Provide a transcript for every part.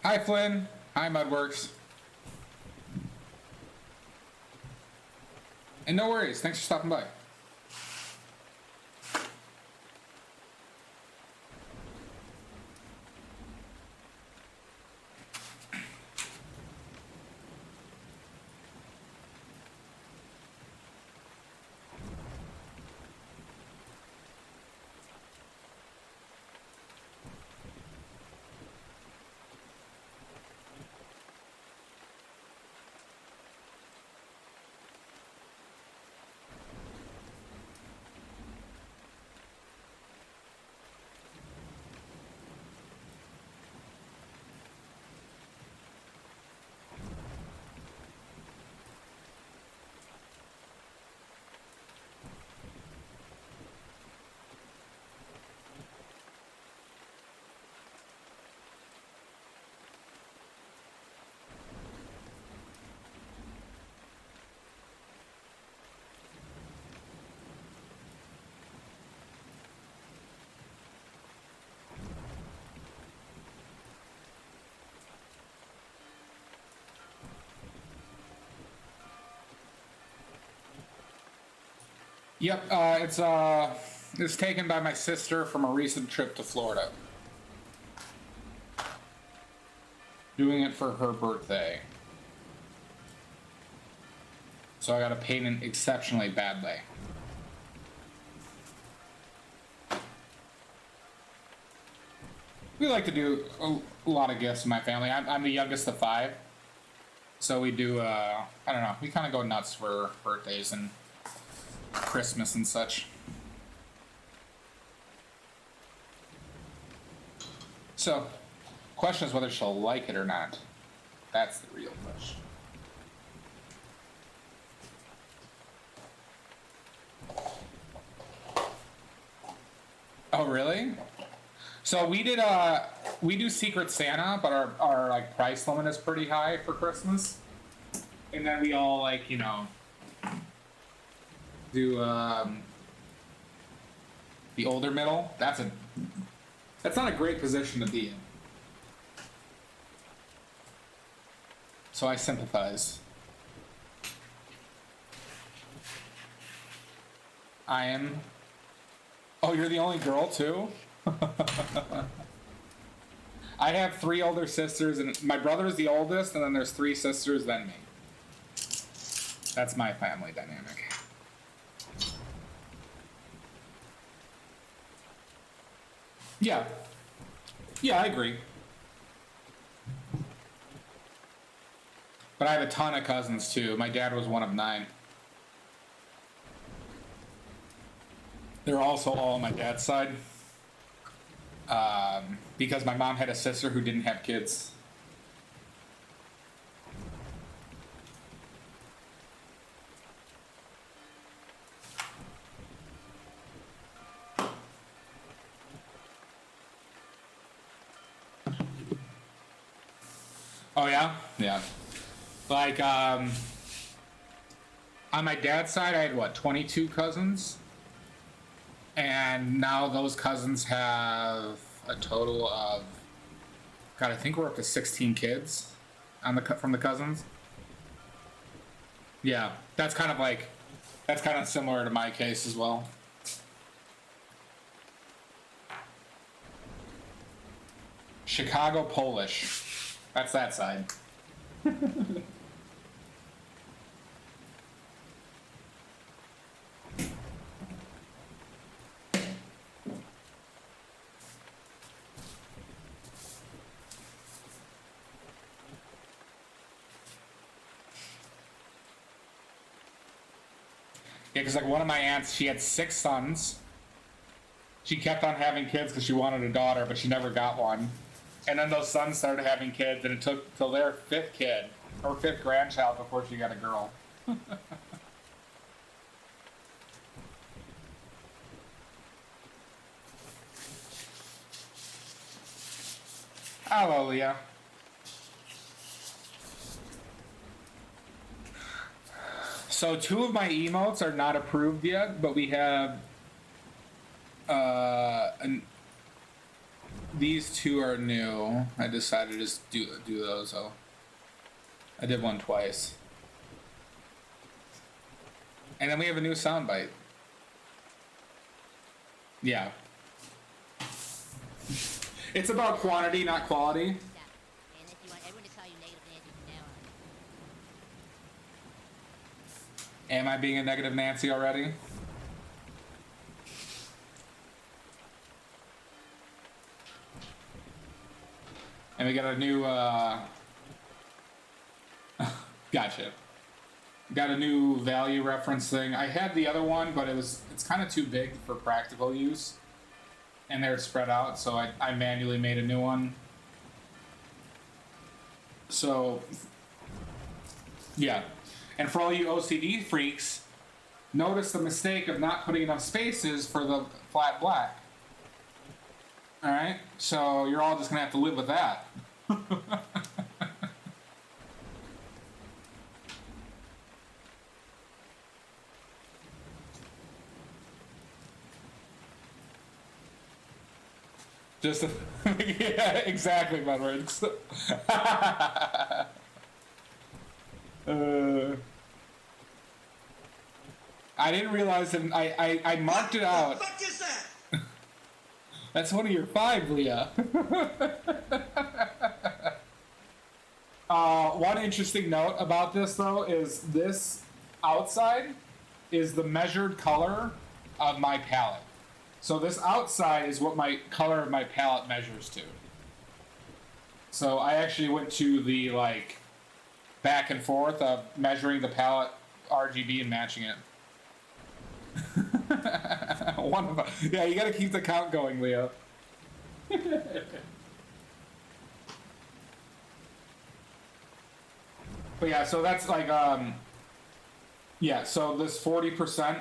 Hi, Flynn. Hi, Mudworks. And no worries. Thanks for stopping by. Yep, it's taken by my sister from a recent trip to Florida. Doing it for her birthday. So I gotta paint it exceptionally badly. We like to do a lot of gifts in my family. I'm the youngest of 5. So we do, I don't know, we kind of go nuts for birthdays and Christmas and such. So, question is whether she'll like it or not. That's the real question. Oh, really? So we do Secret Santa, but our like price limit is pretty high for Christmas. And then we all like, you know, do the older middle. That's not a great position to be in. So I sympathize. I am. Oh, you're the only girl too? I have 3 older sisters, and my brother's the oldest, and then there's 3 sisters, then me. That's my family dynamic. Yeah. Yeah, I agree. But I have a ton of cousins too. My dad was one of 9. They're also all on my dad's side. Because my mom had a sister who didn't have kids. Oh yeah? Yeah. Like, on my dad's side, I had, what, 22 cousins? And now those cousins have a total of, God, I think we're up to 16 kids from the cousins. Yeah, that's kind of similar to my case as well. Chicago Polish. That's that side. Yeah, because like one of my aunts, she had 6 sons. She kept on having kids because she wanted a daughter, but she never got one. And then those sons started having kids, and it took till their 5th kid or 5th grandchild before she got a girl. Hallelujah. So 2 of my emotes are not approved yet, but we have These two are new. I decided to just do those. So I did one twice. And then we have a new soundbite. Yeah. It's about quantity, not quality. And if you want everyone to call you negative Nancy from now on. Am I being a negative Nancy already? And we got a new, gotcha. Got a new value reference thing. I had the other one, but it's kind of too big for practical use. And they're spread out, so I manually made a new one. So, yeah. And for all you OCD freaks, notice the mistake of not putting enough spaces for the flat black. Alright? So you're all just gonna have to live with that. Just yeah, exactly, my words. I didn't realize that I marked it out. What the fuck is that? That's one of your 5, Leah. One interesting note about this, though, is this outside is the measured color of my palette. So this outside is what my color of my palette measures to. So I actually went to the, like, back and forth of measuring the palette RGB and matching it. One of them. Yeah, you gotta keep the count going, Leo. But yeah, so that's like yeah, so this 40%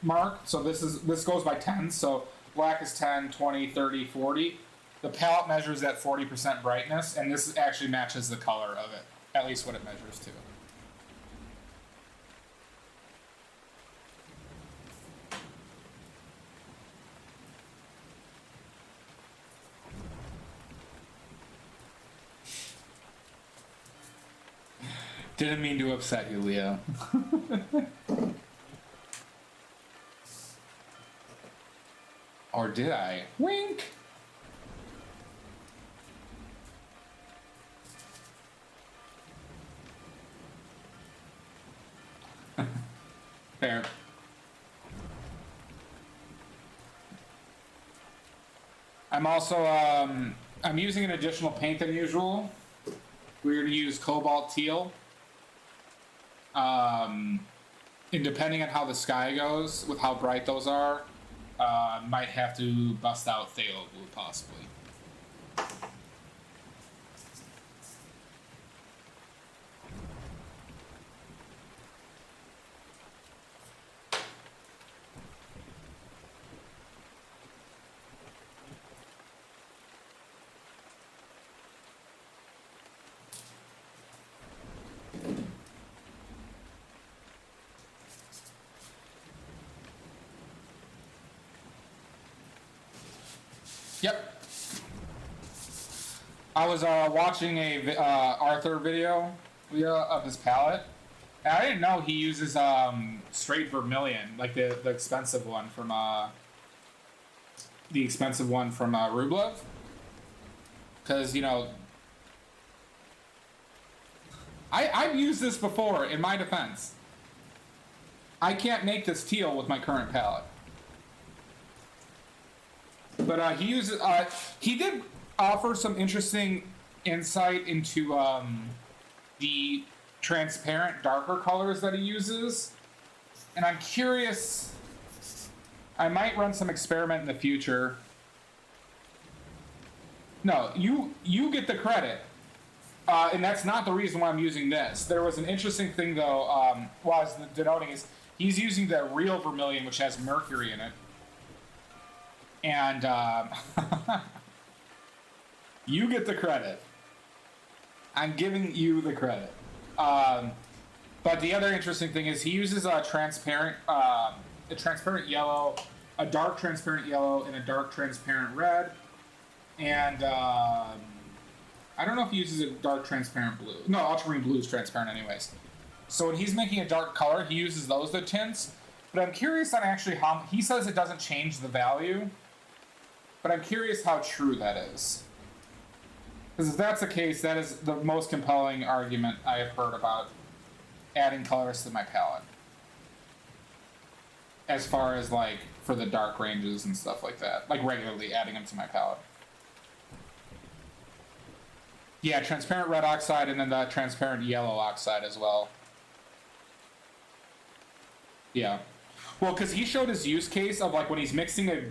mark, so this goes by 10, so black is 10, 20, 30, 40. The palette measures at 40% brightness, and this actually matches the color of it, at least what it measures to. Didn't mean to upset you, Leo. Or did I? Wink! Fair. I'm also, I'm using an additional paint than usual. We're going to use cobalt teal. And depending on how the sky goes, with how bright those are, might have to bust out phthalo blue, possibly. Yep. I was watching a Arthur video of his palette. And I didn't know he uses straight vermilion, like the expensive one from Rublev. Because, you know, I've used this before, in my defense. I can't make this teal with my current palette. But he uses. He did offer some interesting insight into the transparent, darker colors that he uses, and I'm curious. I might run some experiment in the future. No, you get the credit, and that's not the reason why I'm using this. There was an interesting thing though. What I was denoting is he's using the real vermilion, which has mercury in it. And you get the credit. I'm giving you the credit. But the other interesting thing is he uses a transparent yellow, a dark transparent yellow, and a dark transparent red. And I don't know if he uses a dark transparent blue. No, ultramarine blue is transparent anyways. So when he's making a dark color, he uses those the tints. But I'm curious on actually how he says it doesn't change the value. But I'm curious how true that is. Because if that's the case, that is the most compelling argument I have heard about adding colors to my palette. As far as like for the dark ranges and stuff like that. Like regularly adding them to my palette. Yeah, transparent red oxide and then the transparent yellow oxide as well. Yeah. Well, because he showed his use case of like when he's mixing a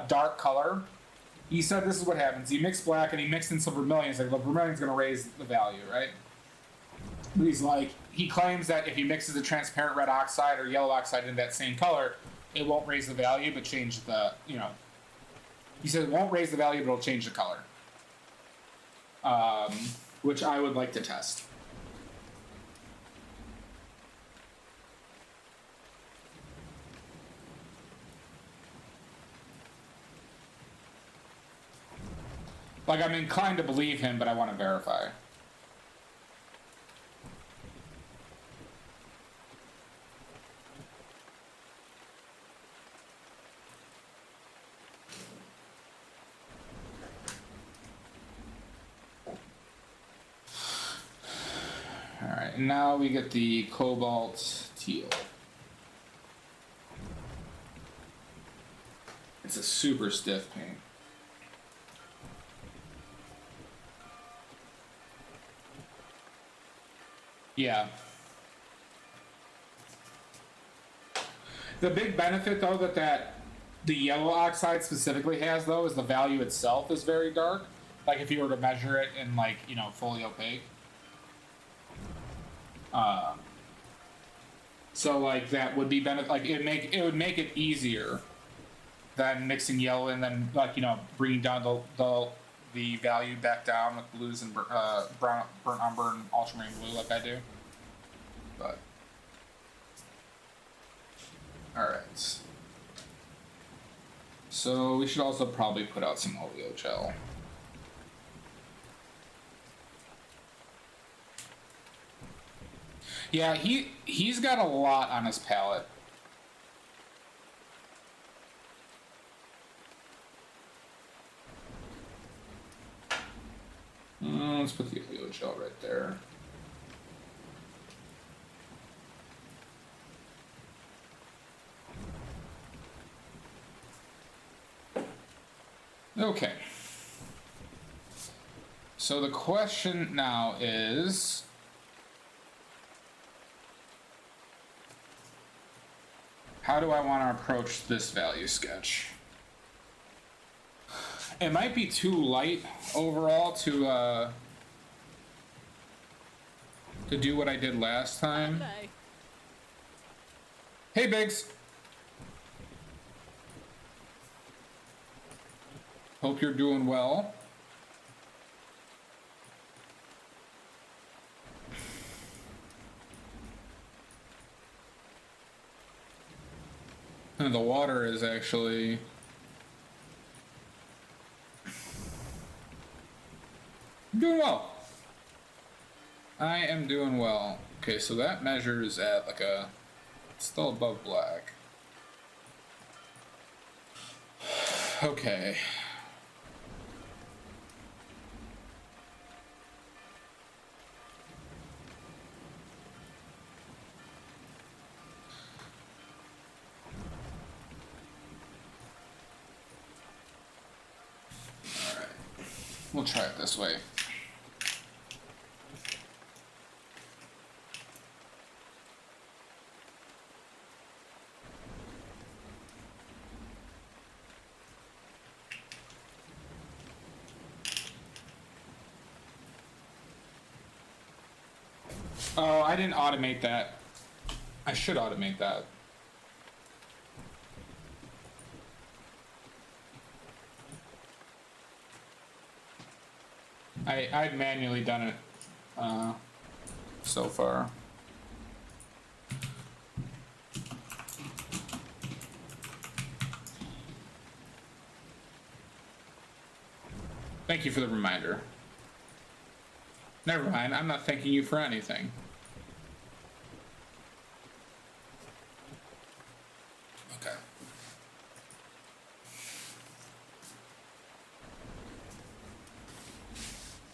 dark color. He said this is what happens. He mixed black and he mixed in some vermilion. He's like, well, vermilion's going to raise the value, right? But he's like, he claims that if he mixes a transparent red oxide or yellow oxide in that same color, it won't raise the value, but change the, he said it won't raise the value, but it'll change the color. Which I would like to test. Like, I'm inclined to believe him, but I want to verify. Alright, and now we get the cobalt teal. It's a super stiff paint. Yeah. The big benefit, though, that the yellow oxide specifically has, though, is the value itself is very dark. Like, if you were to measure it in, like, fully opaque. So, like, that would be benefit. Like, it would make it easier than mixing yellow and then, like, bringing down the value back down with blues and burnt umber and ultramarine blue like I do. But alright. So we should also probably put out some oleo gel. Yeah, he's got a lot on his palette. Let's put the oleo gel right there. Okay. So the question now is, how do I want to approach this value sketch? It might be too light overall to do what I did last time. Okay. Hey, Biggs. Hope you're doing well. And the water is actually doing well. I am doing well. Okay, so that measures at like it's still above black. Okay. Alright. We'll try it this way. Oh, I didn't automate that. I should automate that. I've manually done it so far. Thank you for the reminder. Never mind, I'm not thanking you for anything. Okay.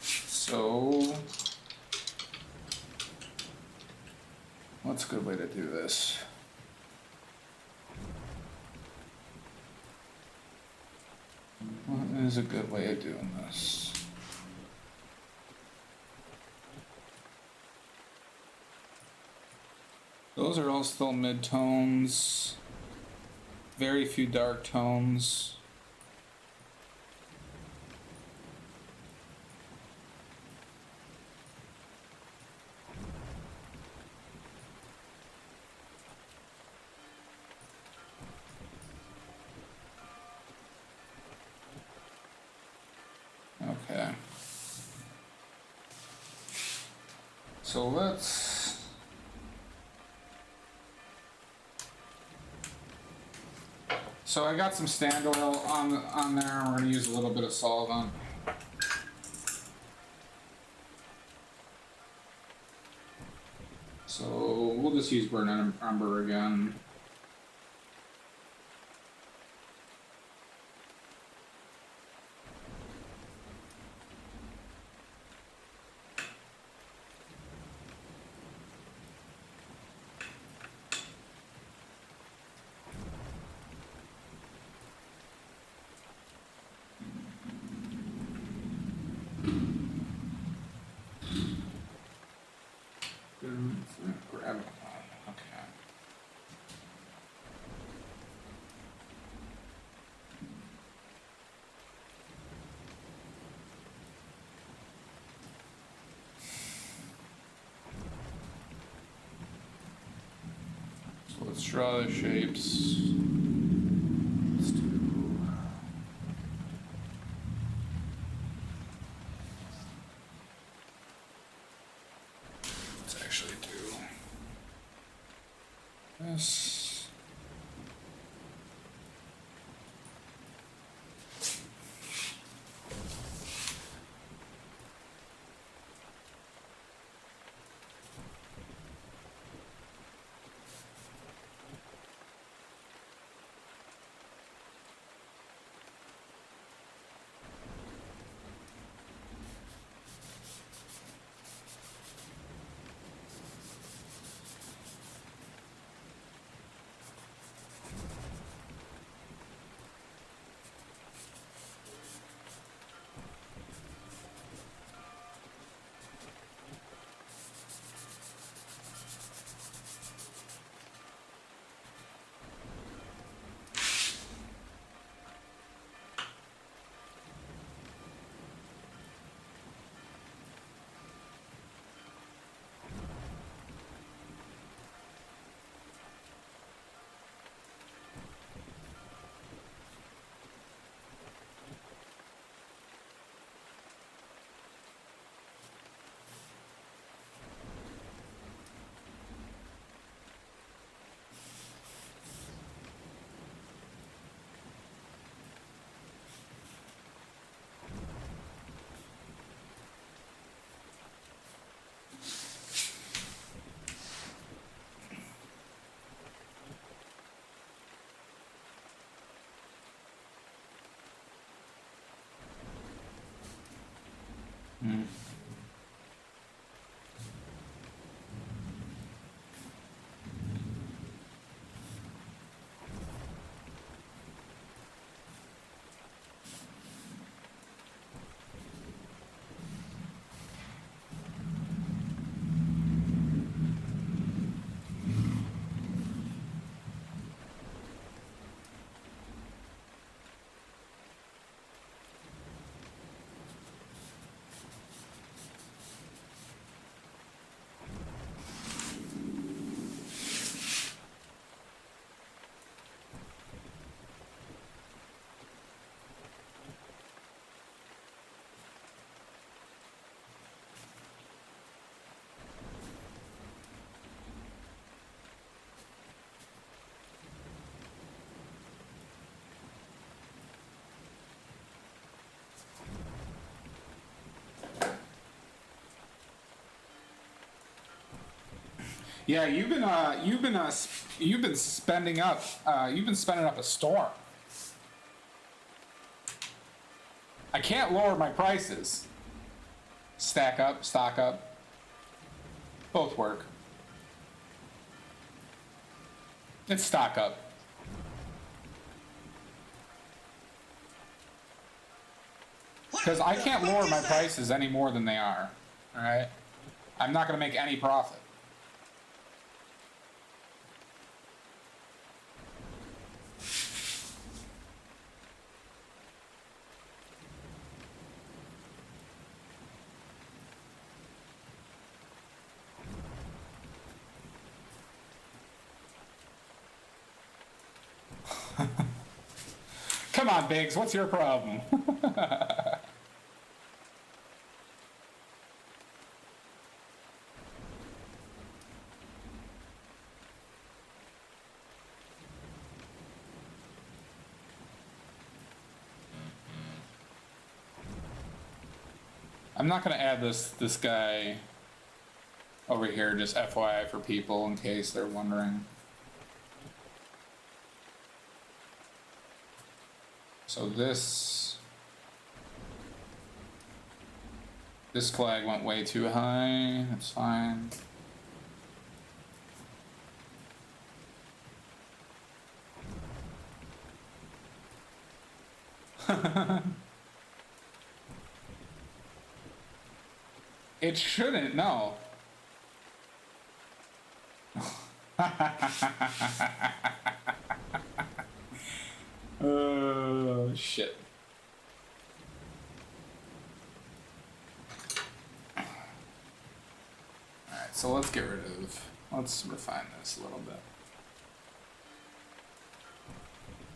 So, what's a good way to do this? What is a good way of doing this? Those are all still mid-tones. Very few dark tones. Okay. So let's... So I got some stand oil on there. We're gonna use a little bit of solvent. So we'll just use burnt umber again. Grab it. Okay. So let's draw the shapes. Let's do. Let's actually do this. Yeah, you've been spending up a storm. I can't lower my prices. Stack up, stock up. Both work. It's stock up. Because I can't lower my prices any more than they are. Alright? I'm not going to make any profit. Come on, Biggs, what's your problem? I'm not gonna add this guy over here, just FYI for people in case they're wondering. So this flag went way too high. That's fine. It shouldn't, no. Oh, shit. Alright, so let's refine this a little bit.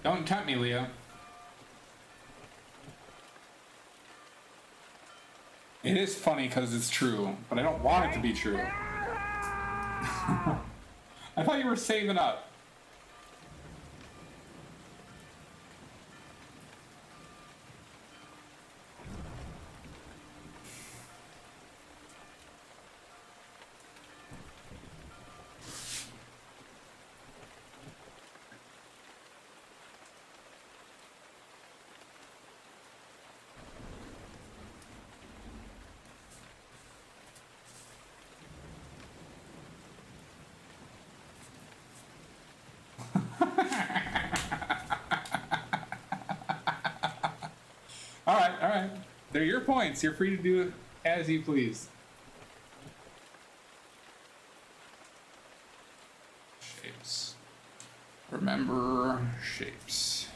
Don't tempt me, Leo. It is funny because it's true, but I don't want it to be true. I thought you were saving up. All right. They're your points. You're free to do it as you please. Shapes. Remember shapes.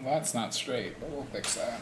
Well, that's not straight, but we'll fix that.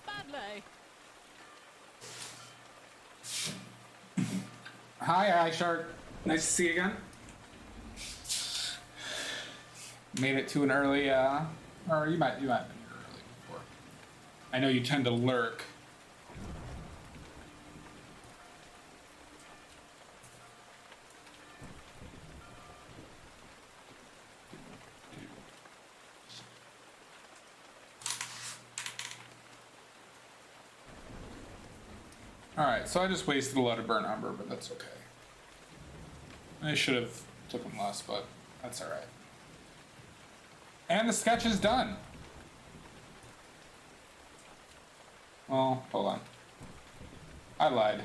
Badly. Hi, iShark. Nice to see you again. Made it to an early, or you might have been here early before. I know you tend to lurk. Alright, so I just wasted a lot of burn umber, but that's okay. I should have taken less, but that's alright. And the sketch is done. Well, hold on. I lied.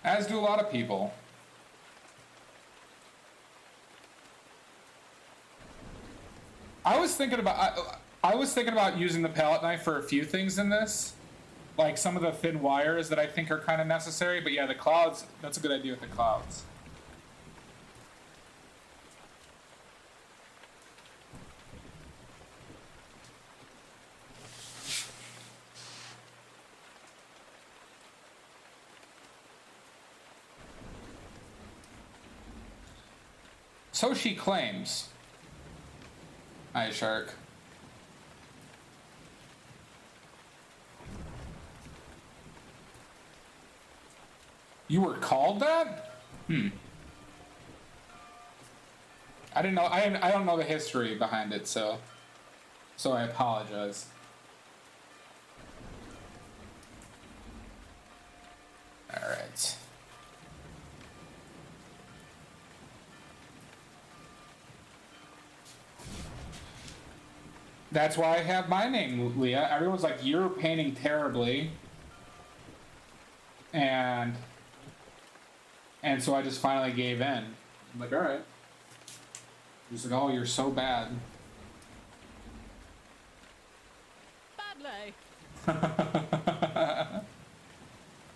As do a lot of people. I was thinking about using the palette knife for a few things in this, like some of the thin wires that I think are kind of necessary. But yeah, the clouds. That's a good idea with the clouds. So she claims. Hi, Shark. You were called that? I didn't know. I don't know the history behind it, so I apologize. All right. That's why I have my name, Leah. Everyone's like, you're painting terribly. And so I just finally gave in. I'm like, all right. He's like, oh, you're so bad. Badly.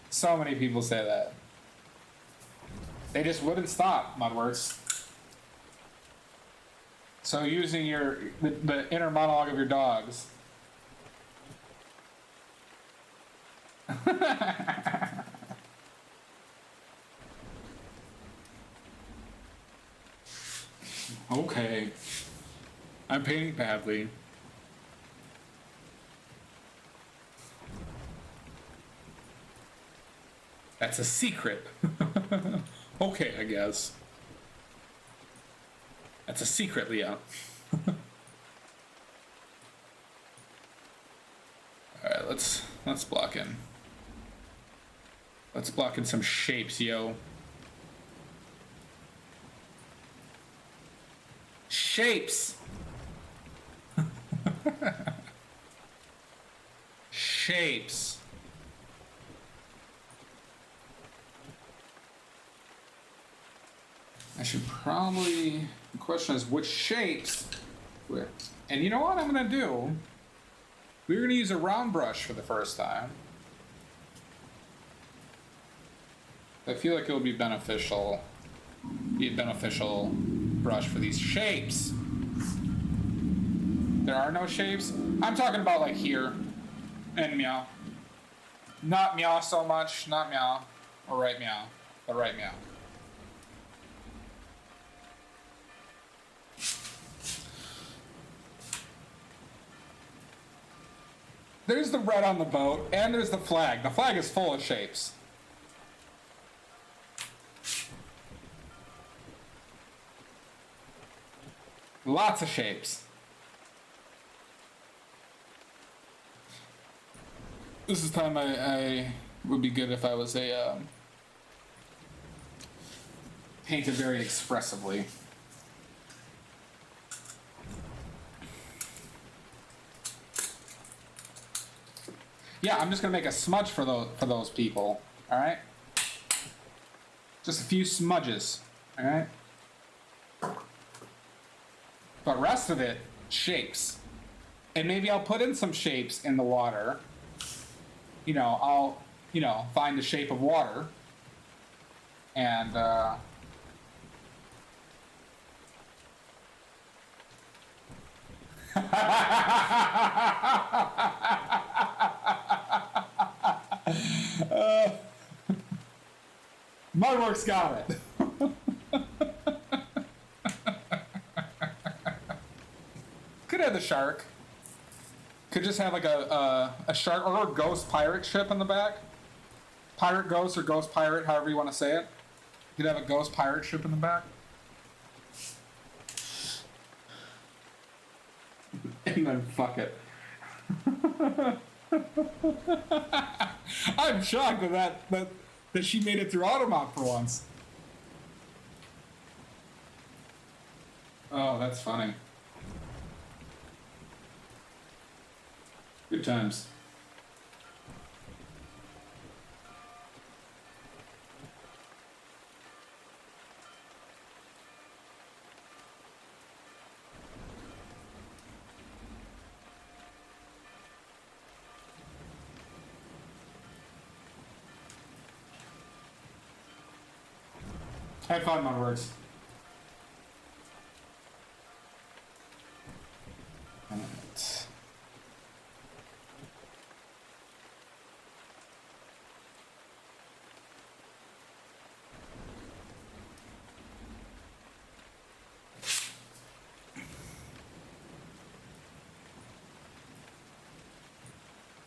So many people say that. They just wouldn't stop, Mudworks. So using the inner monologue of your dogs. Okay. I'm painting badly. That's a secret. Okay, I guess. That's a secret, Leah. Alright, let's block in. Let's block in some shapes, yo. Shapes! Shapes. I should probably... The question is, which shapes? And you know what I'm gonna do? We're gonna use a round brush for the first time. I feel like it'll be beneficial. Be a beneficial brush for these shapes. There are no shapes. I'm talking about like here and meow. Not meow so much, not meow. Or right meow, but right meow. There's the red on the boat, and there's the flag. The flag is full of shapes. Lots of shapes. This is time I would be good if I was a painted very expressively. Yeah, I'm just gonna make a smudge for those people. All right, just a few smudges. All right, but rest of it shapes, and maybe I'll put in some shapes in the water. You know, I'll find the shape of water, and Mudworks got it. could have the shark. Could just have like a shark or a ghost pirate ship in the back. Pirate ghost or ghost pirate, however you want to say it. You could have a ghost pirate ship in the back. And then fuck it. I'm shocked that she made it through Automop for once. Oh, that's funny. Good times. Have fun, my words. Right.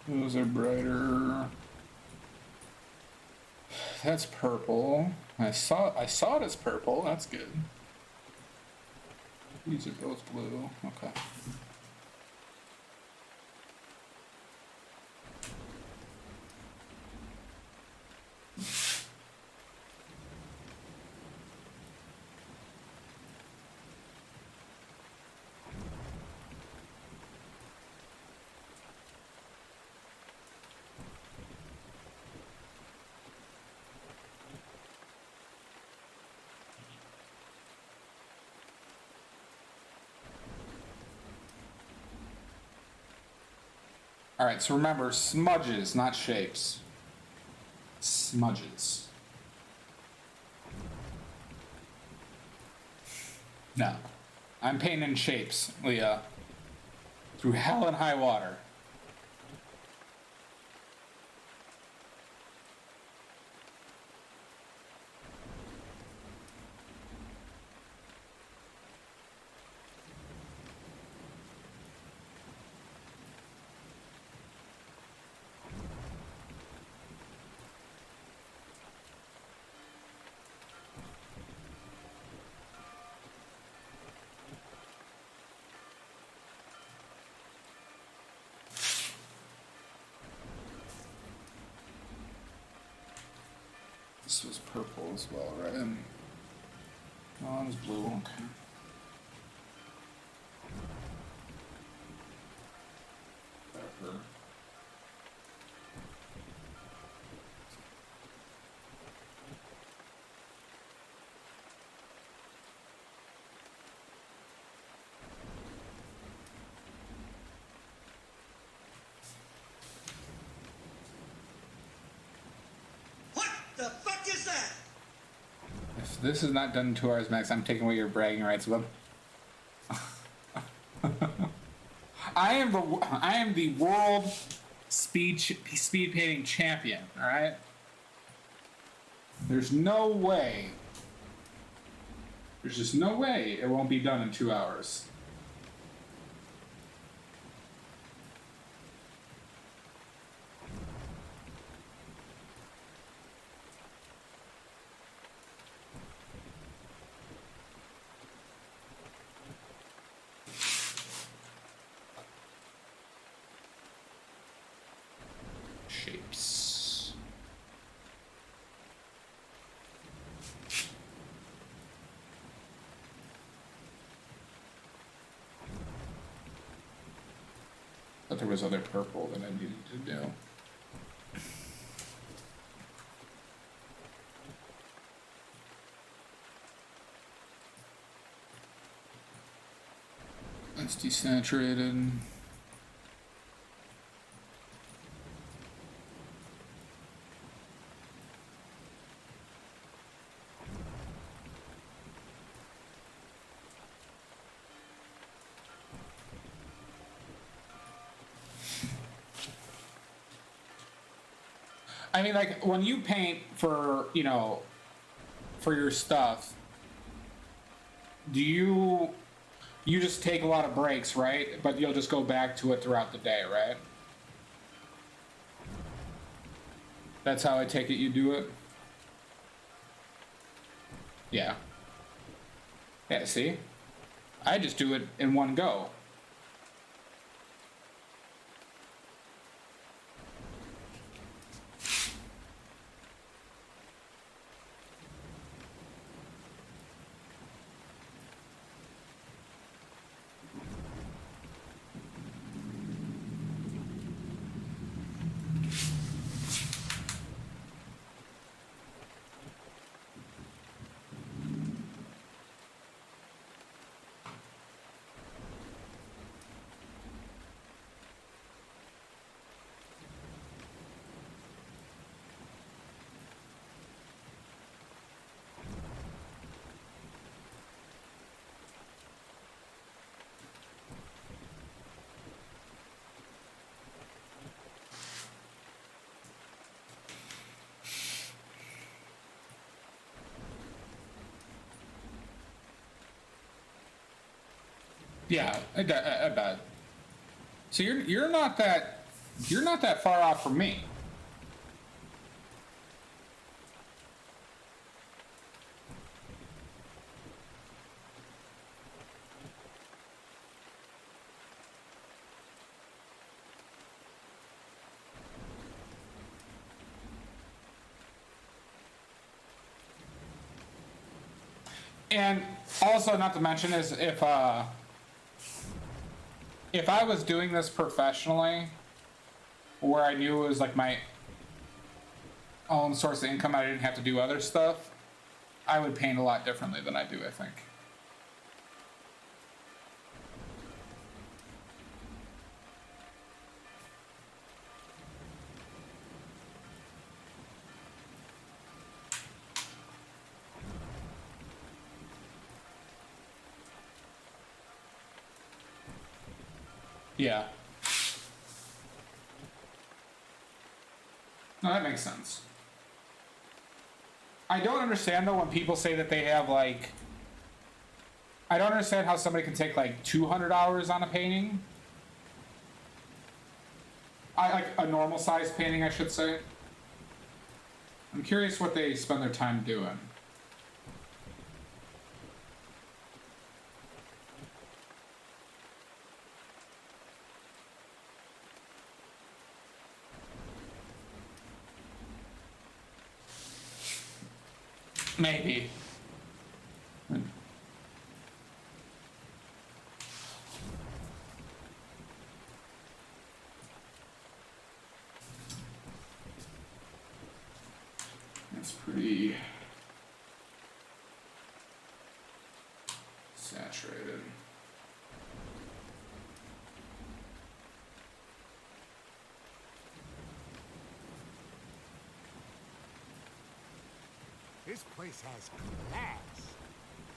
Those are brighter. That's purple. I saw it as purple. That's good. These are both blue. Okay. All right, so remember, smudges, not shapes. Smudges. No. I'm painting shapes, Leah. Through hell and high water. This was purple as well, right? Oh, it was blue. Okay. Pepper. The fuck is that? If this is not done in 2 hours max, I'm taking away your bragging rights, Web. I am the world speed painting champion. All right. There's no way. There's just no way it won't be done in 2 hours. Shapes. But there was other purple that I needed to do. That's desaturated. I mean, like, when you paint for, you know, for your stuff, do you You just take a lot of breaks, right? But you'll just go back to it throughout the day, right? That's how I take it you do it? Yeah. Yeah, see? I just do it in one go. Yeah, I bet. So you're not that far off from me. And also, not to mention, is if I was doing this professionally, where I knew it was like my own source of income, I didn't have to do other stuff, I would paint a lot differently than I do, I think. Yeah. No, that makes sense. I don't understand though when people say that they have like. I don't understand how somebody can take like 200 hours on a painting. I like a normal size painting, I should say. I'm curious what they spend their time doing. Maybe. That's pretty saturated. This place has class.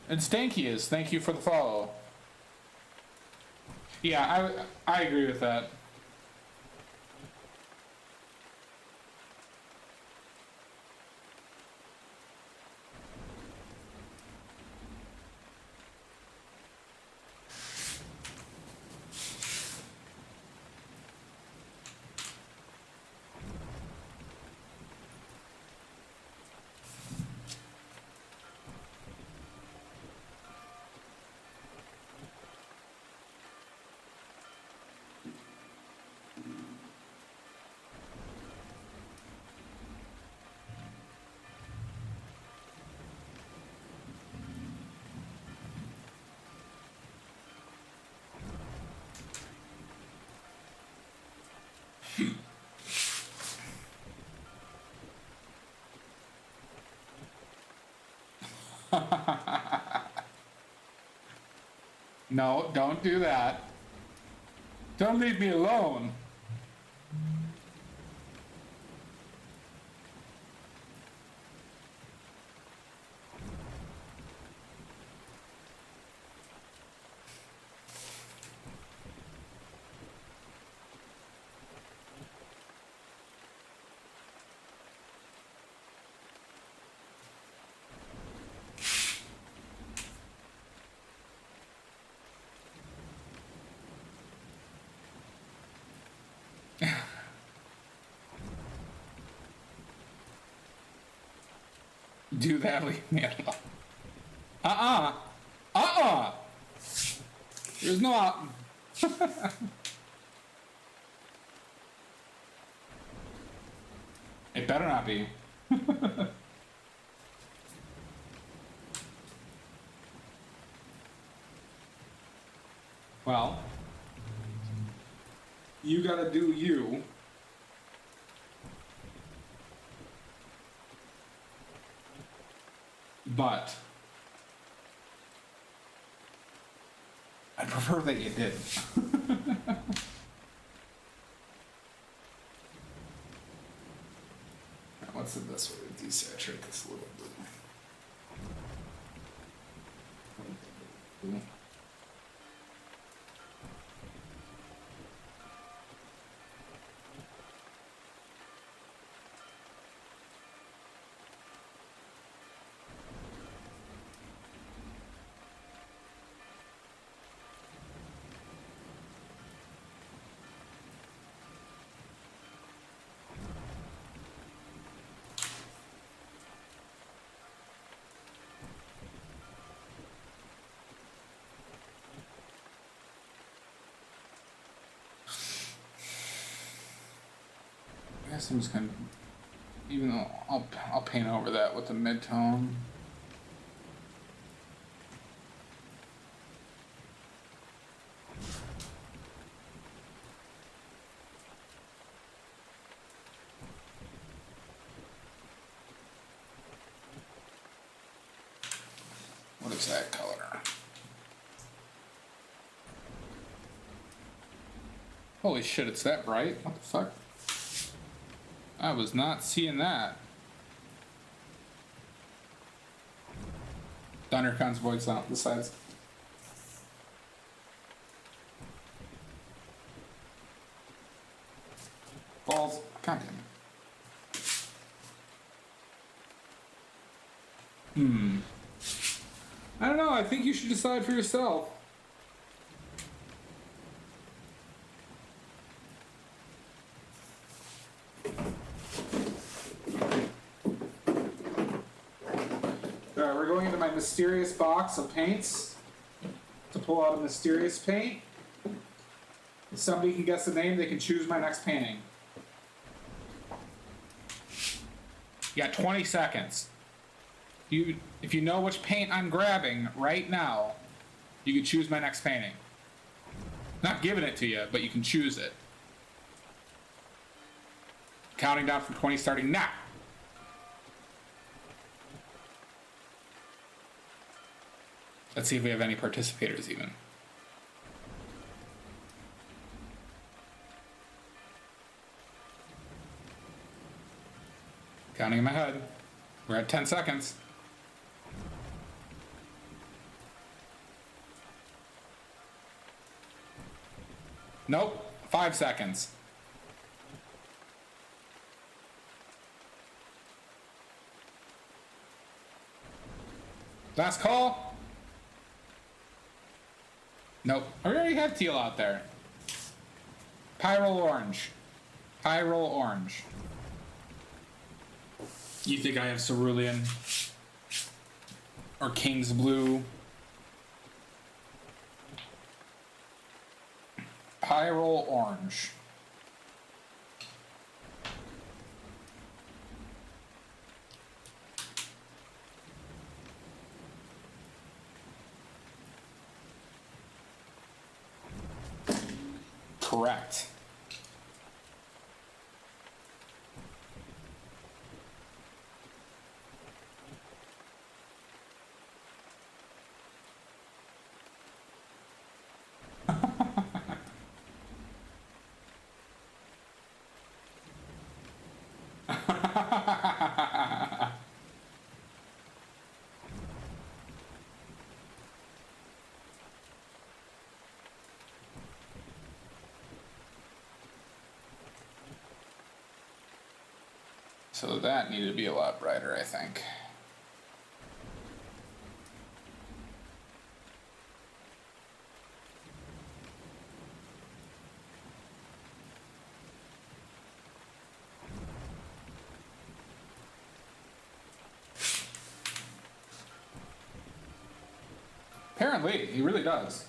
And Stanky is. Thank you for the follow. Yeah, I agree with that. No, don't do that. Don't leave me alone. Do that, leave me alone. Uh-uh. There's no... It better not be. Well, you gotta do you. But I prefer that you did. What's the best way to desaturate this a little bit? I guess I'm just gonna, even though I'll paint over that with the mid-tone. What is that color? Holy shit, it's that bright? What the fuck? I was not seeing that. Thundercon's voice out the sides. Balls. God damn it. I don't know, I think you should decide for yourself. We're going into my mysterious box of paints to pull out a mysterious paint. If somebody can guess the name, they can choose my next painting. You got 20 seconds. If you know which paint I'm grabbing right now, you can choose my next painting. Not giving it to you, but you can choose it. Counting down from 20 starting now. Let's see if we have any participators even. Counting in my head. We're at 10 seconds. Nope. 5 seconds. Last call. Nope. We already have teal out there. Pyro orange. Pyro orange. You think I have cerulean? Or King's Blue? Pyro orange. Correct. So that needed to be a lot brighter, I think. Apparently, he really does.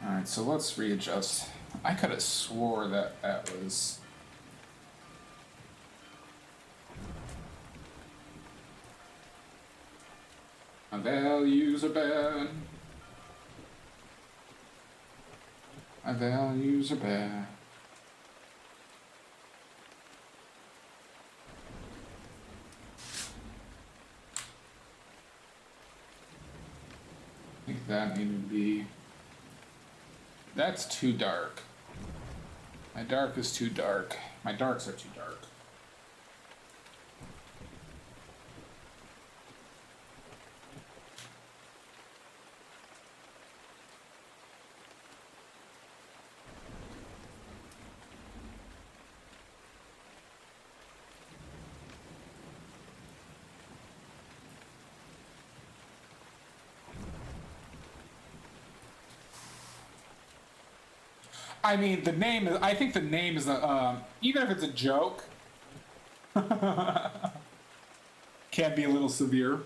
Alright, so let's readjust. I could have swore that that was... My values are bad. My values are bad. I think that needed to be... That's too dark. My dark is too dark. My darks are too dark. I mean, the name is. I think the name is a. Even if it's a joke, can be a little severe.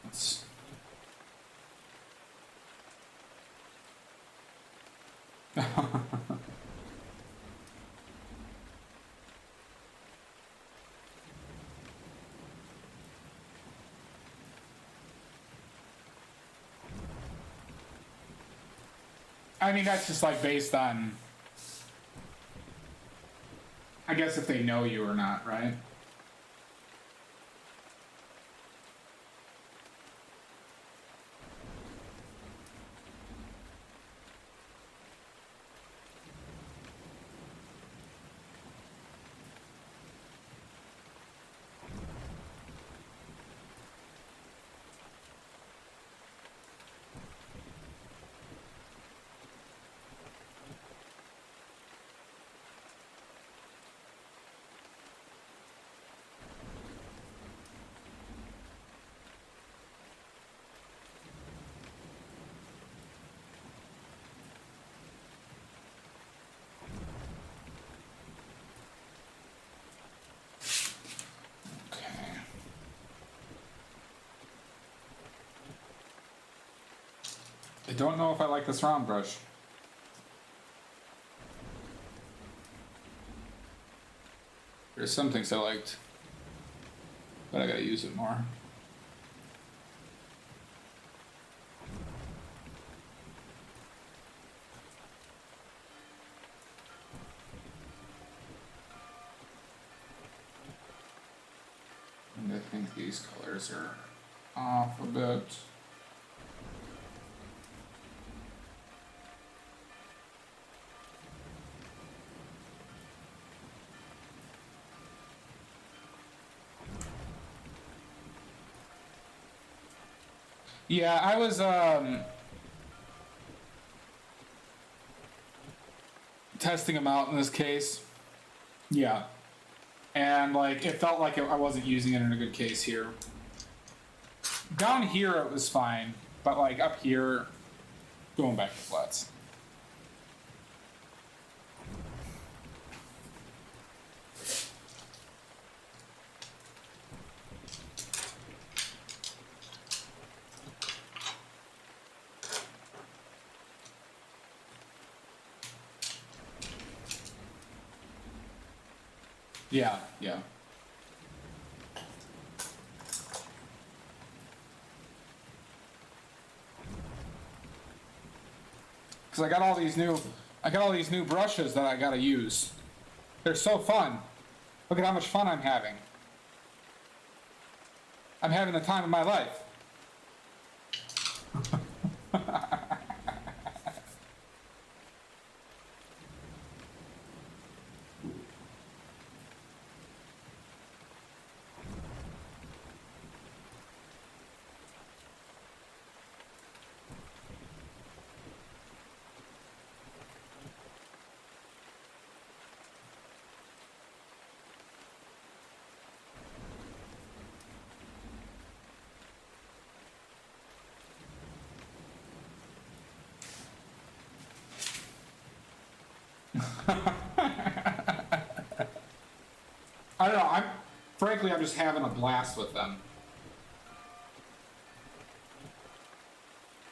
Let's- I mean, that's just like based on, I guess, if they know you or not, right? Okay. I don't know if I like this round brush. There's some things I liked, but I gotta use it more. And I think these colors are off a bit. Yeah, I was testing them out in this case. Yeah. And like it felt like I wasn't using it in a good case here. Down here it was fine, but like up here, going back to flats. Yeah, yeah. Because I got all these new brushes that I gotta use. They're so fun. Look at how much fun I'm having. I'm having the time of my life. I don't know. Frankly, I'm just having a blast with them.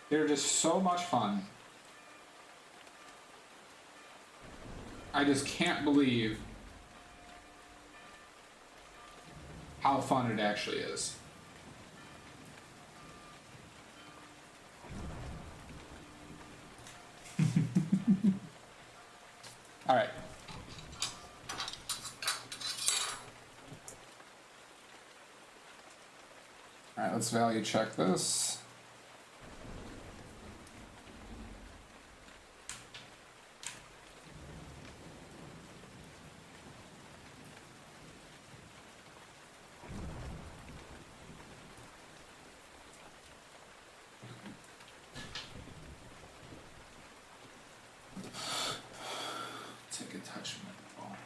They're just so much fun. I just can't believe how fun it actually is. All right. All right, let's value check this. Take a touch of my ball.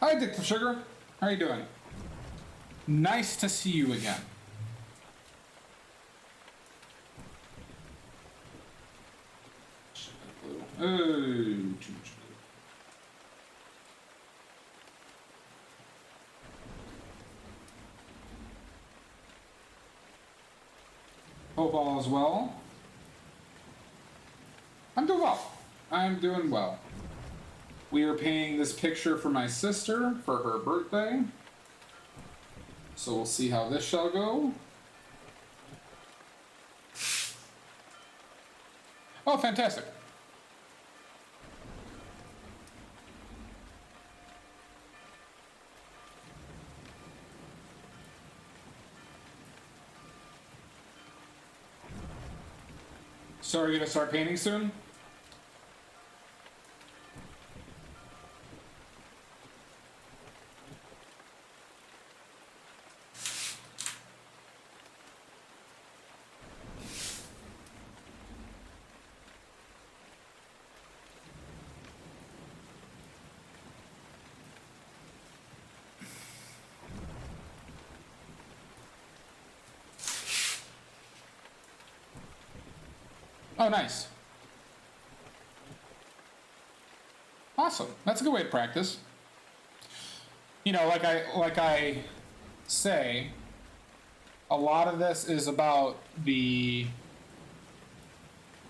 Hi, Addictive Sugar. How are you doing? Nice to see you again. Oh, too much blue. Hope all is well. I'm doing well. I'm doing well. We are painting this picture for my sister for her birthday. So we'll see how this shall go. Oh, fantastic. So are you gonna start painting soon? Oh, nice. Awesome. That's a good way to practice. You know, like I say, a lot of this is about the,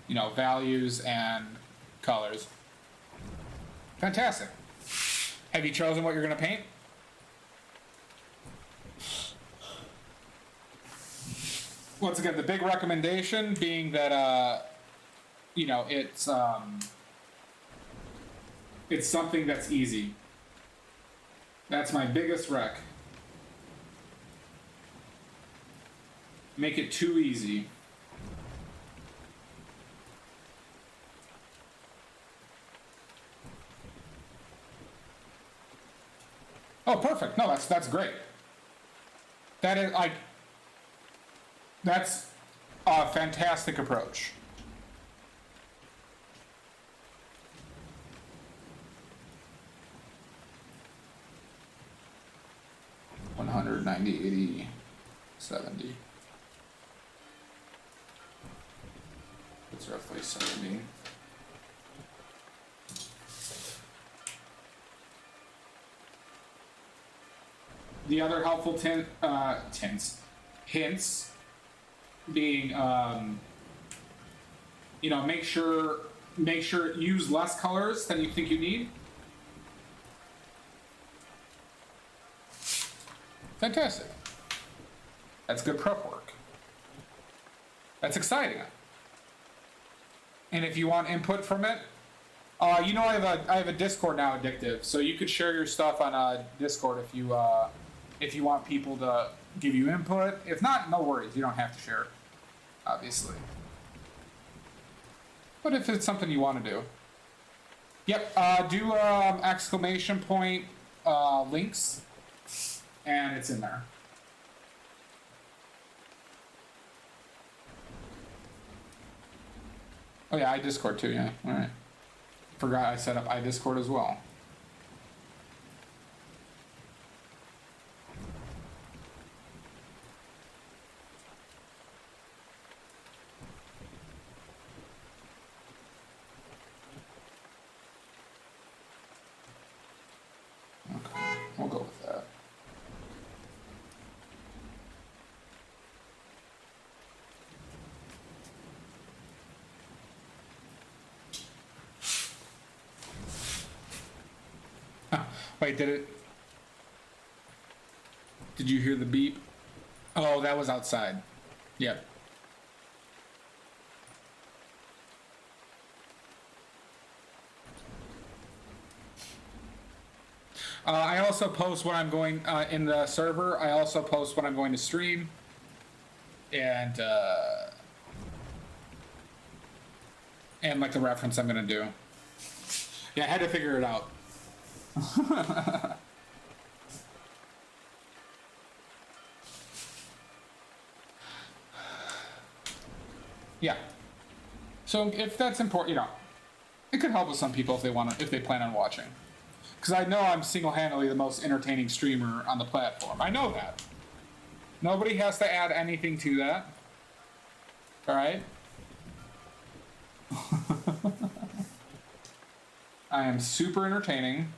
you know, values and colors. Fantastic. Have you chosen what you're going to paint? Once again, the big recommendation being that, you know, it's something that's easy. That's my biggest rec. Make it too easy. Oh, perfect. No, that's great. That is like, that's a fantastic approach. One 90, 80, 70. It's roughly 70. The other helpful hints being, you know, make sure use less colors than you think you need. Fantastic. That's good prep work. That's exciting. And if you want input from it, you know, I have a Discord now, Addictive, so you could share your stuff on Discord if you want people to give you input. If not, no worries, you don't have to share it, obviously. But if it's something you want to do, yep, do exclamation point links, and it's in there. Oh yeah, iDiscord too, yeah. All right. Forgot I set up iDiscord as well. Okay, we'll go with that. Wait, did you hear the beep? Oh, that was outside. Yep. I also post when I'm going in the server. I also post when I'm going to stream. And like the reference I'm gonna do. Yeah, I had to figure it out. Yeah. So if that's important, you know, it could help with some people if they plan on watching. Because I know I'm single-handedly the most entertaining streamer on the platform. I know that. Nobody has to add anything to that. All right? I am super entertaining.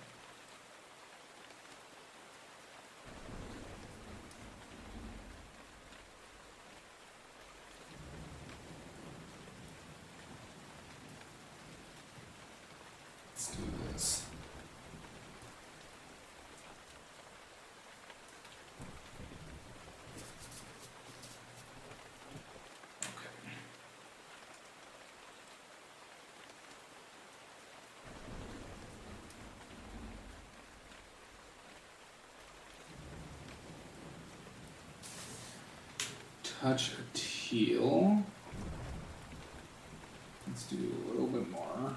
touch of teal. Let's do a little bit more.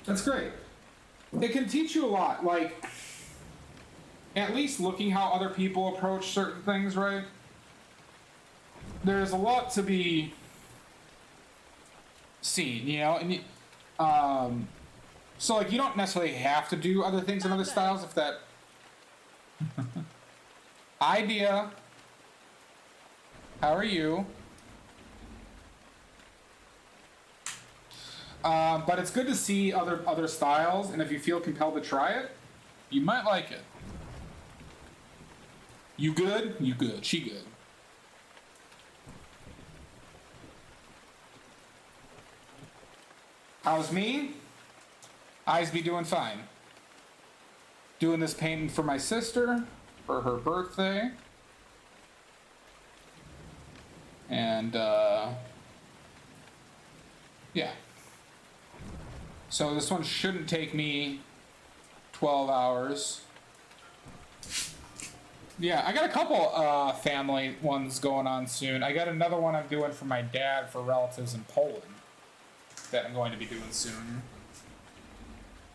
That's great. It can teach you a lot, like, at least looking how other people approach certain things, right? There's a lot to be seen, you know? And so, like, you don't necessarily have to do other things in other styles if that idea. How are you? But it's good to see other styles, and if you feel compelled to try it, you might like it. You good? You good. She good. How's me? Eyes be doing fine. Doing this painting for my sister for her birthday. And, yeah. So this one shouldn't take me 12 hours. Yeah, I got a couple family ones going on soon. I got another one I'm doing for my dad for relatives in Poland that I'm going to be doing soon.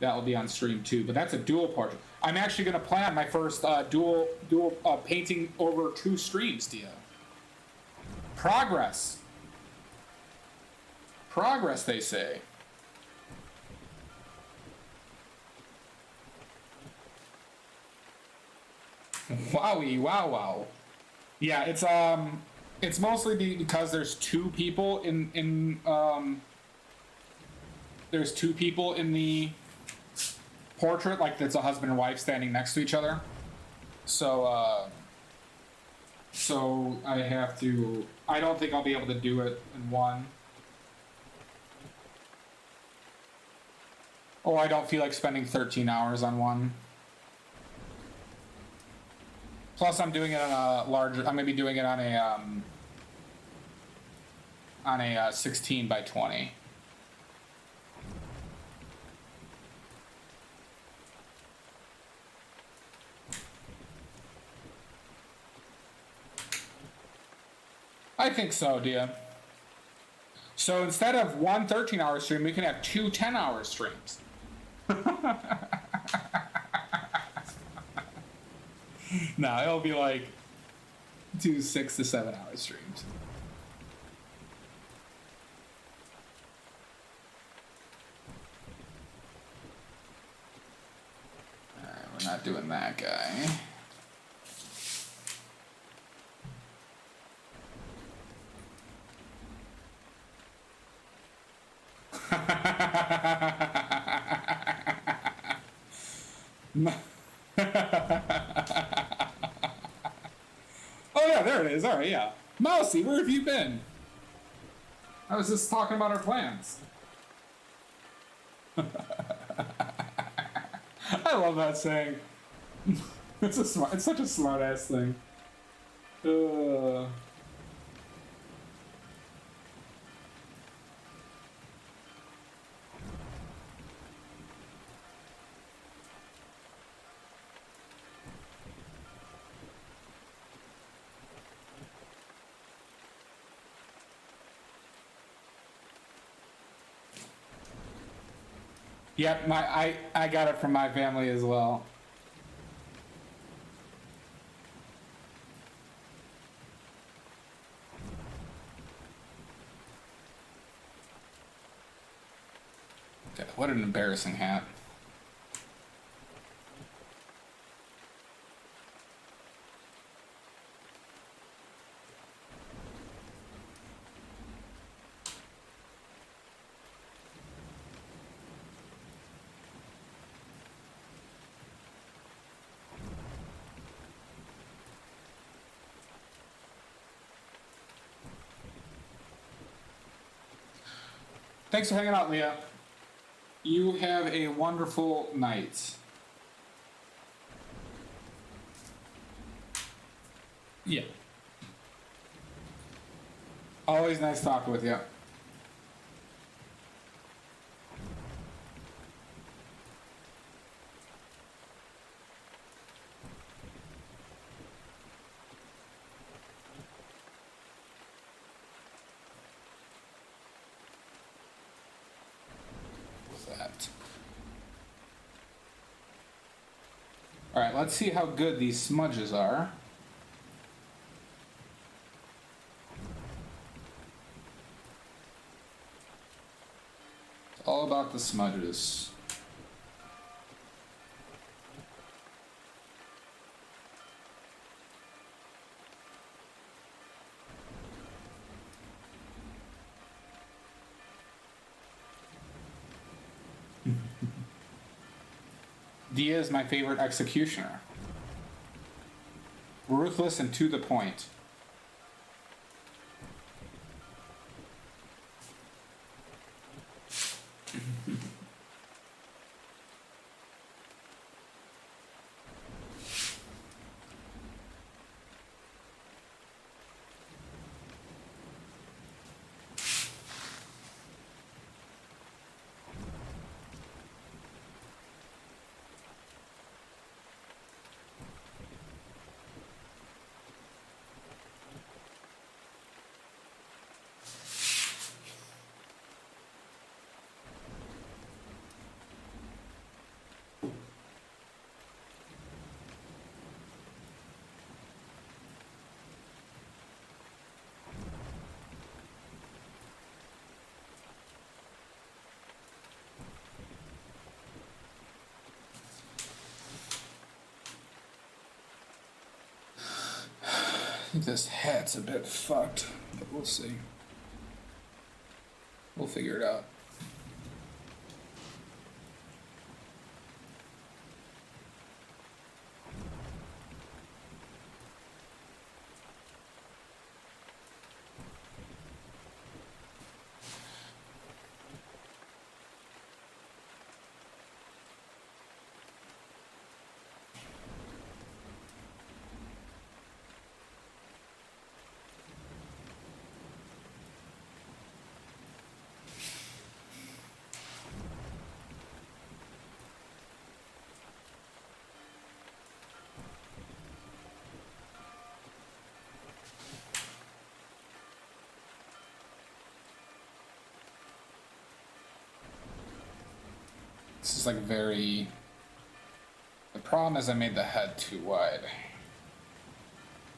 That will be on stream too, but that's a dual portrait. I'm actually going to plan my first dual painting over 2 streams, Dia. Progress. Progress, they say. Wowie, wow. Yeah, it's mostly because there's 2 people there's 2 people in the portrait, like it's a husband and wife standing next to each other. So I don't think I'll be able to do it in one. Or I don't feel like spending 13 hours on one. Plus, I'm doing it on a larger. I'm gonna be doing it on a 16 by 20. I think so, Dia. So instead of one 13-hour stream, we can have 2 10-hour streams. No, it'll be like 2 6 to 7 hour streams. Alright, we're not doing that guy. Oh yeah, there it is. All right, yeah. Mousy, where have you been? I was just talking about our plans. I love that saying. It's such a smart ass thing. Yep, I got it from my family as well. Okay, what an embarrassing hat. Thanks for hanging out, Leah. You have a wonderful night. Yeah. Always nice talking with you. That. All right, let's see how good these smudges are. It's all about the smudges. Dia is my favorite executioner. Ruthless and to the point. I think this hat's a bit fucked, but we'll see. We'll figure it out. This is like very... The problem is I made the head too wide.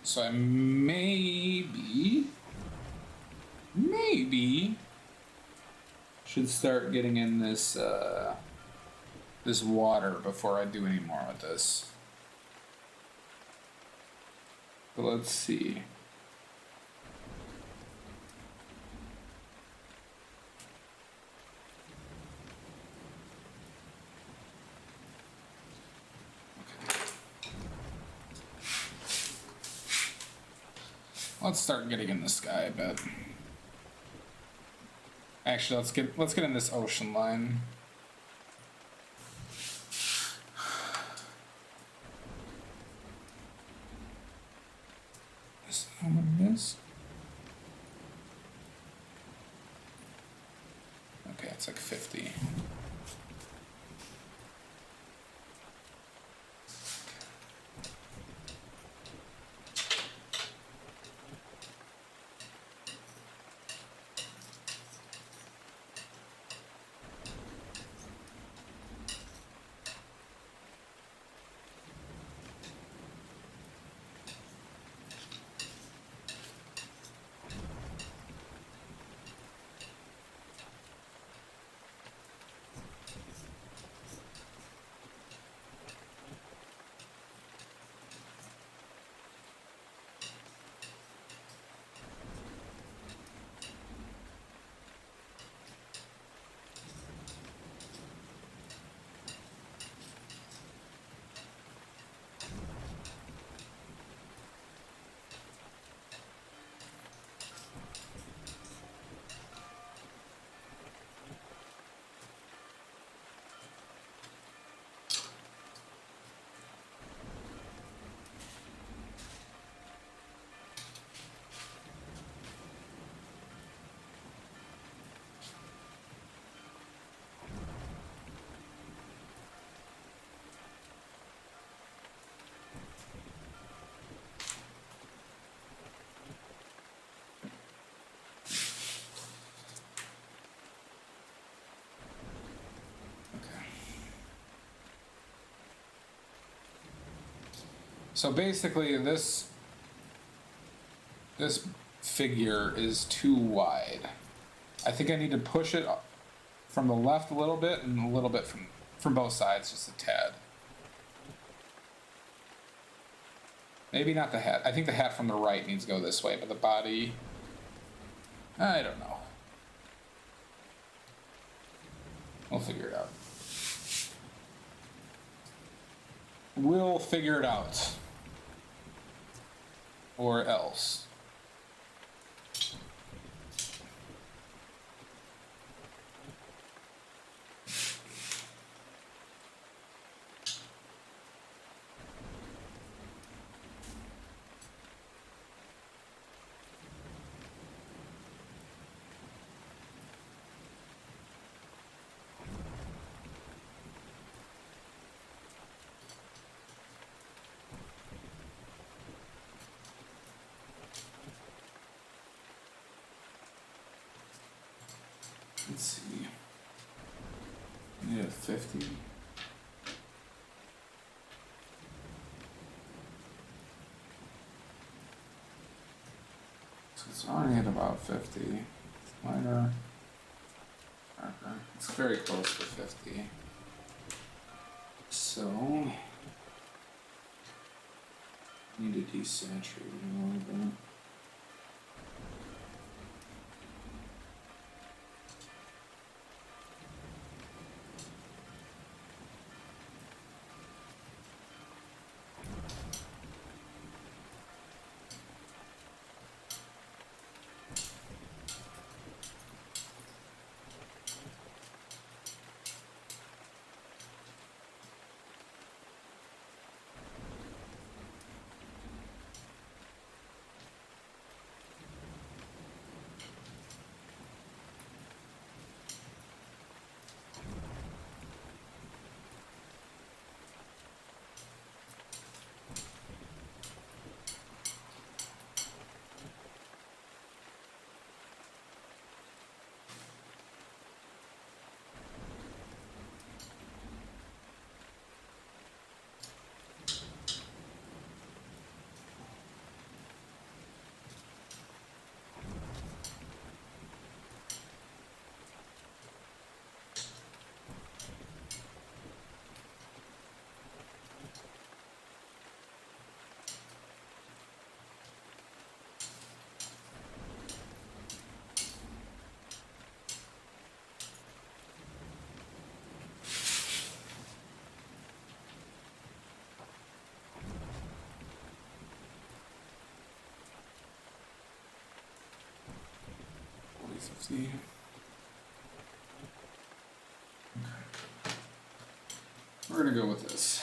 So I maybe should start getting in this this water before I do any more with this. But let's see. Let's start getting in the sky a bit. Actually, let's get in this ocean line. Is that what it is? Okay, it's like 50. So basically this figure is too wide. I think I need to push it from the left a little bit and a little bit from both sides, just a tad. Maybe not the hat. I think the hat from the right needs to go this way, but the body, I don't know. We'll figure it out. We'll figure it out. Or else. Let's see. I need a 50. So it's already at about 50. Lighter. Darker. It's very close to 50. So I need to desaturate it a little bit. 50. We're gonna go with this.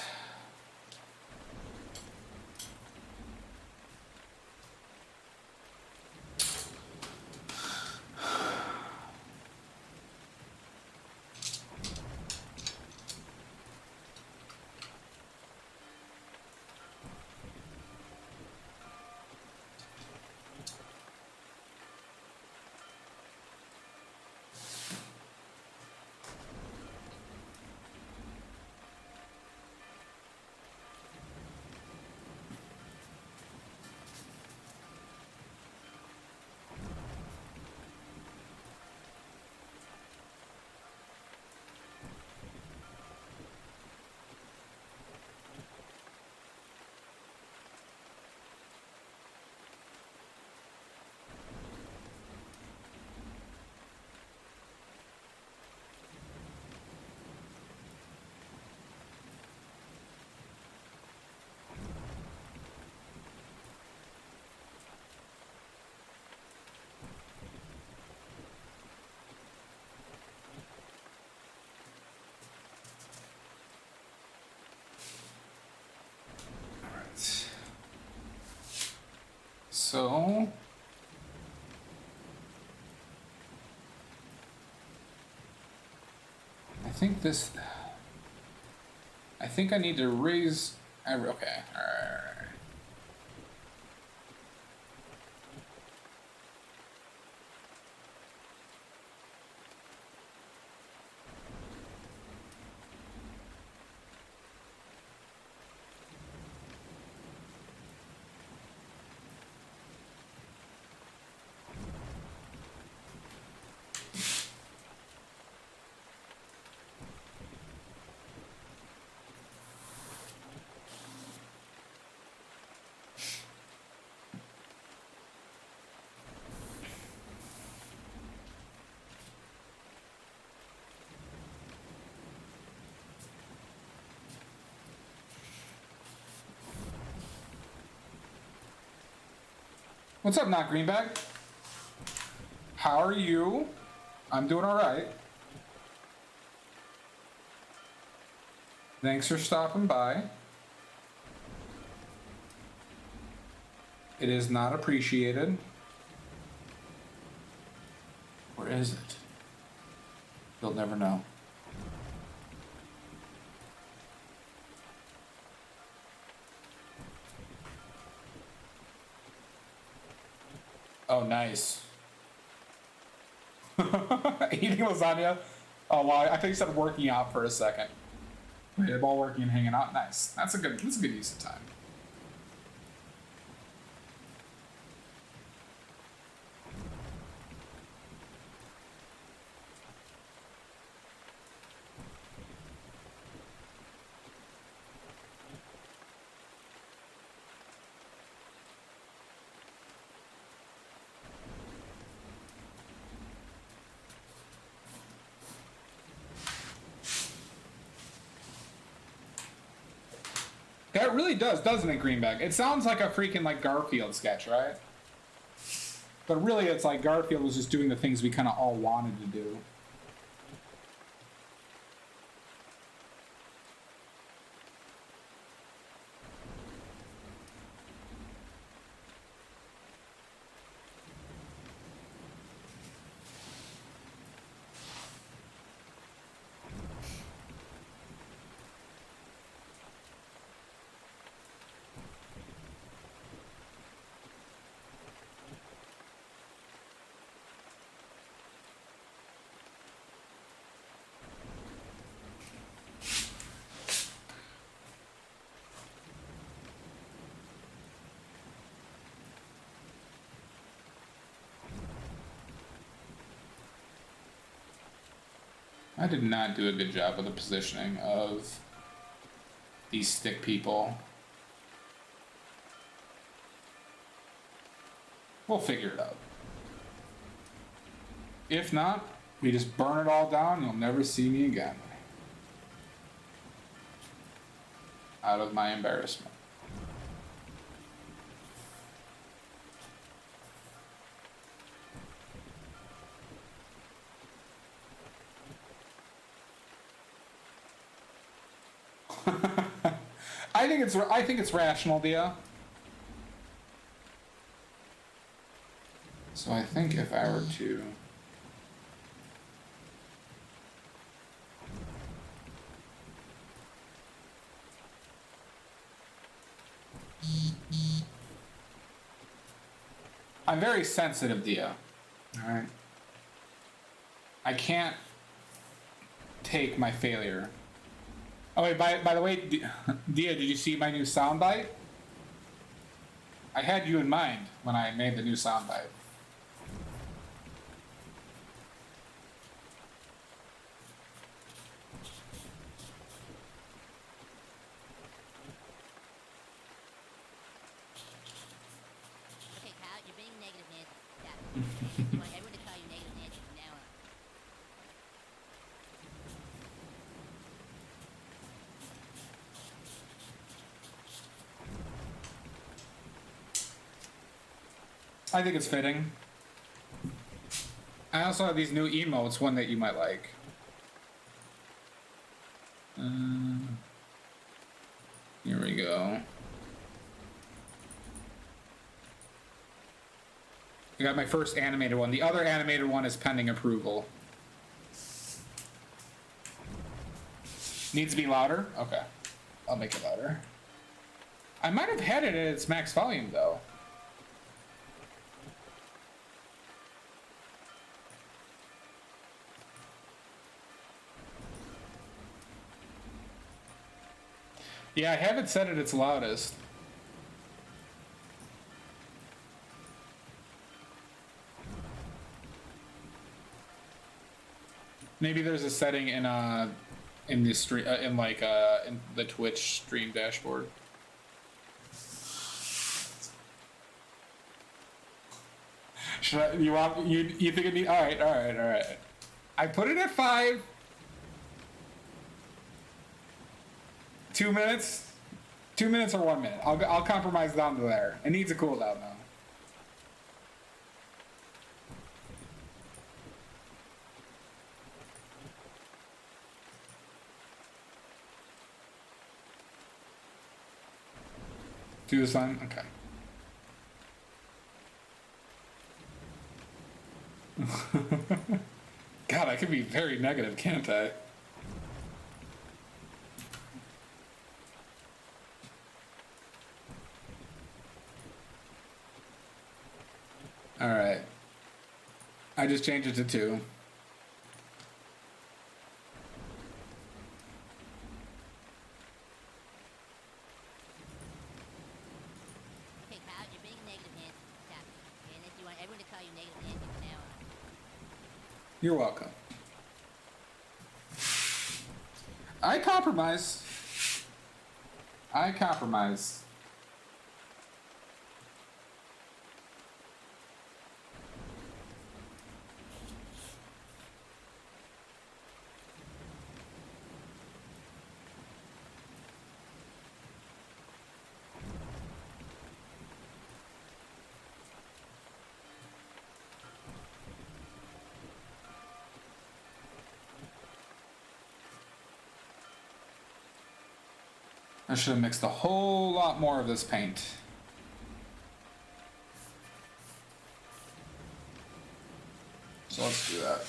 So I think I need to raise. Okay, all right. What's up, Not Greenback? How are you? I'm doing all right. Thanks for stopping by. It is not appreciated. Where is it? You'll never know. Oh, nice. Eating lasagna? Oh, wow. I think you said working out for a second. Wait, while working and hanging out? Nice. That's a good use of time. That really does, doesn't it, Greenback? It sounds like a freaking like Garfield sketch, right? But really, it's like Garfield was just doing the things we kind of all wanted to do. I did not do a good job with the positioning of these stick people. We'll figure it out. If not, we just burn it all down and you'll never see me again. Out of my embarrassment. I think it's rational, Dia. So I think if I were to I'm very sensitive, Dia. Alright. I can't take my failure. Oh wait, by the way, Dia, did you see my new soundbite? I had you in mind when I made the new soundbite. Okay, Kyle, you're being negative, Nancy. Stop it. And you want everyone to call you negative Nancy from now on. I think it's fitting. I also have these new emotes, one that you might like. Here we go. I got my first animated one. The other animated one is pending approval. Needs to be louder? Okay. I'll make it louder. I might have had it at its max volume, though. Yeah, I have it set at its loudest. Maybe there's a setting in the stream in the Twitch stream dashboard. Should I, you think it need? All right. I put it at 5. 2 minutes? 2 minutes or 1 minute? I'll compromise down to there. It needs a cooldown though. Do the sun? Okay. God, I could be very negative, can't I? Alright. I just changed it to 2. Okay, Kyle, you're being negative Nancy. Stop it. And if you want everyone to call you negative Nancy from now on. You're welcome. I compromise. I compromise. I should have mixed a whole lot more of this paint. So let's do that.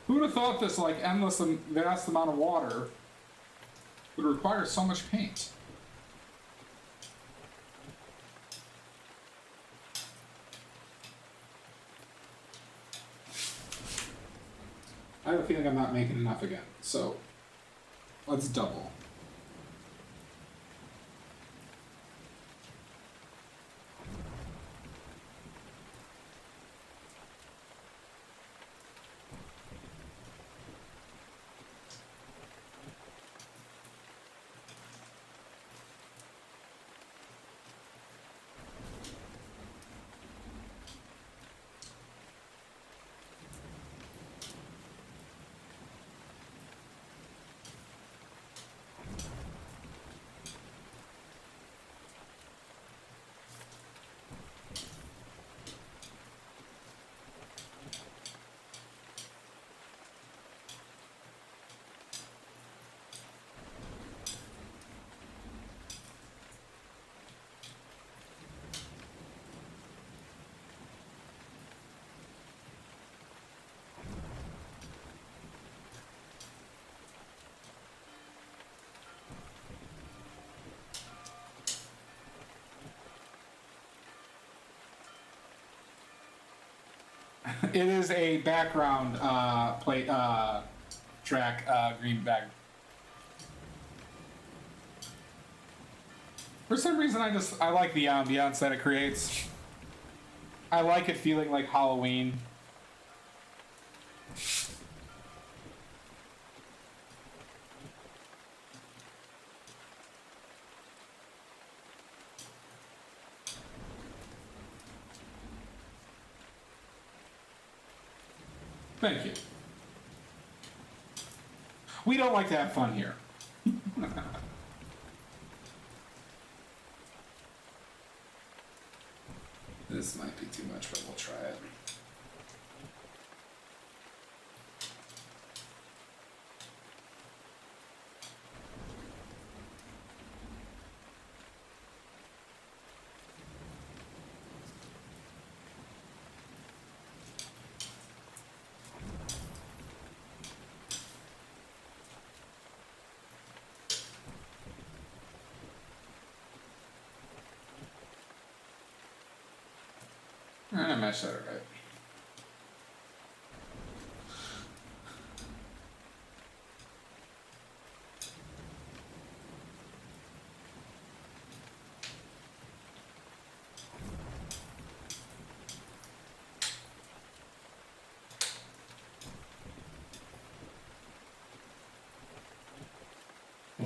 Who'd have thought this like endless and vast amount of water would require so much paint? I have a feeling I'm not making enough again, so let's double. It is a background track green bag. For some reason, I like the ambiance that it creates. I like it feeling like Halloween. Thank you. We don't like to have fun here. This might be too much, but we'll try it. I matched that right.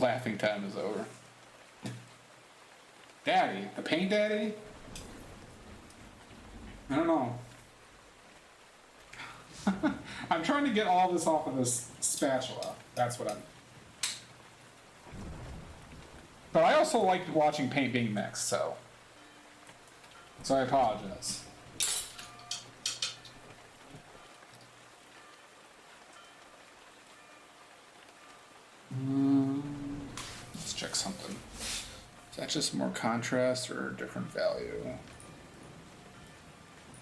Laughing time is over. Daddy, the paint daddy? I don't know. I'm trying to get all this off of this spatula. That's what I'm... But I also like watching paint being mixed, so I apologize. Let's check something. Is that just more contrast or a different value?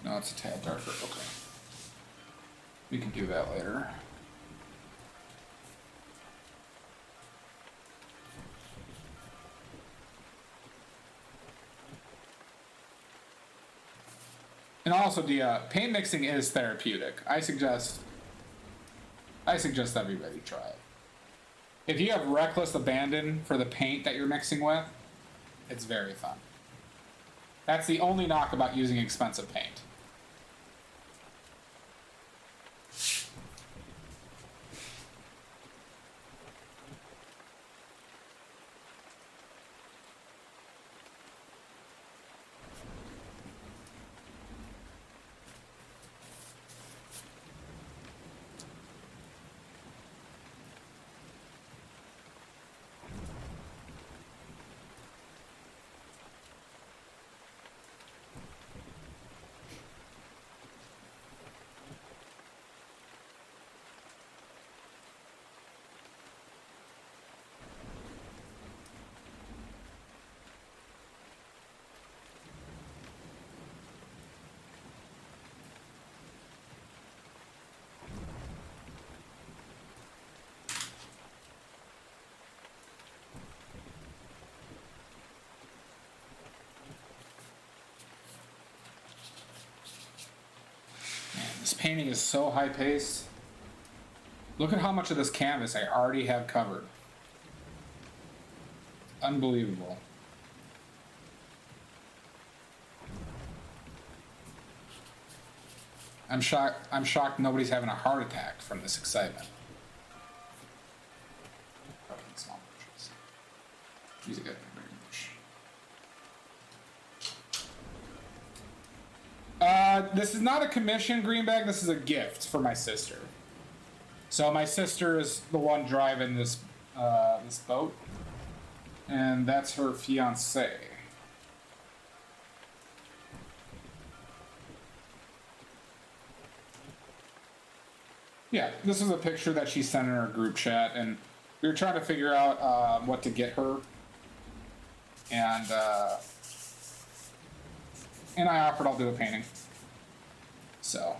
No, it's a tad darker. Okay. We can do that later. And also, the paint mixing is therapeutic. I suggest everybody try it. If you have reckless abandon for the paint that you're mixing with, it's very fun. That's the only knock about using expensive paint. This painting is so high paced. Look at how much of this canvas I already have covered. Unbelievable. I'm shocked nobody's having a heart attack from this excitement. Probably small pictures. These are good. This is not a commission greenbag. This is a gift for my sister. So my sister is the one driving this this boat, and that's her fiance. Yeah, this is a picture that she sent in our group chat, and we were trying to figure out what to get her, and I offered I'll do a painting. So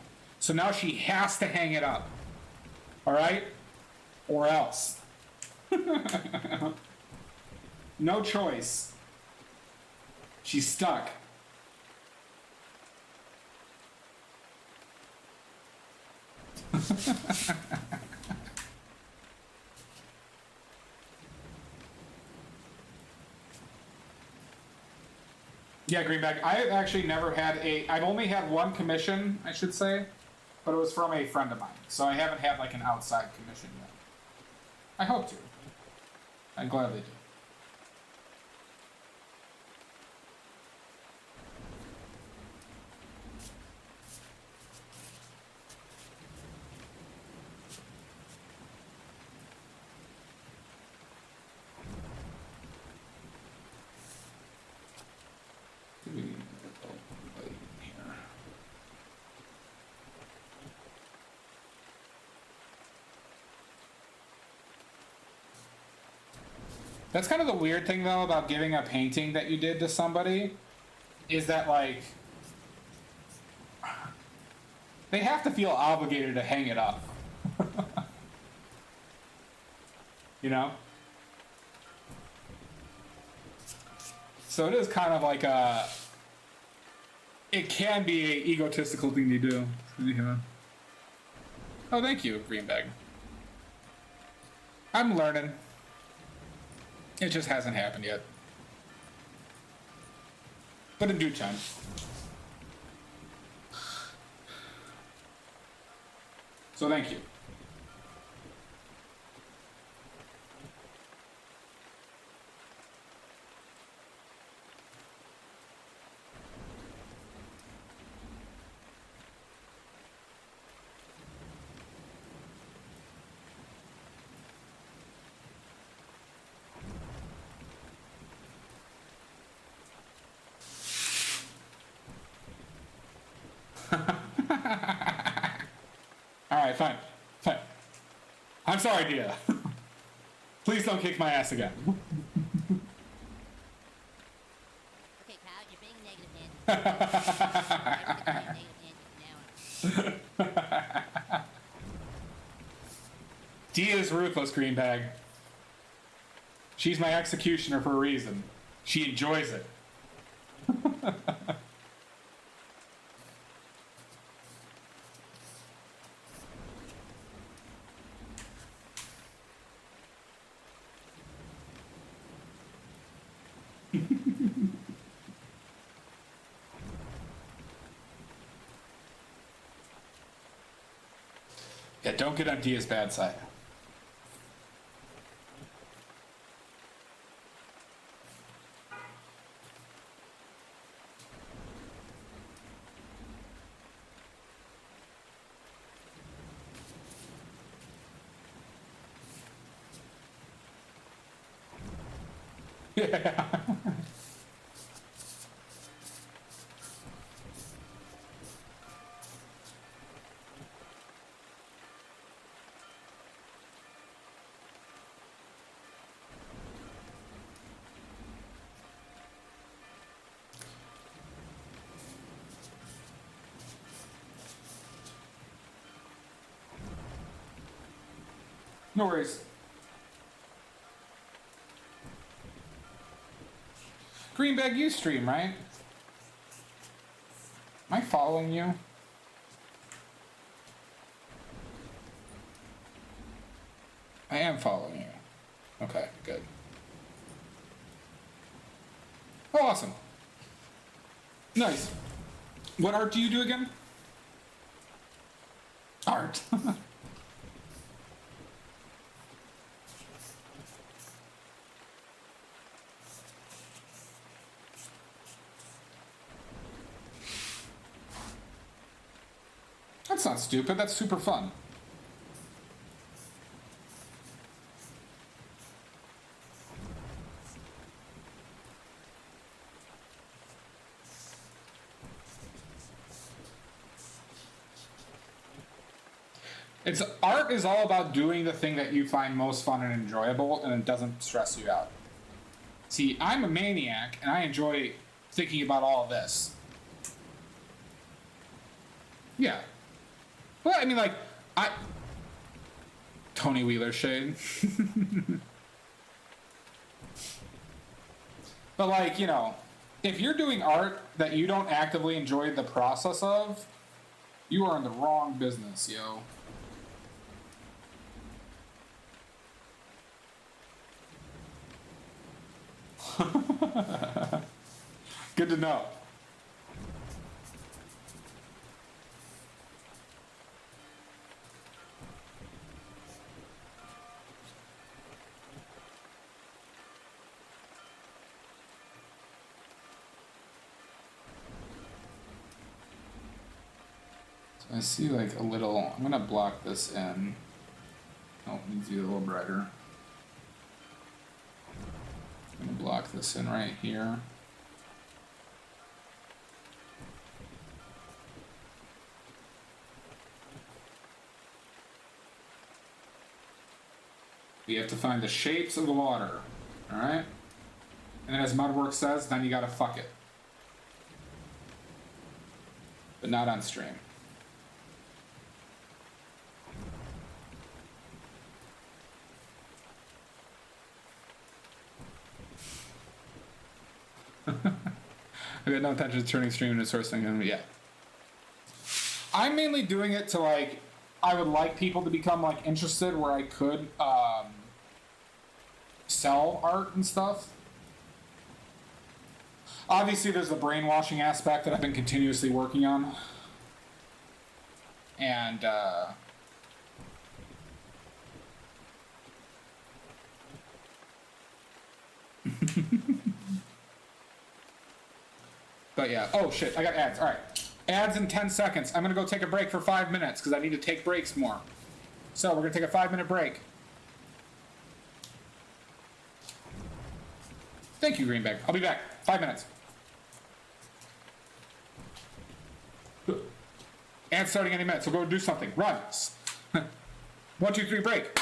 now she has to hang it up. All right? Or else. No choice. She's stuck. Yeah, Greenback. I've actually never had I've only had one commission, I should say, but it was from a friend of mine. So I haven't had like an outside commission yet. I hope to. I gladly do. That's kind of the weird thing, though, about giving a painting that you did to somebody, is that, like, they have to feel obligated to hang it up. You know? So it is kind of like it can be an egotistical thing to do. Yeah. Oh, thank you, Greenbag. I'm learning. It just hasn't happened yet. But in due time. So thank you. Alright, fine. Fine. I'm sorry, Dia. Please don't kick my ass again. Okay, Kyle, you're being negative, man. Dia's ruthless, Greenbag. She's my executioner for a reason. She enjoys it. Yeah, don't get on Dia's bad side. Yeah. No worries. Greenbag, you stream, right? Am I following you? I am following you. Okay, good. Oh, awesome. Nice. What art do you do again? Art. That's not stupid, that's super fun. Art is all about doing the thing that you find most fun and enjoyable, and it doesn't stress you out. See, I'm a maniac, and I enjoy thinking about all of this. Yeah. Well, I mean, like, Tony Wheeler shade. But, like, you know, if you're doing art that you don't actively enjoy the process of, you are in the wrong business, yo. Good to know. So I see like a little, I'm gonna block this in. Oh, it needs to be a little brighter. I'm gonna block this in right here. We have to find the shapes of the water, alright? And then as Mudwork says, then you gotta fuck it. But not on stream. I got no intention of turning stream into sourcing yet. I'm mainly doing it to like, I would like people to become like interested where I could sell art and stuff. Obviously there's the brainwashing aspect that I've been continuously working on. And but yeah, oh shit, I got ads. All right, ads in 10 seconds. I'm gonna go take a break for 5 minutes because I need to take breaks more. So we're gonna take a 5-minute break. Thank you, Greenback. I'll be back. 5 minutes. Ads starting any minute, so go do something. Run. 1, 2, 3, break.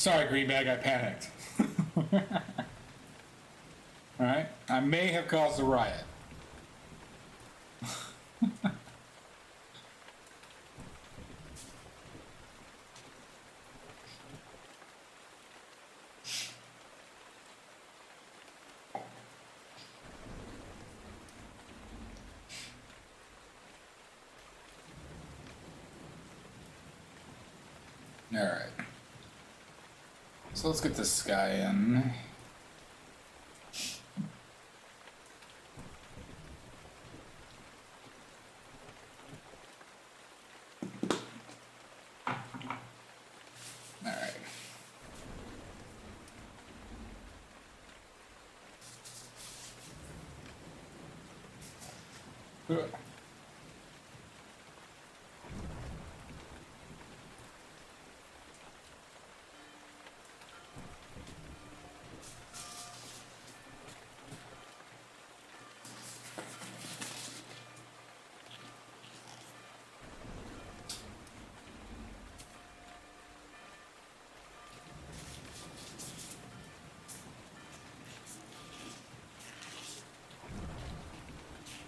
Sorry, Greenbag, I panicked. Alright, I may have caused a riot. Alright. So let's get this guy in. Alright. Good.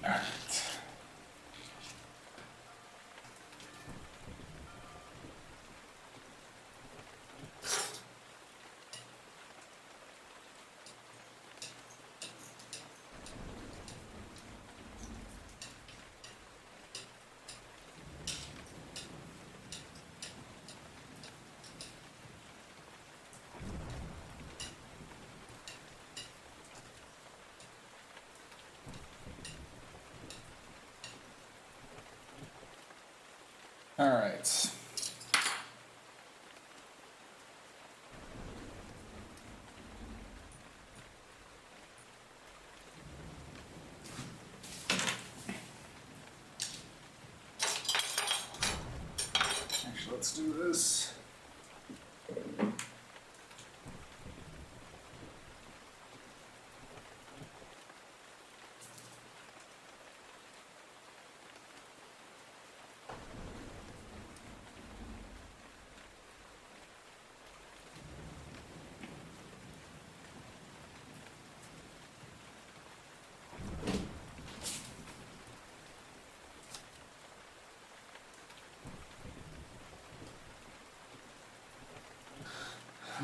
Alright. Alright. Actually, let's do this.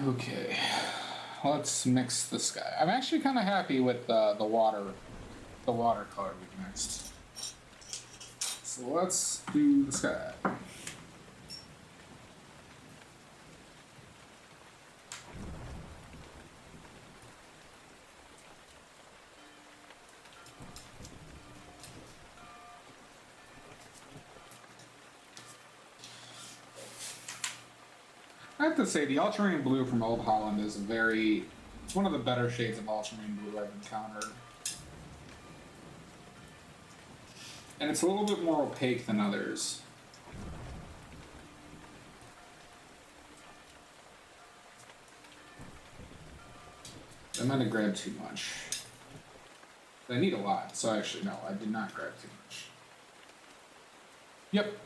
Okay, let's mix this guy. I'm actually kind of happy with the water color we mixed. So let's do this guy. I have to say, the ultramarine blue from Old Holland is it's one of the better shades of ultramarine blue I've encountered. And it's a little bit more opaque than others. I might have grabbed too much. I need a lot, so actually, no, I did not grab too much. Yep.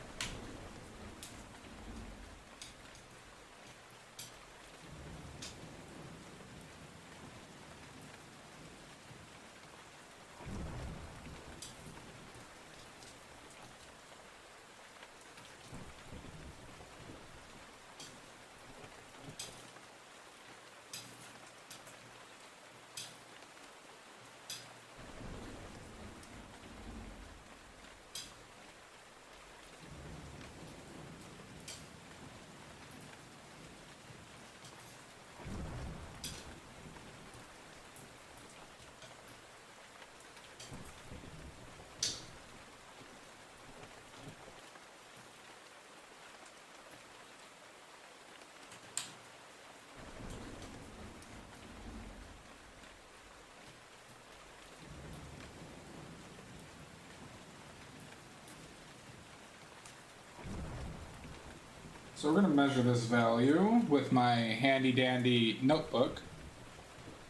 So we're going to measure this value with my handy dandy notebook.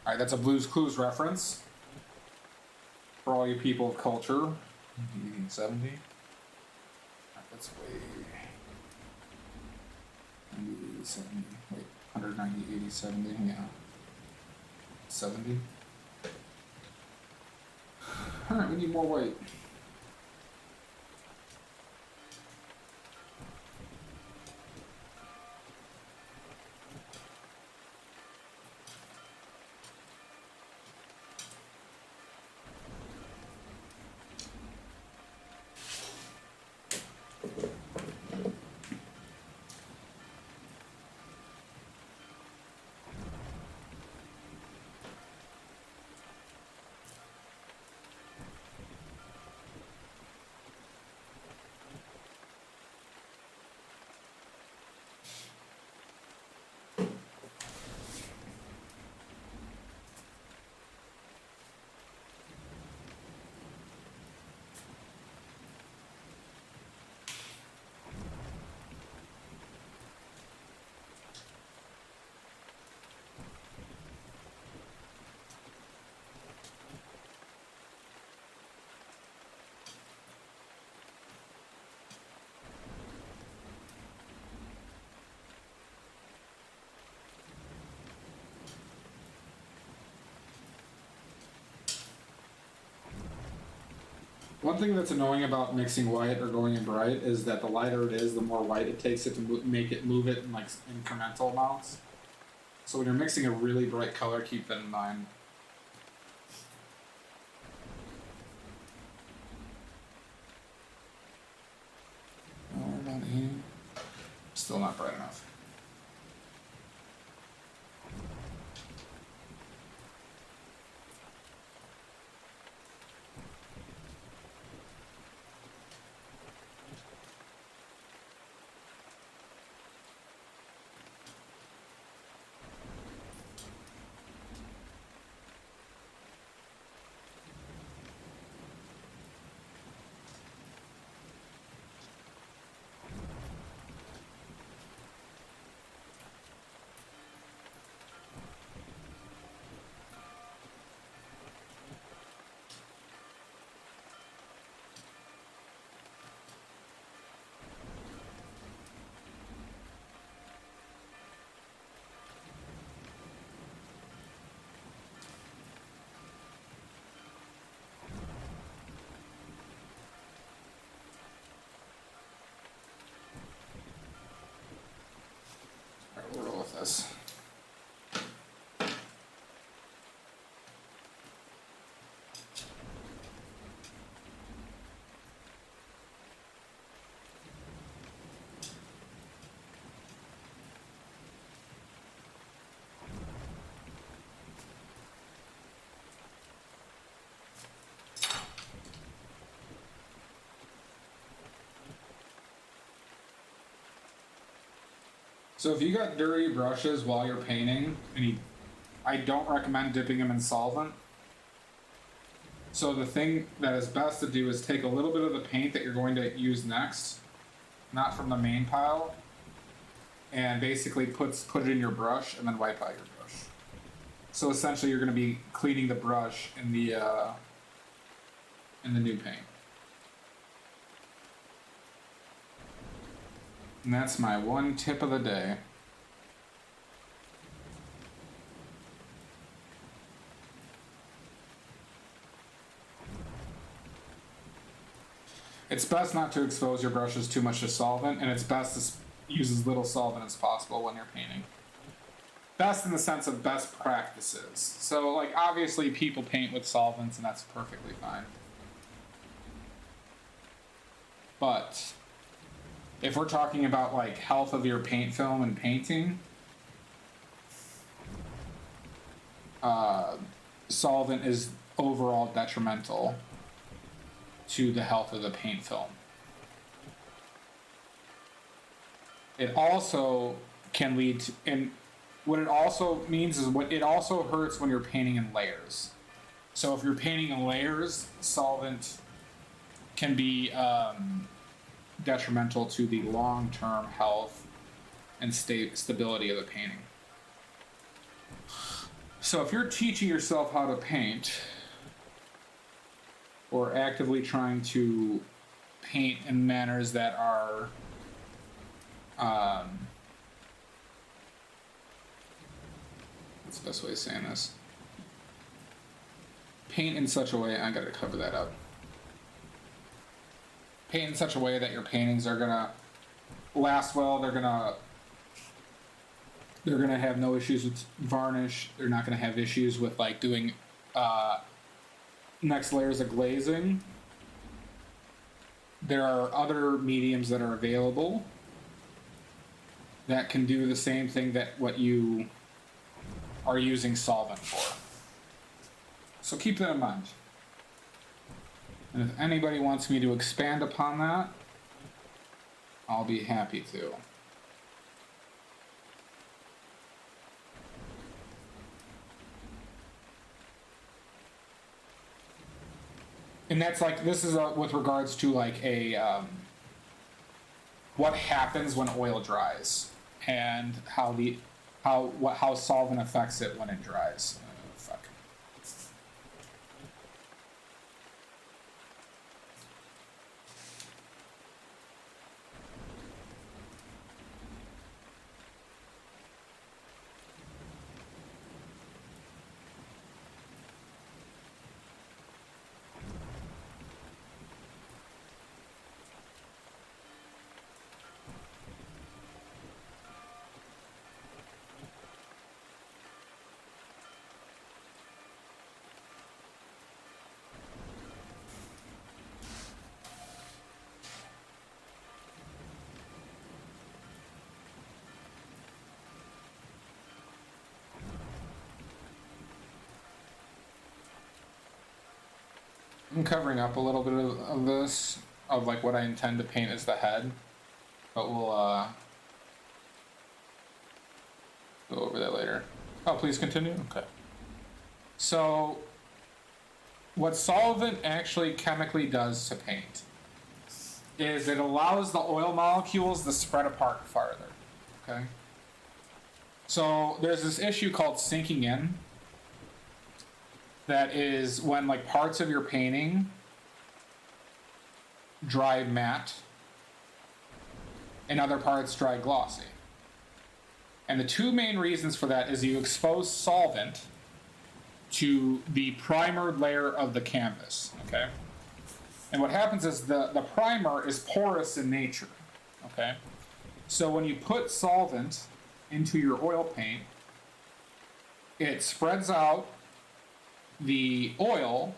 Alright, that's a Blue's Clues reference. For all you people of culture. 70. Alright, that's way... 70, wait, 100, 90, 80, 70, yeah. 70. Alright, we need more white. One thing that's annoying about mixing white or going in bright is that the lighter it is, the more white it takes it to move it in like incremental amounts. So when you're mixing a really bright color, keep that in mind. Still not bright enough. Alright, we'll roll with this. So if you got dirty brushes while you're painting, I don't recommend dipping them in solvent. So the thing that is best to do is take a little bit of the paint that you're going to use next, not from the main pile, and basically put it in your brush and then wipe out your brush. So essentially you're going to be cleaning the brush in the new paint. And that's my one tip of the day. It's best not to expose your brushes too much to solvent, and it's best to use as little solvent as possible when you're painting. Best in the sense of best practices. So, like, obviously people paint with solvents, and that's perfectly fine. But if we're talking about like health of your paint film and painting, solvent is overall detrimental to the health of the paint film. It also can lead to, and what it also means is it also hurts when you're painting in layers. So if you're painting in layers, solvent can be detrimental to the long-term health and stability of the painting. So if you're teaching yourself how to paint, or actively trying to paint in manners that are That's the best way of saying this. Paint in such a way, I gotta cover that up. Paint in such a way that your paintings are gonna last well. They're gonna have no issues with varnish. They're not gonna have issues with like doing next layers of glazing. There are other mediums that are available that can do the same thing that what you are using solvent for. So keep that in mind. And if anybody wants me to expand upon that, I'll be happy to. And that's like, this is with regards to like what happens when oil dries and how solvent affects it when it dries. Fuck. I'm covering up a little bit of this, of like what I intend to paint as the head, but we'll go over that later. Oh, please continue? Okay. So, what solvent actually chemically does to paint is it allows the oil molecules to spread apart farther, okay? So, there's this issue called sinking in, that is when like parts of your painting dry matte and other parts dry glossy. And the two main reasons for that is you expose solvent to the primered layer of the canvas, okay? And what happens is the primer is porous in nature, okay? So when you put solvent into your oil paint, it spreads out the oil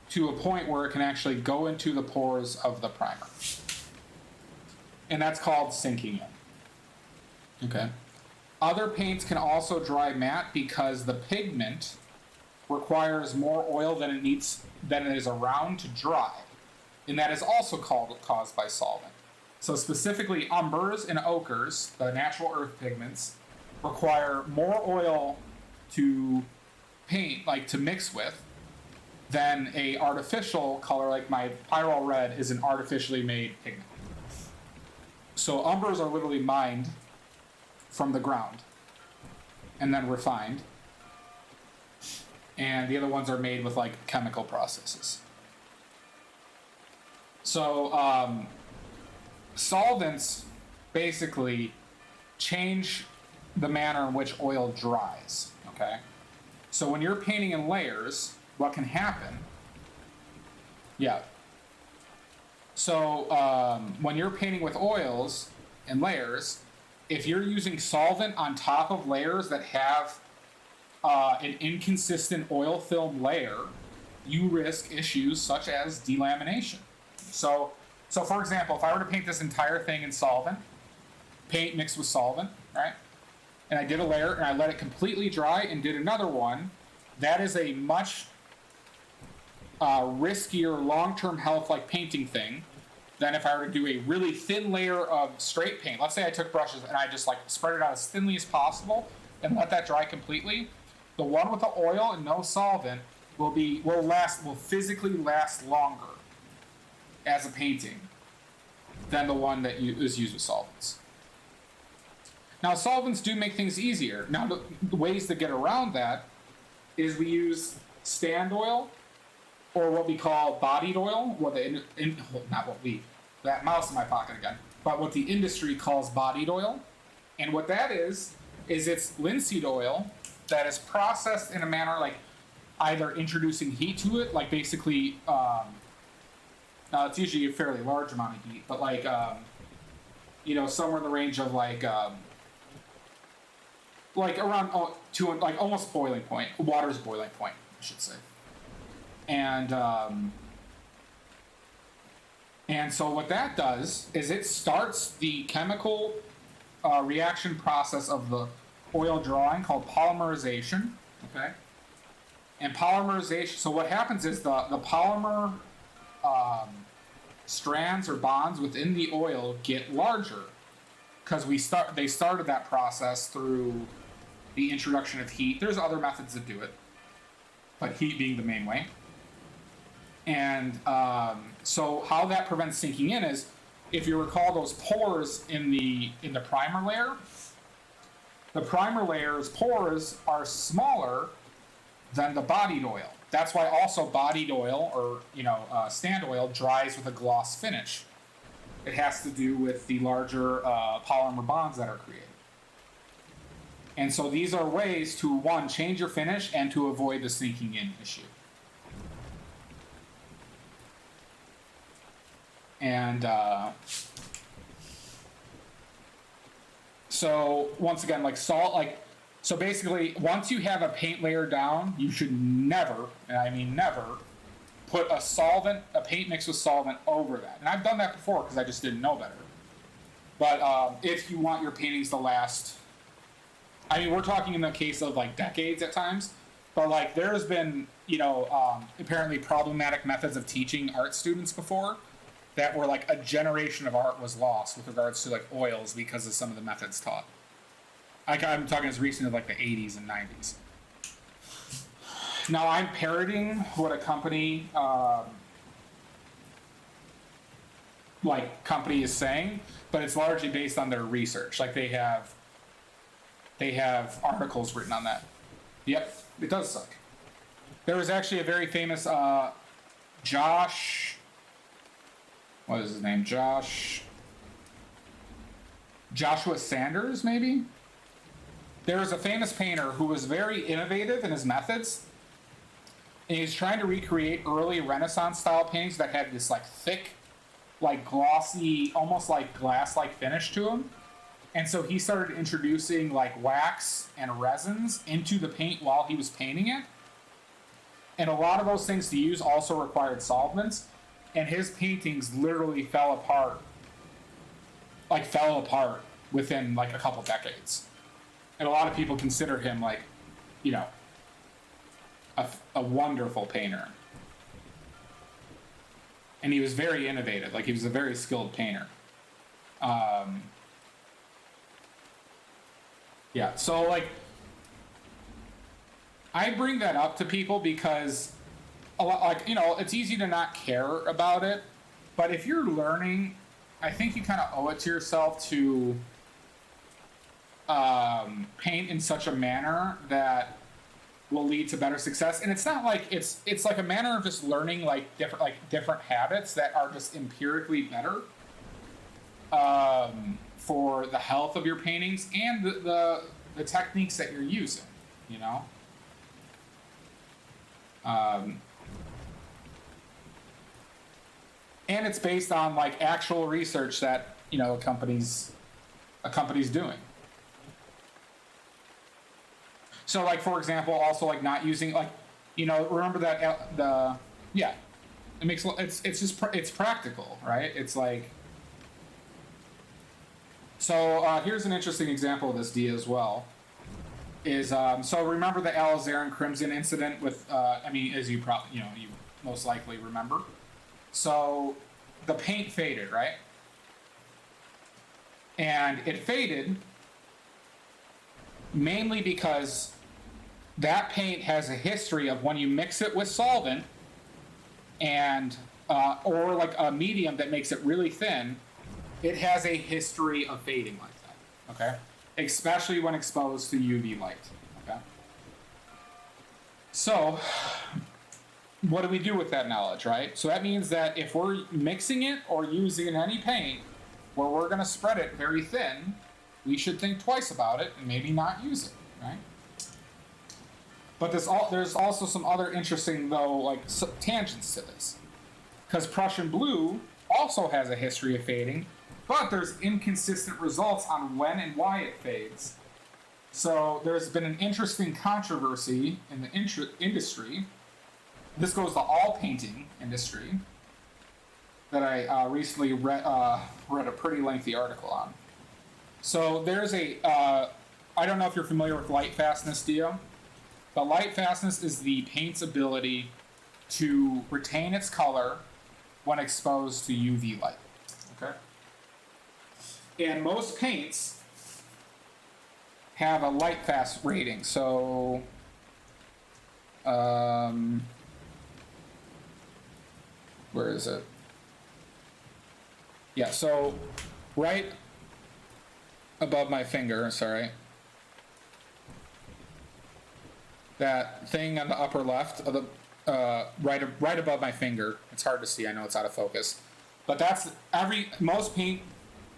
to a point where it can actually go into the pores of the primer. And that's called sinking in. Okay. Other paints can also dry matte because the pigment requires more oil than it is around to dry. And that is also caused by solvent. So specifically umbers and ochres, the natural earth pigments, require more oil to paint, like to mix with, than a artificial color like my pyrrole red is an artificially made pigment. So umbers are literally mined from the ground and then refined, and the other ones are made with like chemical processes. So solvents basically change the manner in which oil dries, okay? So when you're painting in layers, what can happen? Yeah. So when you're painting with oils and layers, if you're using solvent on top of layers that have an inconsistent oil film layer, you risk issues such as delamination. So for example, if I were to paint this entire thing in solvent, paint mixed with solvent, right? And I did a layer and I let it completely dry and did another one, that is a much riskier long-term health like painting thing than if I were to do a really thin layer of straight paint. Let's say I took brushes and I just like spread it out as thinly as possible and let that dry completely. The one with the oil and no solvent will physically last longer as a painting than the one that is used with solvents. Now, solvents do make things easier. Now, the ways to get around that is we use stand oil, or what we call bodied oil. That mouse in my pocket again. But what the industry calls bodied oil. And what that is is it's linseed oil that is processed in a manner like either introducing heat to it, like basically, now it's usually a fairly large amount of heat, but like, somewhere in the range of like around like almost boiling point, water's boiling point, I should say. And so what that does is it starts the chemical reaction process of the oil drawing called polymerization, okay? And polymerization, so what happens is the polymer strands or bonds within the oil get larger because they started that process through the introduction of heat. There's other methods that do it, but heat being the main way. And so how that prevents sinking in is, if you recall those pores in the primer layer, the primer layer's pores are smaller than the bodied oil. That's why also bodied oil or stand oil dries with a gloss finish. It has to do with the larger polymer bonds that are created. And so these are ways to, one, change your finish and to avoid the sinking in issue. And so once again, like salt, so basically once you have a paint layer down, you should never, and I mean never, put a paint mix with solvent over that. And I've done that before because I just didn't know better. But if you want your paintings to last, I mean, we're talking in the case of like decades at times, but like there's been, apparently problematic methods of teaching art students before that were like a generation of art was lost with regards to like oils because of some of the methods taught. I'm talking as recent as like the 80s and 90s. Now I'm parroting what a company is saying, but it's largely based on their research. Like they have articles written on that. Yep, it does suck. There was actually a very famous Josh. What is his name? Joshua Sanders, maybe? There was a famous painter who was very innovative in his methods. And he was trying to recreate early Renaissance style paintings that had this like thick, like glossy, almost like glass-like finish to them. And so he started introducing like wax and resins into the paint while he was painting it. And a lot of those things to use also required solvents. And his paintings literally fell apart within like a couple decades. And a lot of people consider him like, a wonderful painter. And he was very innovative. Like he was a very skilled painter. Yeah, so like, I bring that up to people because a lot, like, it's easy to not care about it, but if you're learning, I think you kind of owe it to yourself to paint in such a manner that will lead to better success. And it's not like it's like a manner of just learning like different habits that are just empirically better for the health of your paintings and the techniques that you're using, and it's based on like actual research that a company's doing. So like, for example, also like not using like, remember that it makes it's practical, right? It's like, so here's an interesting example of this, D, as well. Is so remember the alizarin crimson incident with as you probably you most likely remember. So the paint faded, right? And it faded mainly because that paint has a history of when you mix it with solvent and or like a medium that makes it really thin, it has a history of fading like that, okay? Especially when exposed to UV light, okay? So what do we do with that knowledge, right? So that means that if we're mixing it or using any paint where we're going to spread it very thin, we should think twice about it and maybe not use it, right? But there's also some other interesting, though, like tangents to this. Because Prussian blue also has a history of fading, but there's inconsistent results on when and why it fades. So there's been an interesting controversy in the industry. This goes to all painting industry that I recently read a pretty lengthy article on. So there's I don't know if you're familiar with light fastness, Dio. But light fastness is the paint's ability to retain its color when exposed to UV light. Okay? And most paints have a light fast rating. So, where is it? Yeah, so right above my finger, sorry. That thing on the upper left of the right above my finger. It's hard to see. I know it's out of focus, but that's most paint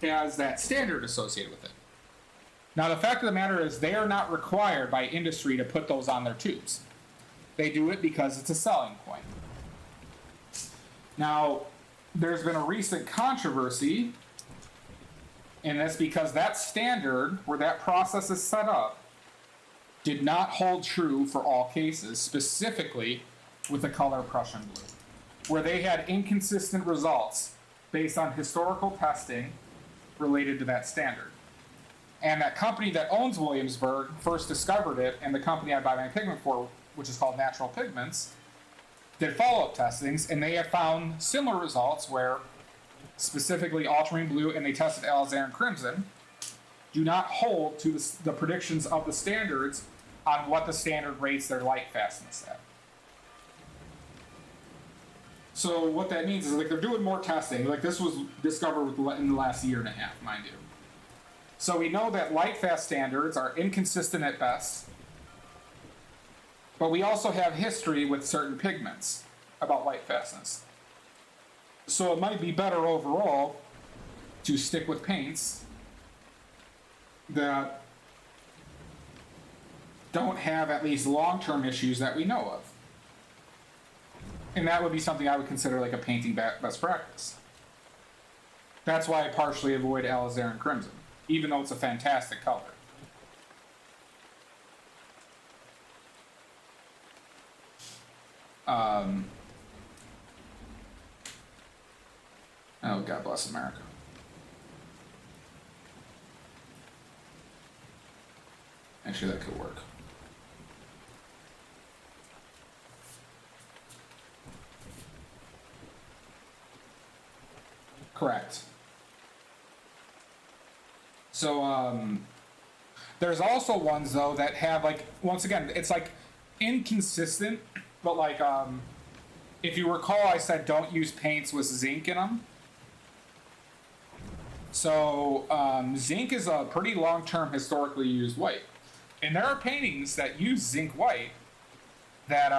has that standard associated with it. Now, the fact of the matter is, they are not required by industry to put those on their tubes. They do it because it's a selling point. Now, there's been a recent controversy, and that's because that standard, where that process is set up, did not hold true for all cases, specifically with the color Prussian blue, where they had inconsistent results based on historical testing related to that standard. And that company that owns Williamsburg first discovered it, and the company I buy my pigment for, which is called Natural Pigments, did follow-up testings, and they have found similar results where specifically ultramarine blue, and they tested alizarin crimson, do not hold to the predictions of the standards on what the standard rates their light fastness at. So what that means is, like, they're doing more testing. Like, this was discovered in the last year and a half, mind you. So we know that light fast standards are inconsistent at best, but we also have history with certain pigments about light fastness. So it might be better overall to stick with paints that don't have at least long-term issues that we know of. And that would be something I would consider like a painting best practice. That's why I partially avoid alizarin crimson, even though it's a fantastic color. Oh, God bless America. Actually, that could work. Correct. So, there's also ones, though, that have, like, once again, it's, like, inconsistent, but, like, if you recall, I said don't use paints with zinc in them. So, zinc is a pretty long-term historically used white. And there are paintings that use zinc white that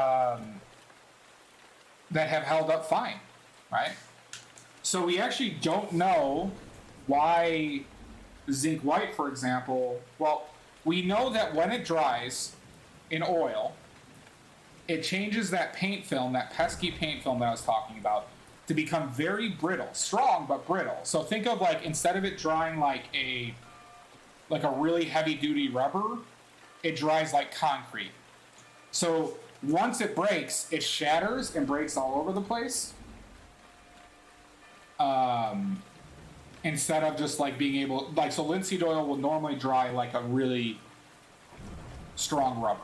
that have held up fine, right? So we actually don't know why zinc white, for example, well, we know that when it dries in oil, it changes that paint film, that pesky paint film that I was talking about, to become very brittle, strong but brittle. So think of, like, instead of it drying like a really heavy duty rubber, it dries like concrete. So once it breaks, it shatters and breaks all over the place. Instead of just like being able, like, so linseed oil will normally dry like a really strong rubber.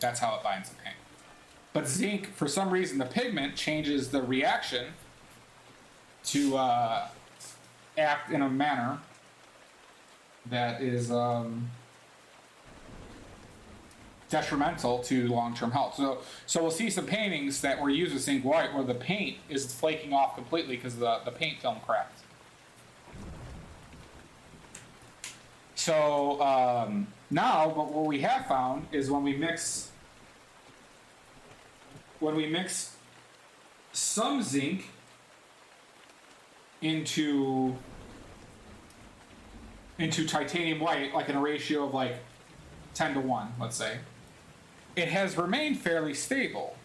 That's how it binds the paint. But zinc, for some reason, the pigment changes the reaction to act in a manner that is detrimental to long-term health. So we'll see some paintings that were used with zinc white where the paint is flaking off completely because the paint film cracked. So now, but what we have found is when we mix some zinc into into titanium white, like in a ratio of like 10 to 1, let's say, it has remained fairly stable.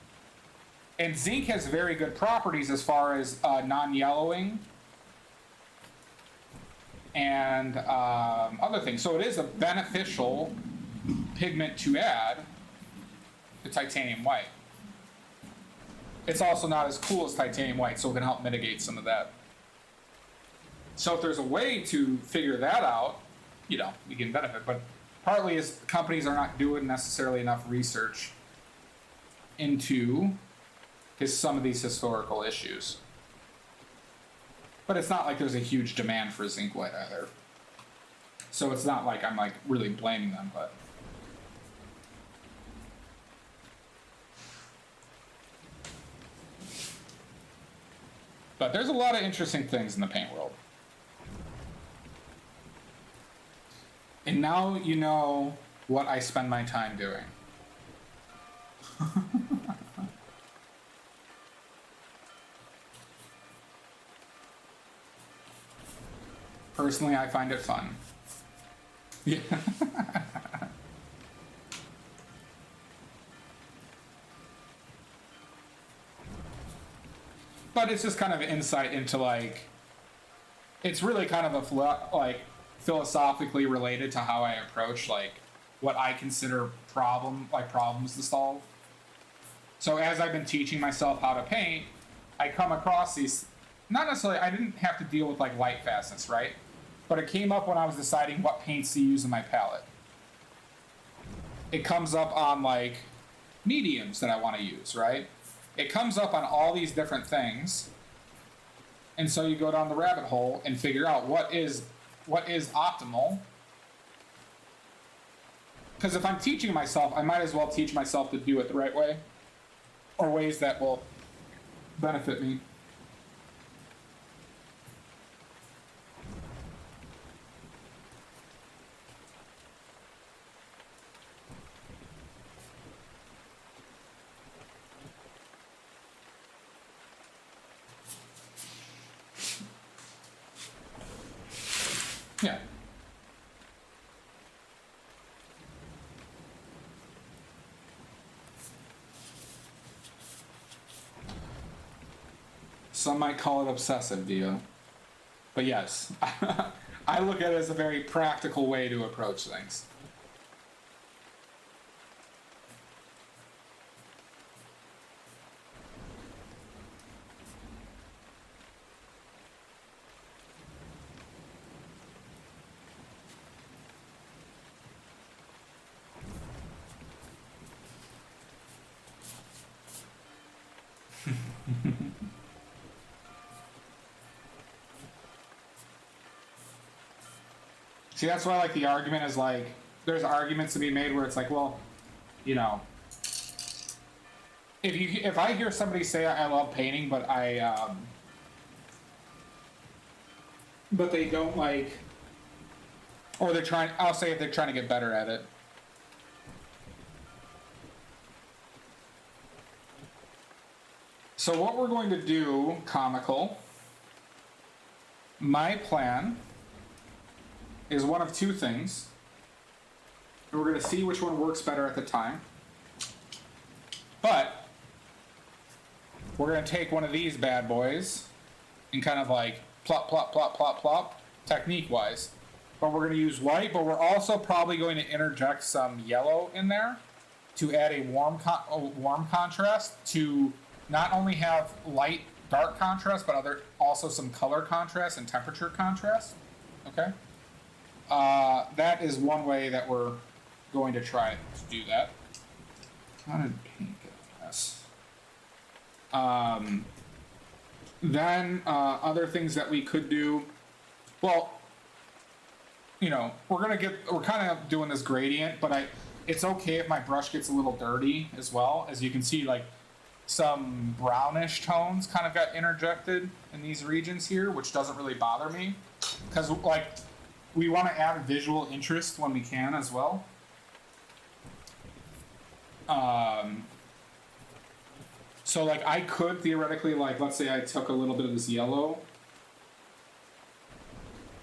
And zinc has very good properties as far as non-yellowing and other things. So it is a beneficial pigment to add to titanium white. It's also not as cool as titanium white, so it can help mitigate some of that. So if there's a way to figure that out, you know, we can benefit. But partly is companies are not doing necessarily enough research into some of these historical issues. But it's not like there's a huge demand for zinc white either. So it's not like I'm like really blaming them, but. But there's a lot of interesting things in the paint world. And now you know what I spend my time doing. Personally, I find it fun. Yeah. But it's just kind of an insight into like, it's really kind of a like philosophically related to how I approach like what I consider problems to solve. So as I've been teaching myself how to paint, I come across these, not necessarily, I didn't have to deal with like light fastness, right? But it came up when I was deciding what paints to use in my palette. It comes up on like mediums that I want to use, right? It comes up on all these different things. And so you go down the rabbit hole and figure out what is optimal. Because if I'm teaching myself, I might as well teach myself to do it the right way, or ways that will benefit me. Yeah. Some might call it obsessive, Dio. But yes, I look at it as a very practical way to approach things. See, that's why like the argument is like, there's arguments to be made where it's like, well, you know, if I hear somebody say I love painting, but but they don't like, or they're trying, I'll say if they're trying to get better at it. So what we're going to do, comical, my plan is one of two things. And we're going to see which one works better at the time. But we're going to take one of these bad boys and kind of like plop, plop, plop, plop, plop, technique-wise. But we're going to use white, but we're also probably going to interject some yellow in there to add a warm contrast to not only have light, dark contrast, but also some color contrast and temperature contrast. Okay? That is one way that we're going to try to do that. How did paint get a mess? Then other things that we could do. Well, you know, we're kind of doing this gradient, but it's okay if my brush gets a little dirty as well. As you can see, like some brownish tones kind of got interjected in these regions here, which doesn't really bother me, because like we want to add visual interest when we can as well. So like I could theoretically, like, let's say I took a little bit of this yellow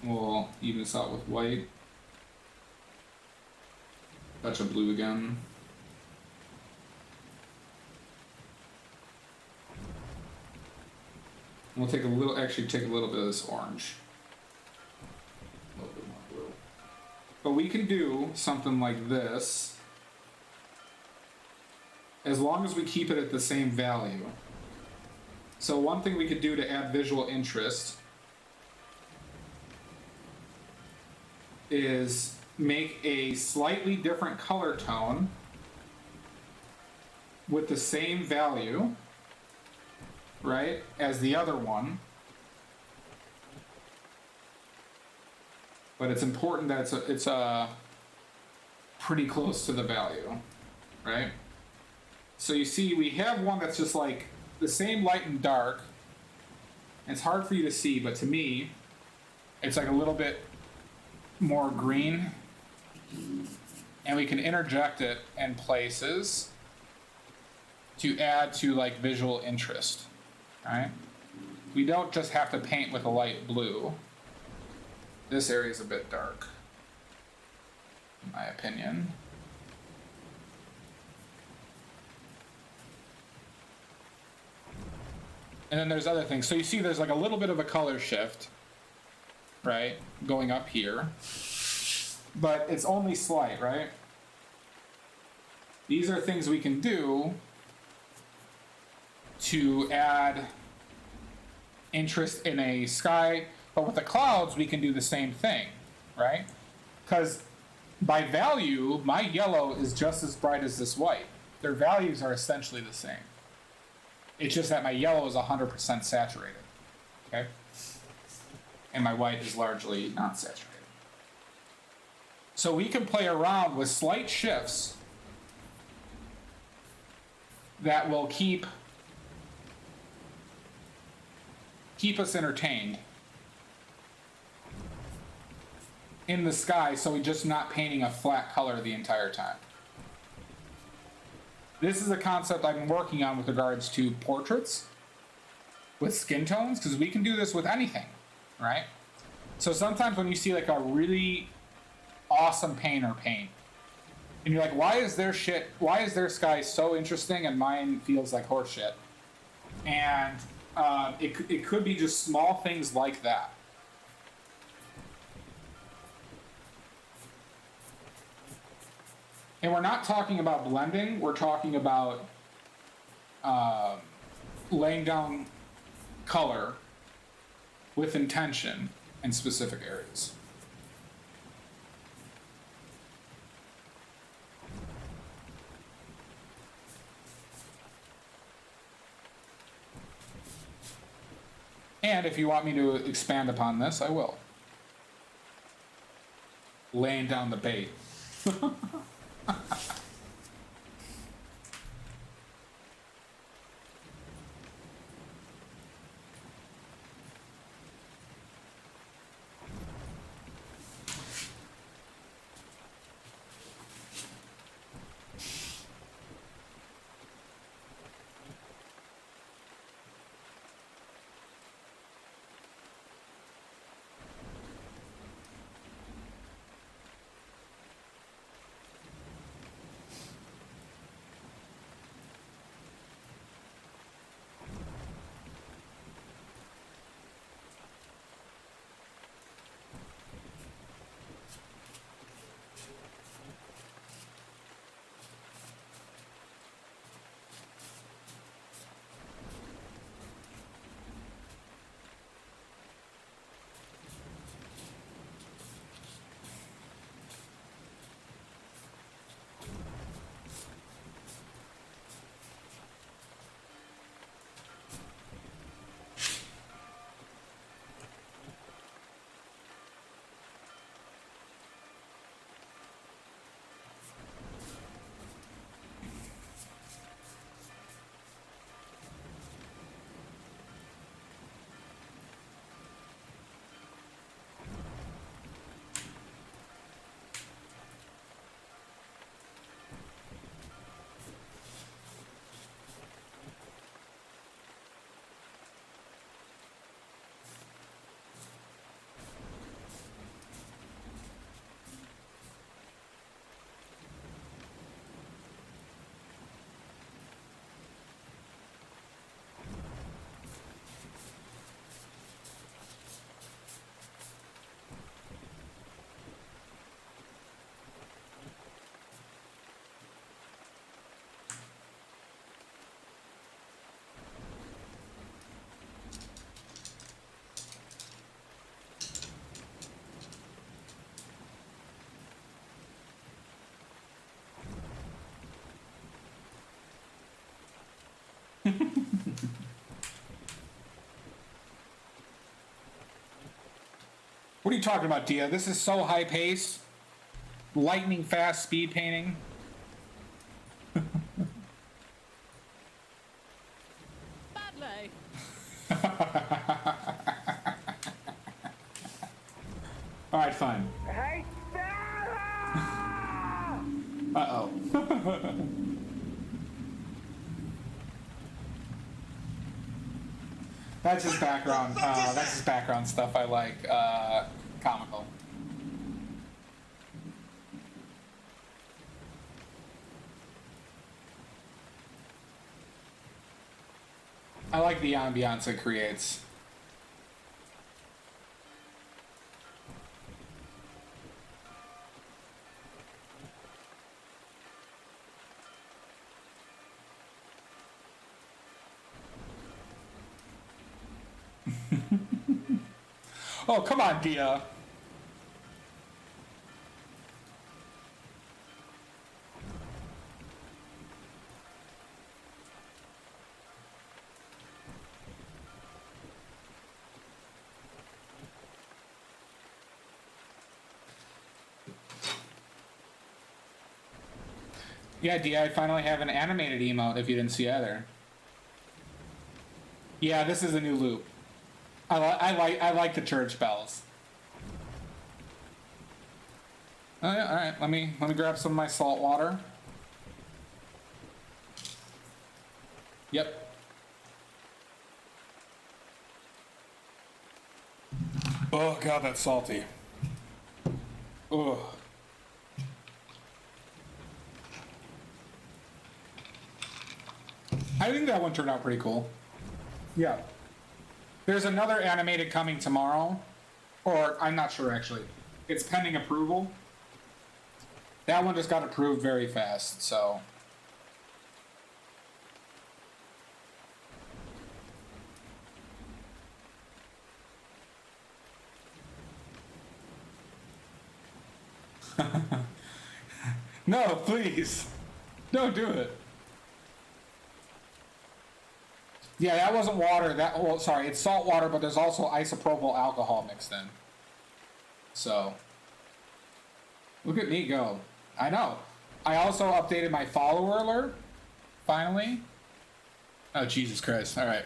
We'll even this out with white. Touch of blue again. We'll take a little, actually take a little bit of this orange. A little bit more blue. But we can do something like this as long as we keep it at the same value. So one thing we could do to add visual interest is make a slightly different color tone with the same value, right, as the other one. But it's important that it's pretty close to the value, right? So you see we have one that's just like the same light and dark. It's hard for you to see, but to me, it's like a little bit more green. And we can interject it in places to add to like visual interest, right? We don't just have to paint with a light blue. This area is a bit dark, in my opinion. And then there's other things. So you see there's like a little bit of a color shift, right? Going up here. But it's only slight, right? These are things we can do to add interest in a sky. But with the clouds, we can do the same thing, right? Because by value, my yellow is just as bright as this white. Their values are essentially the same. It's just that my yellow is 100% saturated, okay? And my white is largely not saturated. So we can play around with slight shifts that will keep us entertained in the sky, so we're just not painting a flat color the entire time. This is a concept I've been working on with regards to portraits with skin tones, because we can do this with anything, right? So sometimes when you see like a really awesome painter paint, and you're like, why is their sky so interesting and mine feels like horseshit? And it could be just small things like that. And we're not talking about blending, we're talking about laying down color with intention in specific areas. And if you want me to expand upon this, I will. Laying down the bait. What are you talking about, Dia? This is so high pace. Lightning fast speed painting. Badly. Alright, fine. Hey, Sarah! Uh-oh. That's his background. That's his background stuff I like. Comical. I like the ambiance it creates. Oh, come on, Dia. Yeah, Dia, I finally have an animated emote if you didn't see either. Yeah, this is a new loop. I like the church bells. Oh, yeah, all right. Let me grab some of my salt water. Yep. Oh god, that's salty. Ugh. I think that one turned out pretty cool. Yeah. There's another animated coming tomorrow, or I'm not sure actually. It's pending approval. That one just got approved very fast, so. No, please. Don't do it. Yeah, that wasn't water. Well, sorry, it's salt water, but there's also isopropyl alcohol mixed in. So, look at me go. I know. I also updated my follower alert. Finally. Oh, Jesus Christ. All right.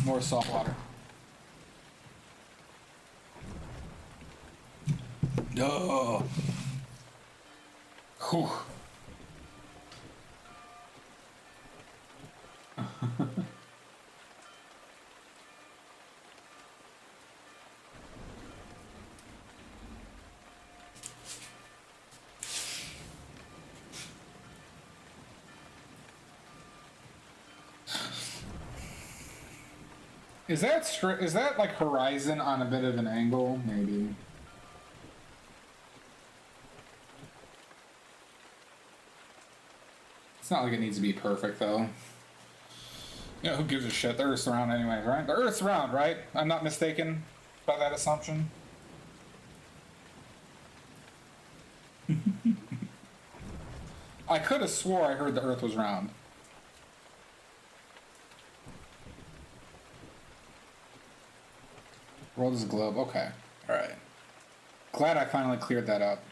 More salt water. Oh. Whew. Is that like horizon on a bit of an angle? Maybe. It's not like it needs to be perfect though. Yeah, who gives a shit? The Earth's round anyways, right? The Earth's round, right? I'm not mistaken by that assumption. I could have swore I heard the Earth was round. World is a globe. Okay. Alright. Glad I finally cleared that up.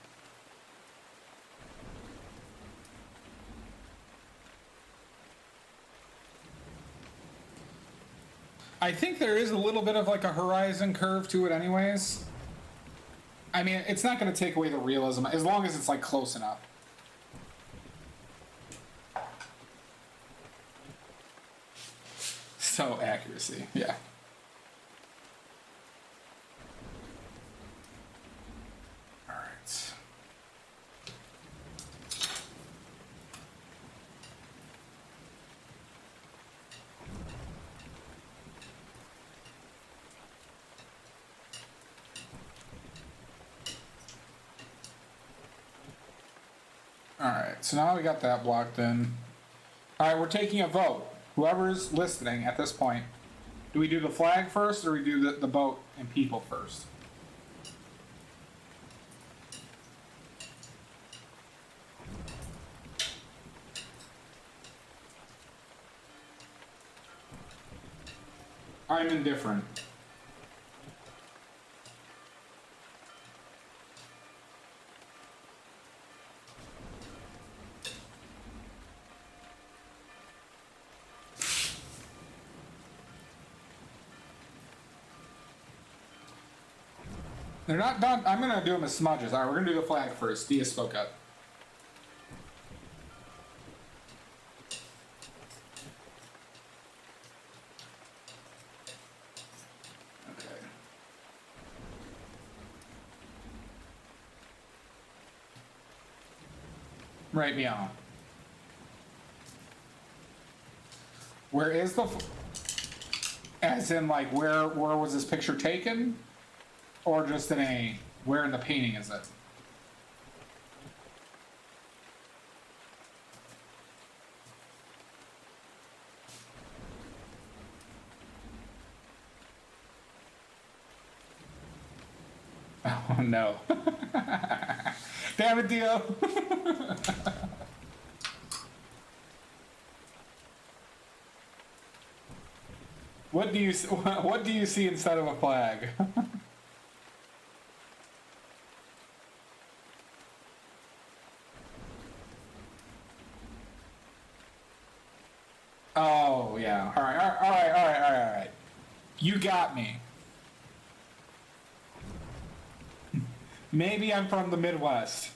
I think there is a little bit of like a horizon curve to it anyways. I mean, it's not going to take away the realism as long as it's like close enough. So accuracy, yeah. All right. Alright, so now we got that blocked in. Alright, we're taking a vote. Whoever's listening at this point, do we do the flag first or do we do the boat and people first? I'm indifferent. They're not done. I'm gonna do them as smudges. All right, we're gonna do the flag first. Dia spoke up. Okay. Right, meow. Where is the? As in, like, where was this picture taken, or just in a where in the painting is it? Oh no! Damn it, Dio! What do you see instead of a flag? Oh yeah. All right. You got me. Maybe I'm from the Midwest.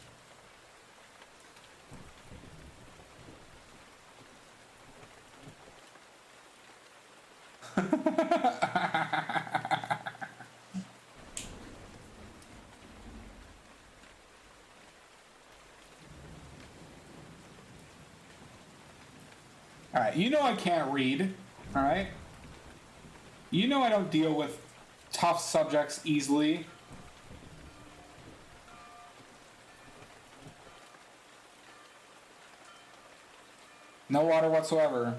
All right, you know I can't read, all right? You know I don't deal with tough subjects easily. No water whatsoever.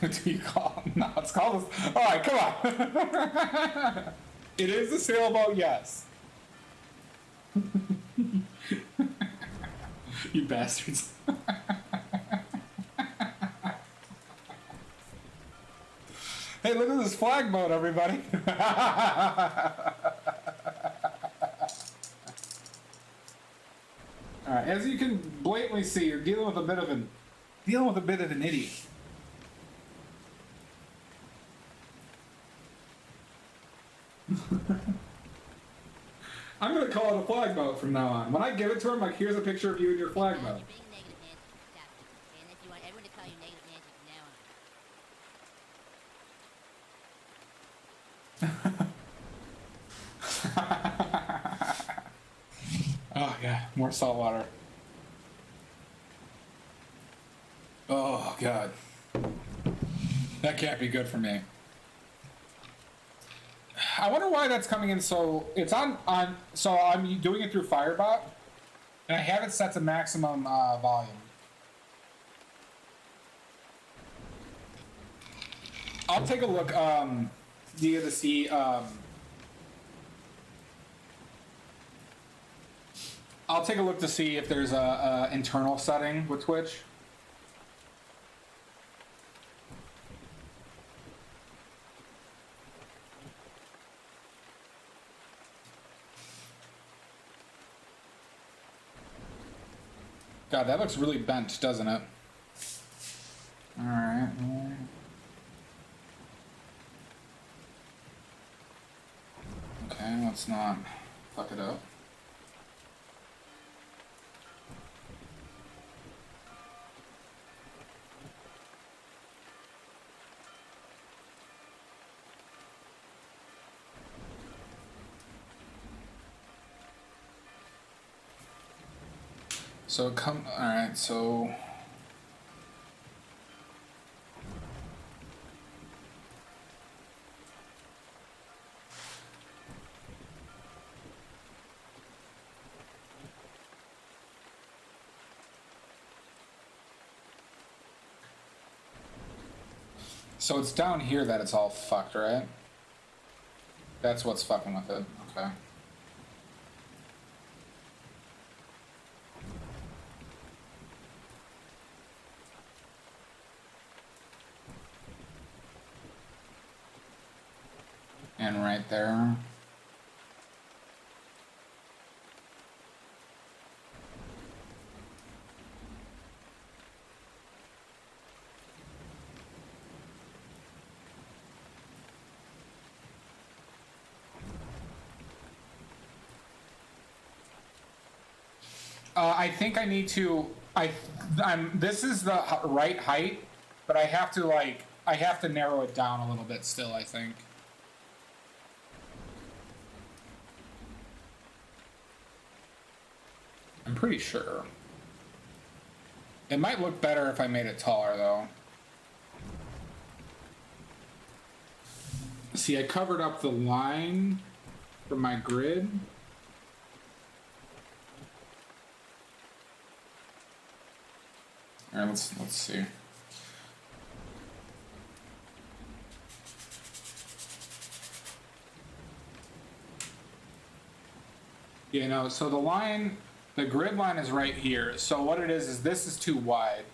Do you call? No, it's called. All right, come on. It is a sailboat, yes. You bastards. Hey, look at this flag boat, everybody. All right, as you can blatantly see, you're dealing with a bit of an idiot. I'm gonna call it a flag boat from now on. When I give it to him, like, here's a picture of you and your flag boat. You're being negative, Nancy. Stop it. And if you want everyone to call you negative Nancy from now on. Oh yeah, more salt water. Oh god, that can't be good for me. I wonder why that's coming in so. It's on. So I'm doing it through Firebot, and I have it set to maximum volume. I'll take a look. Dia to see. I'll take a look to see if there's a internal setting with Twitch. God, that looks really bent, doesn't it? Alright. Okay, let's not fuck it up. So alright, so it's down here that it's all fucked, right? That's what's fucking with it. Okay. And right there. I think I need to. I'm. This is the right height, but I have to I have to narrow it down a little bit still. I think. I'm pretty sure. It might look better if I made it taller, though. See, I covered up the line from my grid. All right, let's see. You know, so the grid line is right here. So what it is this is too wide.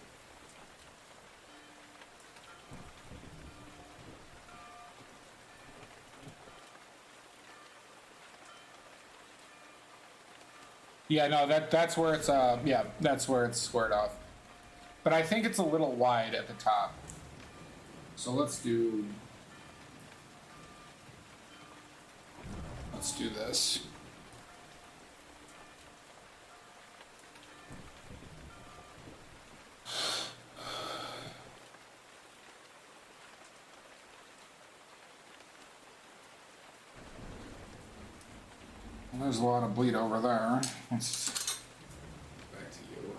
Yeah, no, that's where it's yeah, that's where it's squared off. But I think it's a little wide at the top. So let's do this. Well, there's a lot of bleed over there. Let's back to you.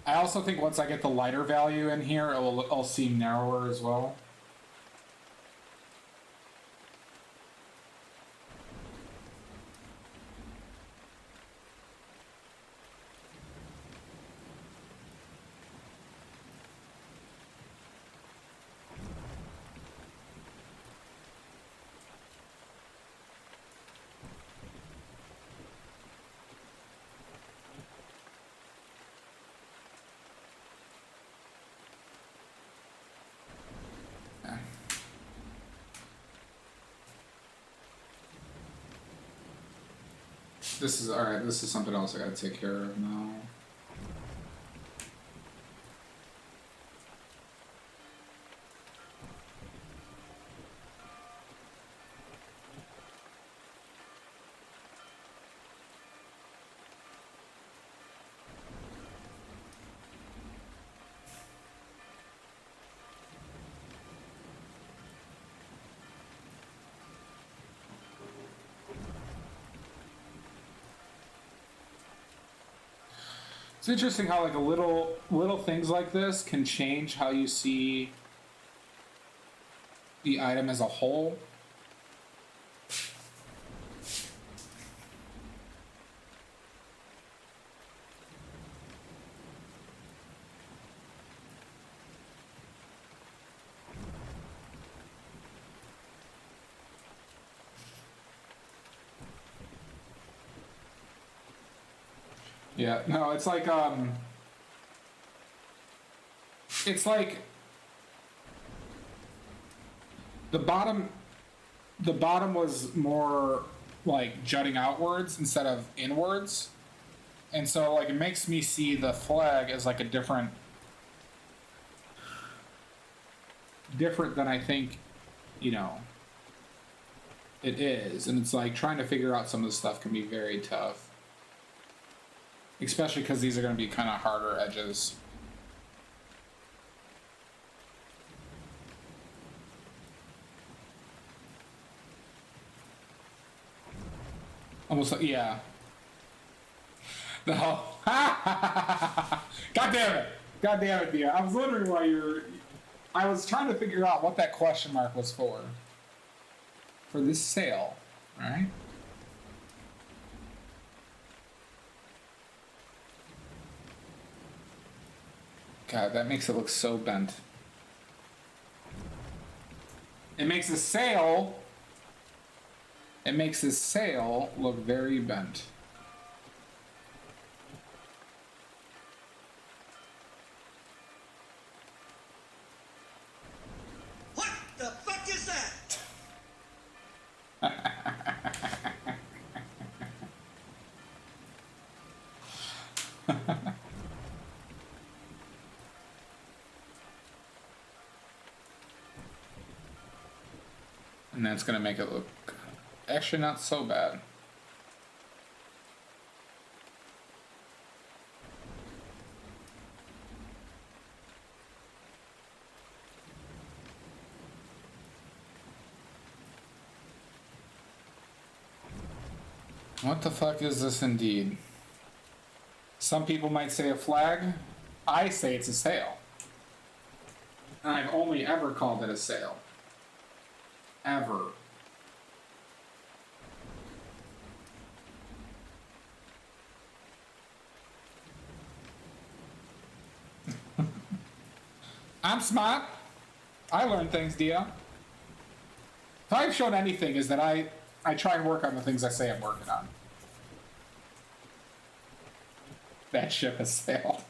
I also think once I get the lighter value in here, it'll seem narrower as well. This is alright, this is something else I gotta take care of now. It's interesting how like a little things like this can change how you see the item as a whole. Yeah, no, it's like the bottom was more like jutting outwards instead of inwards. And so like it makes me see the flag as like a different than I think, you know, it is. And it's like trying to figure out some of the stuff can be very tough. Especially because these are going to be kind of harder edges. Almost like, yeah. No. God damn it. God damn it, Dia. I was wondering why I was trying to figure out what that question mark was for. For this sale, right? God, that makes it look so bent. It makes a sail It makes his sail look very bent. What the fuck is that? And that's gonna make it look actually not so bad. What the fuck is this indeed? Some people might say a flag. I say it's a sail. And I've only ever called it a sail. Ever. I'm smart. I learn things, Dia. If I've shown anything, is that I try and work on the things I say I'm working on. That ship has sailed.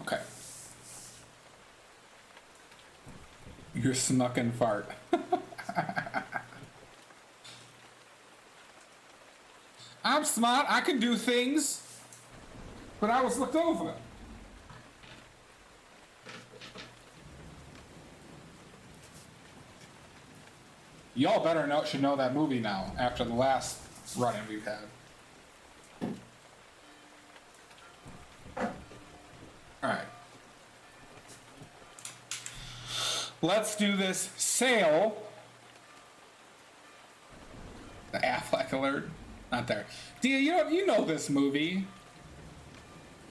Okay. Your snuck-in fart. I'm smart, I can do things, but I was looked over. Y'all should know that movie now, after the last run-in we've had. Alright. Let's do this sail. The Affleck alert. Not there. Dia, you know this movie.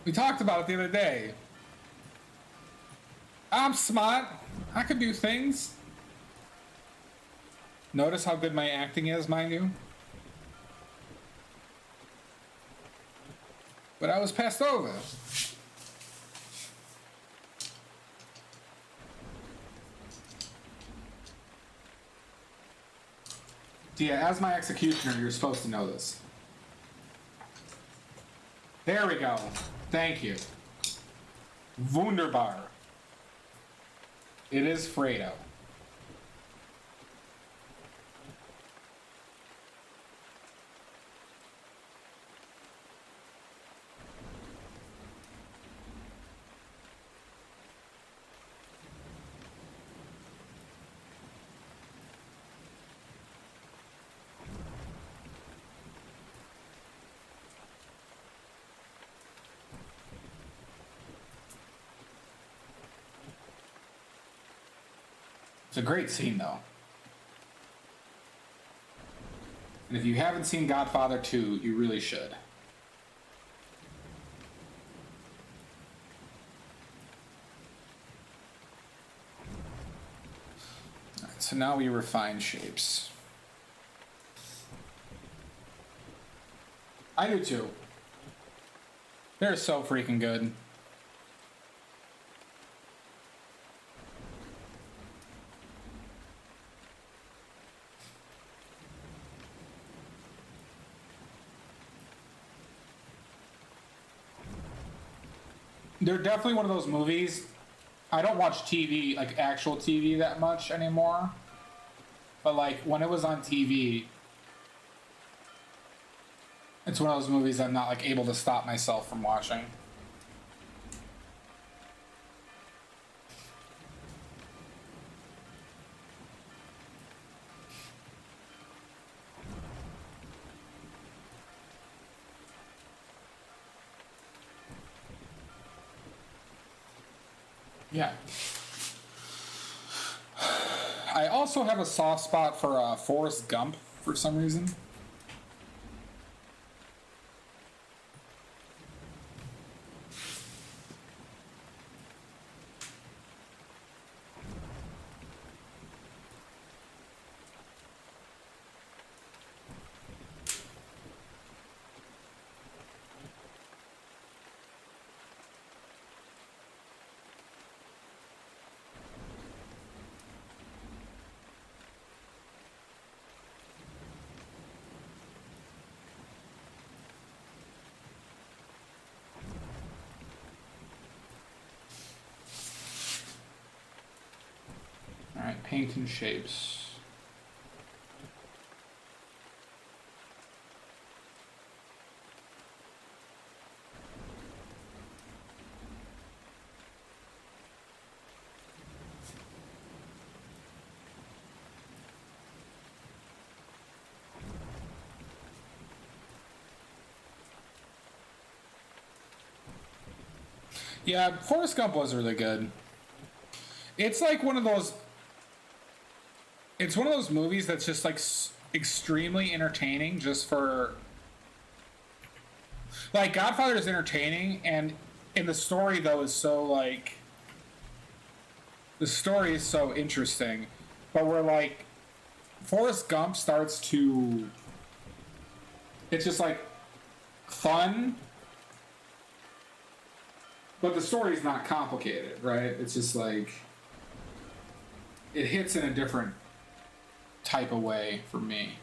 We talked about it the other day. I'm smart. I can do things. Notice how good my acting is, mind you. But I was passed over. Dia, as my executioner, you're supposed to know this. There we go. Thank you. Wunderbar. It is Fredo. It's a great scene, though. And if you haven't seen Godfather 2, you really should. Alright, so now we refine shapes. I do too. They're so freaking good. They're definitely one of those movies. I don't watch TV, like actual TV, that much anymore. But like when it was on TV, it's one of those movies I'm not like able to stop myself from watching. Yeah. I also have a soft spot for Forrest Gump for some reason. paint and shapes. Yeah, Forrest Gump was really good. It's like one of those. It's one of those movies that's just like extremely entertaining, just for. Like Godfather is entertaining, and in the story though is so like. The story is so interesting, but we're like, Forrest Gump starts to. It's just like, fun. But the story's not complicated, right? It's just like, it hits in a different type of way for me.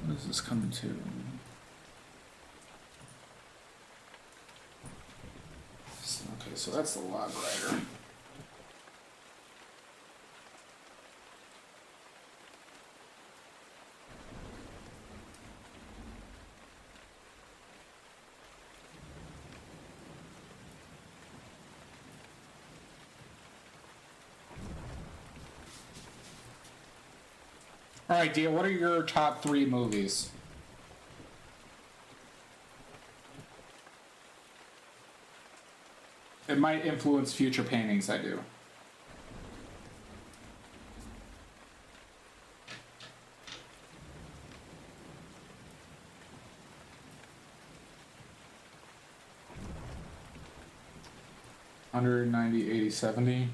What is this coming to? Okay, so that's a lot brighter. All right, Dia, what are your top 3 movies? It might influence future paintings I do. Under 90, 80, 70.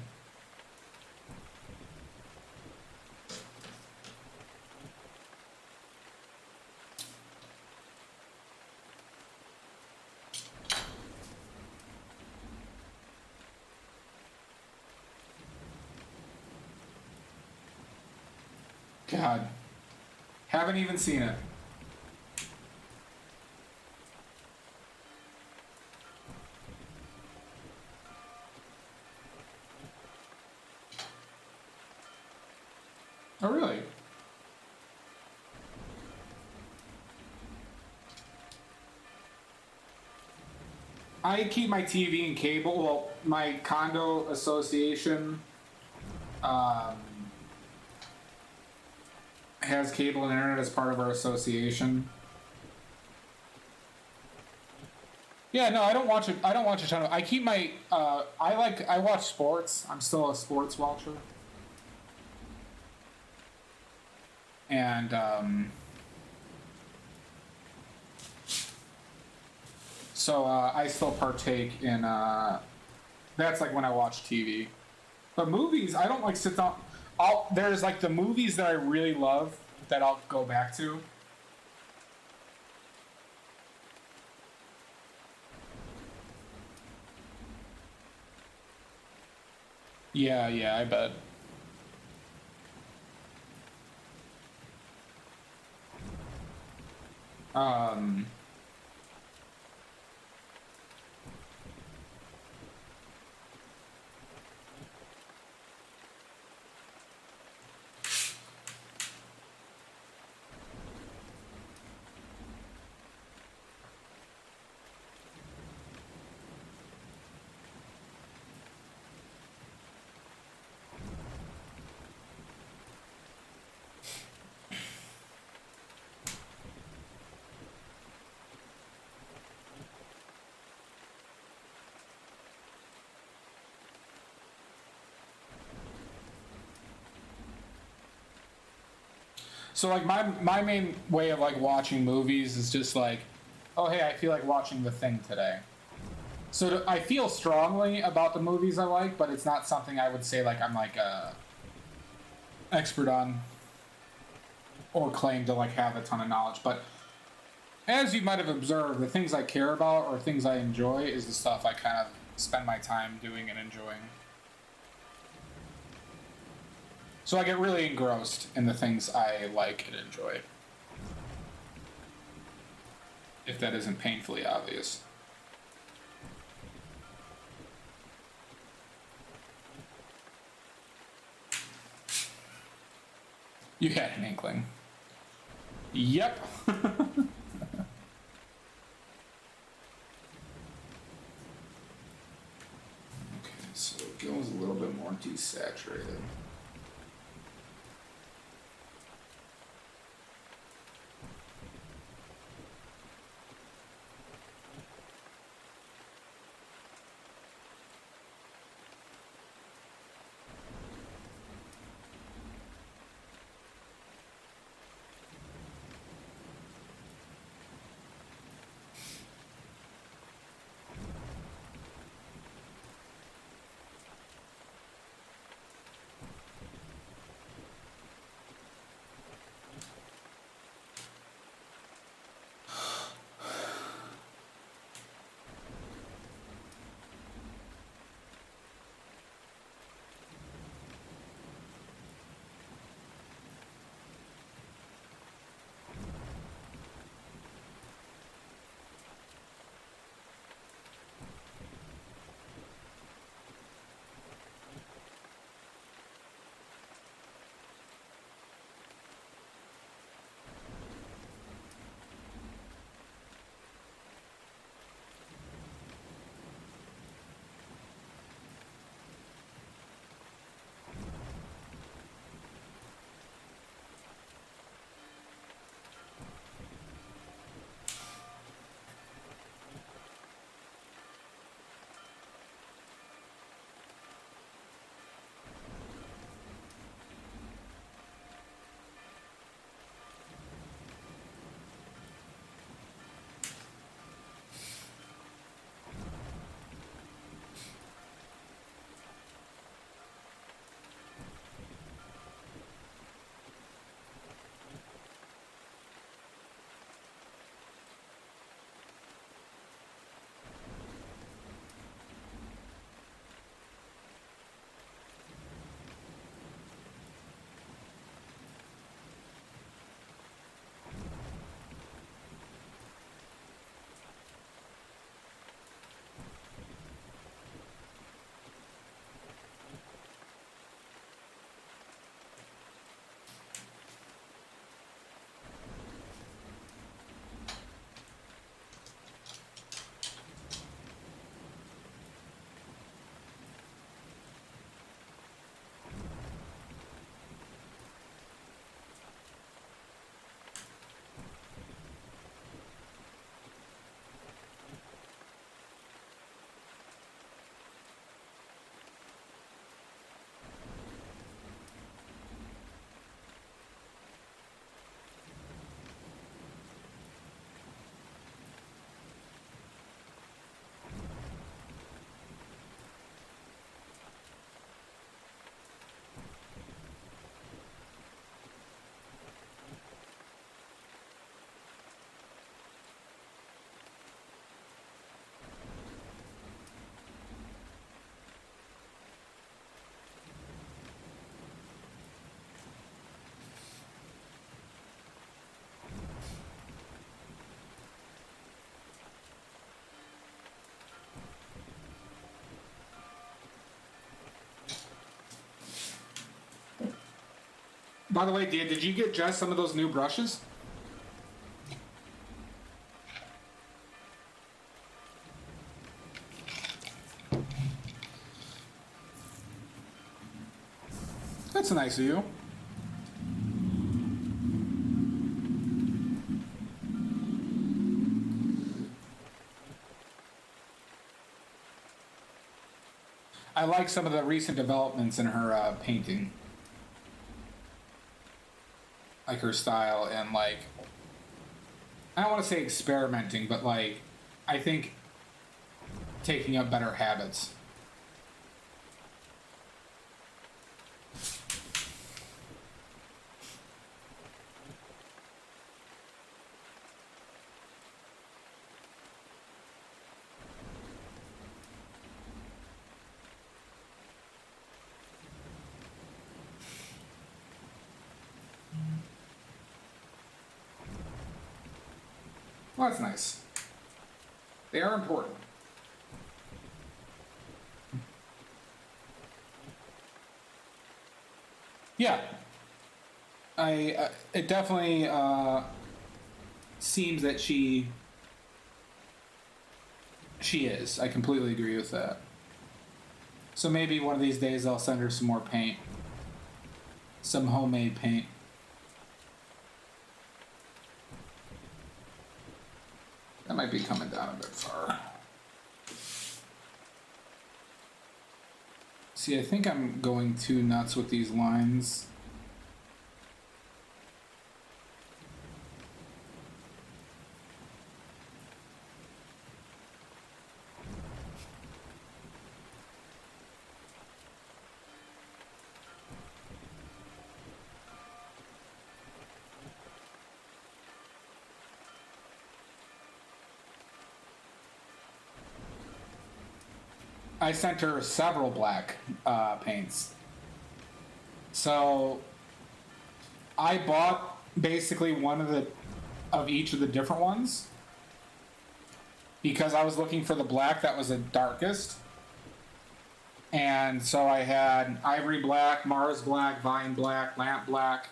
God. Haven't even seen it. Oh, really? I keep my TV and cable. Well, my condo association has cable and internet as part of our association. Yeah, no, I don't watch it. I don't watch a ton of. I keep my. I watch sports. I'm still a sports watcher. And so I still partake in. That's like when I watch TV. But movies, I don't like sit down. There's like the movies that I really love that I'll go back to. Yeah, I bet. Um, so like my main way of like watching movies is just like, oh hey, I feel like watching The Thing today. So I feel strongly about the movies I like, but it's not something I would say like I'm like expert on or claim to like have a ton of knowledge, but as you might have observed, the things I care about or things I enjoy is the stuff I kind of spend my time doing and enjoying. So I get really engrossed in the things I like and enjoy. If that isn't painfully obvious. You had an inkling. Yep. So it goes a little bit more desaturated. By the way, did you get Jess some of those new brushes? That's nice of you. I like some of the recent developments in her painting. Like her style and like, I don't want to say experimenting, but like, I think taking up better habits. Well, that's nice. They are important. Yeah. It definitely seems that she is. I completely agree with that. So maybe one of these days I'll send her some more paint. Some homemade paint. That might be coming down a bit far. See, I think I'm going too nuts with these lines. I sent her several black paints. So I bought basically one of each of the different ones because I was looking for the black that was the darkest. And so I had ivory black, Mars black, vine black, lamp black.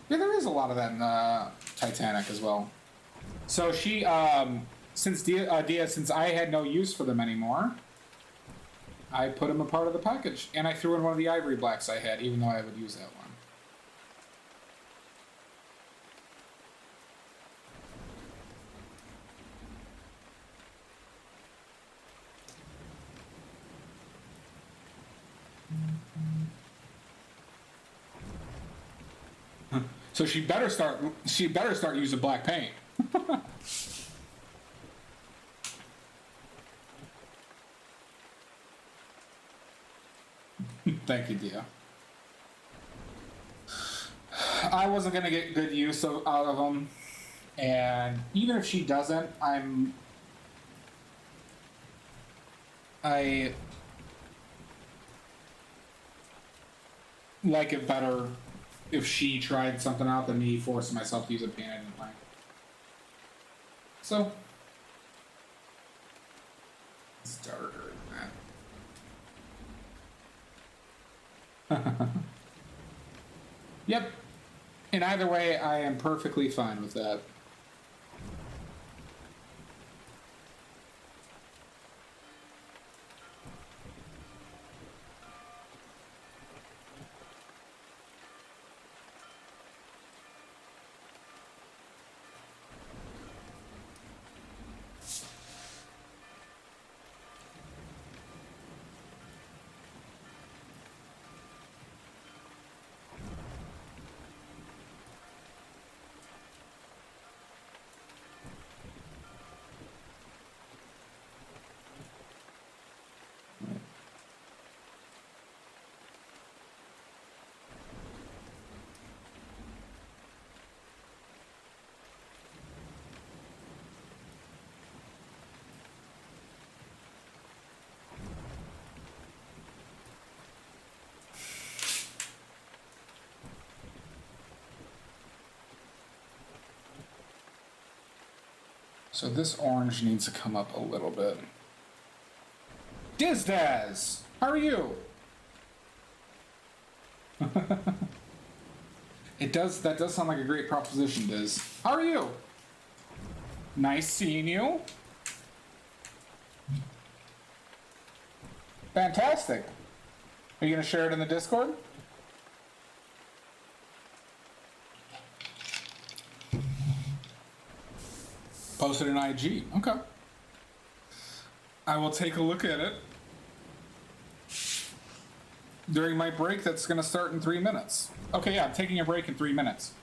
Yeah, there is a lot of that in Titanic as well. So she, since since I had no use for them anymore, I put them a part of the package, and I threw in one of the ivory blacks I had, even though I would use that one. So she better start using black paint. Thank you, Dia. I wasn't gonna get good use out of them, and even if she doesn't, I like it better if she tried something out than me forcing myself to use a paint I didn't like. So it's darker than that. Yep. In either way, I am perfectly fine with that. So this orange needs to come up a little bit. Dizdaz, how are you? That does sound like a great proposition, Diz. How are you? Nice seeing you. Fantastic. Are you gonna share it in the Discord? Posted in IG. Okay. I will take a look at it during my break that's going to start in 3 minutes. Okay, yeah, I'm taking a break in 3 minutes.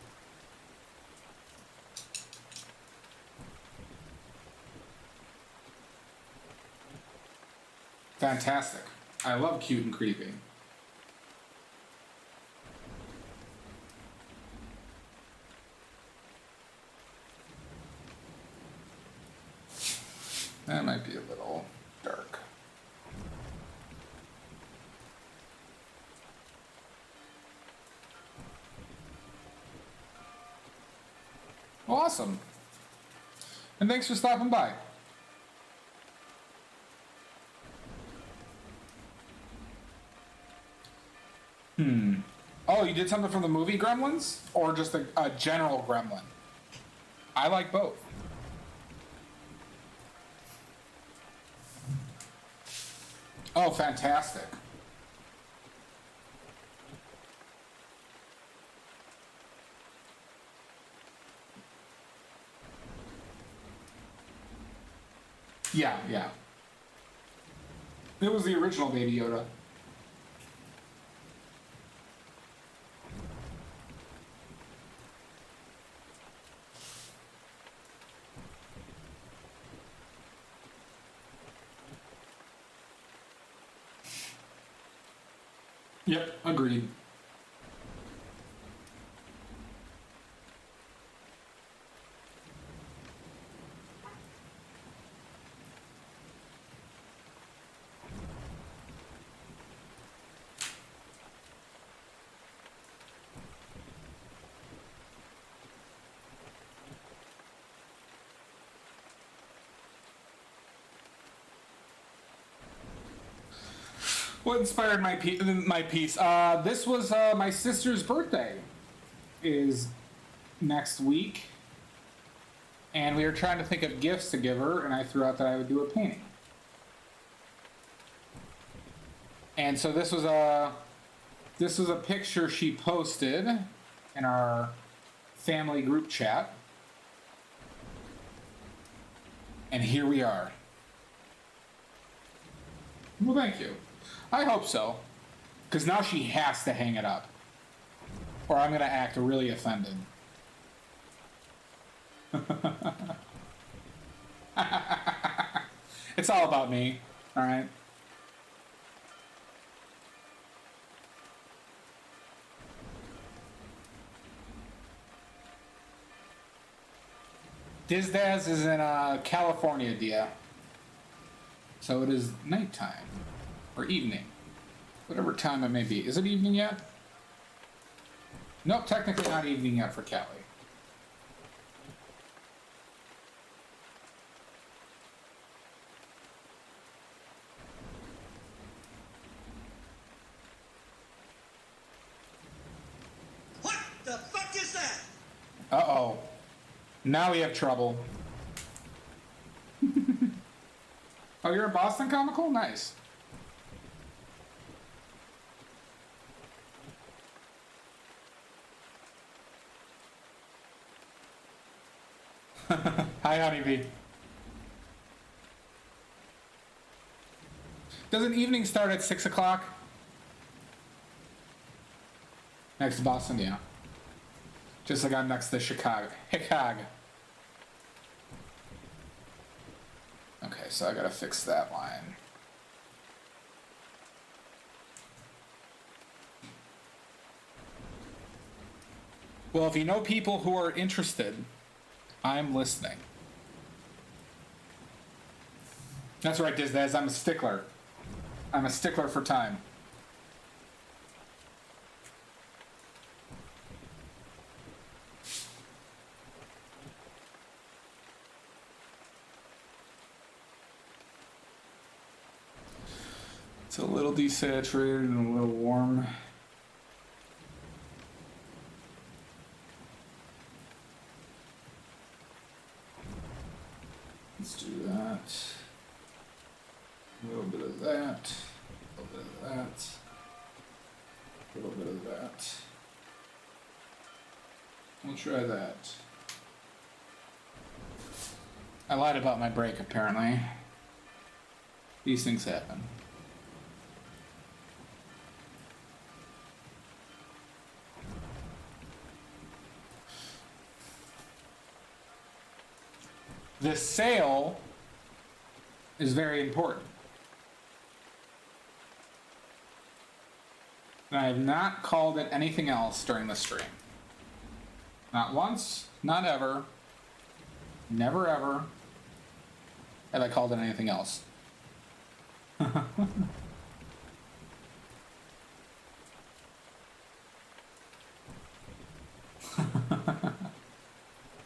Fantastic. I love cute and creepy. That might be a little dark. awesome. And thanks for stopping by. Oh, you did something from the movie Gremlins? Or just a general gremlin? I like both. Oh, fantastic. Yeah, yeah. It was the original Baby Yoda. Yep, agreed. What inspired my piece? This was my sister's birthday. Is next week, and we were trying to think of gifts to give her, and I threw out that I would do a painting. And so this was a picture she posted in our family group chat, and here we are. Well, thank you. I hope so. Because now she has to hang it up. Or I'm going to act really offended. It's all about me. Alright? Dizdaz is in California, Dia. So it is nighttime. Or evening. Whatever time it may be. Is it evening yet? Nope, technically not evening yet for Callie. What the fuck is that? Uh-oh. Now we have trouble. Oh, you're a Boston Comical? Nice. Hi, Honeybee. Doesn't evening start at 6 o'clock? Next to Boston, yeah. Just like I'm next to Chicago. Chicago. Okay, so I gotta fix that line. Well, if you know people who are interested, I'm listening. That's right, Dizdaz. I'm a stickler. I'm a stickler for time. It's a little desaturated and a little warm. Let's do that. A little bit of that. A little bit of that. A little bit of that. We'll try that. I lied about my break, apparently. These things happen. This sale is very important. And I have not called it anything else during the stream. Not once, not ever, never ever have I called it anything else.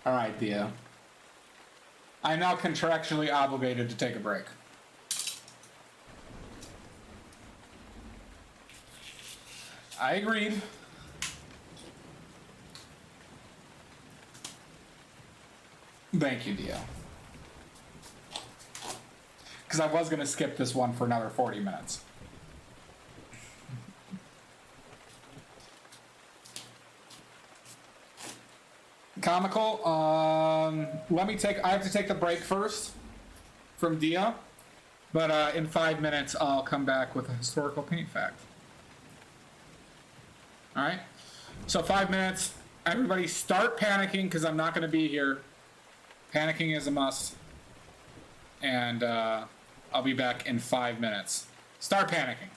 Alright, Thea. I'm now contractually obligated to take a break. I agreed. Thank you, Dio. Because I was going to skip this one for another 40 minutes. Comical. I have to take the break first from Dia. But in 5 minutes, I'll come back with a historical paint fact. All right? So 5 minutes. Everybody start panicking because I'm not going to be here. Panicking is a must. And I'll be back in 5 minutes. Start panicking.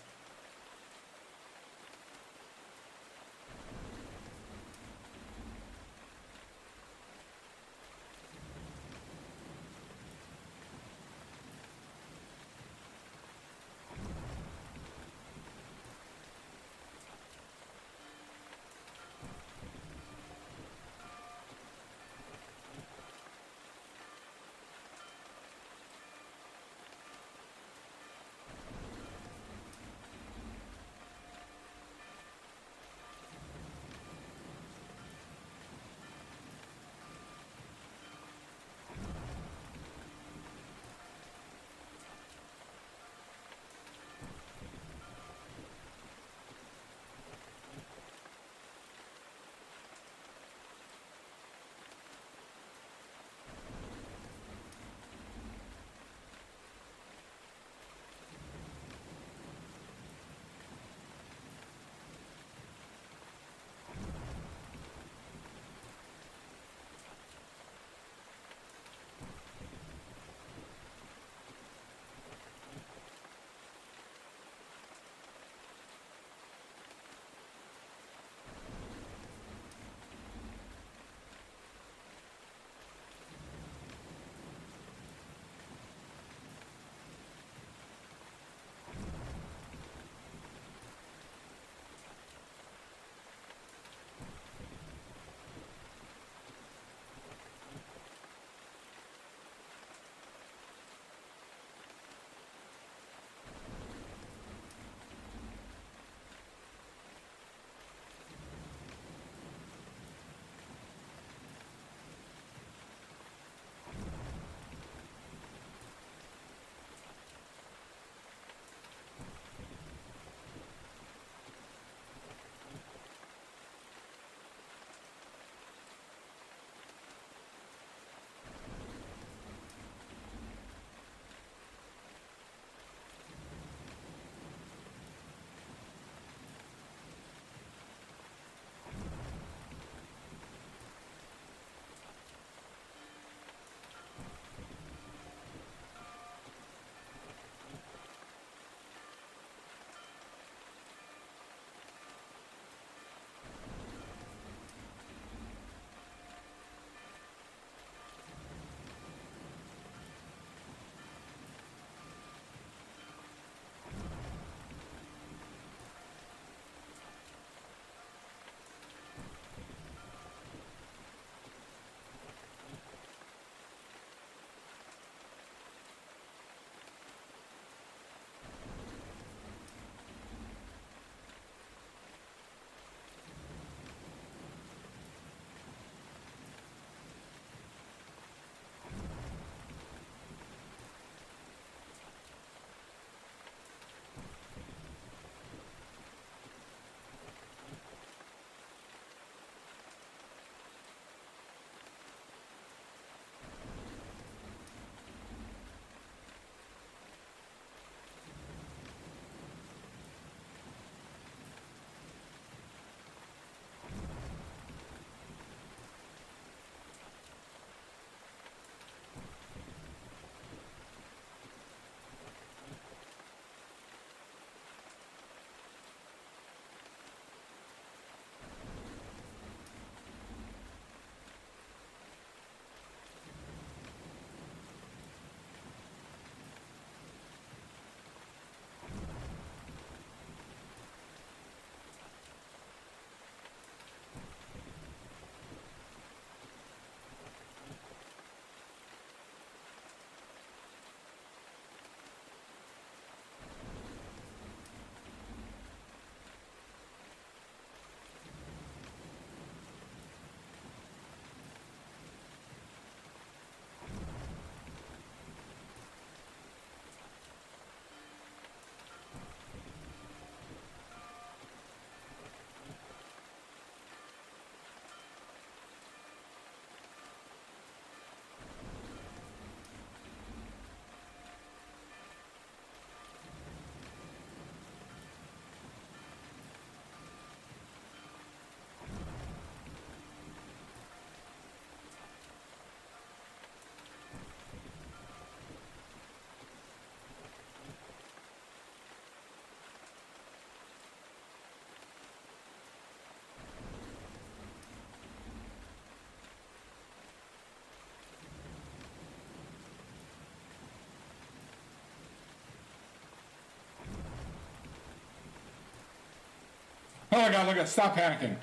Oh my god, look at, stop panicking.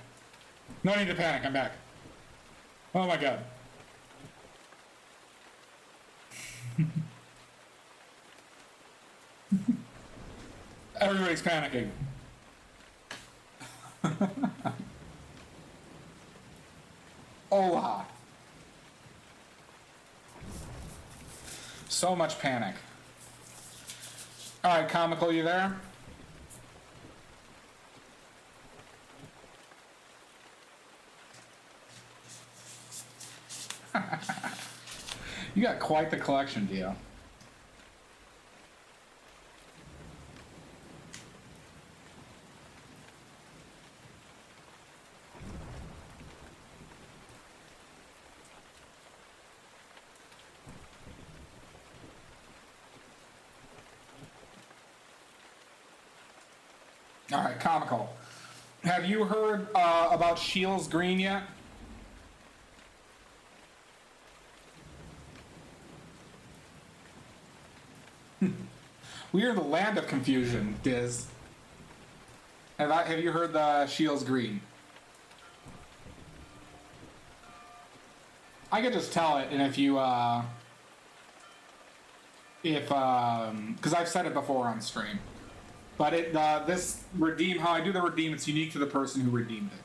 No need to panic, I'm back. Oh my god. Everybody's panicking. Hola. So much panic. Alright, Comical, you there? You got quite the collection, Dio. All right, Comical. Have you heard about Shields Green yet? We are the land of confusion, Diz. Have you heard the Shields Green? I could just tell it, and if you, because I've said it before on stream. But this redeem, how I do the redeem, it's unique to the person who redeemed it.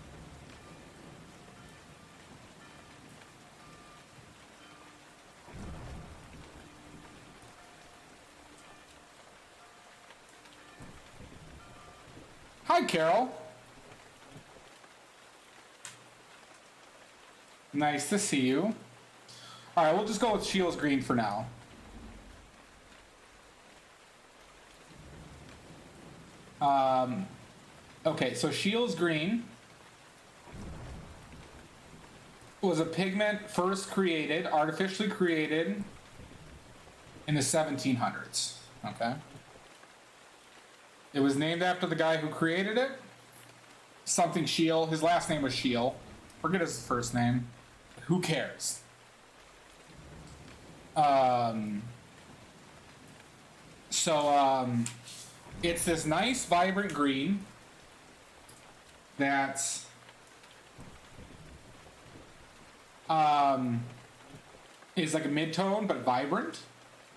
Hi, Carol. Nice to see you. All right, we'll just go with Shields Green for now. Okay, so Shields Green was a pigment first created, artificially created in the 1700s, okay? It was named after the guy who created it, something Shiel. His last name was Shiel. Forget his first name. Who cares? It's this nice, vibrant green that's is like a mid-tone but vibrant,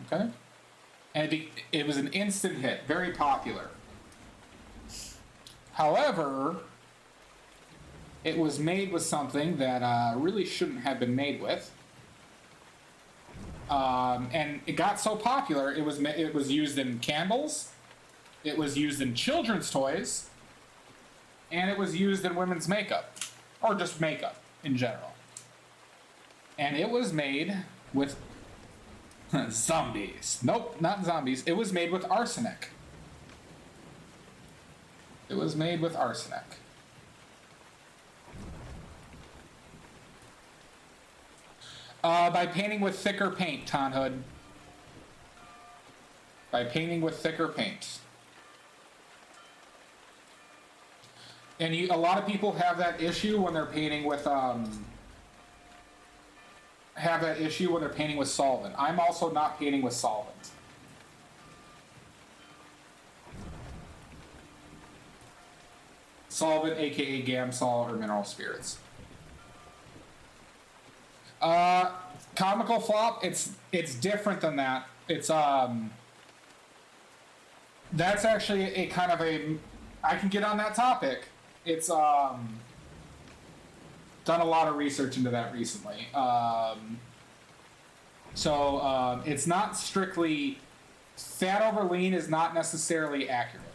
okay? And it was an instant hit, very popular. However, it was made with something that really shouldn't have been made with. And it got so popular, it was used in candles, it was used in children's toys, and it was used in women's makeup, or just makeup in general. And it was made with zombies. Nope, not zombies. It was made with arsenic. It was made with arsenic. By painting with thicker paint, Tonhood. By painting with thicker paint. And a lot of people have that issue when they're painting with solvent. I'm also not painting with solvent. Solvent, aka Gamsol or mineral spirits. Comical Flop, it's different than that. It's that's actually a kind of a, I can get on that topic. It's done a lot of research into that recently. It's not strictly, fat over lean is not necessarily accurate.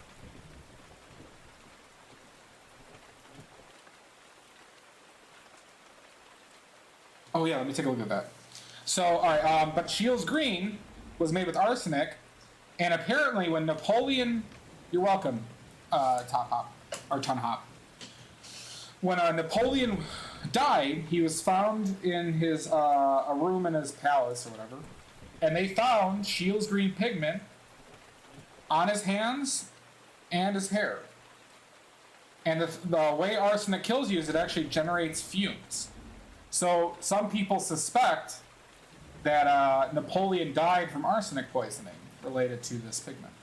Oh yeah, let me take a look at that. So, all right, but Shields Green was made with arsenic, and apparently when Napoleon, you're welcome, Top Hop, or Ton Hop. When Napoleon died, he was found in his a room in his palace or whatever, and they found Shields Green pigment on his hands and his hair. And the way arsenic kills you is it actually generates fumes. So some people suspect that Napoleon died from arsenic poisoning related to this pigment.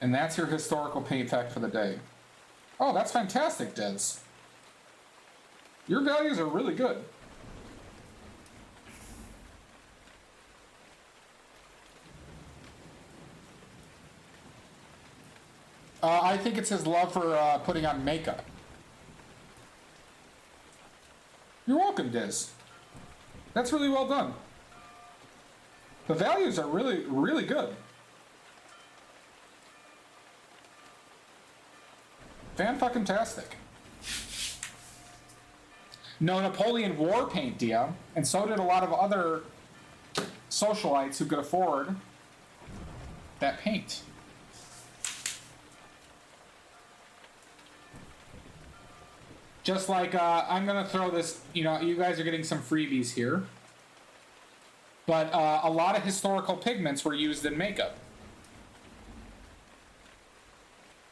And that's your historical paint fact for the day. Oh, that's fantastic, Des. Your values are really good. I think it's his love for putting on makeup. You're welcome, Diz. That's really well done. The values are really, really good. Fan-fucking-tastic. No, Napoleon wore paint, Dia, and so did a lot of other socialites who could afford that paint. Just like, I'm going to throw this, you know, you guys are getting some freebies here. But a lot of historical pigments were used in makeup.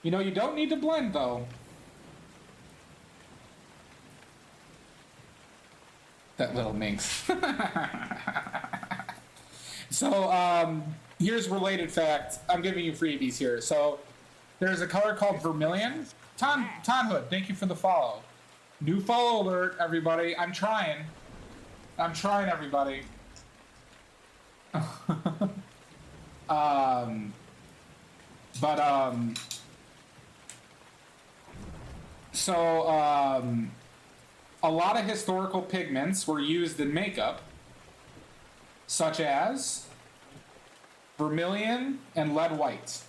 You know, you don't need to blend, though. That little minx. So, here's related fact. I'm giving you freebies here. So, there's a color called vermilion. Tonhood, thank you for the follow. New follow alert, everybody. I'm trying, everybody. A lot of historical pigments were used in makeup, such as vermilion and lead white.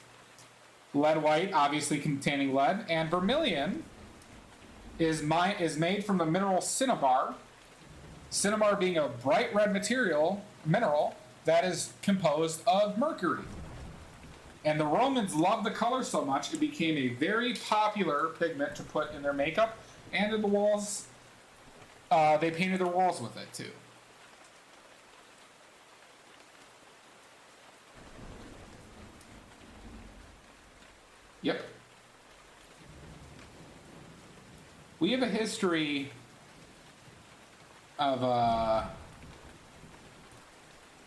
Lead white, obviously containing lead, and vermilion is made from the mineral cinnabar. Cinnabar being a bright red mineral that is composed of mercury. And the Romans loved the color so much, it became a very popular pigment to put in their makeup and in the walls. They painted their walls with it, too. Yep. We have a history of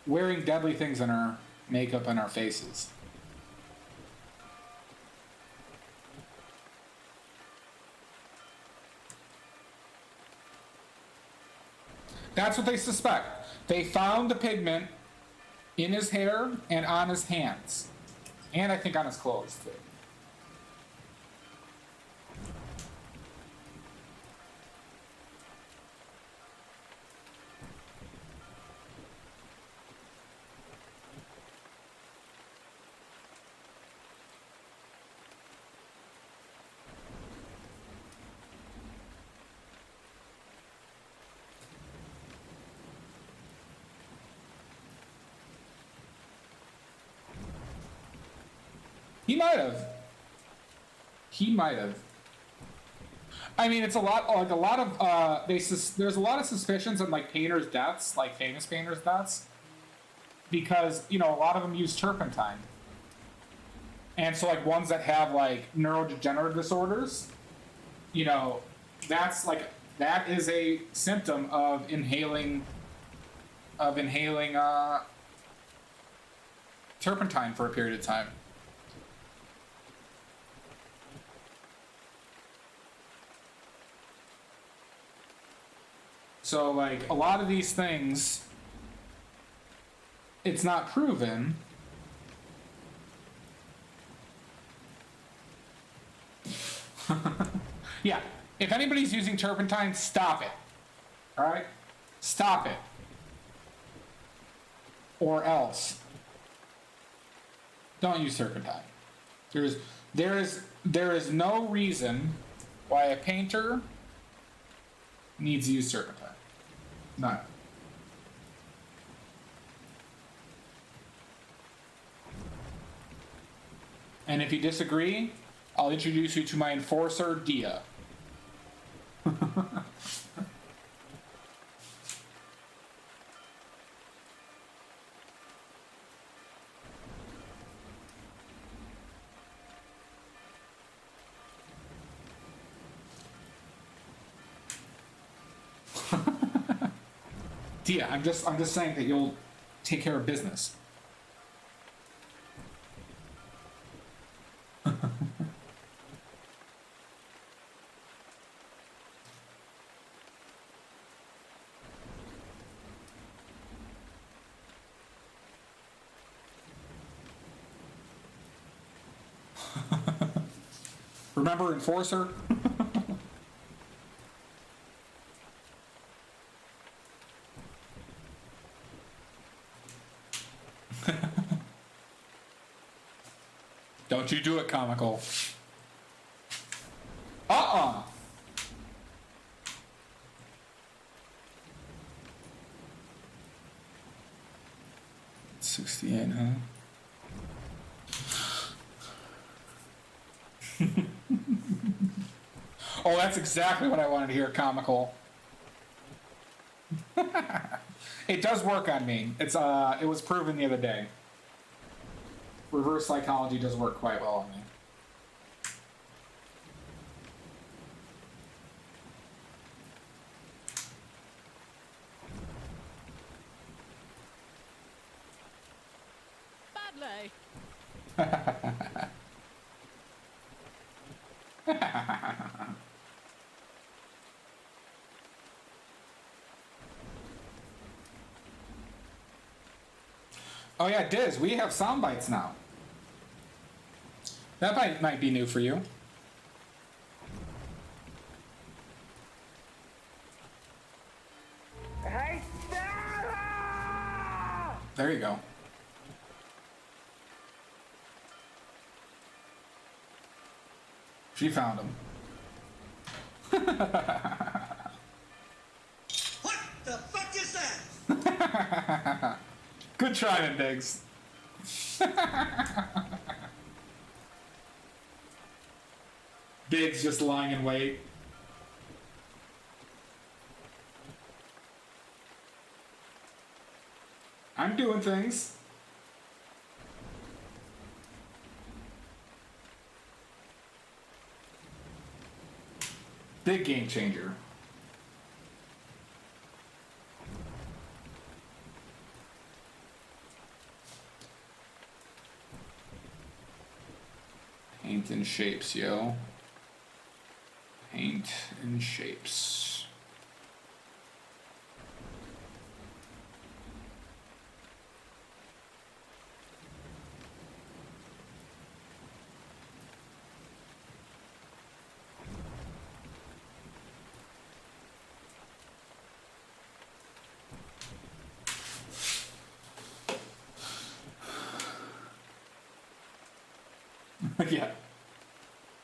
wearing deadly things in our makeup and our faces. That's what they suspect. They found the pigment in his hair and on his hands. And I think on his clothes, too. He might have. I mean, it's a lot of there's a lot of suspicions on like painters' deaths, like famous painters' deaths, because a lot of them use turpentine, and so like ones that have like neurodegenerative disorders, that is a symptom of inhaling turpentine for a period of time. So, like, a lot of these things, it's not proven. Yeah, if anybody's using turpentine, stop it. All right? Stop it. Or else. Don't use turpentine. There is no reason why a painter needs to use turpentine. None. And if you disagree, I'll introduce you to my enforcer, Dia. Dia, I'm just saying that you'll take care of business. Remember Enforcer? Don't you do it, comical. Uh-uh. $68, huh? Oh, that's exactly what I wanted to hear, comical. It does work on me. It was proven the other day. Reverse psychology does work quite well on me. Badly. Oh yeah, Diz, we have sound bites now. That might be new for you. Hey, Sarah! There you go. She found him. What the fuck is that? Good trying, Diggs. Diggs just lying in wait. I'm doing things. Big game changer. Paint and shapes, yo. Paint and shapes. Yeah.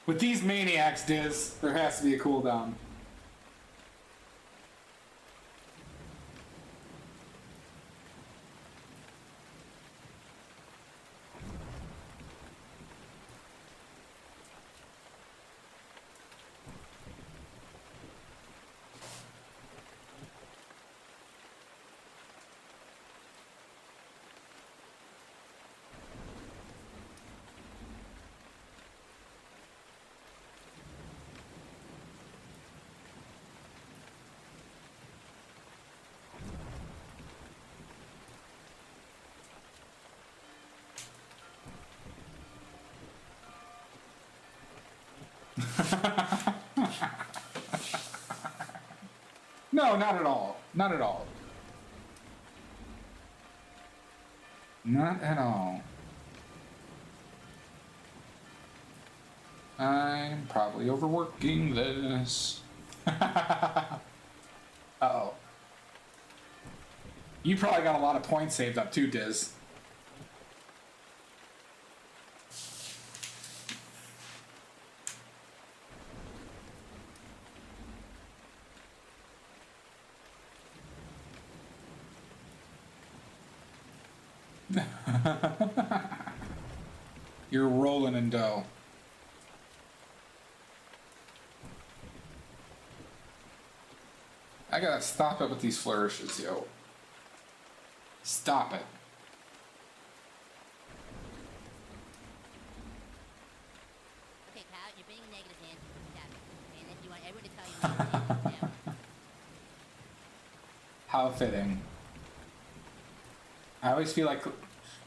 With these maniacs, Diz, there has to be a cooldown. No, not at all. Not at all. Not at all. I'm probably overworking this. Uh-oh. You probably got a lot of points saved up too, Diz. You're rolling in dough. I gotta stop it with these flourishes, yo. Stop it. Okay, pal, you're being negative, man. Stop it. And if you want everyone to call you negative names now. How fitting. I always feel like,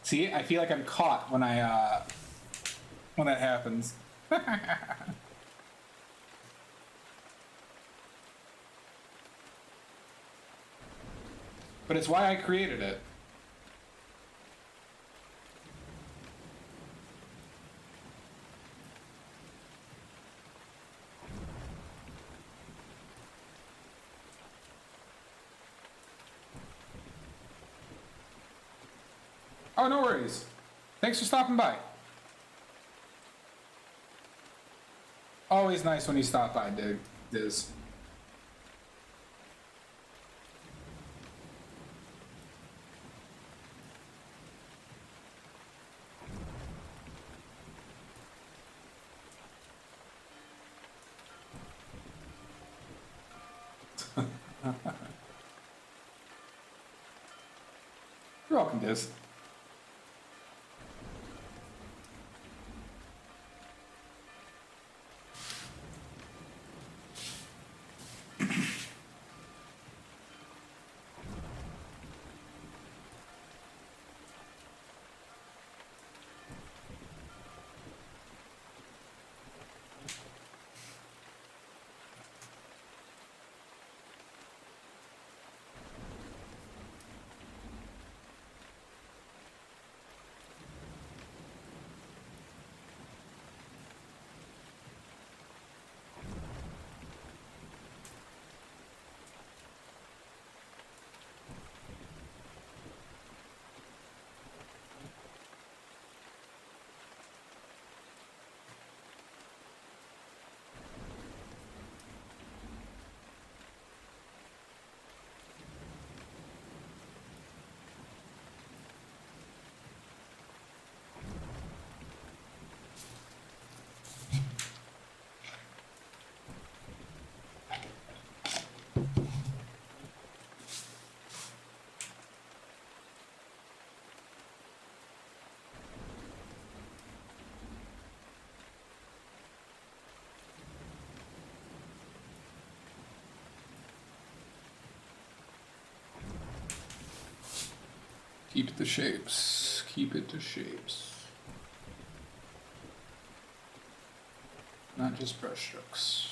see, I feel like I'm caught when when that happens. But it's why I created it. Oh, no worries. Thanks for stopping by. Always nice when you stop by, dude. Diz. You're welcome, Diz. Keep it to shapes. Keep it to shapes. Not just brush strokes.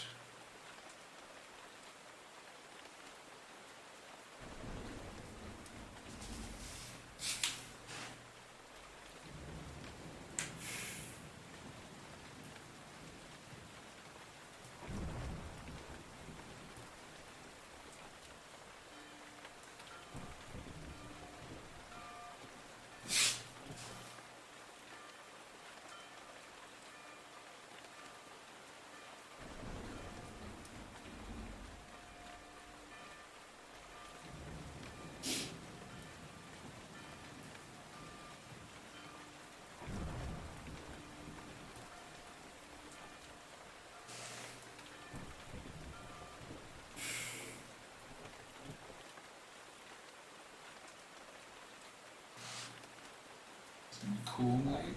Cool night.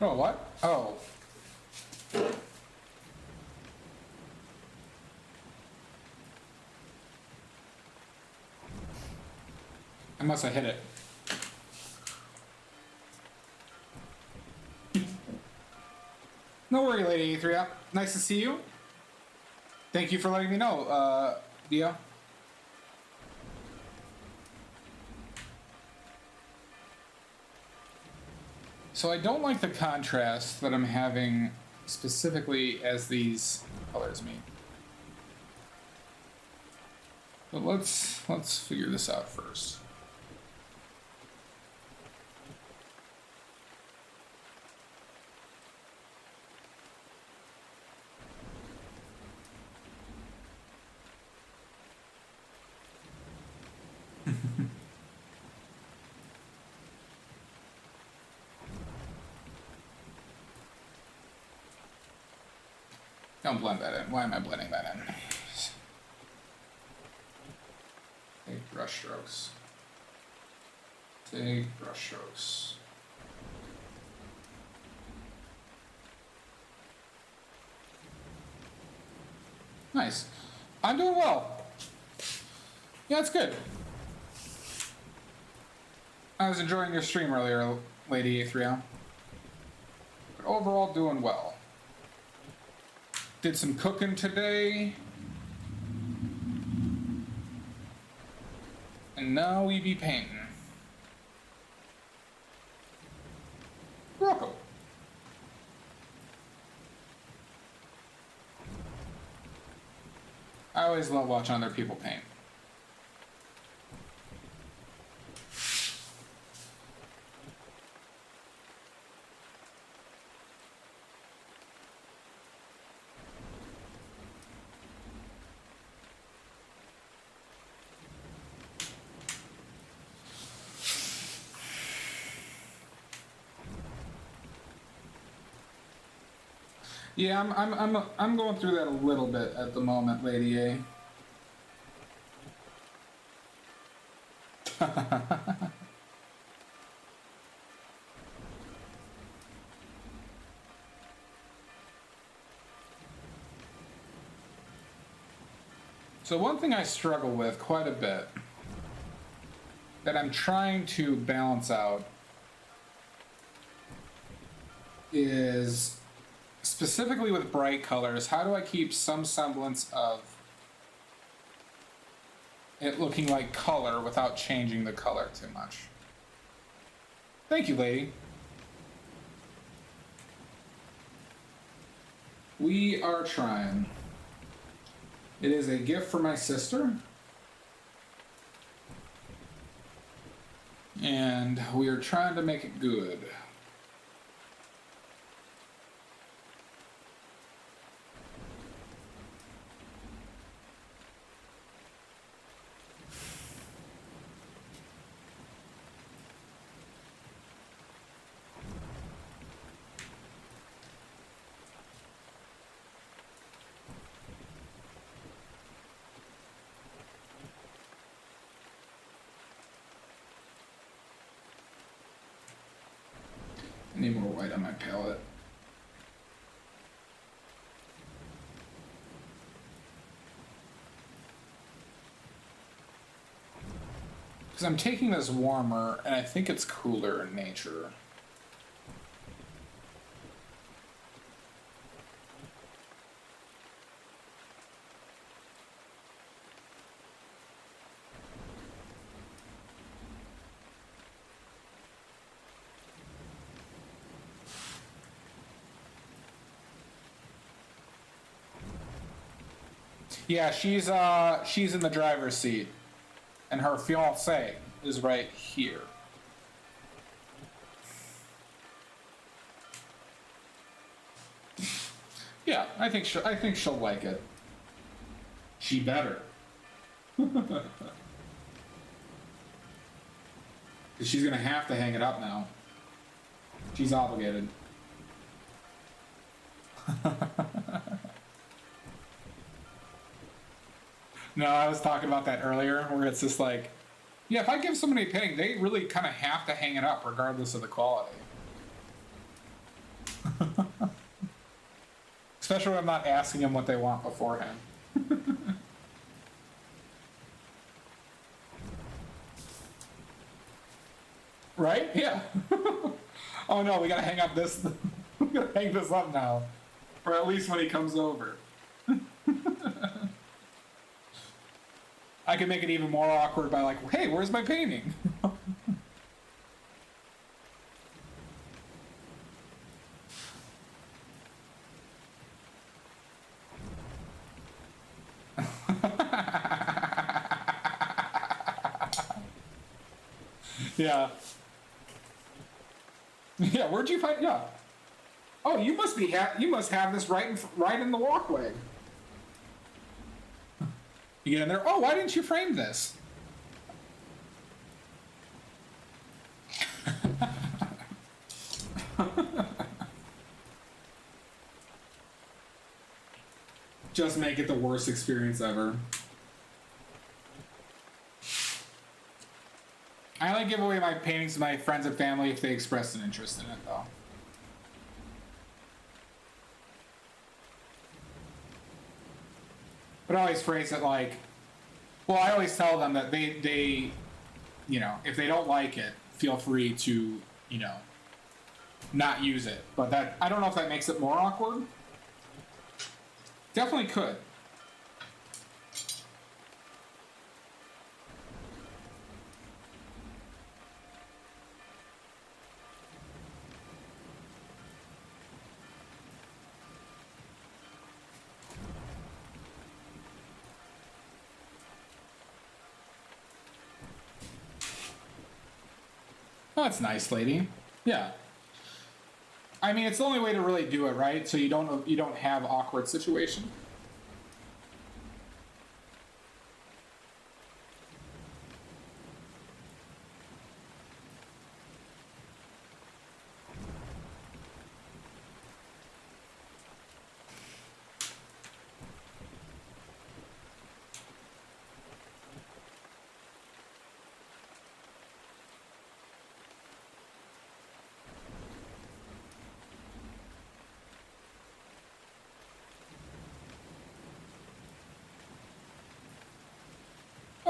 Oh, what? Oh. I must have hit it. No worry, Lady A3. Nice to see you. Thank you for letting me know, Dia. So I don't like the contrast that I'm having specifically as these colors meet. But let's figure this out first. Don't blend that in. Why am I blending that in? Take brush strokes. Take brush strokes. Nice. I'm doing well. Yeah, it's good. I was enjoying your stream earlier, Lady A3. But overall, doing well. Did some cooking today. And now we be painting. Welcome. I always love watching other people paint. Yeah, I'm going through that a little bit at the moment, Lady A. So one thing I struggle with quite a bit that I'm trying to balance out is specifically with bright colors, how do I keep some semblance of it looking like color without changing the color too much? Thank you, lady. We are trying. It is a gift for my sister. And we are trying to make it good. I need more white on my palette. Because I'm taking this warmer, and I think it's cooler in nature. Yeah, she's in the driver's seat, and her fiance is right here. Yeah, I think she'll like it. She better. Because she's gonna have to hang it up now. She's obligated. No, I was talking about that earlier, where it's just like, yeah, if I give somebody a painting, they really kind of have to hang it up regardless of the quality. Especially when I'm not asking them what they want beforehand. Right? Yeah. Oh no, we gotta hang up this. We gotta hang this up now, or at least when he comes over. I can make it even more awkward by like, hey, where's my painting? Yeah. Yeah, where'd you find? Yeah. Oh, you must be. You must have this right in the walkway. You get in there. Oh, why didn't you frame this? Just make it the worst experience ever. I only give away my paintings to my friends and family if they express an interest in it, though. But I always phrase it like, well, I always tell them that they, you know, if they don't like it, feel free to, you know, not use it. But that, I don't know if that makes it more awkward. Definitely could. Oh, that's nice, lady. Yeah. I mean, it's the only way to really do it, right? So you don't have awkward situation.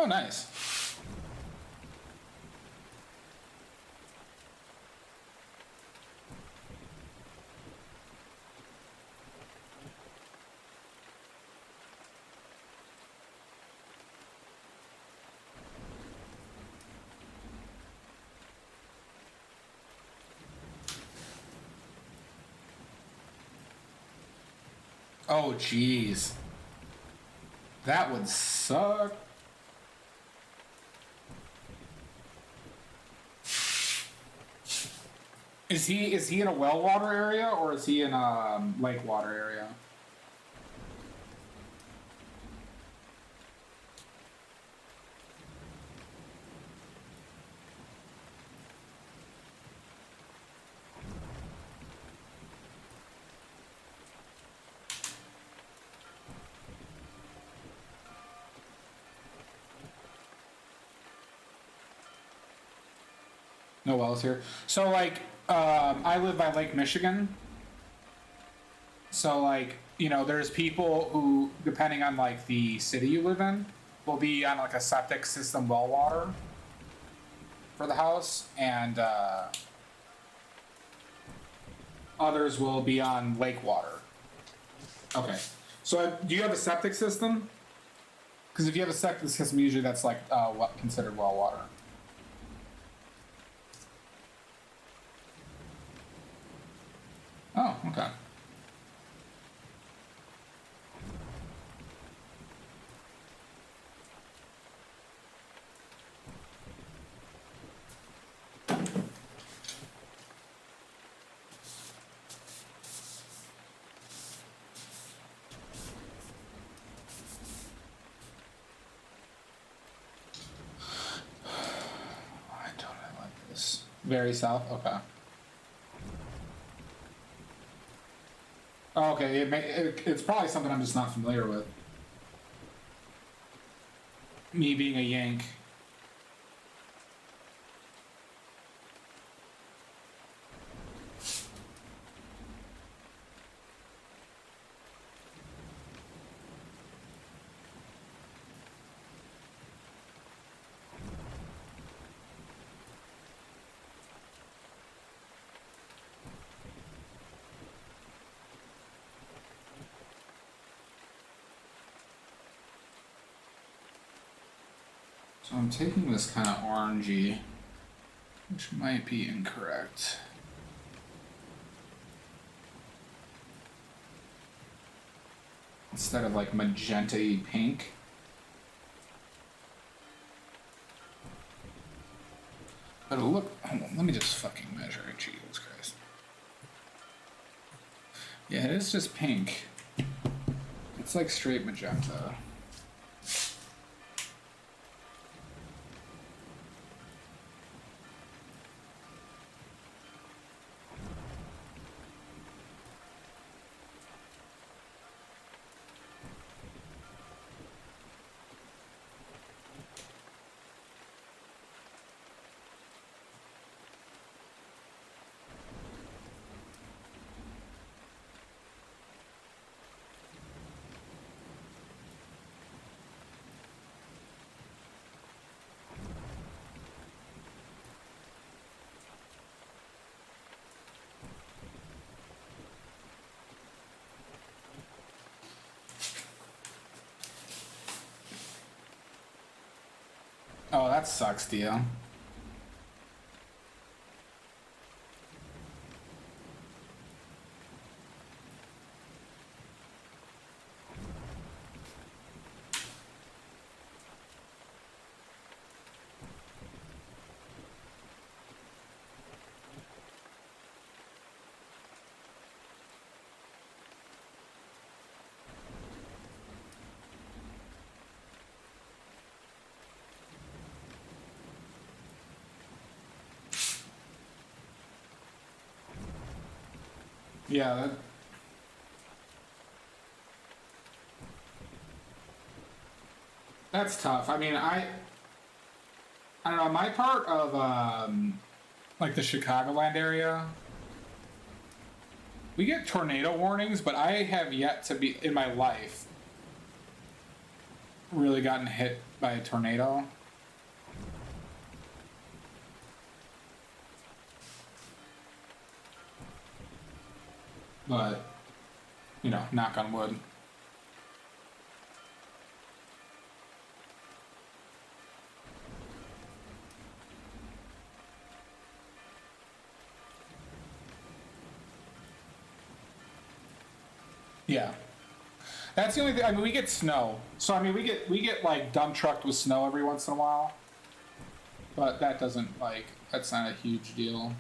Oh, nice. Oh, jeez. That would suck. Is he in a well water area or is he in a lake water area? No wells here. So like, I live by Lake Michigan. So like, you know, there's people who, depending on like the city you live in, will be on like a septic system well water for the house, and others will be on lake water. Okay. So do you have a septic system? Because if you have a septic system, usually that's like what considered well water. Oh, okay. Why don't I like this? Very south? Okay. Oh, okay, it's probably something I'm just not familiar with. Me being a Yank. So I'm taking this kind of orangey, which might be incorrect. Instead of like magenta-y pink. But it'll look, hold on, let me just fucking measure it, Jesus Christ. Yeah, it is just pink. It's like straight magenta. Oh, that sucks, Dio. Yeah, that's tough. I mean, I don't know. My part of like the Chicagoland area, we get tornado warnings, but I have yet to be in my life really gotten hit by a tornado. But, you know, knock on wood. Yeah. That's the only thing. I mean, we get snow. So, I mean, we get like dump trucked with snow every once in a while. But that doesn't, like, that's not a huge deal.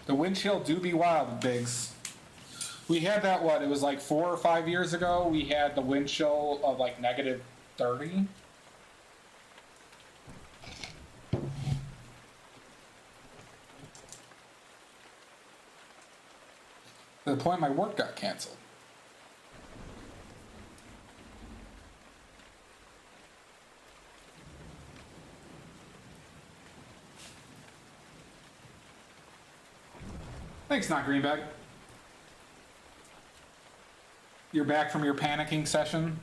The wind chill do be wild, Biggs. We had that, what, it was like 4 or 5 years ago, we had the wind chill of like negative 30. To the point my work got canceled. Thanks, not Greenback. You're back from your panicking session?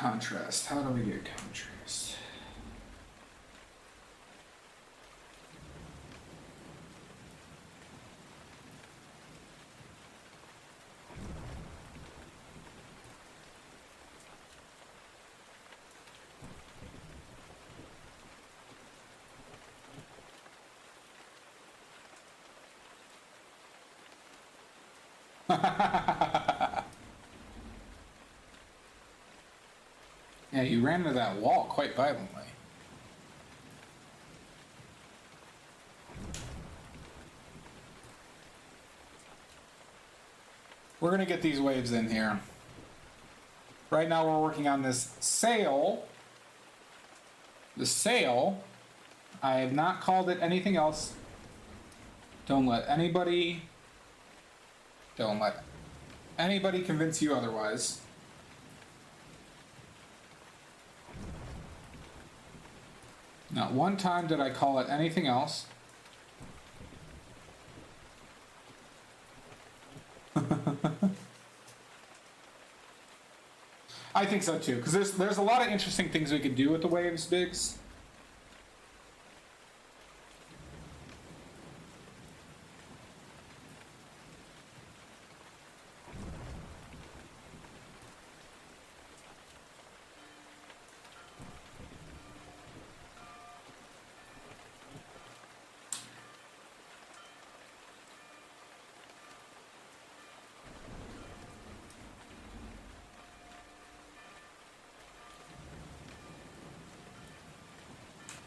contrast? How do we get contrast? Yeah, you ran into that wall quite violently. We're gonna get these waves in here. Right now we're working on this sail. The sail, I have not called it anything else. Don't let anybody convince you otherwise. Not one time did I call it anything else. I think so too, because there's a lot of interesting things we could do with the waves, Biggs.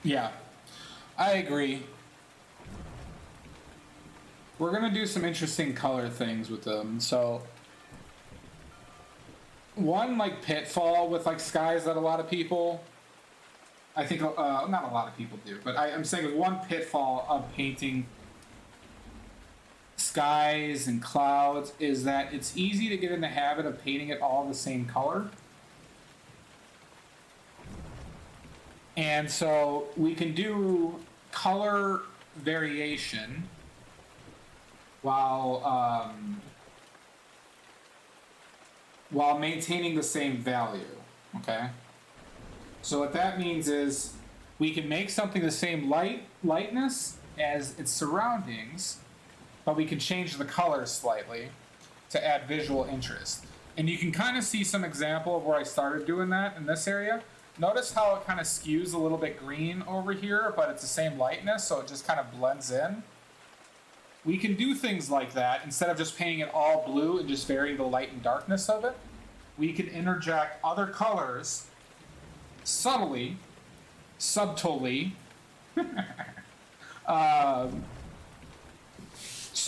Yeah, I agree. We're gonna do some interesting color things with them. So, one like pitfall with like skies that a lot of people, I think, not a lot of people do, but I'm saying one pitfall of painting skies and clouds is that it's easy to get in the habit of painting it all the same color. And so we can do color variation while maintaining the same value, okay? So what that means is we can make something the same lightness as its surroundings, but we can change the color slightly to add visual interest. And you can kind of see some example of where I started doing that in this area. Notice how it kind of skews a little bit green over here, but it's the same lightness, so it just kind of blends in. We can do things like that instead of just painting it all blue and just vary the light and darkness of it. We can interject other colors subtly, so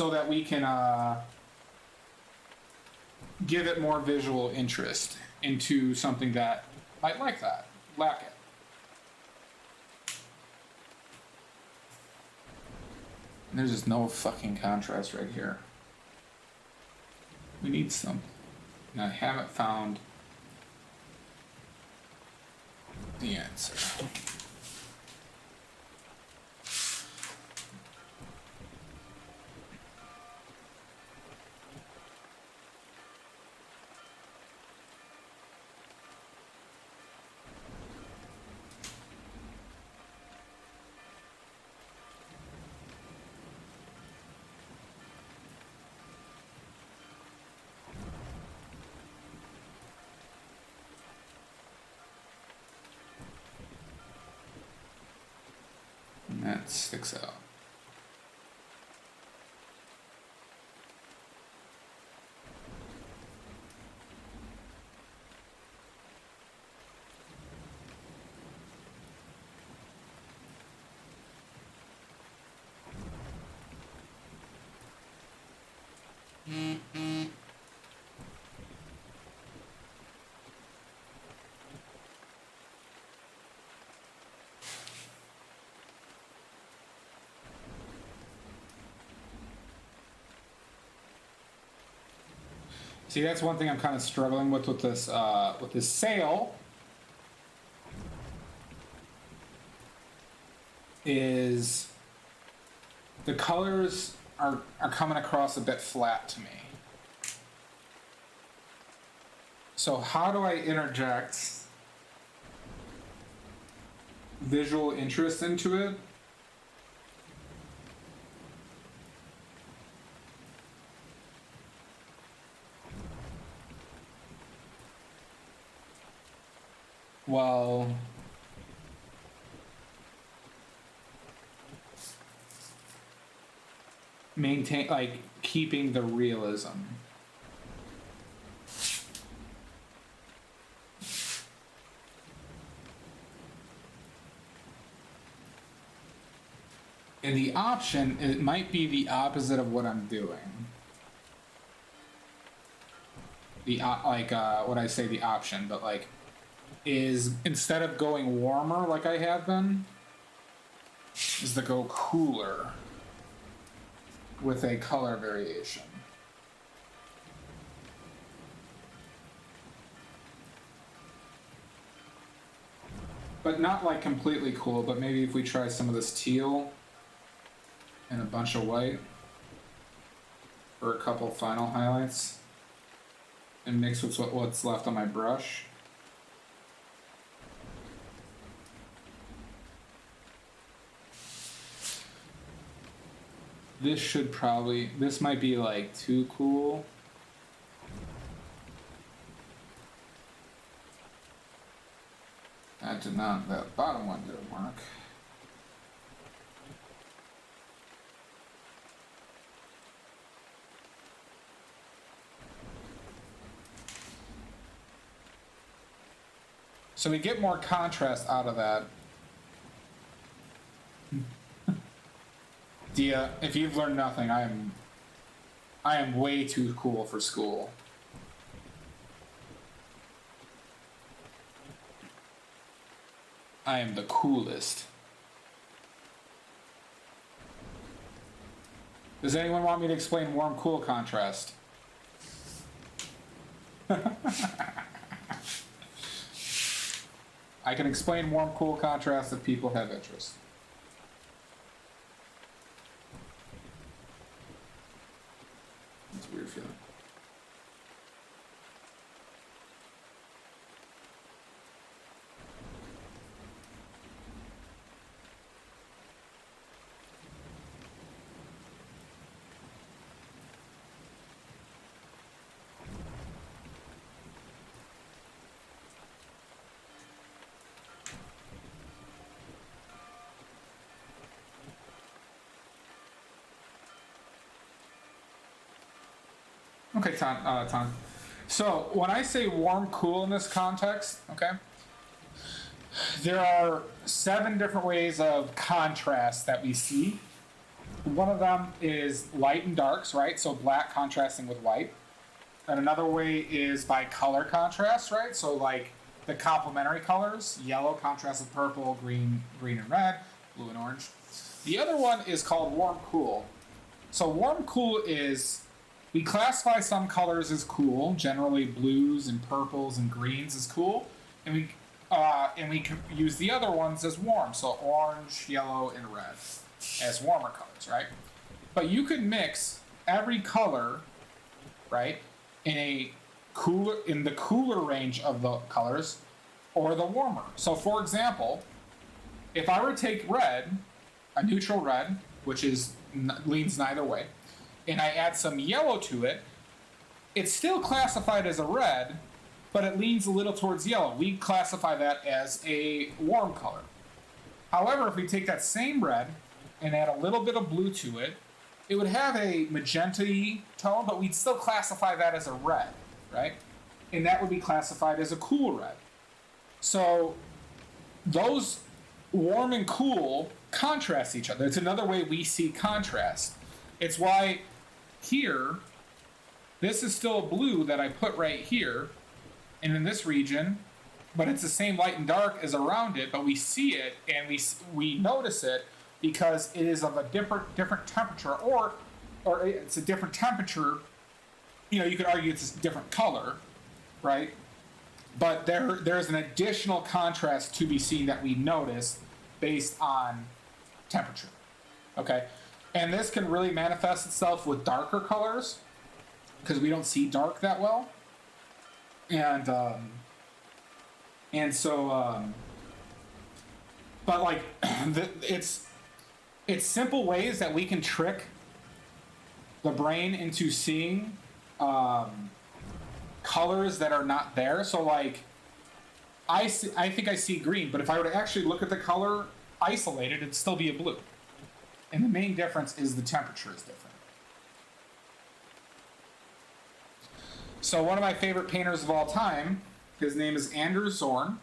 that we can give it more visual interest into something that might lack it. And there's just no fucking contrast right here. We need something. And I haven't found the answer. And that sticks out. See, that's one thing I'm kind of struggling with this sail. Is the colors are coming across a bit flat to me. So how do I interject visual interest into it. Well, maintain, like, keeping the realism. And the option, it might be the opposite of what I'm doing. The what I say the option, but like, is instead of going warmer like I have been, is to go cooler with a color variation. But not like completely cool, but maybe if we try some of this teal and a bunch of white for a couple final highlights and mix with what's left on my brush. This might be like too cool. That bottom one didn't work. So we get more contrast out of that. Dia, if you've learned nothing, I am way too cool for school. I am the coolest. Does anyone want me to explain warm-cool contrast? I can explain warm-cool contrast if people have interest. That's a weird feeling. Okay, Ton. So when I say warm, cool in this context, okay, there are 7 different ways of contrast that we see. One of them is light and darks, right? So black contrasting with white. And another way is by color contrast, right? So like the complementary colors, yellow contrast with purple, green and red, blue and orange. The other one is called warm, cool. So warm, cool is, we classify some colors as cool, generally blues and purples and greens as cool, and we can use the other ones as warm, so orange, yellow, and red as warmer colors, right? But you could mix every color, right, in the cooler range of the colors or the warmer. So for example, if I were to take red, a neutral red, which leans neither way, and I add some yellow to it, it's still classified as a red, but it leans a little towards yellow. We classify that as a warm color. However, if we take that same red and add a little bit of blue to it, it would have a magenta-y tone, but we'd still classify that as a red, right? And that would be classified as a cool red. So those warm and cool contrast each other. It's another way we see contrast. It's why here, this is still a blue that I put right here, and in this region, but it's the same light and dark as around it, but we see it and we notice it because it is of a different temperature, or it's a different temperature. You know, you could argue it's a different color, right? But there's an additional contrast to be seen that we notice based on temperature. Okay, and this can really manifest itself with darker colors because we don't see dark that well, and so But like, it's simple ways that we can trick the brain into seeing colors that are not there. So like, I think I see green, but if I were to actually look at the color isolated, it'd still be a blue. And the main difference is the temperature is different. So one of my favorite painters of all time, his name is Andrew Zorn.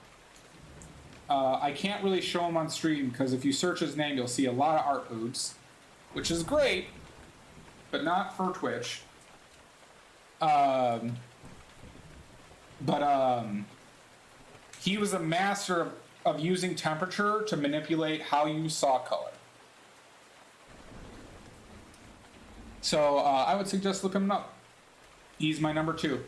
I can't really show him on stream because if you search his name, you'll see a lot of art boots, which is great, but not for Twitch. He was a master of using temperature to manipulate how you saw color. So I would suggest looking him up. He's my number 2.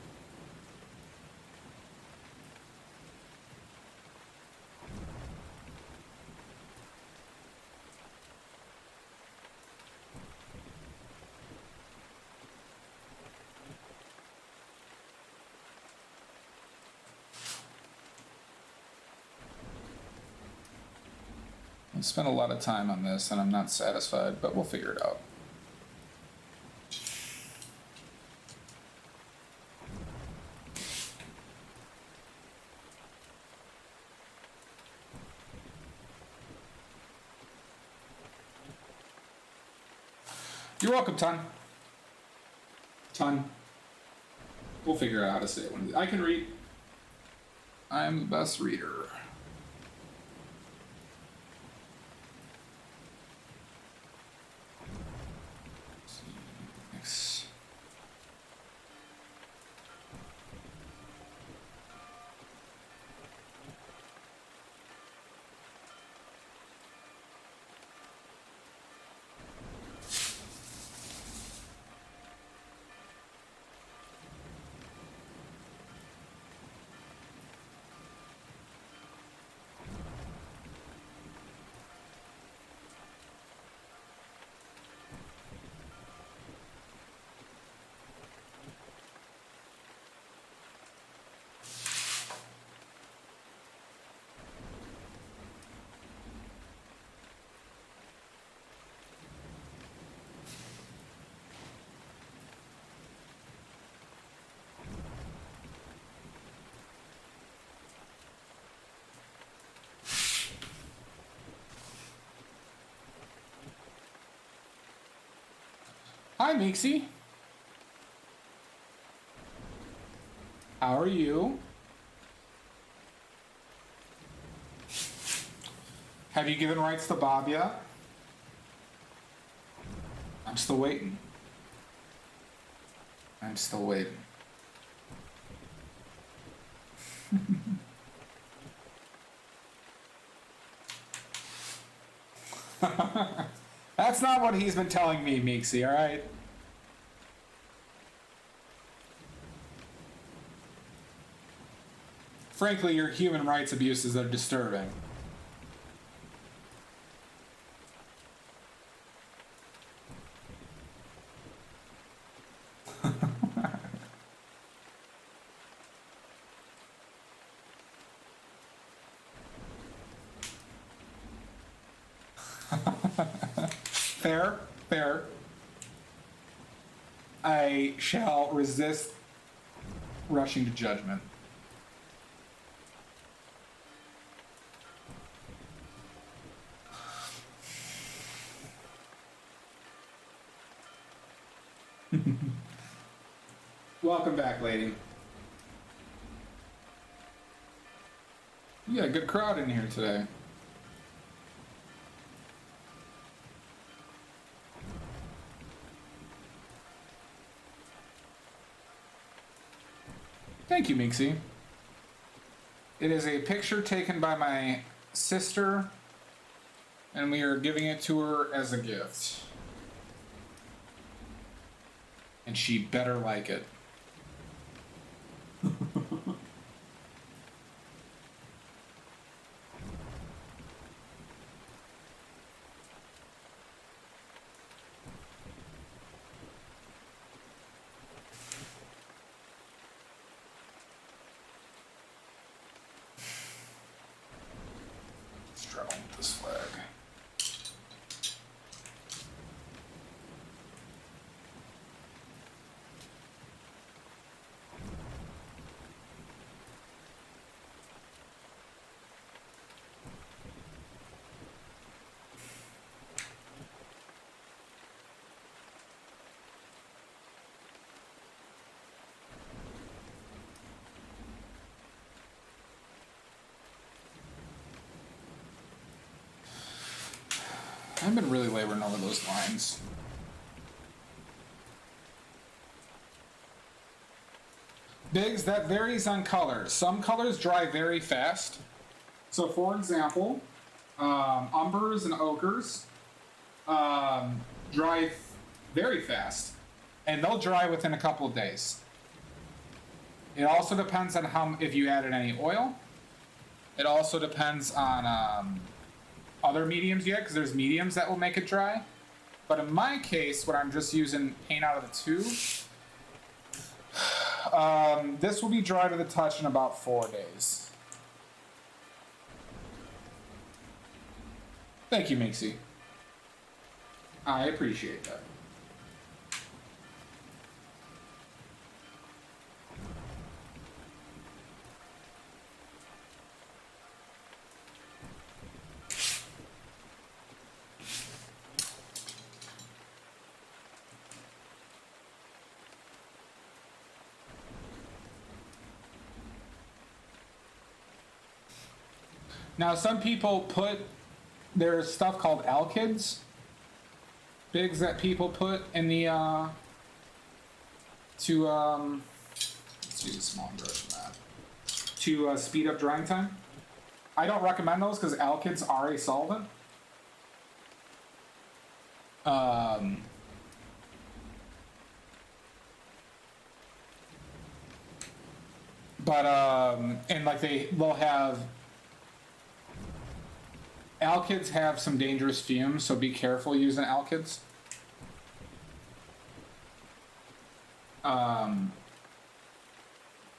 I spent a lot of time on this and I'm not satisfied, but we'll figure it out. You're welcome, Ton. We'll figure out how to say it. I can read. I'm the best reader. Next. Hi, Meeksy. How are you? Have you given rights to Bob yet? I'm still waiting. I'm still waiting. That's not what he's been telling me, Meeksy, all right? Frankly, your human rights abuses are disturbing. Fair. I shall resist rushing to judgment. Welcome back, lady. You got a good crowd in here today. Thank you, Meeksy. It is a picture taken by my sister, and we are giving it to her as a gift. And she better like it. Let's try with this I've been really laboring over those lines. Biggs, that varies on colors. Some colors dry very fast. So for example, umbers and ochres dry very fast. And they'll dry within a couple of days. It also depends on if you added any oil. It also depends on other mediums you had, because there's mediums that will make it dry. But in my case, when I'm just using paint out of the tube, this will be dry to the touch in about 4 days. Thank you, Mixie. I appreciate that. Now, some people there's stuff called alkyds, Biggs, that people put in the, let's use a small brush for that, to speed up drying time. I don't recommend those because alkyds are a solvent. And like they'll have, alkyds have some dangerous fumes, so be careful using alkyds. And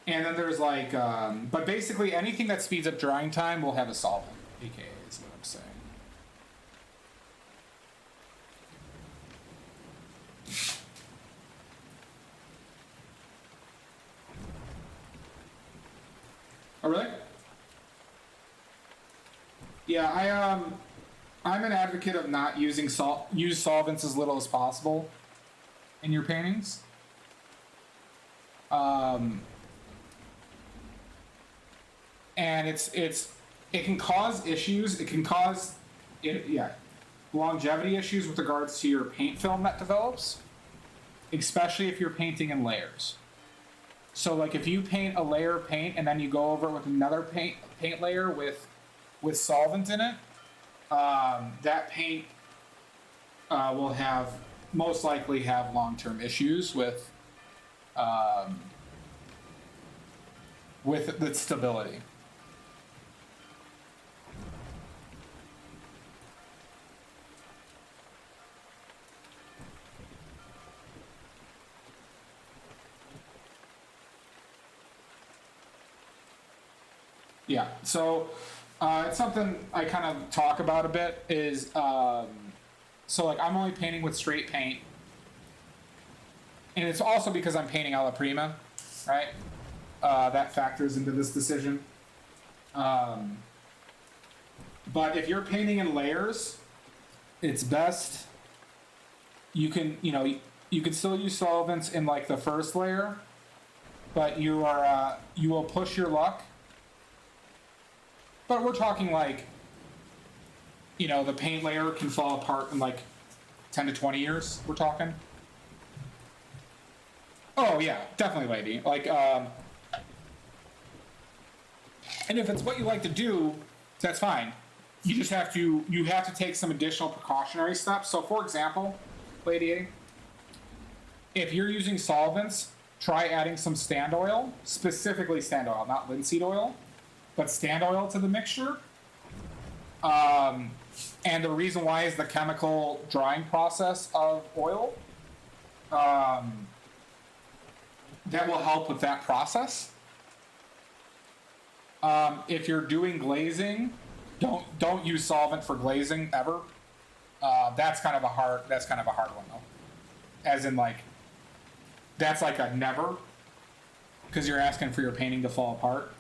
then there's like, but basically anything that speeds up drying time will have a solvent, aka is what I'm saying. Oh, really? Yeah, I'm an advocate of not using use solvents as little as possible in your paintings. And it can cause issues. It can cause longevity issues with regards to your paint film that develops, especially if you're painting in layers. So like if you paint a layer of paint and then you go over it with another paint layer with solvent in it, that paint will most likely have long-term issues with the stability. Yeah, so it's something I kind of talk about a bit is, so like I'm only painting with straight paint. And it's also because I'm painting Alla Prima, right? That factors into this decision. But if you're painting in layers, it's best, you can still use solvents in like the first layer, but you will push your luck. But we're talking like, the paint layer can fall apart in like 10 to 20 years, we're talking. Oh yeah, definitely, lady. Like, and if it's what you like to do, that's fine. You just have to take some additional precautionary steps. So for example, lady, if you're using solvents, try adding some stand oil, specifically stand oil, not linseed oil, but stand oil to the mixture. And the reason why is the chemical drying process of oil. That will help with that process. If you're doing glazing, don't use solvent for glazing ever. That's kind of a hard one though. As in like, that's like a never, because you're asking for your painting to fall apart.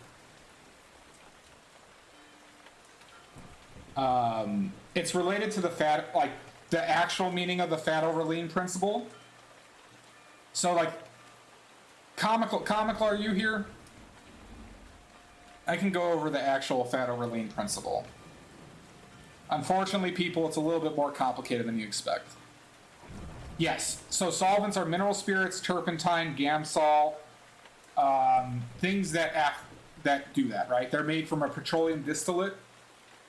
It's related to the fat, like the actual meaning of the fat over lean principle. So like, comical, are you here? I can go over the actual fat over lean principle. Unfortunately, people, it's a little bit more complicated than you expect. Yes, so solvents are mineral spirits, turpentine, Gamsol, things that do that, right? They're made from a petroleum distillate,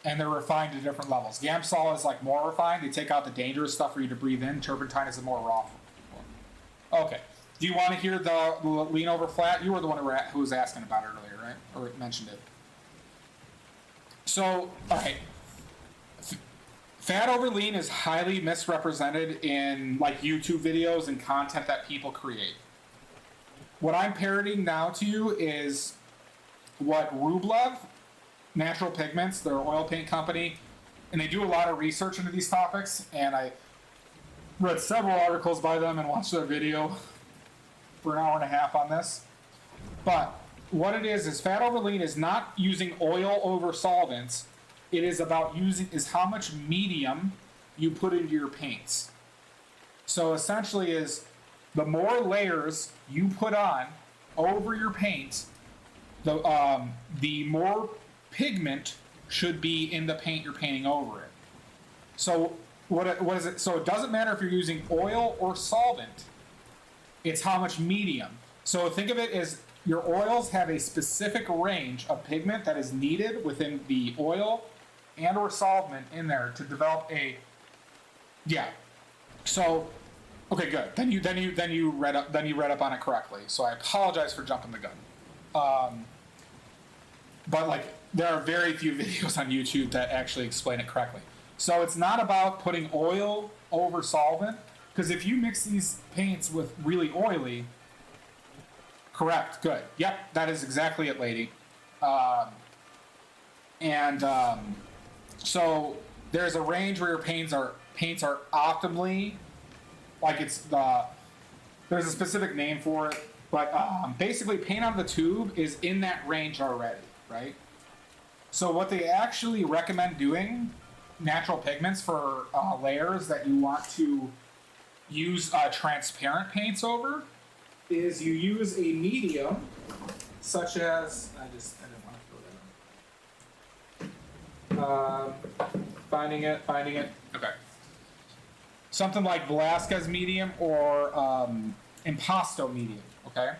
and they're refined to different levels. Gamsol is like more refined. They take out the dangerous stuff for you to breathe in. Turpentine is a more raw form. Okay. Do you want to hear the lean over flat? You were the one who was asking about it earlier, right? Or mentioned it. So, all right. Fat over lean is highly misrepresented in like YouTube videos and content that people create. What I'm parodying now to you is what Rublev, Natural Pigments, their oil paint company, and they do a lot of research into these topics, and I read several articles by them and watched their video for an hour and a half on this. But what it is fat over lean is not using oil over solvents. It is about how much medium you put into your paints. So essentially is the more layers you put on over your paint, the more pigment should be in the paint you're painting over it. So what is it? So it doesn't matter if you're using oil or solvent. It's how much medium. So think of it as your oils have a specific range of pigment that is needed within the oil and or solvent in there to develop a So okay, good. Then you read up on it correctly. So I apologize for jumping the gun. But like there are very few videos on YouTube that actually explain it correctly. So it's not about putting oil over solvent, because if you mix these paints with really oily, correct, good. Yep, that is exactly it, lady. So there's a range where your paints are optimally, like there's a specific name for it, but basically paint on the tube is in that range already, right? So what they actually recommend doing, Natural Pigments, for layers that you want to use transparent paints over, is you use a medium such as I didn't want to throw that in. Finding it. Okay. Something like Velasquez medium or Impasto medium. Okay.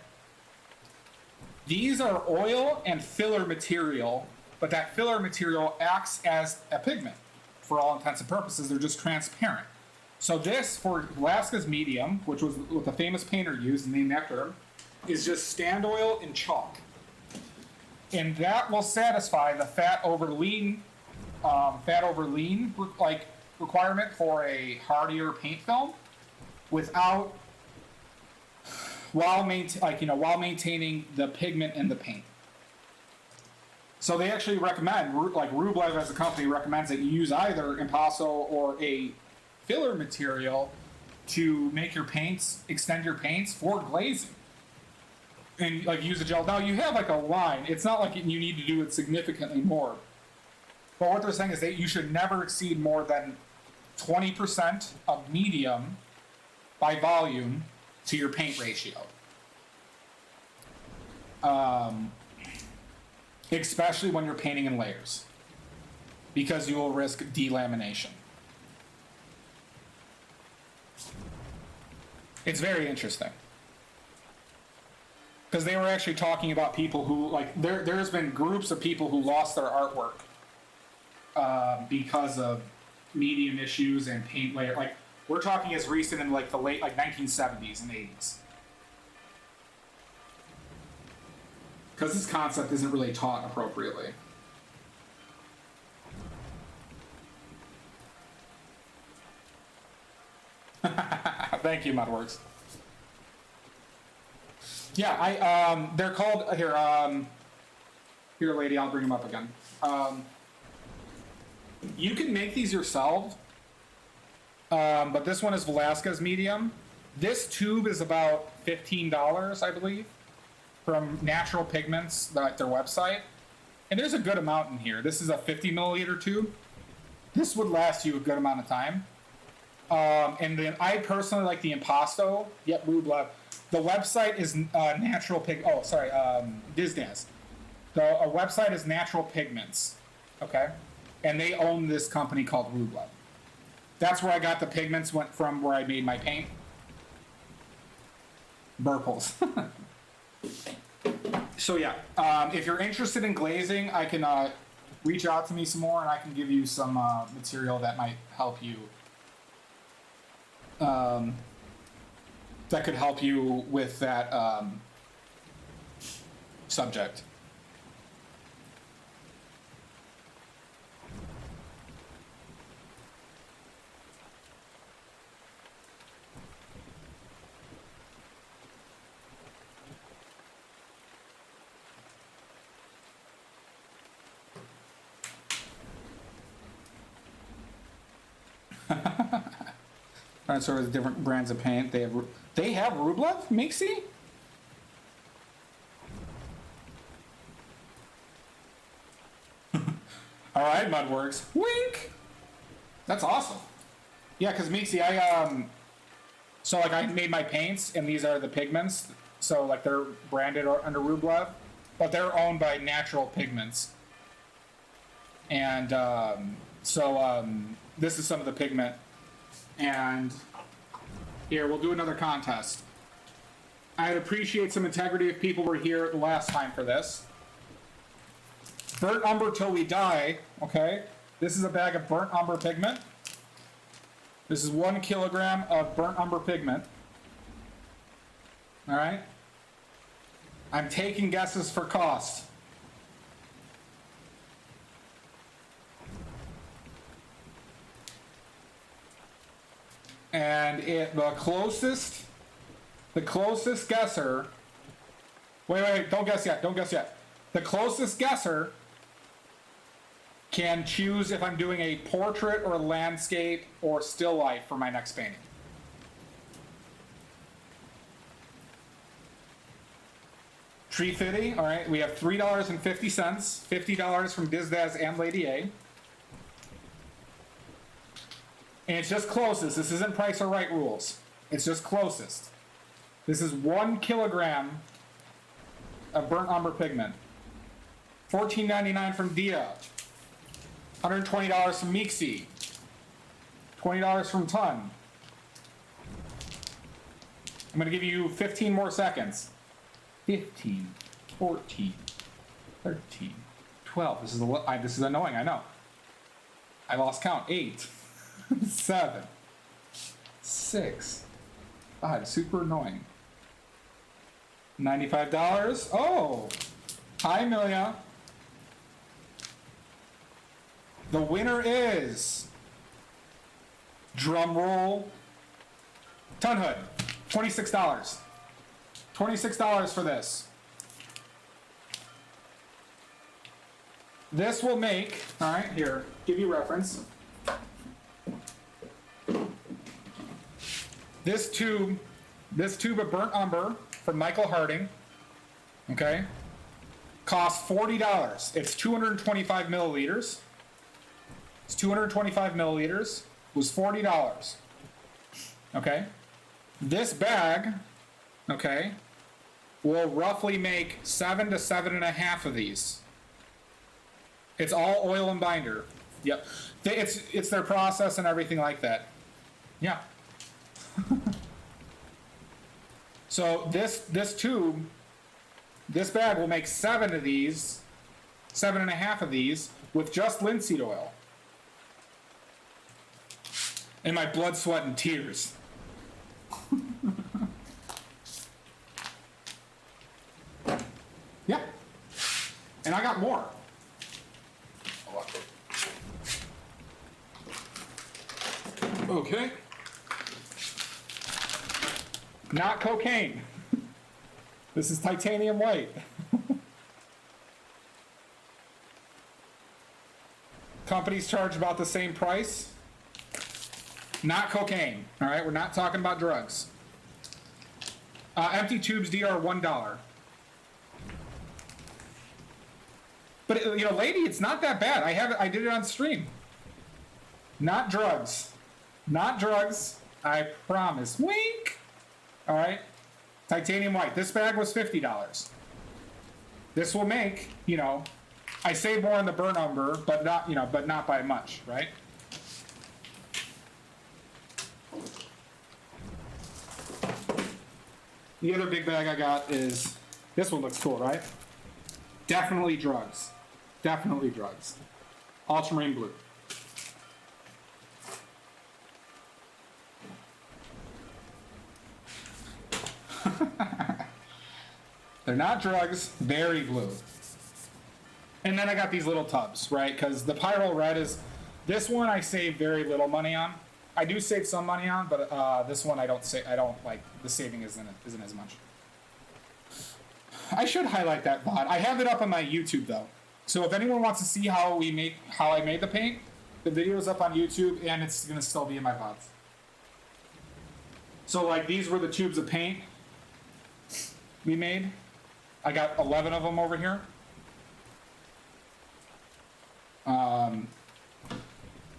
These are oil and filler material, but that filler material acts as a pigment. For all intents and purposes, they're just transparent. So this, for Velasquez medium, which was what the famous painter used, named after him, is just stand oil and chalk. And that will satisfy the fat over lean like requirement for a hardier paint film, while maintaining the pigment in the paint. So they actually recommend, like Rublev as a company recommends, that you use either Impasto or a filler material to make your paints, extend your paints for glazing. And like use a gel. Now you have like a line. It's not like you need to do it significantly more. But what they're saying is that you should never exceed more than 20% of medium by volume to your paint ratio. Especially when you're painting in layers, because you will risk delamination. It's very interesting. Because they were actually talking about people who, like, there's been groups of people who lost their artwork because of medium issues and paint layer. Like, we're talking as recent in, like, the late, 1970s and 80s. Because this concept isn't really taught appropriately. Thank you, Mudworks. Yeah, they're called here, lady. I'll bring them up again. You can make these yourself, but this one is Velasquez medium. This tube is about $15, I believe, from Natural Pigments, their website. And there's a good amount in here. This is a 50 milliliter tube. This would last you a good amount of time. And then I personally like the Impasto. Yep, Rublev. The website is Natural Pig. Oh, sorry, Dizdaz. The website is Natural Pigments. Okay. and they own this company called Rublev. That's where I got the pigments went from, where I made my paint. Burples. So yeah, if you're interested in glazing, I can reach out to me some more, and I can give you some material that might help you. That could help you with that subject. Alright, so there's different brands of paint. They have Rublev Mixie? Alright, Mudworks. Wink! That's awesome. Yeah, because Mixie, so like I made my paints, and these are the pigments. So like they're branded under Rublev, but they're owned by Natural Pigments. And this is some of the pigment. And here, we'll do another contest. I'd appreciate some integrity if people were here the last time for this. Burnt umber till we die, okay? This is a bag of burnt umber pigment. This is 1 kilogram of burnt umber pigment. All right? I'm taking guesses for cost. And the closest guesser. Wait, don't guess yet. The closest guesser can choose if I'm doing a portrait or landscape or still life for my next painting. Tree fitting, all right. We have $3.50, $50 from Dizdaz and Lady A. And it's just closest. This isn't price or right rules. It's just closest. This is 1 kilogram of burnt umber pigment. $14.99 from Dia. $120 from Mixie. $20 from Ton. I'm going to give you 15 more seconds. 15, 14, 13, 12. This is annoying, I know. I lost count. 8. 7, 6, 5. Super annoying. $95. Oh, hi, Amelia. The winner is, drum roll, Ton Hood. $26. $26 for this. This will make, all right, here, give you reference. This tube of burnt umber from Michael Harding, okay, costs $40. It's 225 milliliters. It's 225 milliliters. Was $40. Okay, this bag, okay, will roughly make 7 to 7.5 of these. It's all oil and binder. Yep, it's their process and everything like that. Yeah. So this tube, this bag will make 7 of these, 7.5 of these, with just linseed oil. And my blood, sweat, and tears. Yeah. And I got more. Okay. Not cocaine. This is titanium white. Companies charge about the same price. Not cocaine. All right, we're not talking about drugs. Empty tubes DR $1. But lady, it's not that bad. I did it on stream. Not drugs. Not drugs. I promise. Wink. All right. Titanium white. This bag was $50. This will make, I save more on the burnt umber, but not, you know, but not by much, right? The other big bag I got is, this one looks cool, right? Definitely drugs. Definitely drugs. Ultramarine blue. They're not drugs, berry blue. And then I got these little tubs, right? Because the Pyro Red is, this one I save very little money on. I do save some money on, but this one I don't like, the saving isn't as much. I should highlight that VOD. I have it up on my YouTube though. So if anyone wants to see how I made the paint, the video is up on YouTube and it's gonna still be in my VODs. So like these were the tubes of paint we made. I got 11 of them over here.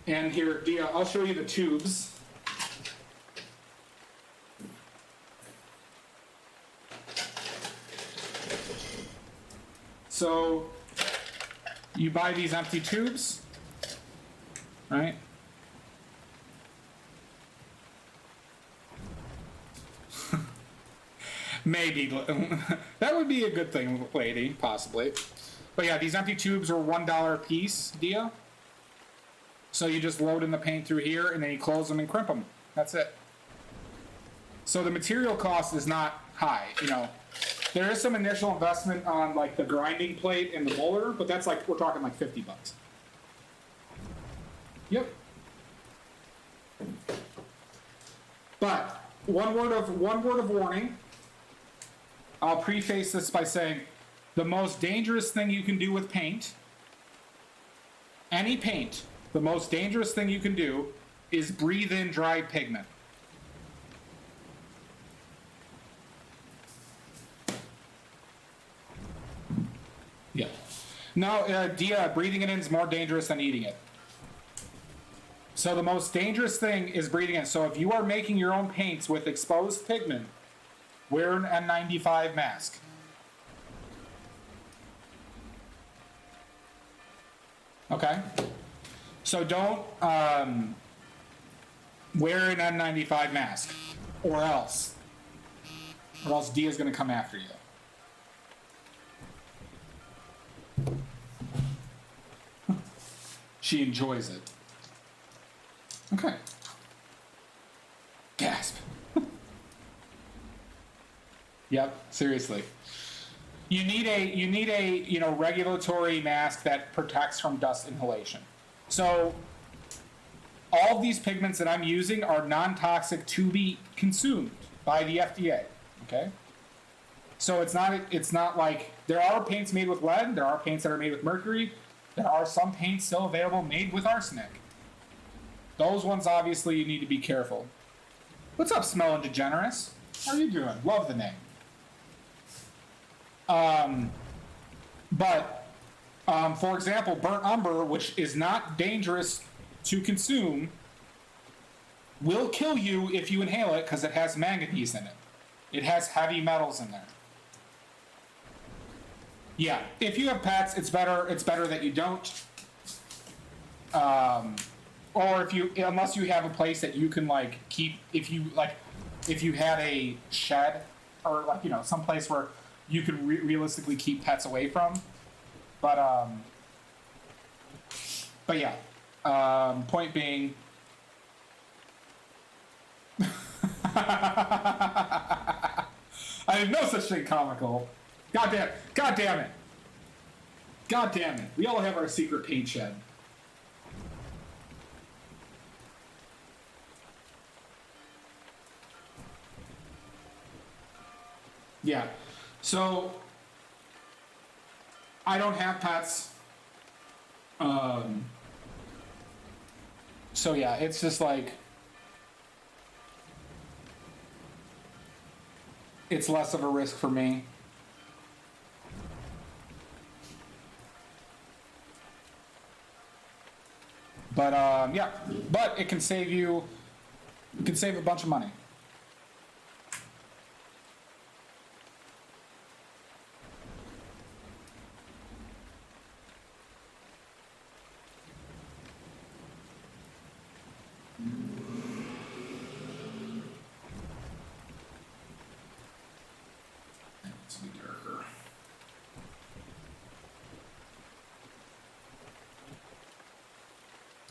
And here, Dia, I'll show you the tubes. So, you buy these empty tubes, right? Maybe. That would be a good thing, lady, possibly. But yeah, these empty tubes are $1 a piece, Dia. So you just load in the paint through here, and then you close them and crimp them. That's it. So the material cost is not high, you know. There is some initial investment on like the grinding plate and the molar, but that's like, we're talking like 50 bucks. Yep. But one word of warning. I'll preface this by saying the most dangerous thing you can do with paint, any paint, the most dangerous thing you can do is breathe in dry pigment. Yeah. No, Dia, breathing it in is more dangerous than eating it. So the most dangerous thing is breathing in. So if you are making your own paints with exposed pigment, wear an N95 mask. Okay? So don't wear an N95 mask, or else Dia's gonna come after you. She enjoys it. Okay. Gasp. Yep, seriously. You need a regulatory mask that protects from dust inhalation. So all of these pigments that I'm using are non-toxic to be consumed by the FDA. Okay? So it's not like there are paints made with lead, there are paints that are made with mercury, there are some paints still available made with arsenic. Those ones obviously you need to be careful. What's up, Smelling Degenerous? How are you doing? Love the name. For example, burnt umber, which is not dangerous to consume, will kill you if you inhale it because it has manganese in it. It has heavy metals in there. Yeah, if you have pets, it's better that you don't. Or unless you have a place that you can like keep, if you had a shed or some place where you could realistically keep pets away from. But yeah, point being, I have no such thing comical. God damn it. We all have our secret paint shed. Yeah. So I don't have pets. So yeah, it's just like it's less of a risk for me. But yeah, but it can save a bunch of money.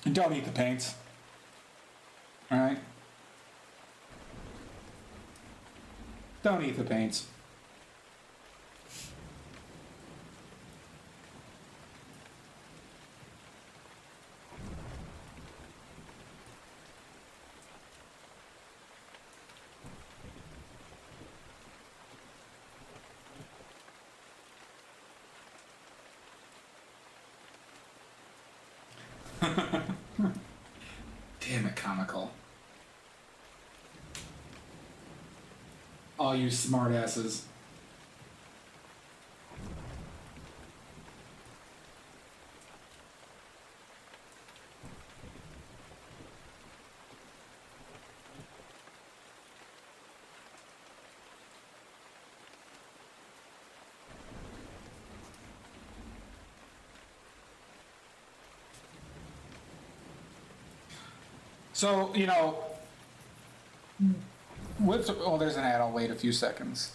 And don't eat the paints. Alright? Don't eat the paints. Damn it, comical. All you smartasses. So, you know, with, oh, there's an ad. I'll wait a few seconds.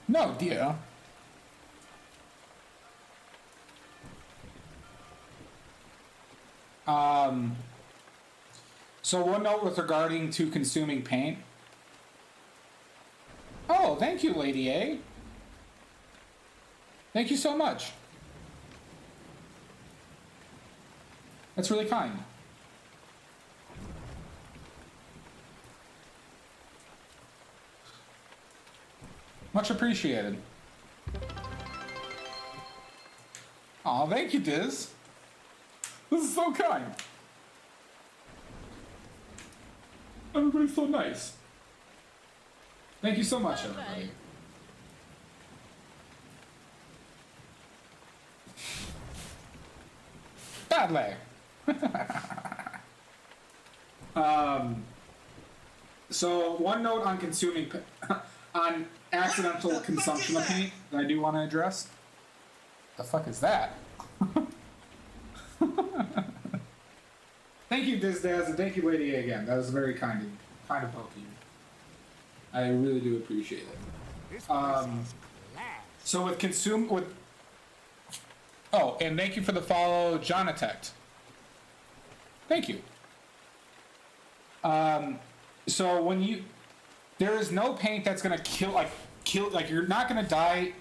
No, dear. So one note with regarding to consuming paint. Oh, thank you, Lady A. Thank you so much. That's really kind. Much appreciated. Aw, thank you, Diz. This is so kind. Everybody's so nice. Thank you so much, everybody. Badly. So one note on consuming, on accidental consumption of paint that I do want to address. The fuck is that? Thank you, Dizdaz, and thank you, Lady A, again. That was very kind of both of you. I really do appreciate it. This place has class. So with oh, and thank you for the follow, Jonatect. Thank you. So when there is no paint that's gonna kill, like you're not gonna die.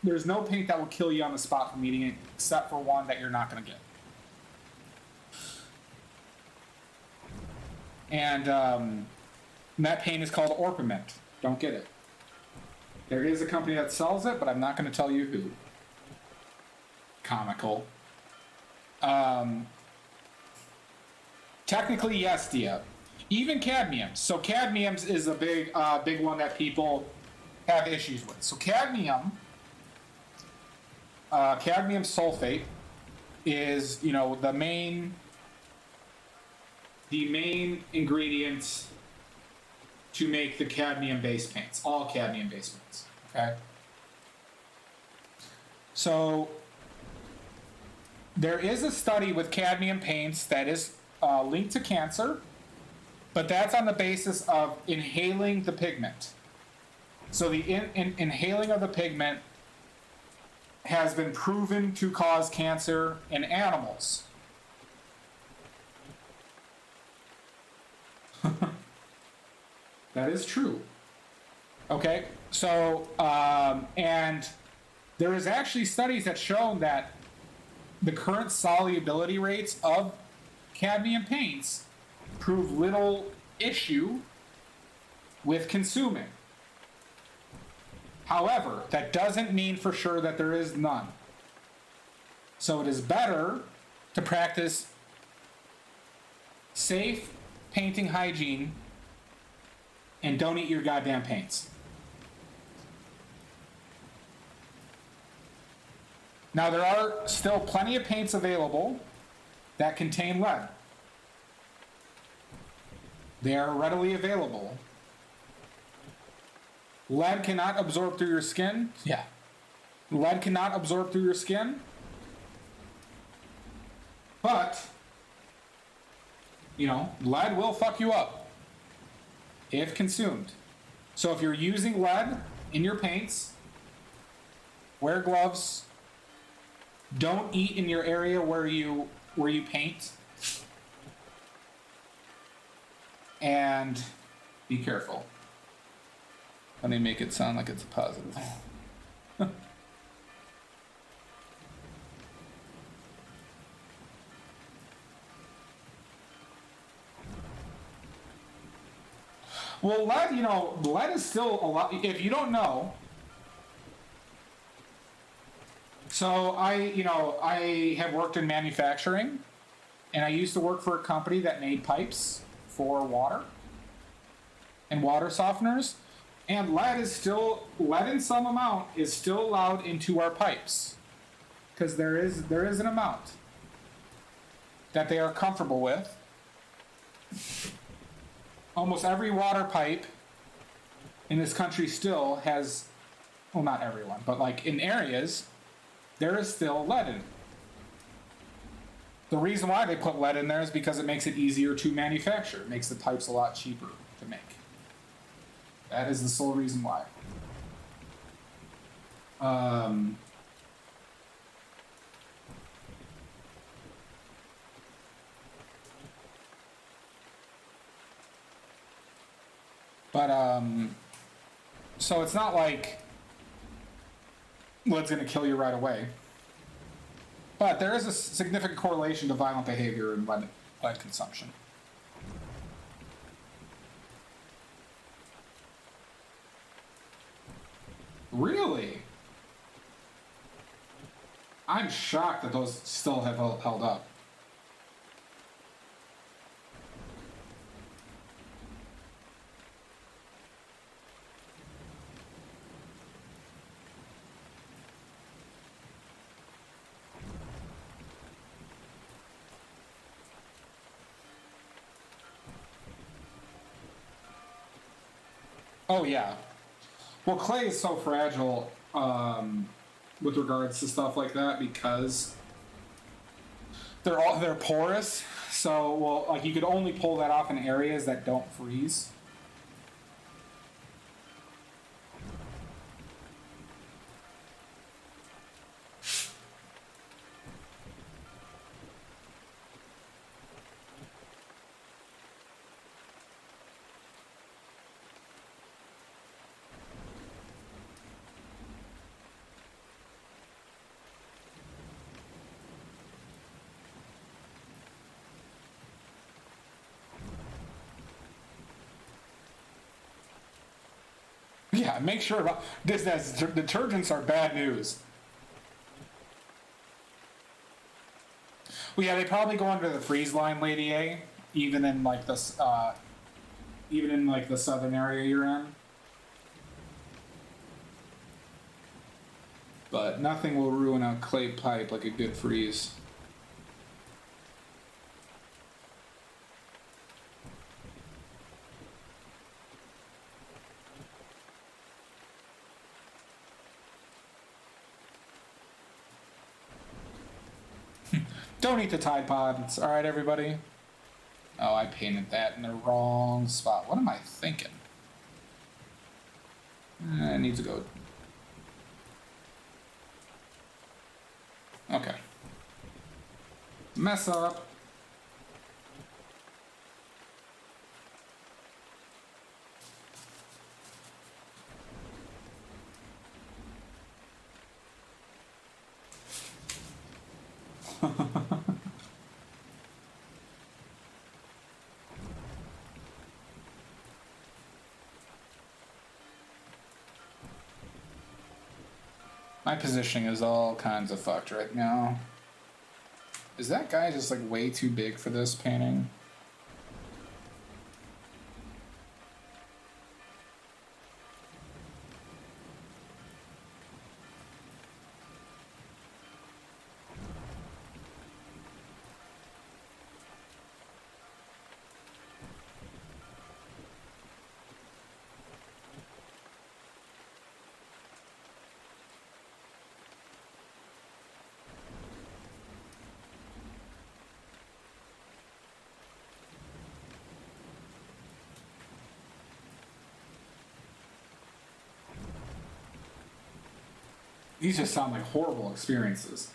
There's no paint that will kill you on the spot from eating it, except for one that you're not gonna get. And that paint is called Orpiment. Don't get it. There is a company that sells it, but I'm not going to tell you who. Comical. Technically, yes, Dia. Even cadmium. So cadmium is a big one that people have issues with. So cadmium sulfate is, you know, the main ingredients to make the cadmium-based paints, all cadmium-based paints, okay? So there is a study with cadmium paints that is linked to cancer, but that's on the basis of inhaling the pigment. So the inhaling of the pigment has been proven to cause cancer in animals. That is true. Okay, so and there is actually studies that show that the current solubility rates of cadmium paints prove little issue with consuming. However, that doesn't mean for sure that there is none. So it is better to practice safe painting hygiene and don't eat your goddamn paints. Now, there are still plenty of paints available that contain lead. They are readily available. Lead cannot absorb through your skin. Yeah. Lead cannot absorb through your skin. But, you know, lead will fuck you up if consumed. So if you're using lead in your paints, wear gloves. Don't eat in your area where you paint. And be careful. Let me make it sound like it's a positive. Well, lead, you know, lead is still a lot. If you don't know, so I have worked in manufacturing, and I used to work for a company that made pipes for water and water softeners, and lead in some amount is still allowed into our pipes because there is an amount that they are comfortable with. Almost every water pipe in this country still has, well, not everyone, but like in areas, there is still lead in. The reason why they put lead in there is because it makes it easier to manufacture. It makes the pipes a lot cheaper to make. That is the sole reason why. So it's not like lead's going to kill you right away. But there is a significant correlation to violent behavior and lead consumption. Really? I'm shocked that those still have held up. Oh yeah. Well, clay is so fragile with regards to stuff like that because they're porous. So, well, like you could only pull that off in areas that don't freeze. Yeah, make sure about this. Detergents are bad news. Well, yeah, they probably go under the freeze line, Lady A, even in like the southern area you're in. But nothing will ruin a clay pipe like a good freeze. Don't eat the Tide Pods. All right, everybody. Oh, I painted that in the wrong spot. What am I thinking? It needs to go. Okay. Mess up. My positioning is all kinds of fucked right now. Is that guy just like way too big for this painting? These just sound like horrible experiences.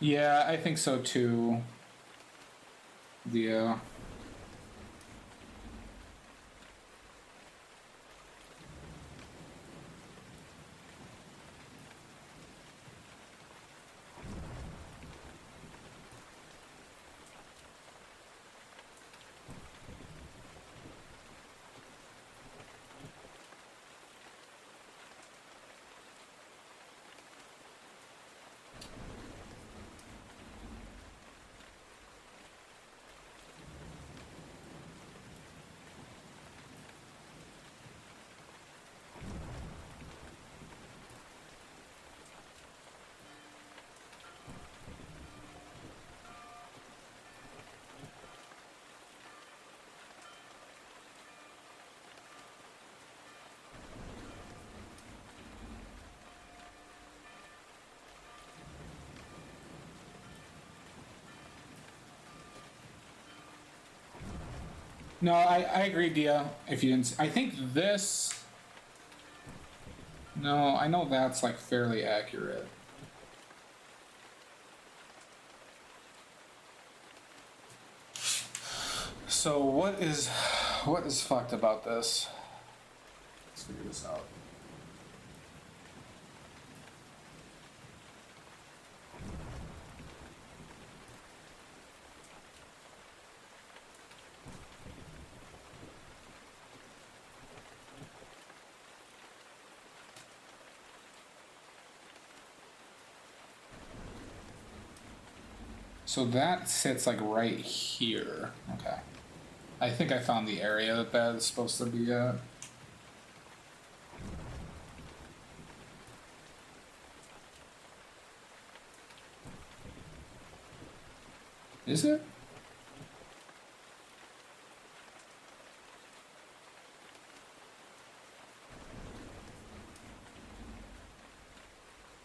Yeah, I think so too. Yeah. No, I agree, Dia. If you didn't, I think this. No, I know that's like fairly accurate. So what is fucked about this? Let's figure this out. So that sits like right here. Okay. I think I found the area that that is supposed to be at. Is it?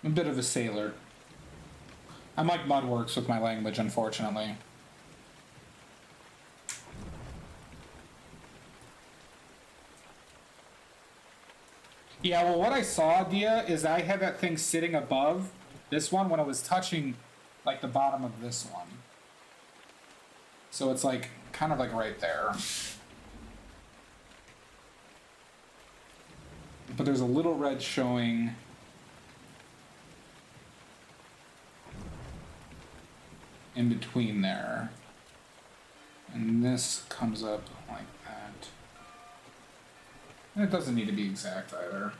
I'm a bit of a sailor. I'm like Mudworks with my language, unfortunately. Yeah, well, what I saw, Dia, is I had that thing sitting above this one when it was touching, like, the bottom of this one. So it's, like, kind of, like, right there. But there's a little red showing... in between there. And this comes up like that. And it doesn't need to be exact either.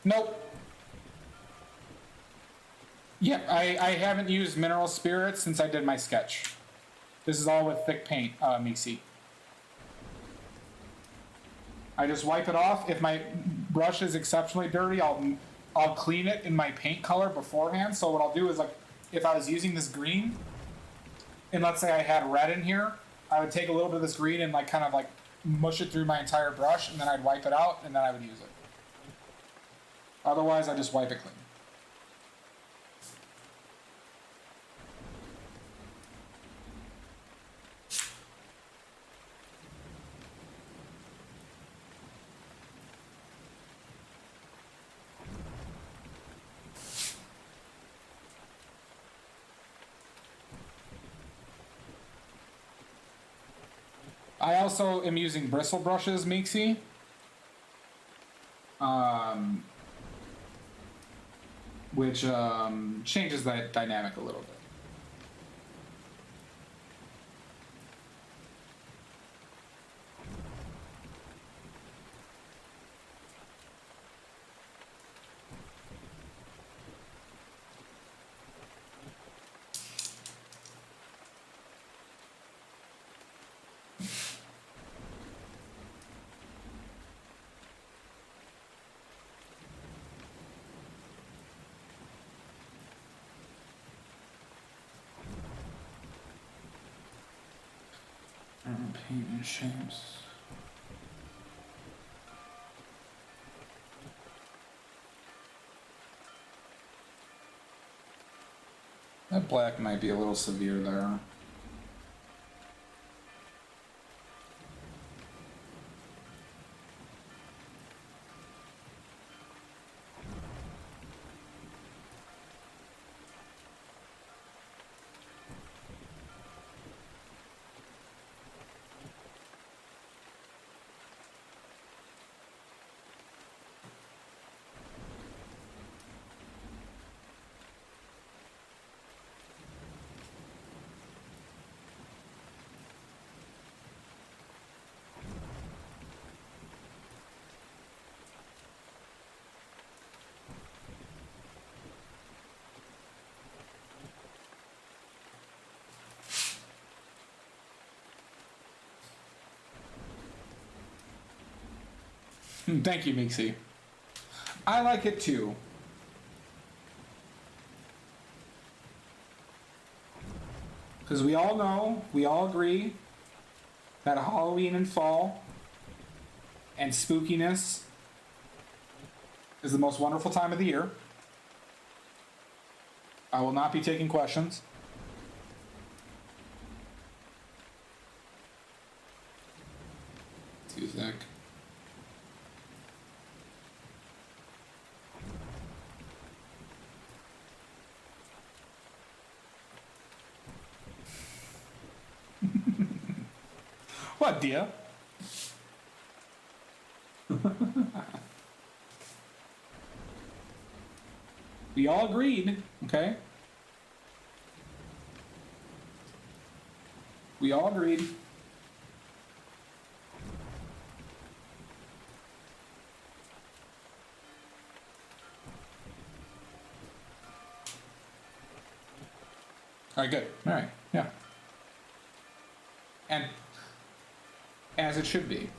Nope. Yeah, I haven't used mineral spirits since I did my sketch. This is all with thick paint, Mixie. I just wipe it off. If my brush is exceptionally dirty, I'll clean it in my paint color beforehand. So what I'll do is, like, if I was using this green, and let's say I had red in here, I would take a little bit of this green and like kind of like mush it through my entire brush, and then I'd wipe it out, and then I would use it. Otherwise, I just wipe it clean. I also am using bristle brushes, Meeksy. Which changes that dynamic a little bit. Paint and shapes. That black might be a little severe there. Thank you, Mixie. I like it too. Because we all know, we all agree that Halloween and fall and spookiness is the most wonderful time of the year. I will not be taking questions. Too thick. What, dear? We all agreed, okay? We all agreed. All right, good. All right, yeah. And as it should be.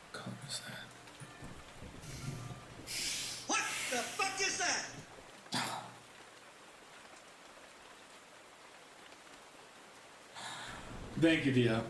What color is that? What the fuck is that? Thank you, Dia.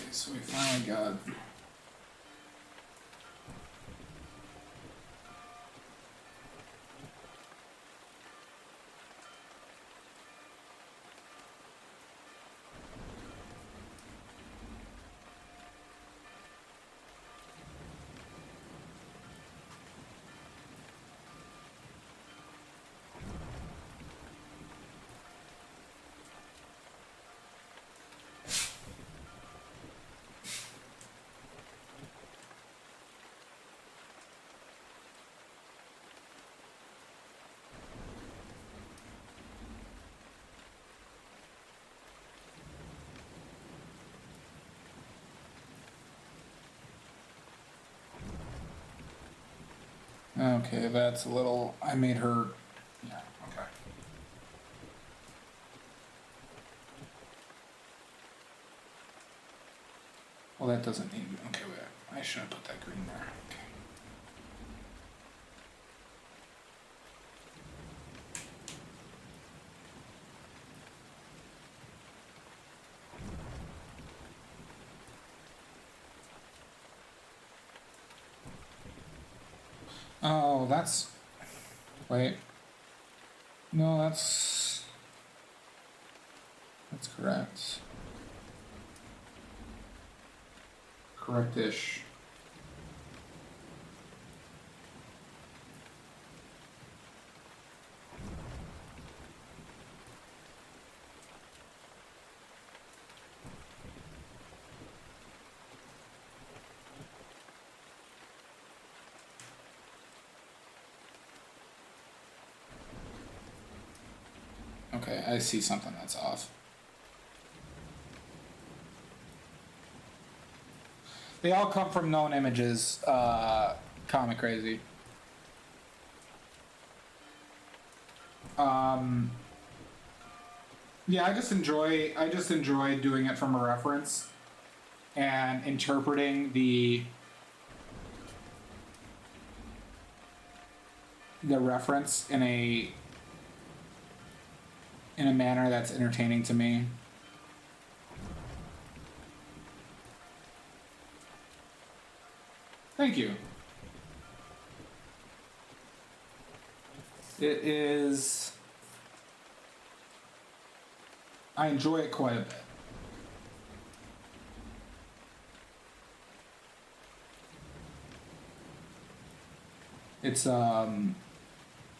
Okay, so we finally got. Okay, that's a little. I made her. Yeah. Okay. Well, that doesn't need. Okay, wait. I should have put that green there. Okay. Oh, that's. Wait. No, that's. That's correct. Correct-ish. Okay, I see something that's off. They all come from known images, Comic Crazy. Yeah, I just enjoy doing it from a reference and interpreting the reference in a manner that's entertaining to me. Thank you. It is. I enjoy it quite a bit. It's the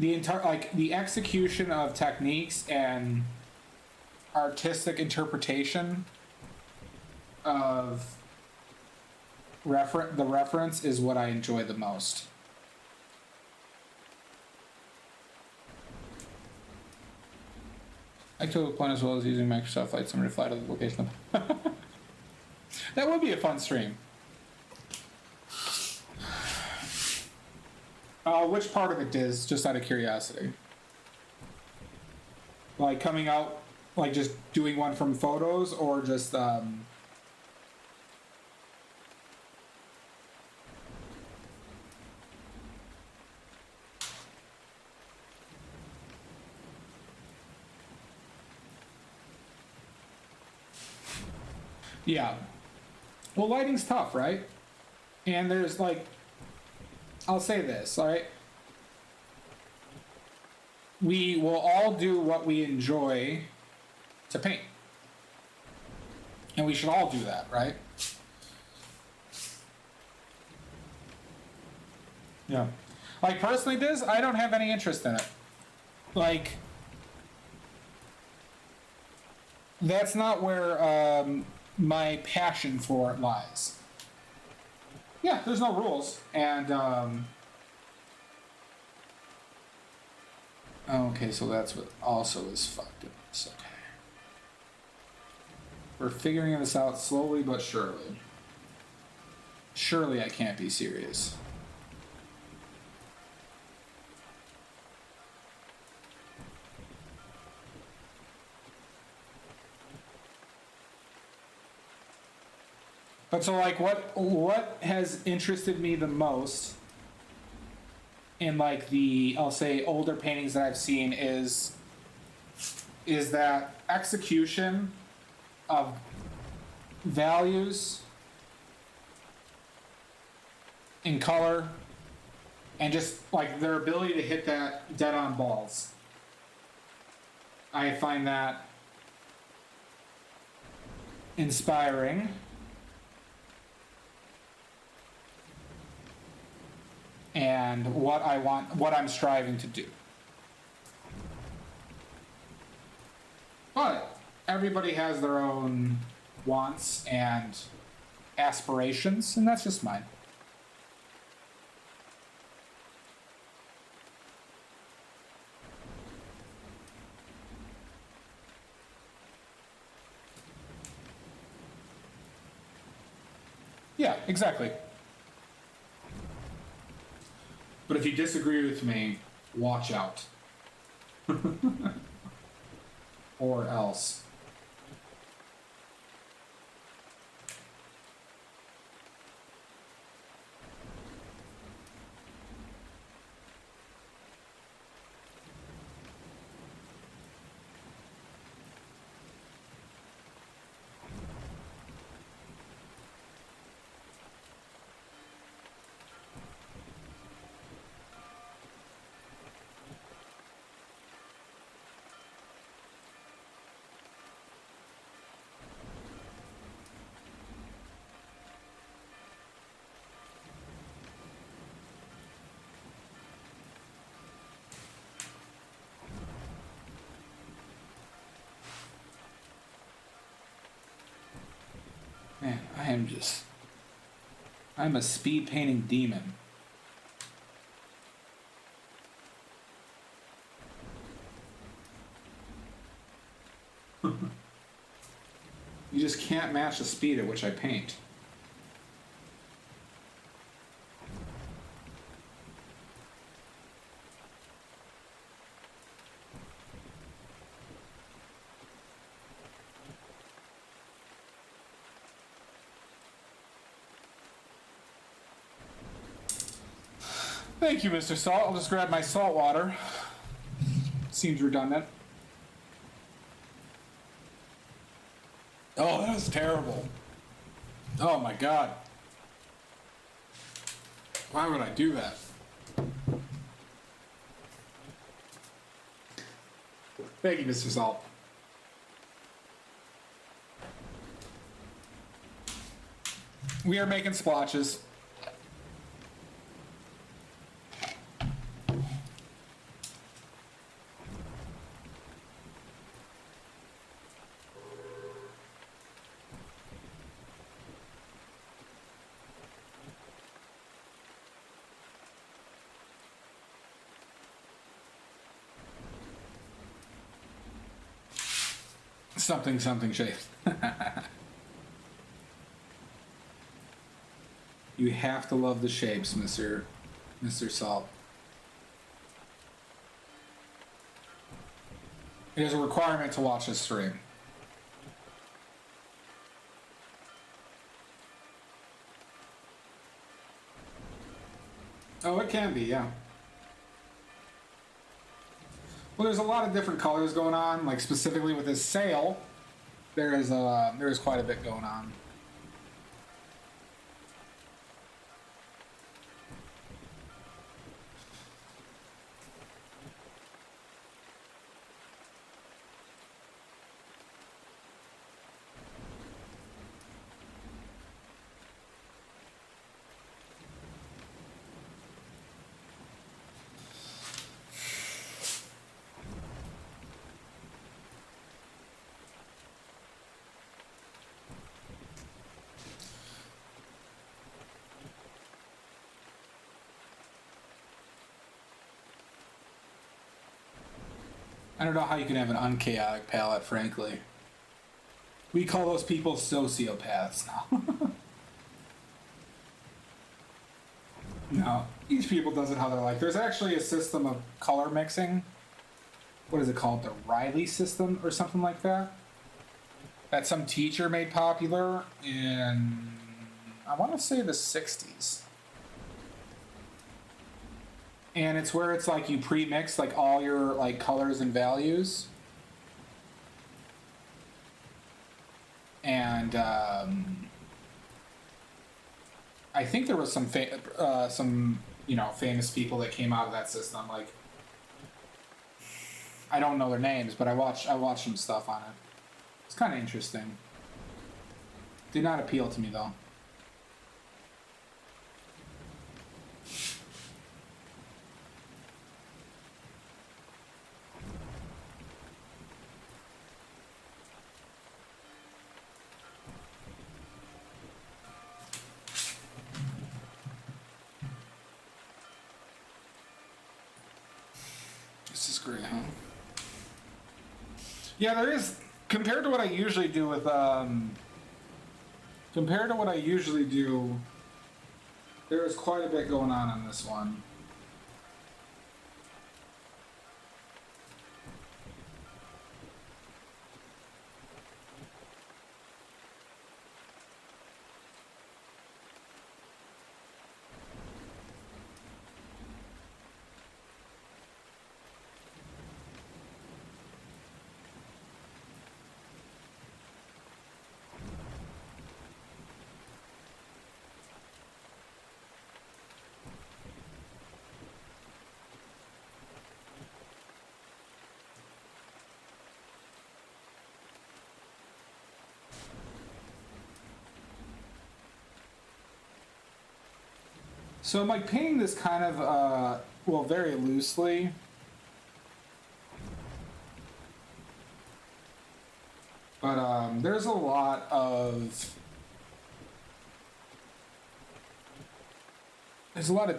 entire, like, the execution of techniques and artistic interpretation of the reference is what I enjoy the most. I took a point as well as using Microsoft Flight Simulator to fly to the location. That would be a fun stream. Which part of it is, just out of curiosity? Like coming out, like just doing one from photos, or just yeah. Well, lighting's tough, right? And there's like, I'll say this, all right? We will all do what we enjoy to paint. And we should all do that, right? Yeah. Like, personally, Diz, I don't have any interest in it. Like, that's not where my passion for it lies. Yeah, there's no rules, and okay, so that's what also is fucked up. It's okay. We're figuring this out slowly but surely. Surely I can't be serious. But so, like, what has interested me the most in, like, the, I'll say, older paintings that I've seen is that execution of values in color and just, like, their ability to hit that dead on balls. I find that inspiring. And what I want, what I'm striving to do. But everybody has their own wants and aspirations, and that's just mine. Yeah, exactly. But if you disagree with me, watch out. Or else. Man, I'm a speed painting demon. You just can't match the speed at which I paint. Thank you, Mr. Salt. I'll just grab my salt water. Seems redundant. Oh, that was terrible. Oh my god. Why would I do that? Thank you, Mr. Salt. We are making splotches. Something shaped. You have to love the shapes, Mr. Salt. It is a requirement to watch this stream. Oh, it can be, yeah. Well, there's a lot of different colors going on. Like specifically with this sail, there is quite a bit going on. I don't know how you can have an unchaotic palette, frankly. We call those people sociopaths now. No, each people does it how they like. There's actually a system of color mixing. What is it called? The Riley system or something like that? That some teacher made popular in, I want to say the 60s. And it's where it's like you pre-mix like all your like colors and values. And I think there was some famous people that came out of that system. Like I don't know their names, but I watched some stuff on it. It's kind of interesting. Did not appeal to me though. This is great, huh? Yeah, there is, compared to what I usually do with, there is quite a bit going on this one. So I'm like painting this kind of, well, very loosely. But there's a lot of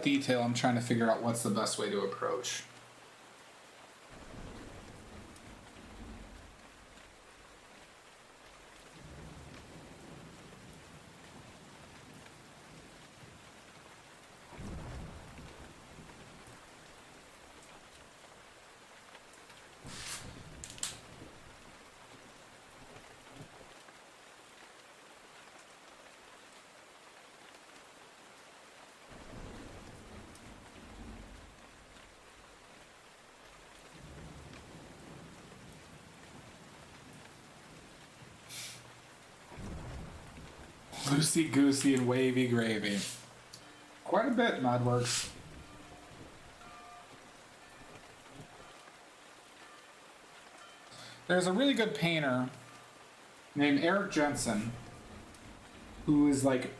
detail. I'm trying to figure out what's the best way to approach. Loosey goosey and wavy gravy. Quite a bit, Modworks. There's a really good painter named Eric Jensen who is like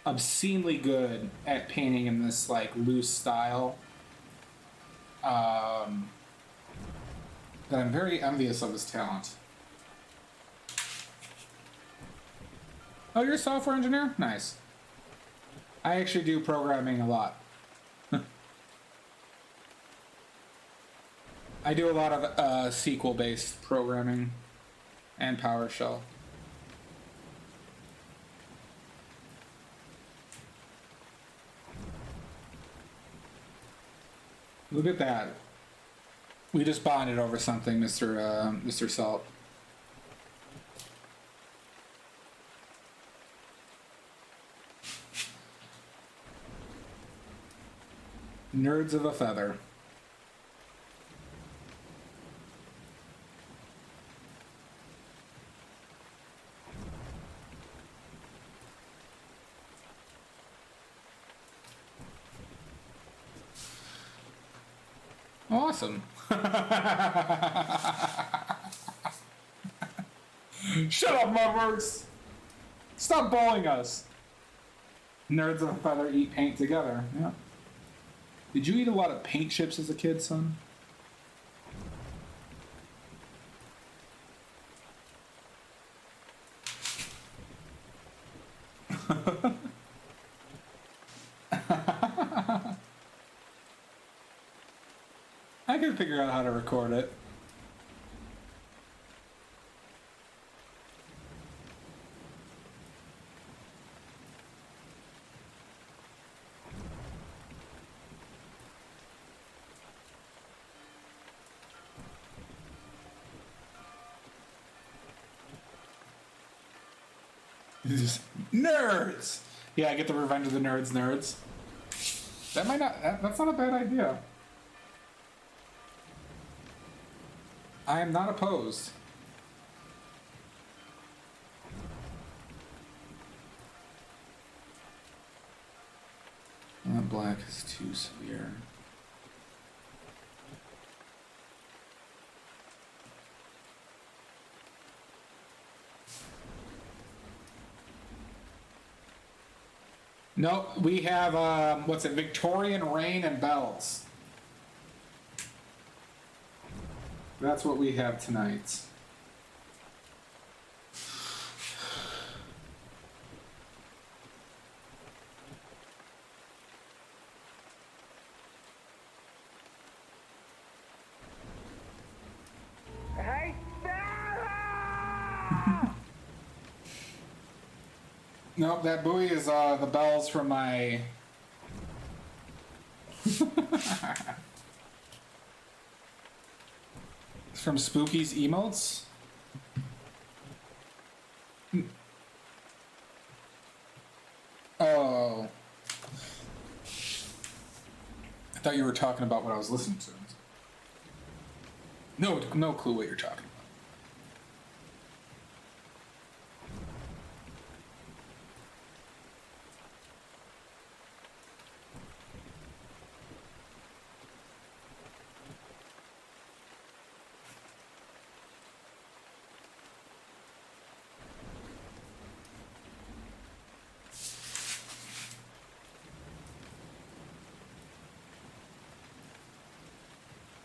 obscenely good at painting in this like loose style. That I'm very envious of his talent. Oh, you're a software engineer? Nice. I actually do programming a lot. I do a lot of SQL-based programming and PowerShell. Look at that. We just bonded over something, Mr. Salt. Nerds of a feather. Awesome. Shut up, Mudworks! Stop bullying us! Nerds of a feather eat paint together. Yeah. Did you eat a lot of paint chips as a kid, son? I can figure out how to record it. Just nerds. Yeah, I get the Revenge of the Nerds. That might not. That's not a bad idea. I am not opposed. That black is too severe. Nope, we have, what's it, Victorian rain and bells. That's what we have tonight. Hey, Sarah! Nope, that buoy is the bells from my... It's from Spooky's emotes? Oh. I thought you were talking about what I was listening to. No clue what you're talking about.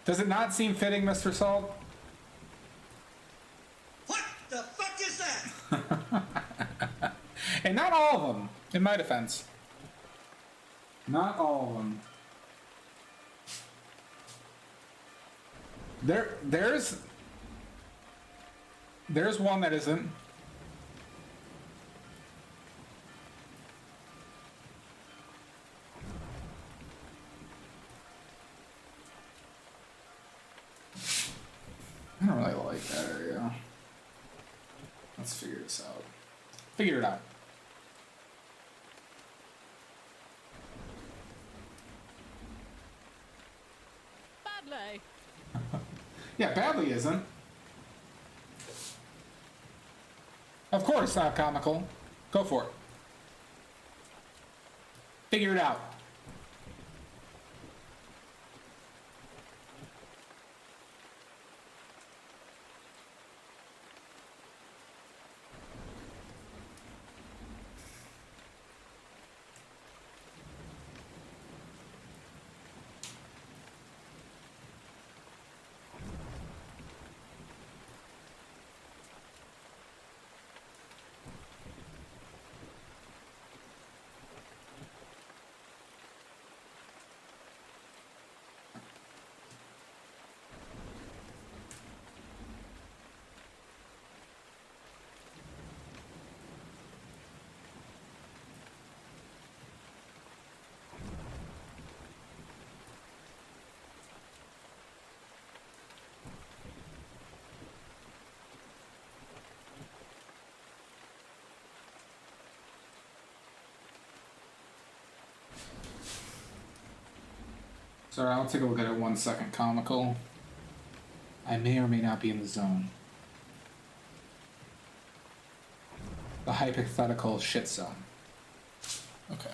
Does it not seem fitting, Mr. Salt? What the fuck is that? And not all of them, in my defense. Not all of them. There's one that isn't. I don't really like that area. Let's figure this out. Figure it out. Badly. Yeah, badly isn't. Of course, not comical. Go for it. Figure it out. Sorry, I'll take a look at it 1 second, comical. I may or may not be in the zone. The hypothetical shit zone. Okay.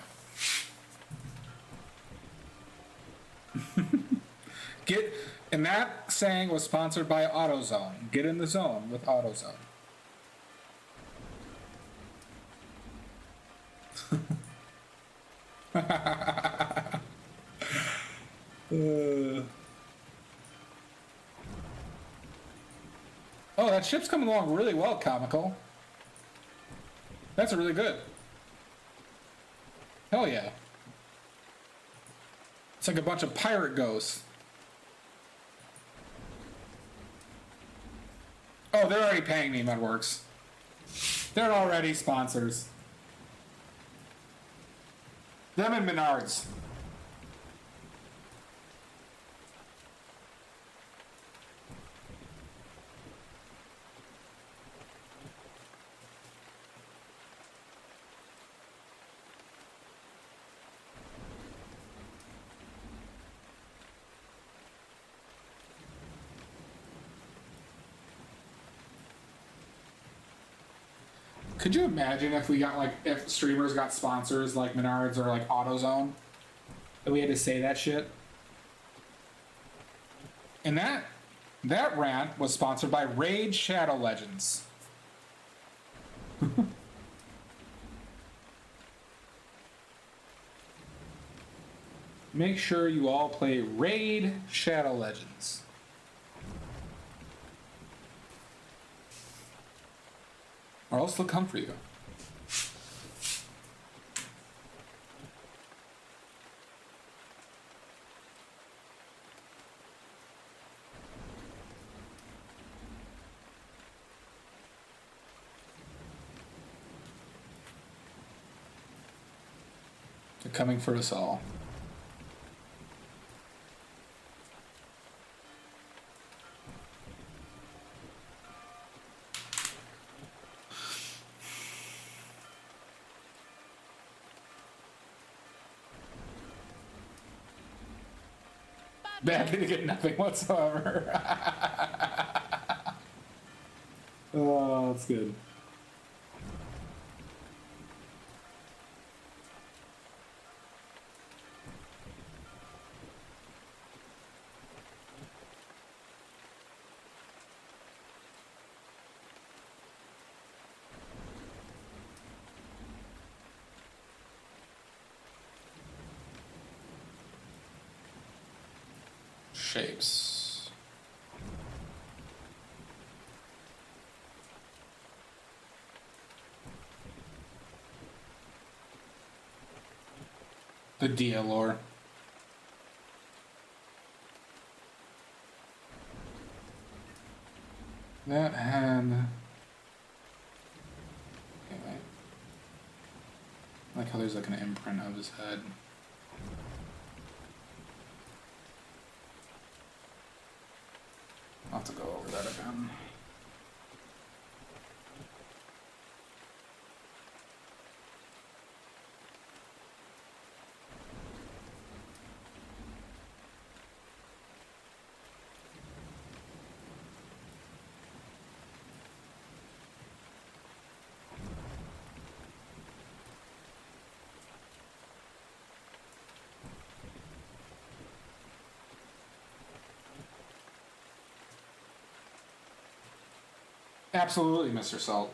And that saying was sponsored by AutoZone. Get in the zone with AutoZone. Oh, that ship's coming along really well, comical. That's really good. Hell yeah. It's like a bunch of pirate ghosts. Oh, they're already paying me, Mudworks. They're already sponsors. Them and Menards. Could you imagine if we got like if streamers got sponsors like Menards or like AutoZone, and we had to say that shit? And that rant was sponsored by Raid Shadow Legends. Make sure you all play Raid Shadow Legends. Or else they'll come for you. They're coming for us all. Badly to get nothing whatsoever. Oh, that's good. Shapes. The deal, lore. That had. Okay, wait. I like how there's like an imprint of his head. I'll have to go over that again. Absolutely, Mr. Salt.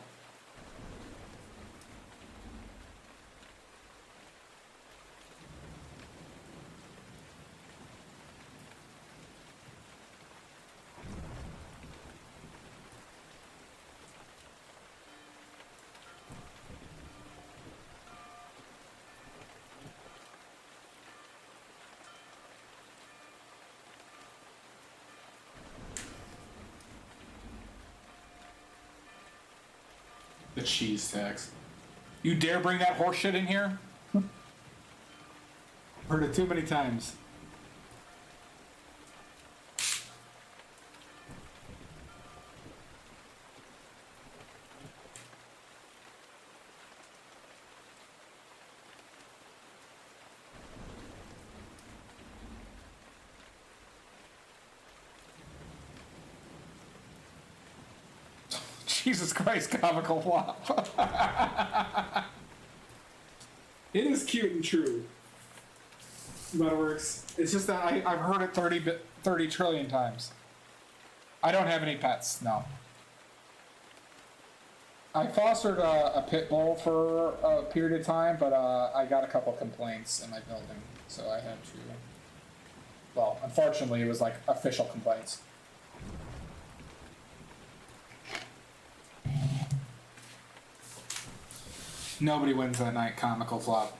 The cheese tax. You dare bring that horse shit in here? Heard it too many times. Jesus Christ, comical flop. It is cute and true. But it works. It's just that I've heard it 30 trillion times. I don't have any pets, no. I fostered a pit bull for a period of time, but I got a couple complaints in my building, so I had to. Well, unfortunately, it was like official complaints. Nobody wins that night, comical flop.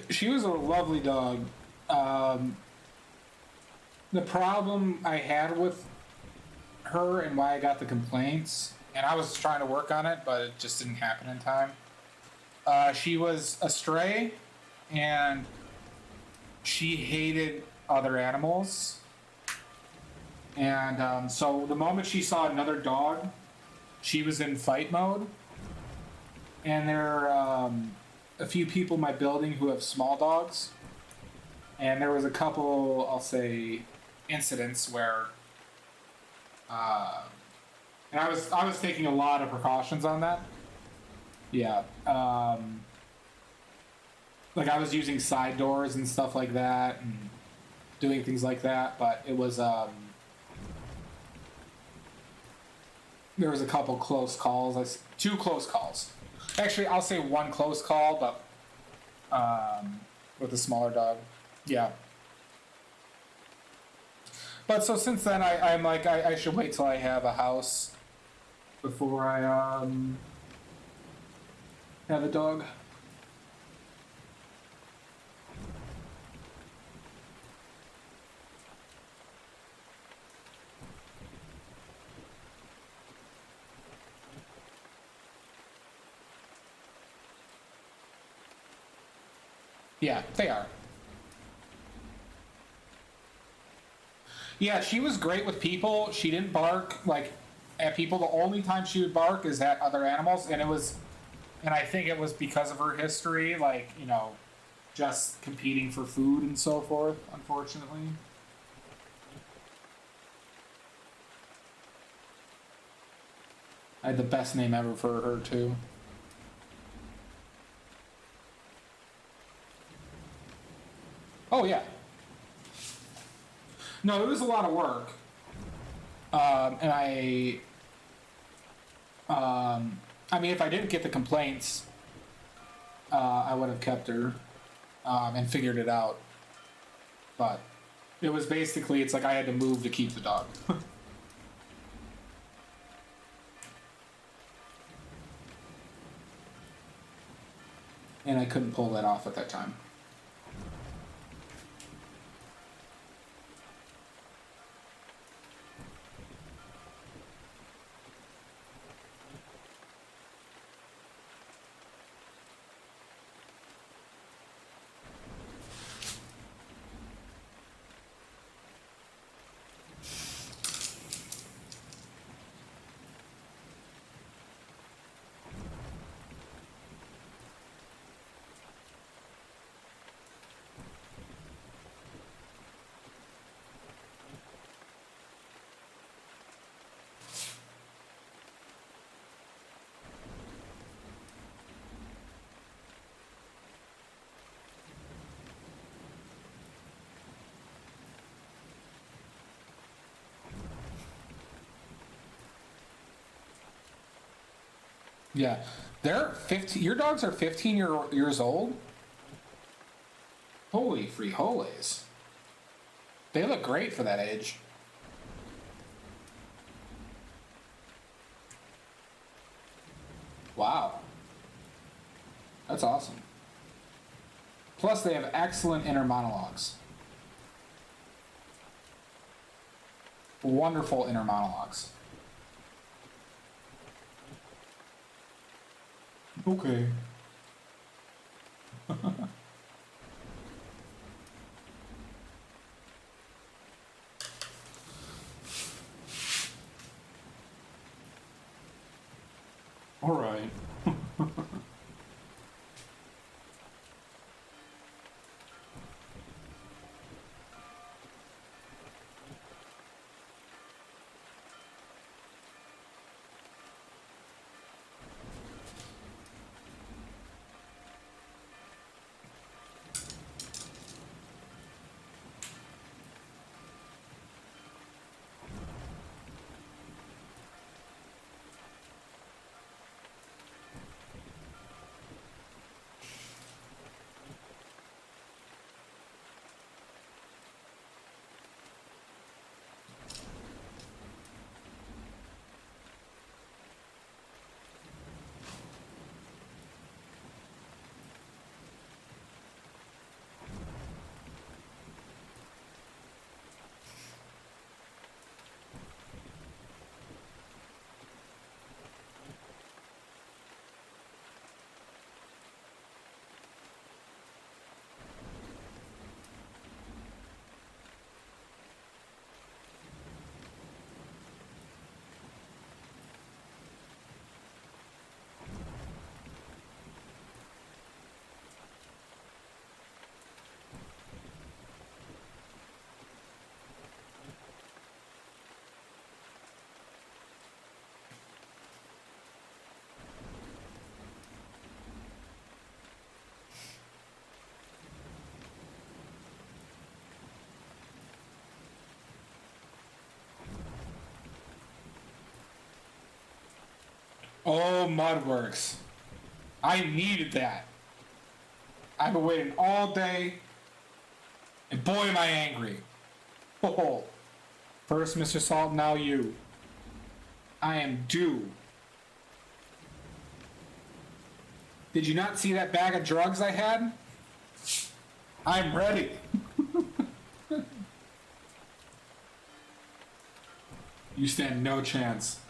She was a lovely dog. The problem I had with her and why I got the complaints, and I was trying to work on it, but it just didn't happen in time. She was a stray, and she hated other animals. And so the moment she saw another dog, she was in fight mode. And there are a few people in my building who have small dogs. And there was a couple, I'll say, incidents where, and I was taking a lot of precautions on that. Yeah, like I was using side doors and stuff like that, and doing things like that. But it was there was a couple close calls, two close calls. Actually, I'll say one close call, but with a smaller dog. Yeah. But so since then, I'm like, I should wait till I have a house before I have a dog. Yeah, they are. Yeah, she was great with people. She didn't bark like at people. The only time she would bark is at other animals, and I think it was because of her history, like, you know, just competing for food and so forth, unfortunately. I had the best name ever for her, too. Oh, yeah. No, it was a lot of work. And I mean, if I didn't get the complaints, I would have kept her and figured it out. But it was basically, it's like I had to move to keep the dog. And I couldn't pull that off at that time. Yeah, they're 15. Your dogs are 15 years old. Holy frijoles! They look great for that age. Wow, that's awesome. Plus, they have excellent inner monologues. Wonderful inner monologues. Okay. All right. Oh, Mudworks. I needed that. I've been waiting all day, and boy am I angry. Oh, first Mr. Salt, now you. I am due. Did you not see that bag of drugs I had? I'm ready. You stand no chance.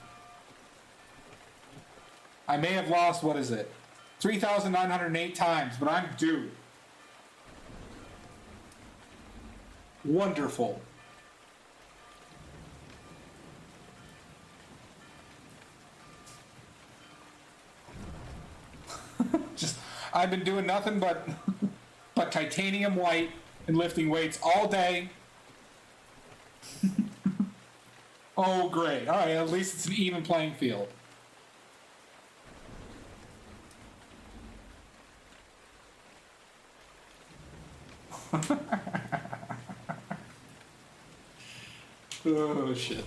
I may have lost, what is it? 3,908 times, but I'm due. Wonderful. Just, I've been doing nothing but titanium white and lifting weights all day. Oh, great. All right, at least it's an even playing field. Oh shit.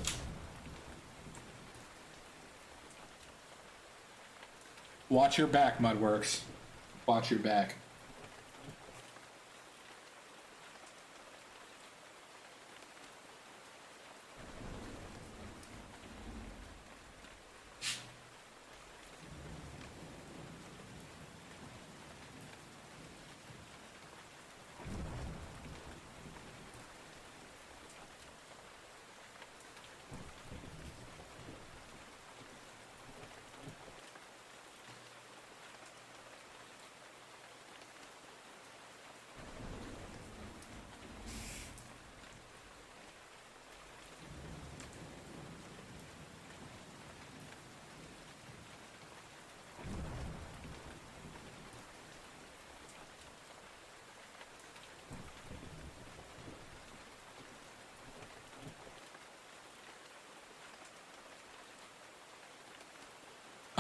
Watch your back, Mudworks. Watch your back.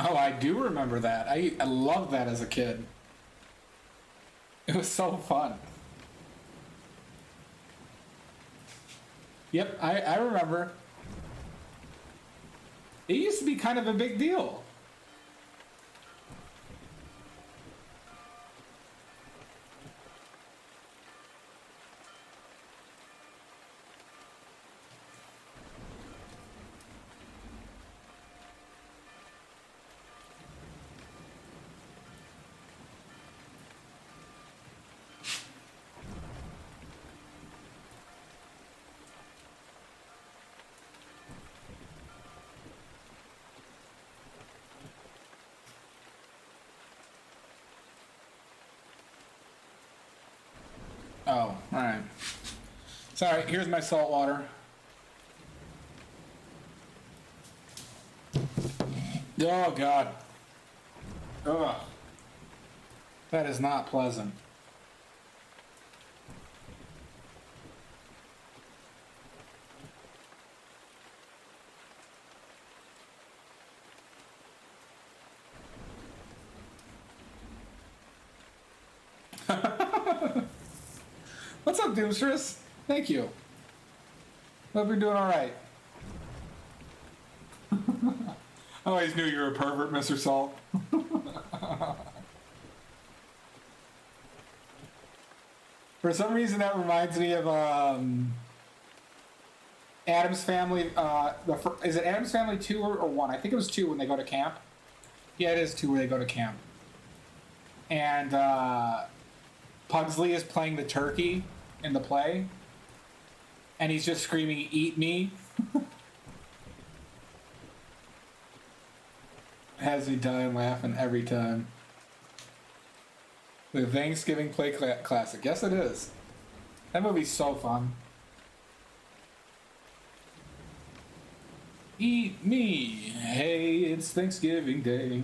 Oh, I do remember that. I loved that as a kid. It was so fun. Yep, I remember. It used to be kind of a big deal. Oh, alright. Sorry, here's my salt water. Oh, God. Ugh. That is not pleasant. What's up, Doomstress? Thank you. Hope you're doing alright. I always knew you were a pervert, Mr. Salt. For some reason, that reminds me of Addams Family. Is it Addams Family 2 or 1? I think it was 2 when they go to camp. Yeah, it is 2 where they go to camp. And Pugsley is playing the turkey in the play. And he's just screaming, "Eat me." Has me dying laughing every time. The Thanksgiving play classic. Yes, it is. That movie's so fun. Eat me. Hey, it's Thanksgiving Day.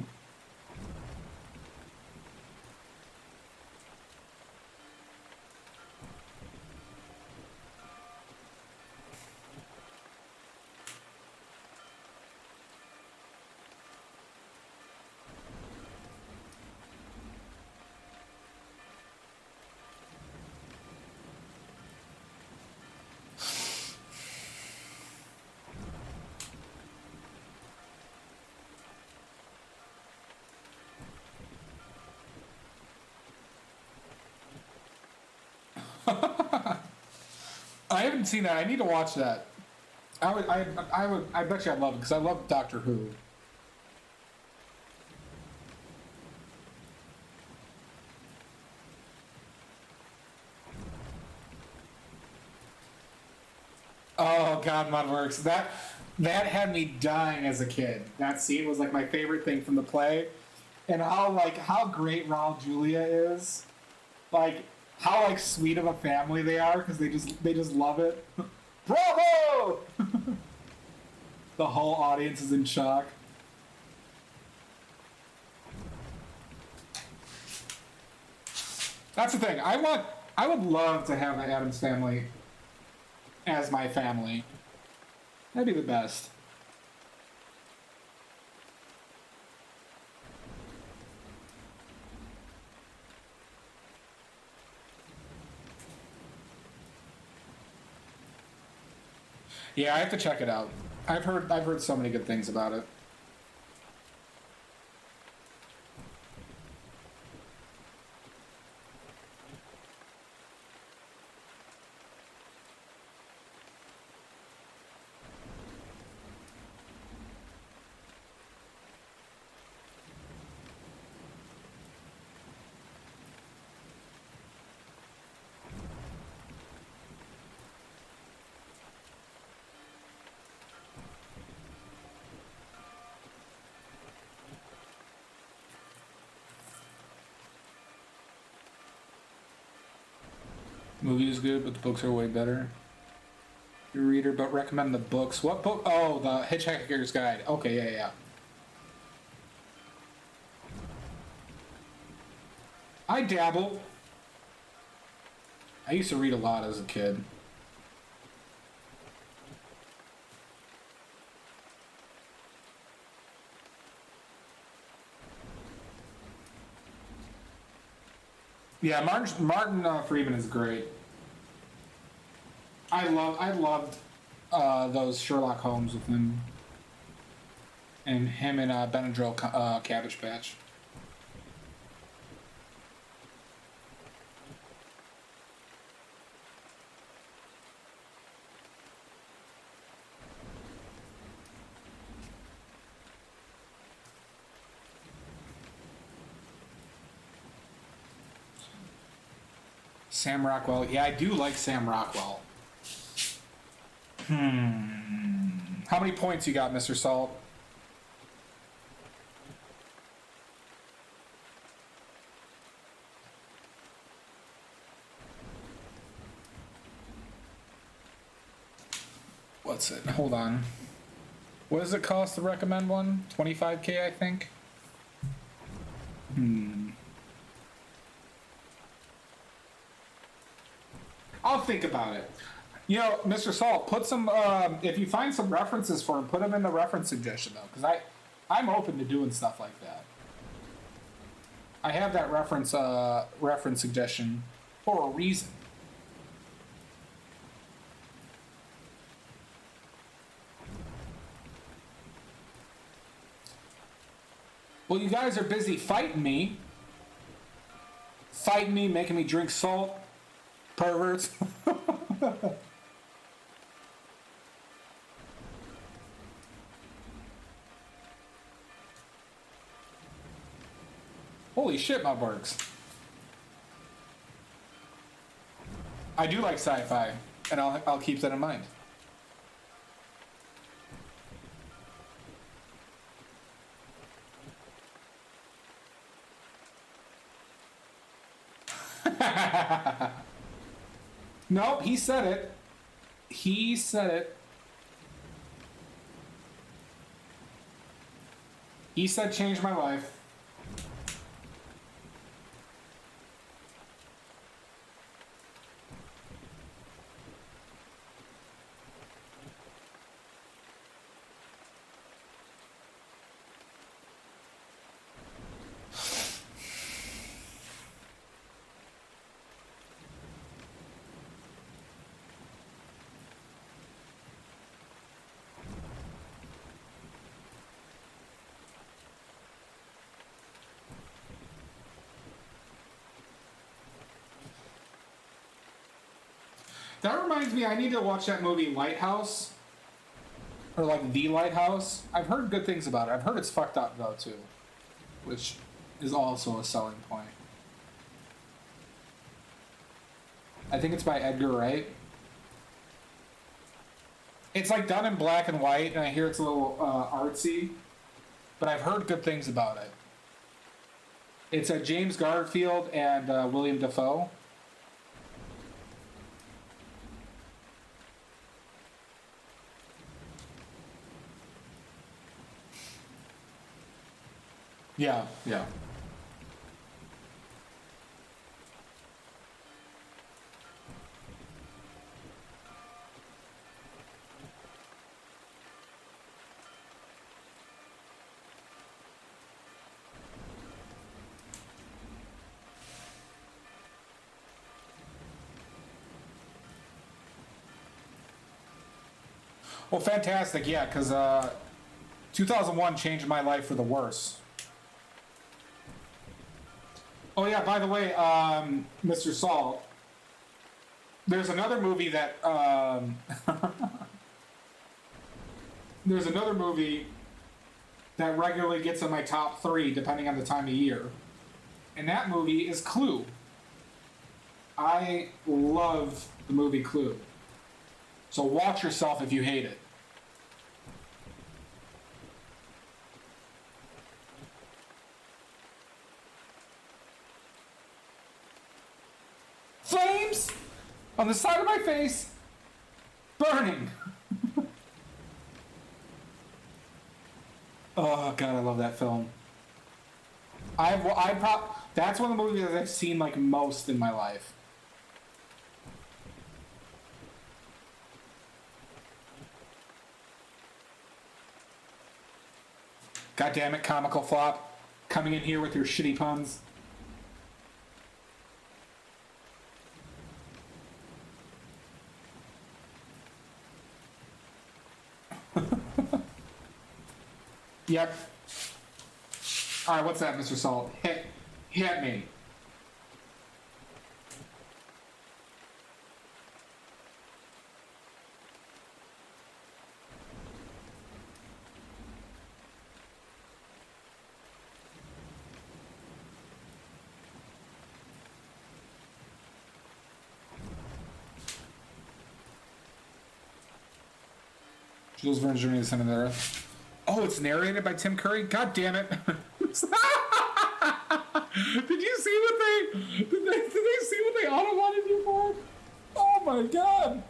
I haven't seen that. I need to watch that. I bet you I'd love it because I love Doctor Who. Oh God, Mudworks. That had me dying as a kid. That scene was like my favorite thing from the play, and how great Raul Julia is, like how like sweet of a family they are because they just love it. Bravo! The whole audience is in shock. That's the thing. I would love to have the Addams Family as my family. That'd be the best. Yeah, I have to check it out. I've heard so many good things about it. Movie is good, but the books are way better. Your reader, but recommend the books. What book? Oh, the Hitchhiker's Guide. Okay, yeah, yeah. I dabble. I used to read a lot as a kid. Yeah, Martin Freeman is great. I loved those Sherlock Holmes with him and Benadryl Cabbage Patch. Sam Rockwell. Yeah, I do like Sam Rockwell. How many points you got, Mr. Salt? What's it? Hold on. What does it cost to recommend one? 25K, I think. I'll think about it. You know, Mr. Salt, put some. If you find some references for him, put them in the reference suggestion though, because I'm open to doing stuff like that. I have that reference suggestion for a reason. Well, you guys are busy fighting me, making me drink salt, perverts. Holy shit, my barks. I do like sci-fi, and I'll keep that in mind. Nope, he said it. He said it. He said change my life. That reminds me, I need to watch that movie Lighthouse. Or like The Lighthouse. I've heard good things about it. I've heard it's fucked up though too. Which is also a selling point. I think it's by Edgar Wright. It's like done in black and white, and I hear it's a little artsy. But I've heard good things about it. It's James Garfield and William Dafoe. Yeah, yeah. Well, fantastic, yeah, because 2001 changed my life for the worse. Oh yeah, by the way, Mr. Salt, there's another movie that there's another movie that regularly gets in my top 3 depending on the time of year, and that movie is Clue. I love the movie Clue, so watch yourself if you hate it. Flames on the side of my face, burning. Oh god, I love that film. That's one of the movies that I've seen like most in my life. God damn it, comical flop, coming in here with your shitty puns. Yep. All right, what's that, Mr. Salt? Hit me. Jules Verne's Journey to the Center of the Earth. Oh, it's narrated by Tim Curry? God damn it. Did you see what did they see what they auto-wanted you for? Oh my god.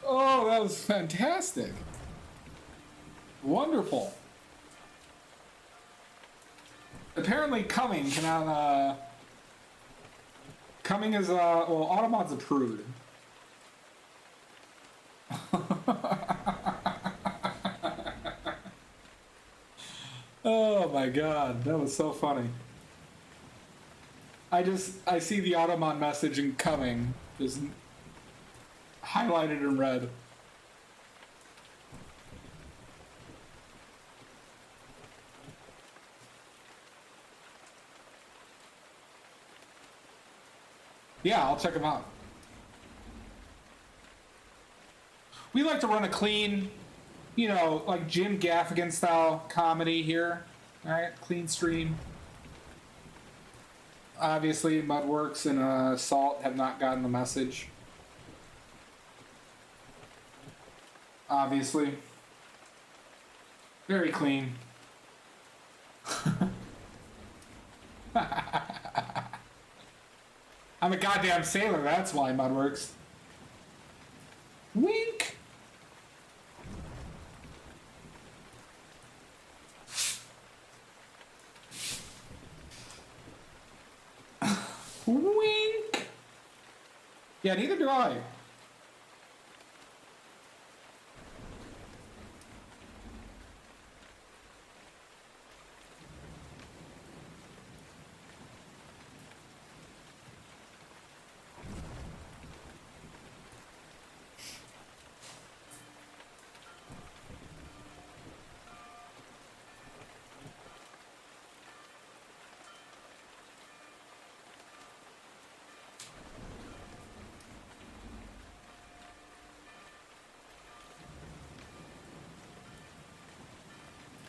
Oh, that was fantastic. Wonderful. Apparently Coming cannot, Coming is, well, Automod's a prude. Oh my god, that was so funny. I see the Automod message in Coming, just highlighted in red. Yeah, I'll check them out. We like to run a clean, you know, like Jim Gaffigan style comedy here. Alright, clean stream. Obviously, Mudworks and Salt have not gotten the message. Obviously. Very clean. I'm a goddamn sailor, that's why, Mudworks. Wink! Wink! Yeah, neither do I.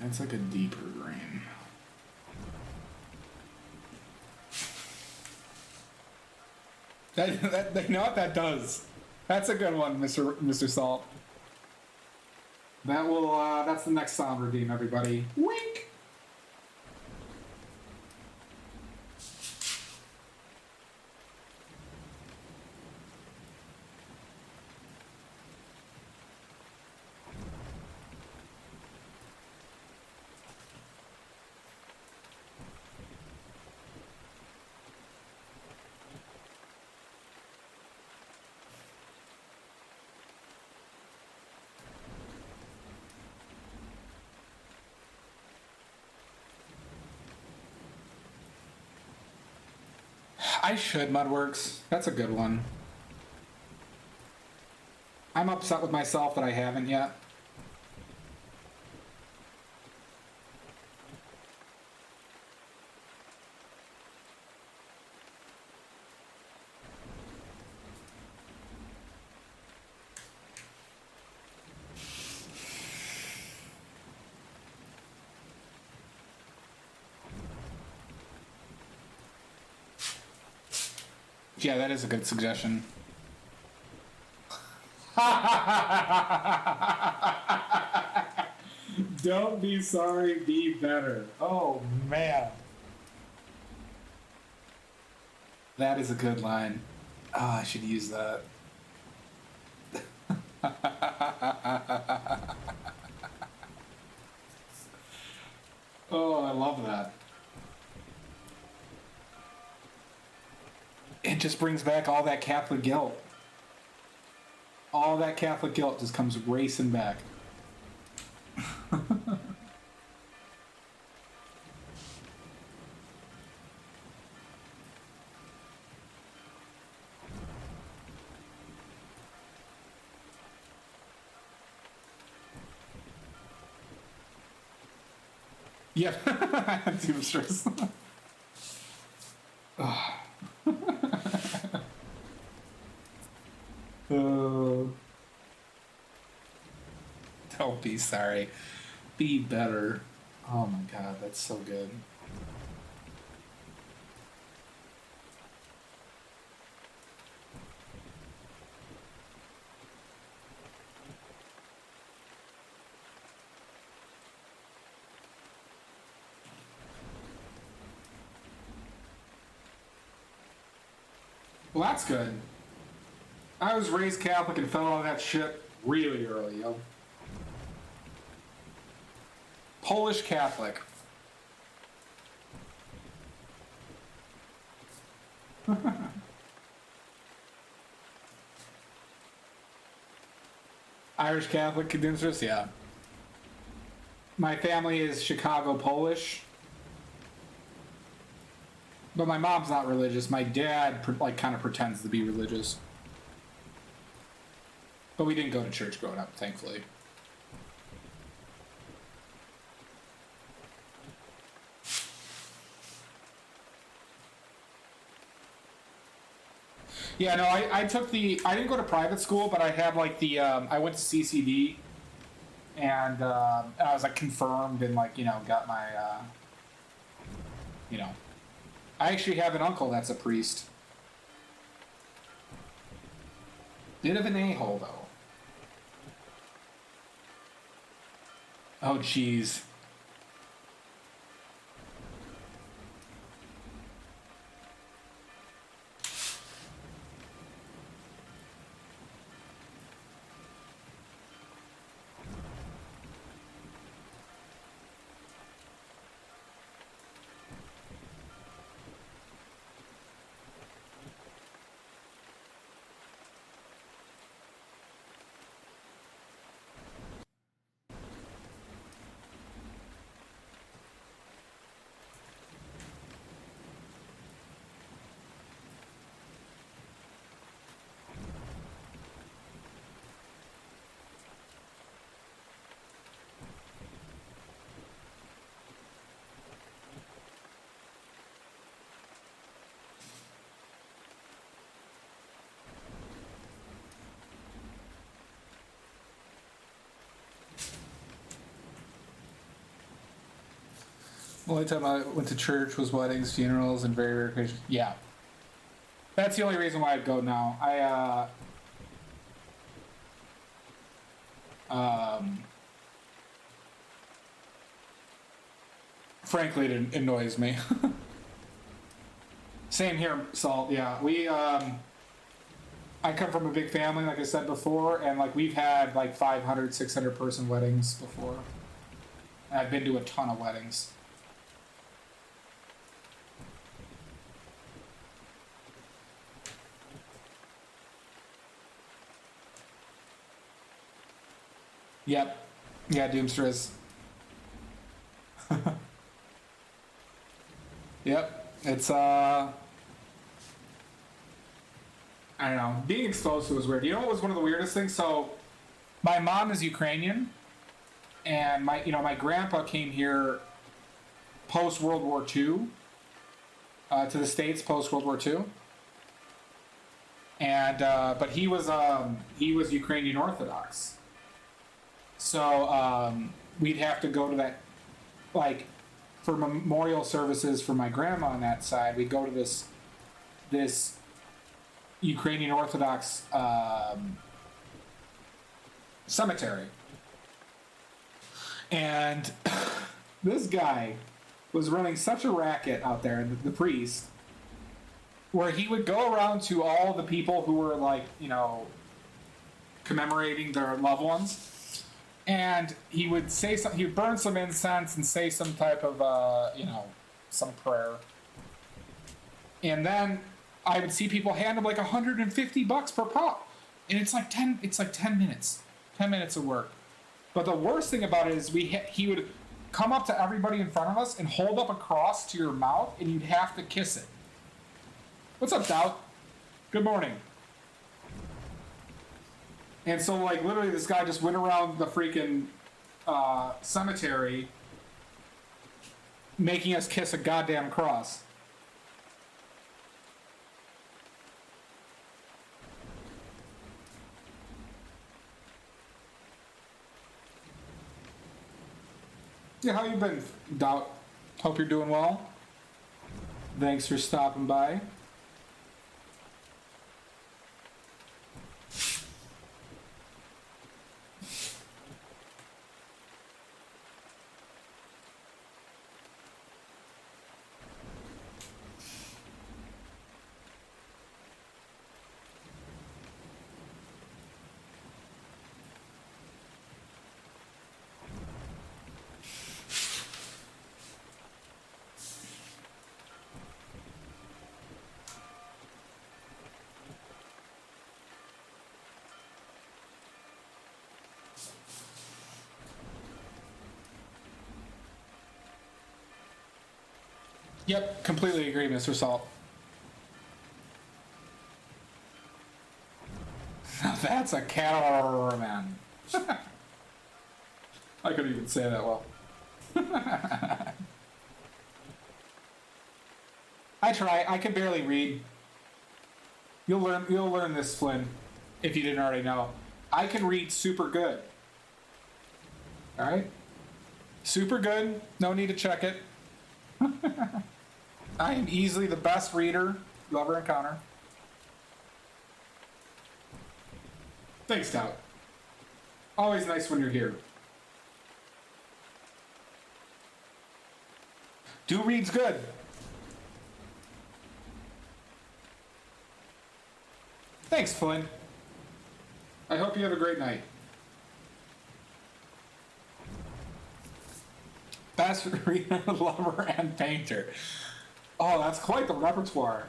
That's like a deeper green. That you know what that does? That's a good one, Mr. Salt. That will that's the next sound redeem, everybody. Wink. I should, Mudworks. That's a good one. I'm upset with myself that I haven't yet. Yeah, that is a good suggestion. Don't be sorry, be better. Oh, man. That is a good line. Oh, I should use that. Oh, I love that. It just brings back all that Catholic guilt. All that Catholic guilt just comes racing back. Yeah, too stress. Don't be sorry. Be better. Oh my god, that's so good. Well, that's good. I was raised Catholic and fell out of that shit really early, yo. Polish Catholic. Irish Catholic condensers, yeah. My family is Chicago Polish. But my mom's not religious. My dad, like, kind of pretends to be religious. But we didn't go to church growing up, thankfully. Yeah, no, I took the... I didn't go to private school, but I had, like, the... I went to CCD, and I was, like, confirmed and, like, you know, got my... you know... I actually have an uncle that's a priest. Bit of an a-hole, though. Oh, jeez. The only time I went to church was weddings, funerals, and very rare occasions. Yeah. That's the only reason why I'd go now. Frankly, it annoys me. Same here, Salt. Yeah, I come from a big family, like I said before, and like we've had like 500, 600 person weddings before. And I've been to a ton of weddings. Yep. Yeah, Doomster is. Yep. It's I don't know, being exposed to it was weird. You know what was one of the weirdest things? So, my mom is Ukrainian, and my grandpa came here post World War II, to the States post World War II, and but he was Ukrainian Orthodox, so we'd have to go to that, like, for memorial services for my grandma on that side. We'd go to this Ukrainian Orthodox cemetery, and this guy was running such a racket out there, the priest, where he would go around to all the people who were, like, commemorating their loved ones, and he would say something. He would burn some incense and say some type of some prayer, and then I would see people hand him like $150 per pop, and it's like 10 minutes of work. But the worst thing about it is he would come up to everybody in front of us and hold up a cross to your mouth, and you'd have to kiss it. What's up, Dout? Good morning. And so, like, literally, this guy just went around the freaking cemetery making us kiss a goddamn cross. Yeah, how you been, Dout? Hope you're doing well. Thanks for stopping by. Yep, completely agree, Mr. Salt. Now that's a cameraman. I couldn't even say that well. I try. I can barely read. You'll learn this, Flynn, if you didn't already know. I can read super good. All right? Super good. No need to check it. I am easily the best reader you'll ever encounter. Thanks, Stout. Always nice when you're here. Do reads good. Thanks, Flynn. I hope you have a great night. Best reader, lover, and painter. Oh, that's quite the repertoire.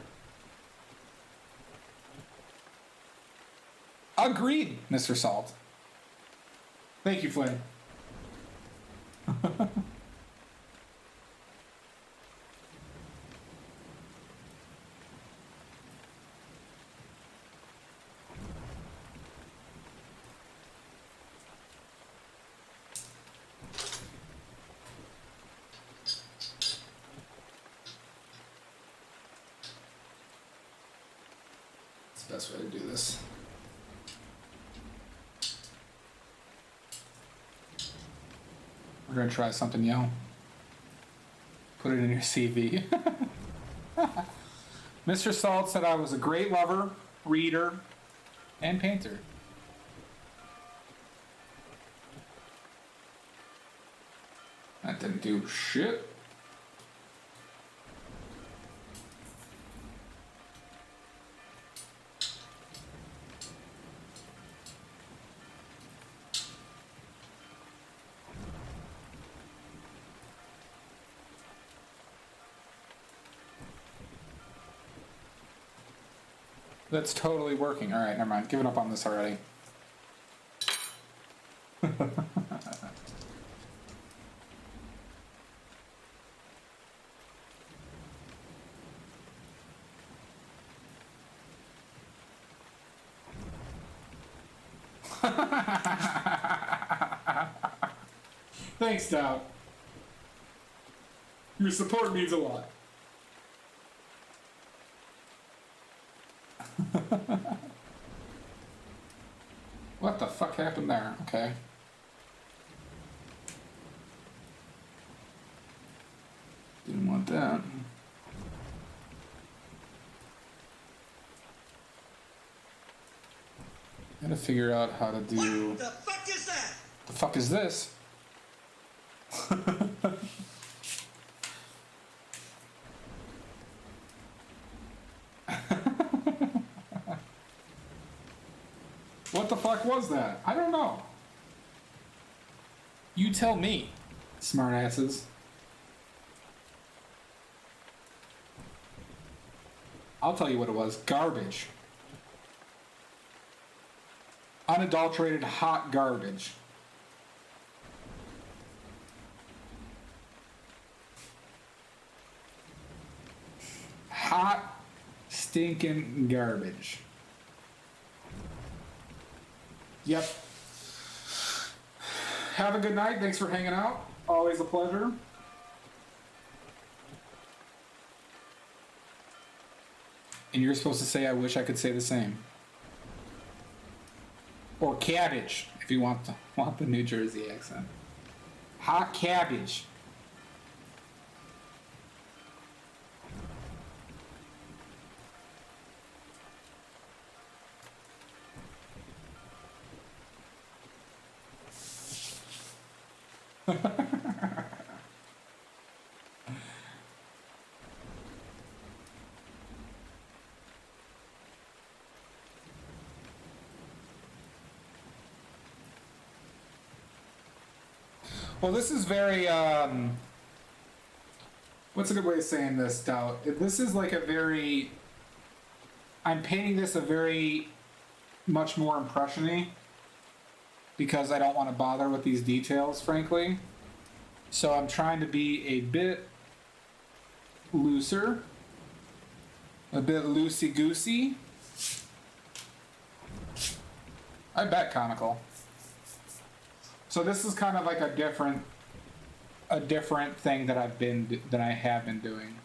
Agreed, Mr. Salt. Thank you, Flynn. Best way to do this. We're gonna try something new. Put it in your CV. Mr. Salt said I was a great lover, reader, and painter. That didn't do shit. That's totally working. All right, never mind. Giving up on this already. Thanks, Stout. Your support means a lot. What the fuck happened there? Okay. Didn't want that. Gotta figure out how to do. What the fuck is that? The fuck is this? What the fuck was that? I don't know. You tell me, smartasses. I'll tell you what it was. Garbage. Unadulterated hot garbage. Hot, stinking garbage. Yep. Have a good night. Thanks for hanging out. Always a pleasure. And you're supposed to say, I wish I could say the same. Or cabbage, if you want the New Jersey accent. Hot cabbage. Well, this is very, what's a good way of saying this, Doubt? This is like a very, I'm painting this a very much more impression-y because I don't want to bother with these details, frankly. So I'm trying to be a bit looser, a bit loosey-goosey. I bet comical. So this is kind of like a different thing that I have been doing.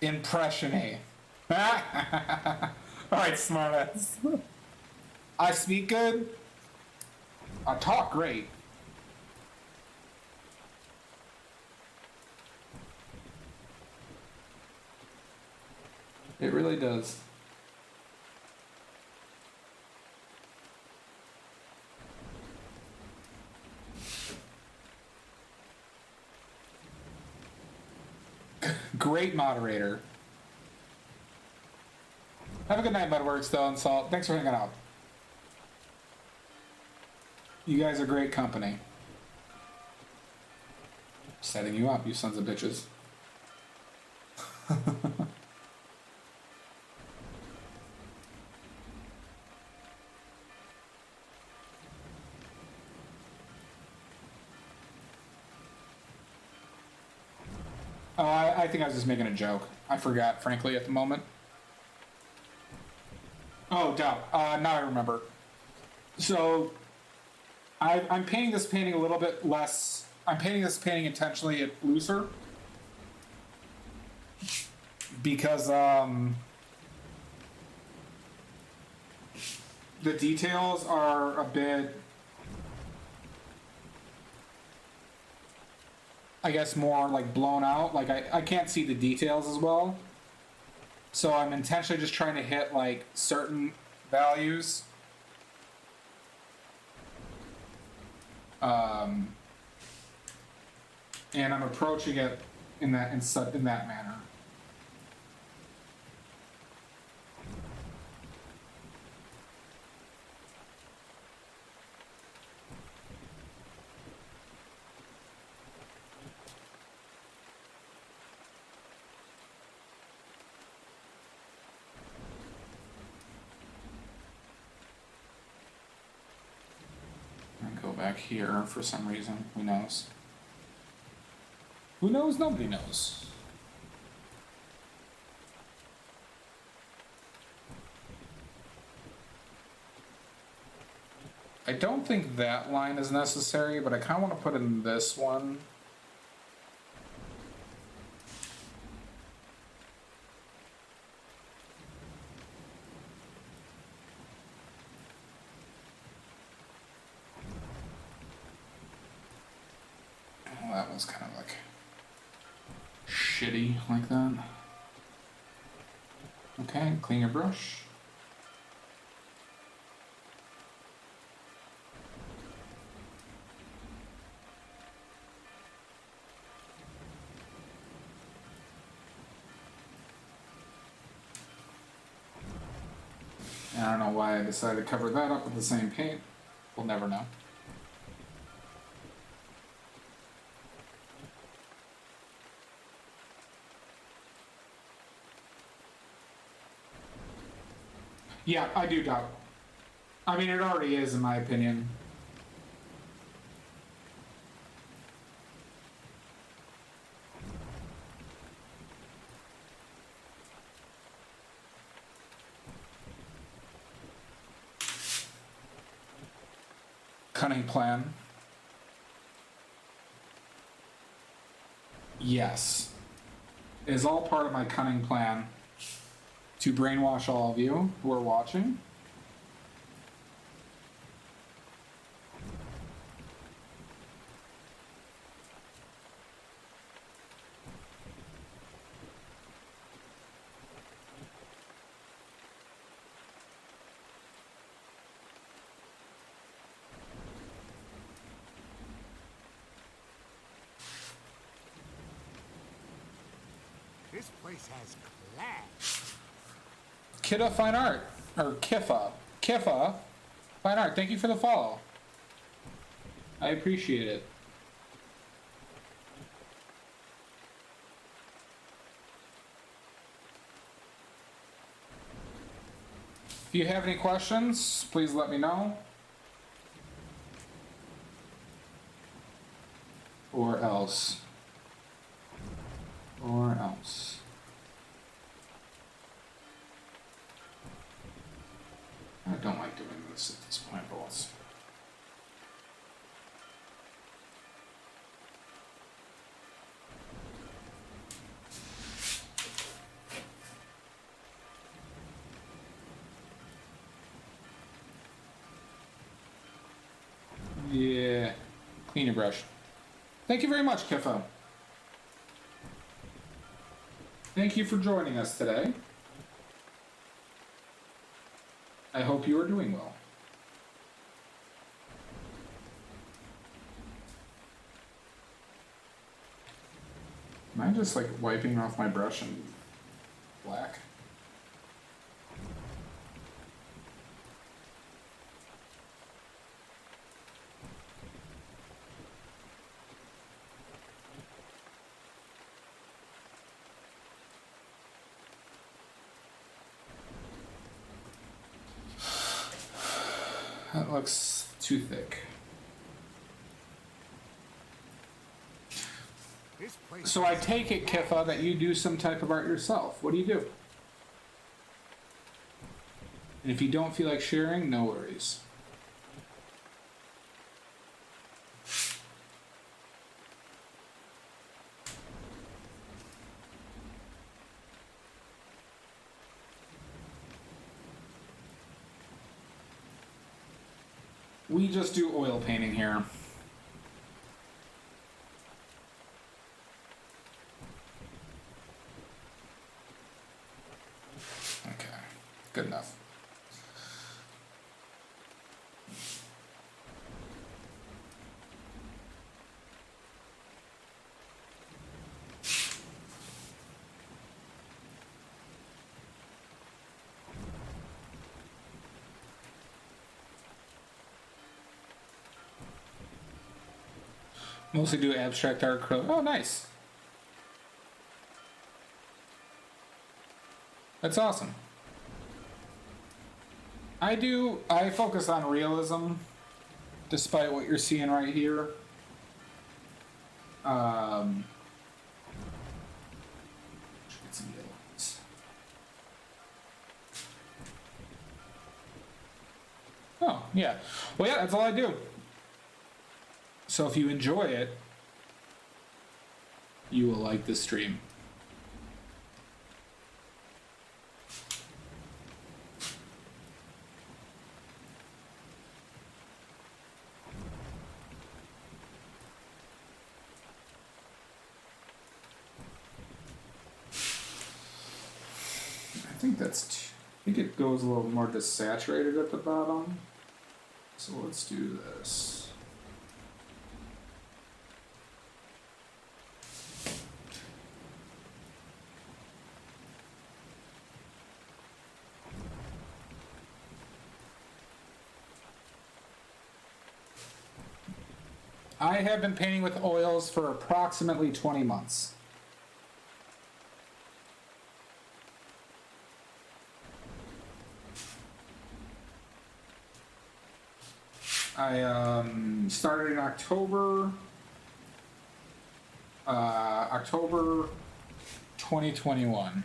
Impression-y. Alright, smartass. I speak good. I talk great. It really does. Great moderator. Have a good night, Budworks, though, and Salt. Thanks for hanging out. You guys are great company. Setting you up, you sons of bitches. Oh, I think I was just making a joke. I forgot, frankly, at the moment. Oh, Doubt. Now I remember. So, I'm painting this painting a little bit less. I'm painting this painting intentionally looser. Because, the details are a bit, I guess, more like blown out. Like I can't see the details as well. So I'm intentionally just trying to hit like certain values. And I'm approaching it in that manner. Back here for some reason. Who knows? Who knows? Nobody knows. I don't think that line is necessary, but I kind of want to put in this one. Well, that was kind of like shitty like that. Okay, clean your brush. And I don't know why I decided to cover that up with the same paint. We'll never know. Yeah, I do doubt. I mean, it already is, in my opinion. Cunning plan. Yes. It is all part of my cunning plan to brainwash all of you who are watching. This place has class. Kidda Fine Art, or Kiffa Fine Art, thank you for the follow. I appreciate it. If you have any questions, please let me know. Or else. Or else. I don't like doing this at this point, but let's... Yeah. Clean your brush. Thank you very much, Kifo. Thank you for joining us today. I hope you are doing well. Am I just like wiping off my brush in black? That looks too thick. This place So I has take it, Kiffa, that you do some type of art yourself. What do you do? And if you don't feel like sharing, no worries. We just do oil painting here. Okay, good enough. Mostly do abstract art. Oh, nice. That's awesome. I focus on realism, despite what you're seeing right here. Get some yellows. Oh, yeah. Well, yeah, that's all I do. So if you enjoy it, you will like this stream. I think that's. I think it goes a little more desaturated at the bottom. So let's do this. I have been painting with oils for approximately 20 months. I started in October 2021.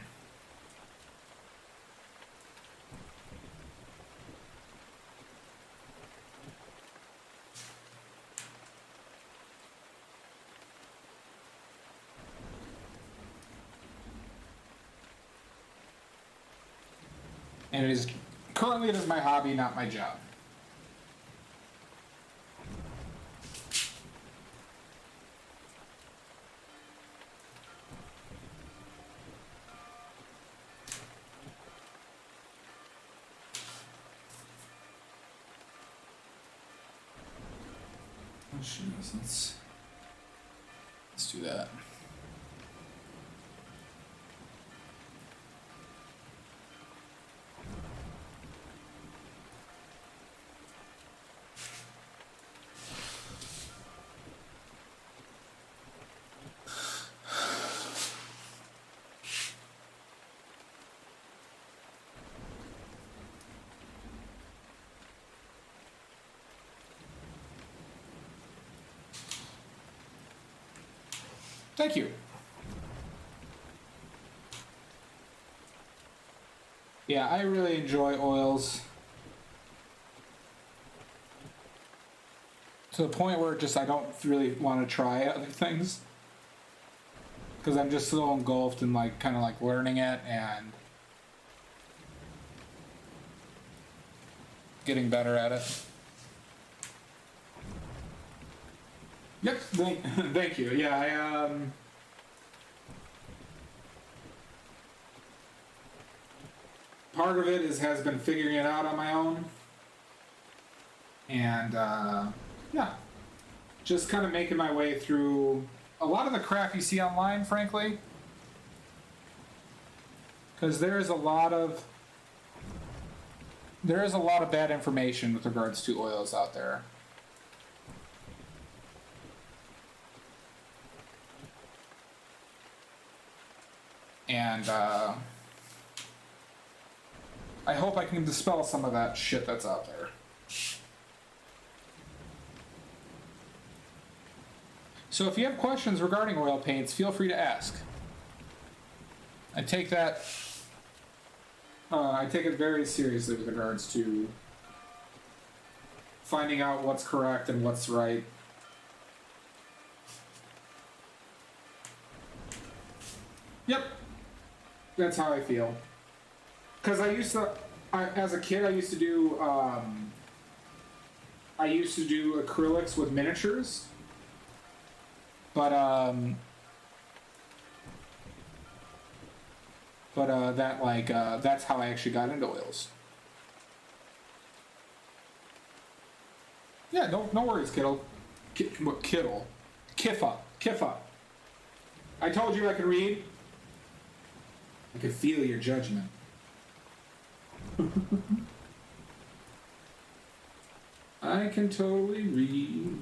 And currently it is my hobby, not my job. Let's do that. Thank you. Yeah, I really enjoy oils. To the point where just I don't really want to try other things. Because I'm just so engulfed in like kind of like learning it and getting better at it. Yep, thank you. Yeah, part of it has been figuring it out on my own. And, yeah. Just kind of making my way through a lot of the crap you see online, frankly. Because there is a lot of bad information with regards to oils out there. And I hope I can dispel some of that shit that's out there. So if you have questions regarding oil paints, feel free to ask. I take it very seriously with regards to finding out what's correct and what's right. Yep. That's how I feel. Because as a kid, I used to do acrylics with miniatures. But that's how I actually got into oils. Yeah, no worries, Kittle. Kittle. Kiffa. I told you I could read. I could feel your judgment. I can totally read.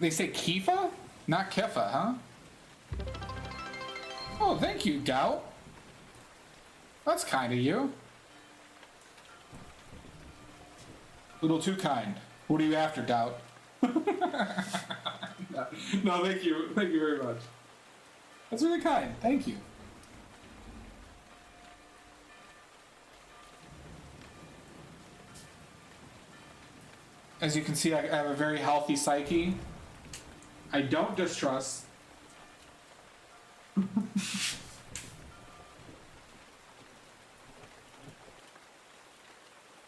They say Kifa? Not Kefa, huh? Oh, thank you, Doubt. That's kind of you. A little too kind. What are you after, Doubt? No, thank you. Thank you very much. That's really kind. Thank you. As you can see, I have a very healthy psyche. I don't distrust.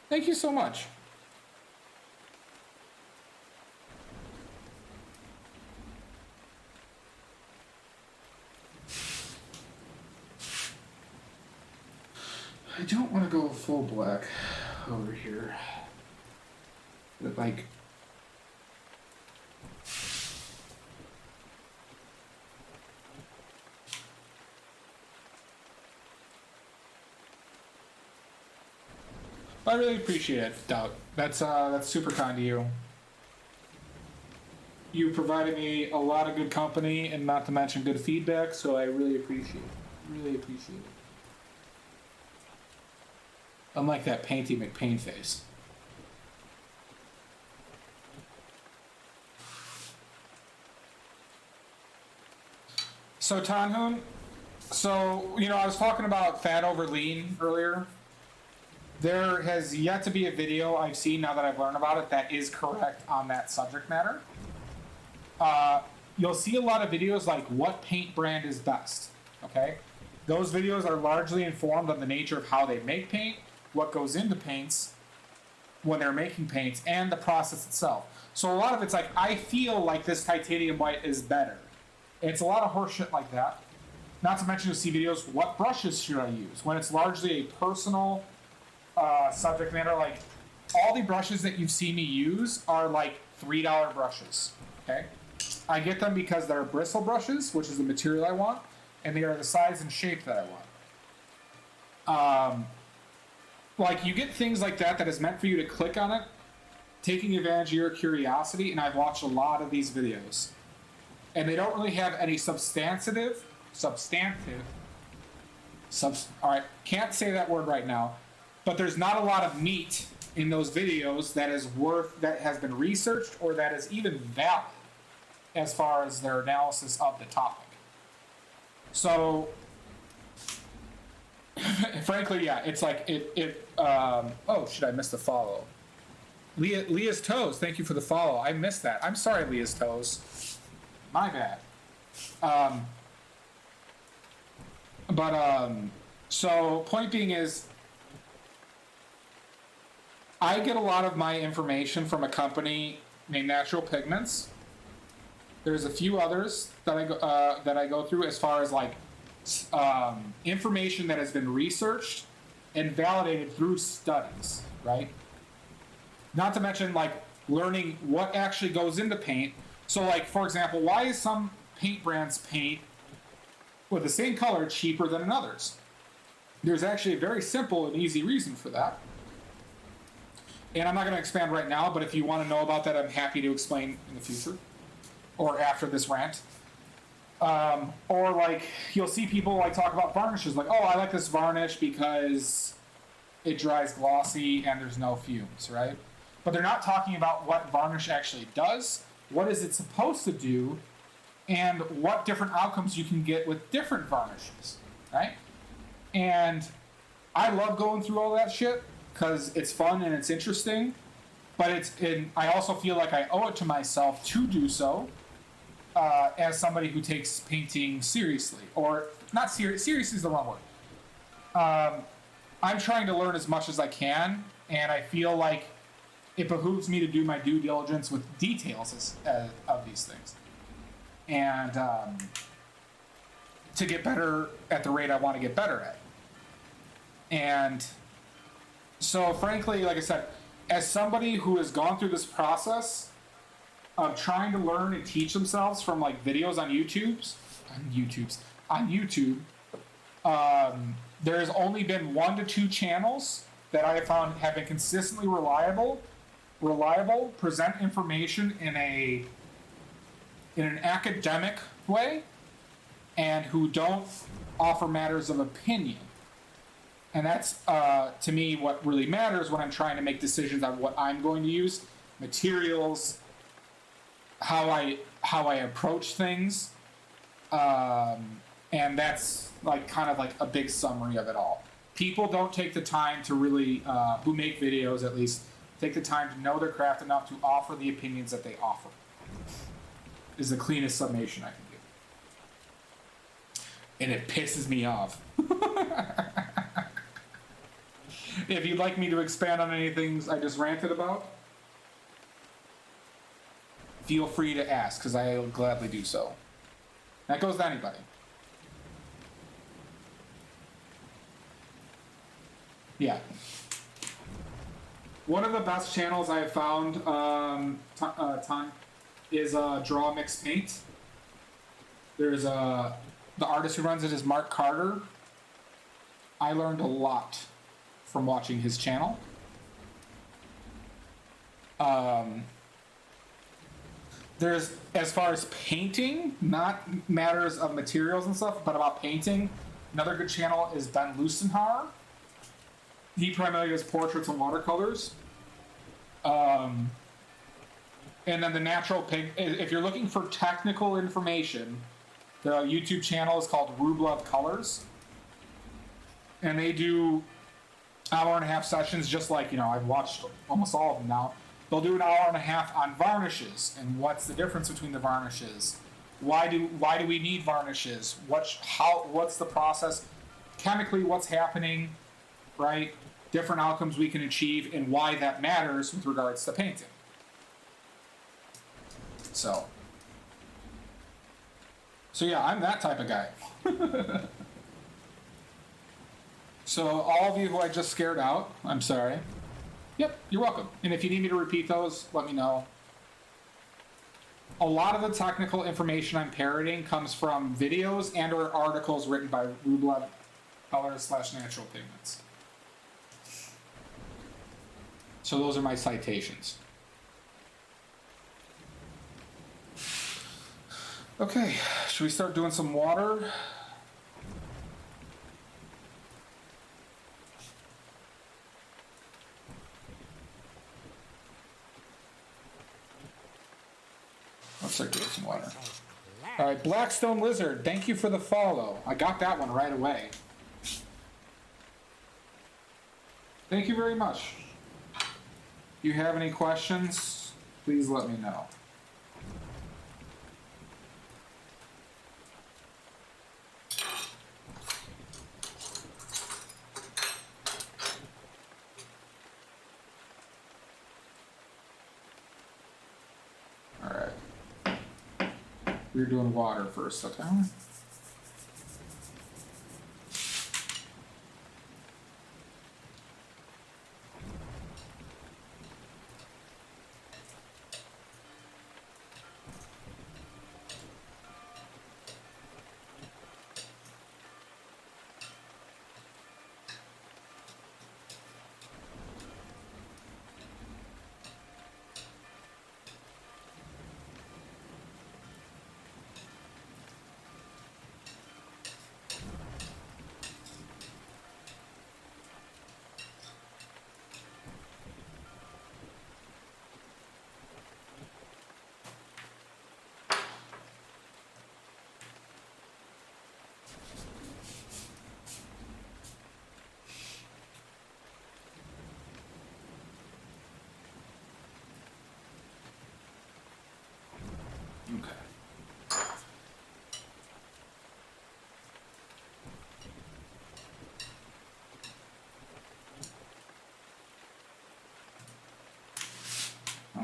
Thank you so much. I don't want to go full black over here. But like, I really appreciate it, Doubt. That's super kind of you. You provided me a lot of good company and not to mention good feedback, so I really appreciate it. Really appreciate it. Unlike that Painty McPain face. So Tanhoon, I was talking about fat over lean earlier. There has yet to be a video I've seen now that I've learned about it that is correct on that subject matter. You'll see a lot of videos like what paint brand is best, okay? Those videos are largely informed on the nature of how they make paint, what goes into paints when they're making paints, and the process itself. So a lot of it's like, I feel like this titanium white is better. It's a lot of horse shit like that. Not to mention you'll see videos, what brushes should I use? When it's largely a personal subject matter, like all the brushes that you've seen me use are like $3 brushes, okay? I get them because they're bristle brushes, which is the material I want, and they are the size and shape that I want. Like you get things like that is meant for you to click on it, taking advantage of your curiosity, and I've watched a lot of these videos. And they don't really have any alright, can't say that word right now, but there's not a lot of meat in those videos that has been researched or that is even valid as far as their analysis of the topic. So, frankly, yeah, it's like, oh, shit, I missed the follow. Leah's Toes, thank you for the follow. I missed that. I'm sorry, Leah's Toes. My bad. So point being is, I get a lot of my information from a company named Natural Pigments. There's a few others that I go through as far as like information that has been researched and validated through studies, right? Not to mention like learning what actually goes into paint. So like, for example, why is some paint brands paint with the same color cheaper than others? There's actually a very simple and easy reason for that. And I'm not going to expand right now, but if you want to know about that, I'm happy to explain in the future or after this rant. Or like, you'll see people like talk about varnishes, like, oh, I like this varnish because it dries glossy and there's no fumes, right? But they're not talking about what varnish actually does, what is it supposed to do, and what different outcomes you can get with different varnishes, right? And I love going through all that shit because it's fun and it's interesting, but I also feel like I owe it to myself to do so as somebody who takes painting seriously, or not serious. Serious is the wrong word. I'm trying to learn as much as I can, and I feel like it behooves me to do my due diligence with details of these things, and to get better at the rate I want to get better at. And so, frankly, like I said, as somebody who has gone through this process of trying to learn and teach themselves from like videos on YouTube, there has only been 1 to 2 channels that I have found have been consistently reliable, present information in a in an academic way and who don't offer matters of opinion. And that's, to me, what really matters when I'm trying to make decisions on what I'm going to use, materials, how I approach things, and that's like kind of like a big summary of it all. People don't take the time to really, who make videos at least, take the time to know their craft enough to offer the opinions that they offer. Is the cleanest summation I can do. And it pisses me off. If you'd like me to expand on any things I just ranted about, feel free to ask, because I'll gladly do so. That goes to anybody. Yeah. One of the best channels I have found, Ton, is Draw Mix Paint. There's the artist who runs it is Mark Carter. I learned a lot from watching his channel. There's, as far as painting, not matters of materials and stuff, but about painting, another good channel is Ben Lustenhauer. He primarily does portraits and watercolors. And then the natural pig, if you're looking for technical information, the YouTube channel is called Rublev Colors. And they do hour-and-a-half sessions, just like, you know, I've watched almost all of them now. They'll do an hour and a half on varnishes and what's the difference between the varnishes. Why do we need varnishes? What's the process? Chemically, what's happening, right? Different outcomes we can achieve and why that matters with regards to painting. So yeah, I'm that type of guy. So all of you who I just scared out, I'm sorry. Yep, you're welcome. And if you need me to repeat those, let me know. A lot of the technical information I'm parroting comes from videos and or articles written by Rublev Colors / Natural Pigments. So those are my citations. Okay, should we start doing some water? Let's start doing some water. All right, Blackstone Lizard, thank you for the follow. I got that one right away. Thank you very much. If you have any questions, please let me know. We're doing water first, okay?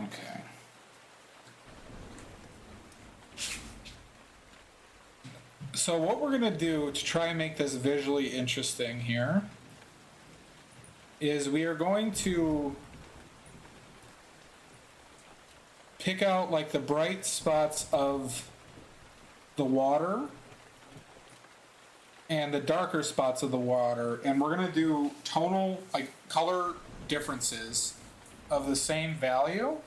Okay. So what we're going to do to try and make this visually interesting here is we are going to pick out like the bright spots of the water and the darker spots of the water, and we're going to do tonal, like color differences of the same value,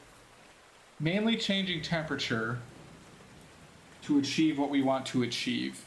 mainly changing temperature, to achieve what we want to achieve.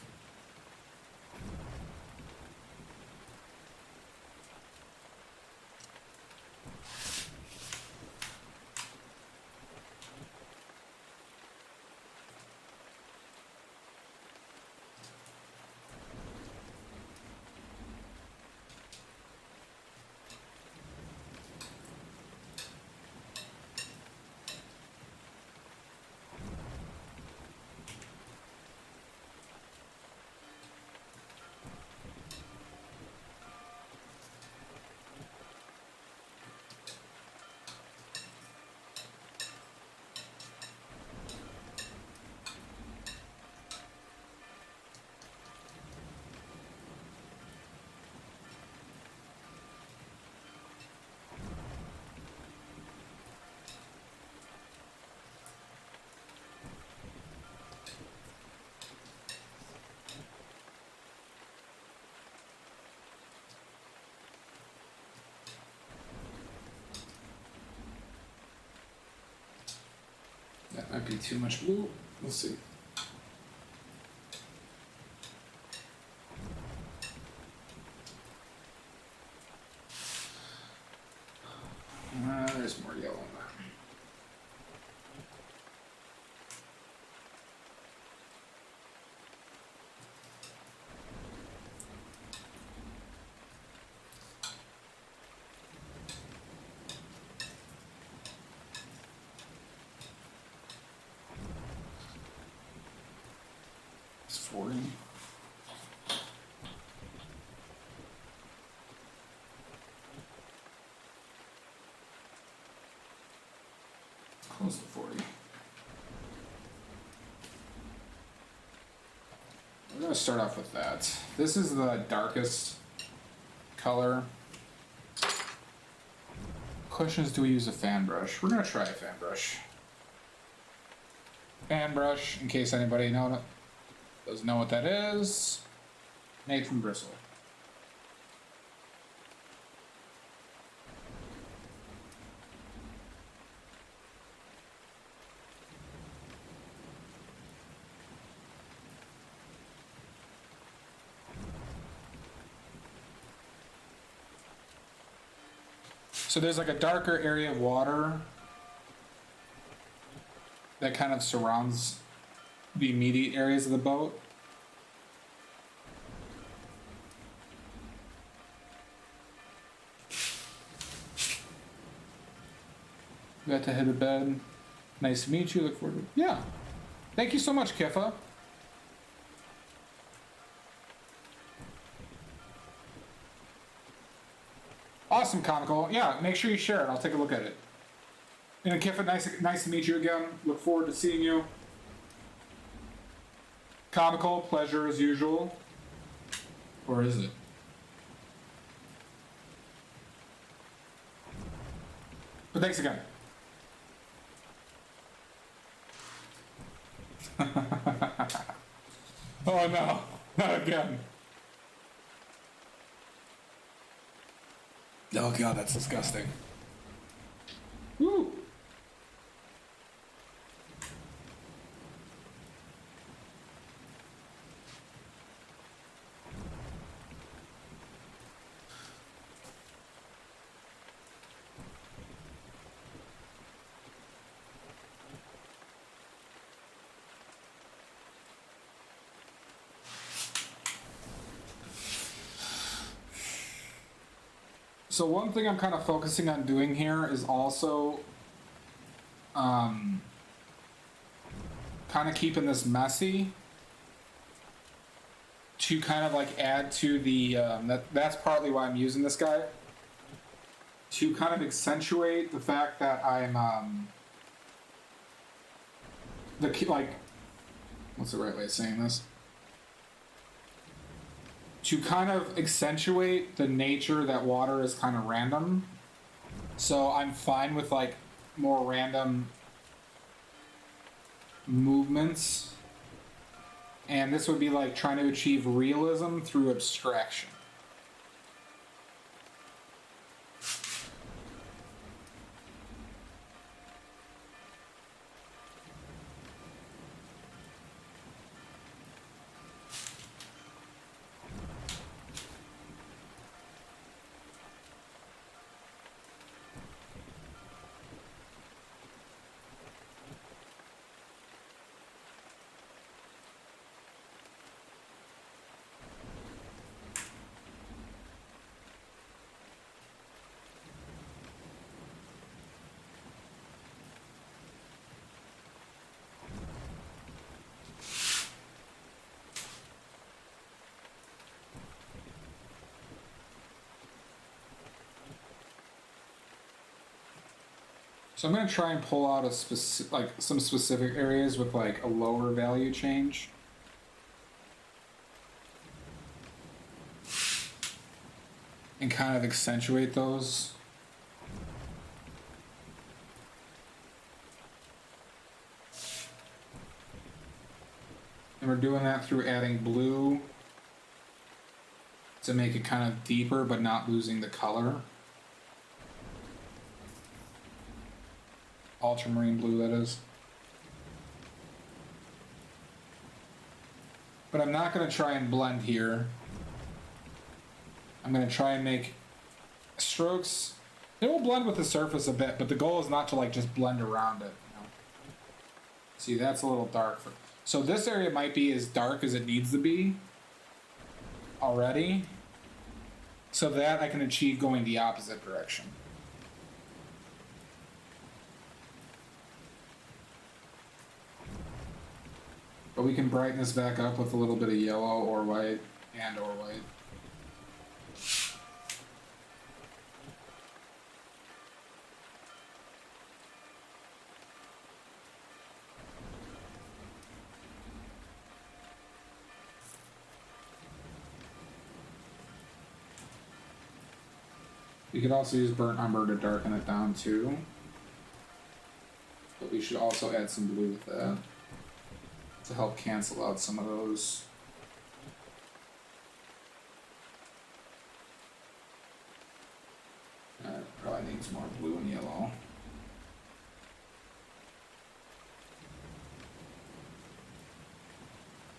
That might be too much blue. We'll see. There's more yellow in that. It's 40. Close to 40. We're going to start off with that. This is the darkest color. Question is, do we use a fan brush? We're going to try a fan brush. Fan brush, in case anybody doesn't know what that is, made from bristle. So there's like a darker area of water that kind of surrounds the immediate areas of the boat. Got to hit a bed. Nice to meet you. Look forward to it. Yeah. Thank you so much, Kifa. Awesome, Comical. Yeah, make sure you share it. I'll take a look at it. And Kifa, nice to meet you again. Look forward to seeing you. Comical, pleasure as usual. Or is it? But thanks again. Oh no, not again. Oh god, that's disgusting. Woo! So one thing I'm kind of focusing on doing here is also kind of keeping this messy to kind of like add to the that's partly why I'm using this guy, to kind of accentuate the fact that I'm what's the right way of saying this? To kind of accentuate the nature that water is kind of random. So I'm fine with like more random movements. And this would be like trying to achieve realism through abstraction. So I'm gonna try and pull out a specific, like some specific areas with like a lower value change. And kind of accentuate those. And we're doing that through adding blue to make it kind of deeper but not losing the color. Ultramarine blue, that is. But I'm not going to try and blend here. I'm going to try and make strokes. It will blend with the surface a bit, but the goal is not to like just blend around it. You know? See, that's a little dark. So this area might be as dark as it needs to be already, so that I can achieve going the opposite direction. But we can brighten this back up with a little bit of yellow or white and or white. We could also use burnt umber to darken it down too. But we should also add some blue with that to help cancel out some of those. Probably needs more blue and yellow.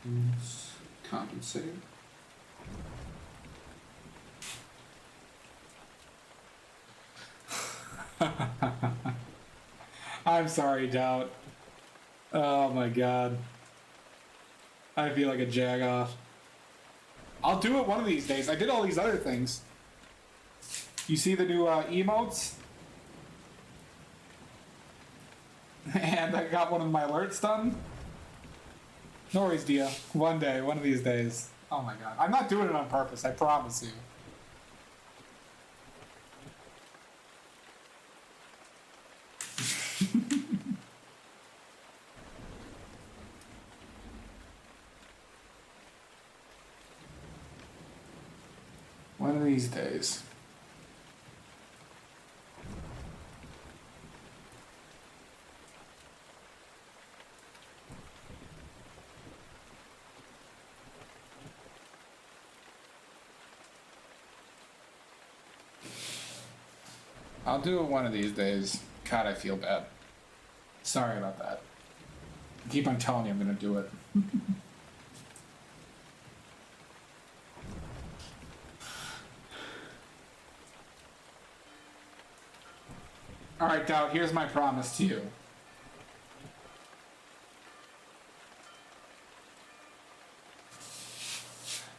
Let's compensate. I'm sorry, Doubt. Oh my god. I feel like a jagoff. I'll do it one of these days. I did all these other things. You see the new emotes? And I got one of my alerts done. No worries, Dia. One day, one of these days. Oh my god. I'm not doing it on purpose, I promise you. One of these days. I'll do it one of these days. God, I feel bad. Sorry about that. I keep on telling you I'm gonna do it. Alright, Doubt, here's my promise to you.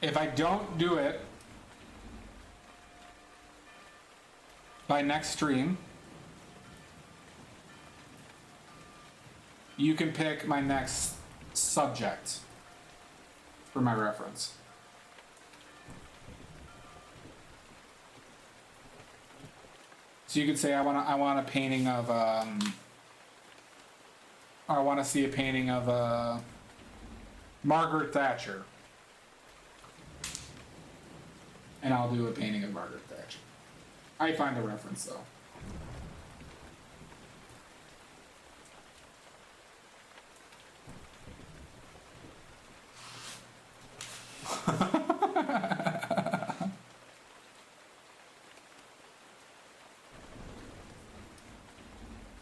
If I don't do it by next stream, you can pick my next subject for my reference. So you could say I want a painting of I want to see a painting of Margaret Thatcher, and I'll do a painting of Margaret Thatcher. I find a reference though.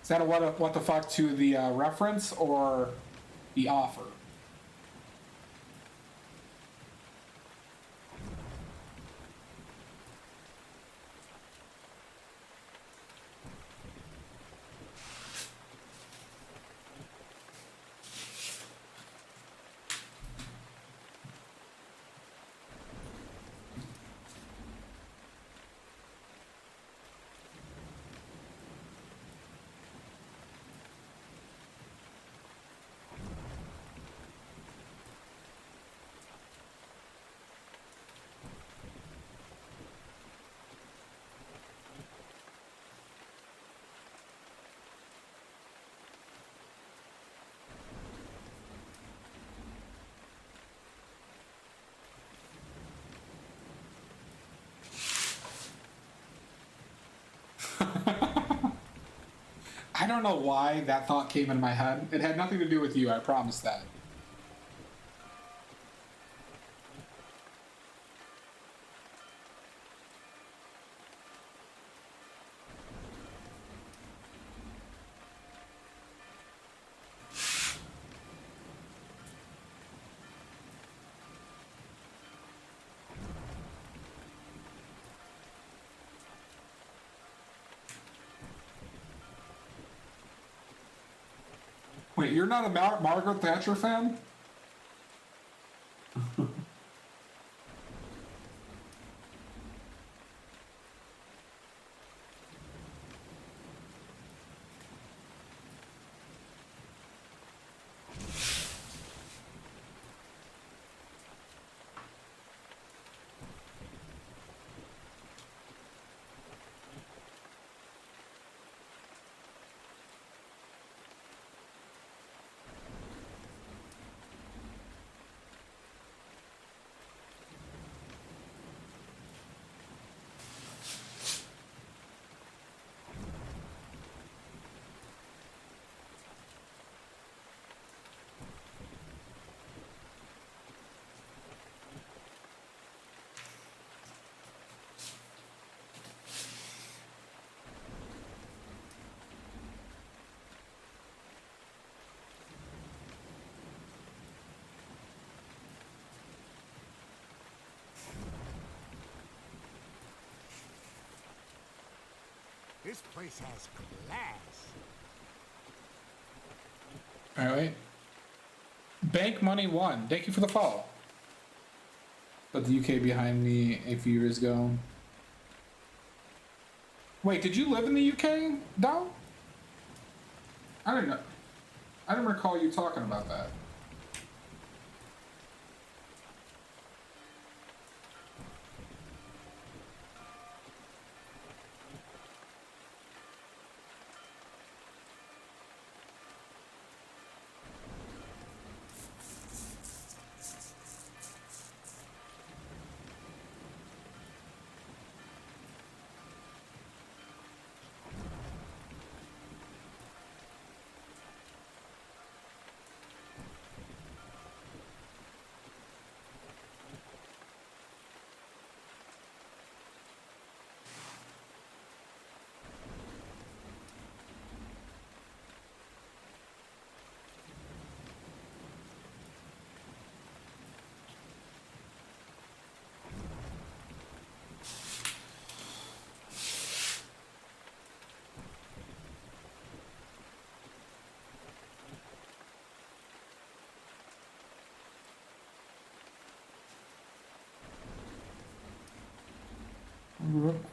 Is that a what the fuck to the reference or the offer? I don't know why that thought came in my head. It had nothing to do with you, I promise that. Wait, you're not a Margaret Thatcher fan? This place has class. All right. Bank Money 1. Thank you for the follow. But the UK behind me a few years ago. Wait, did you live in the UK, Dom? I didn't know. I didn't recall you talking about that.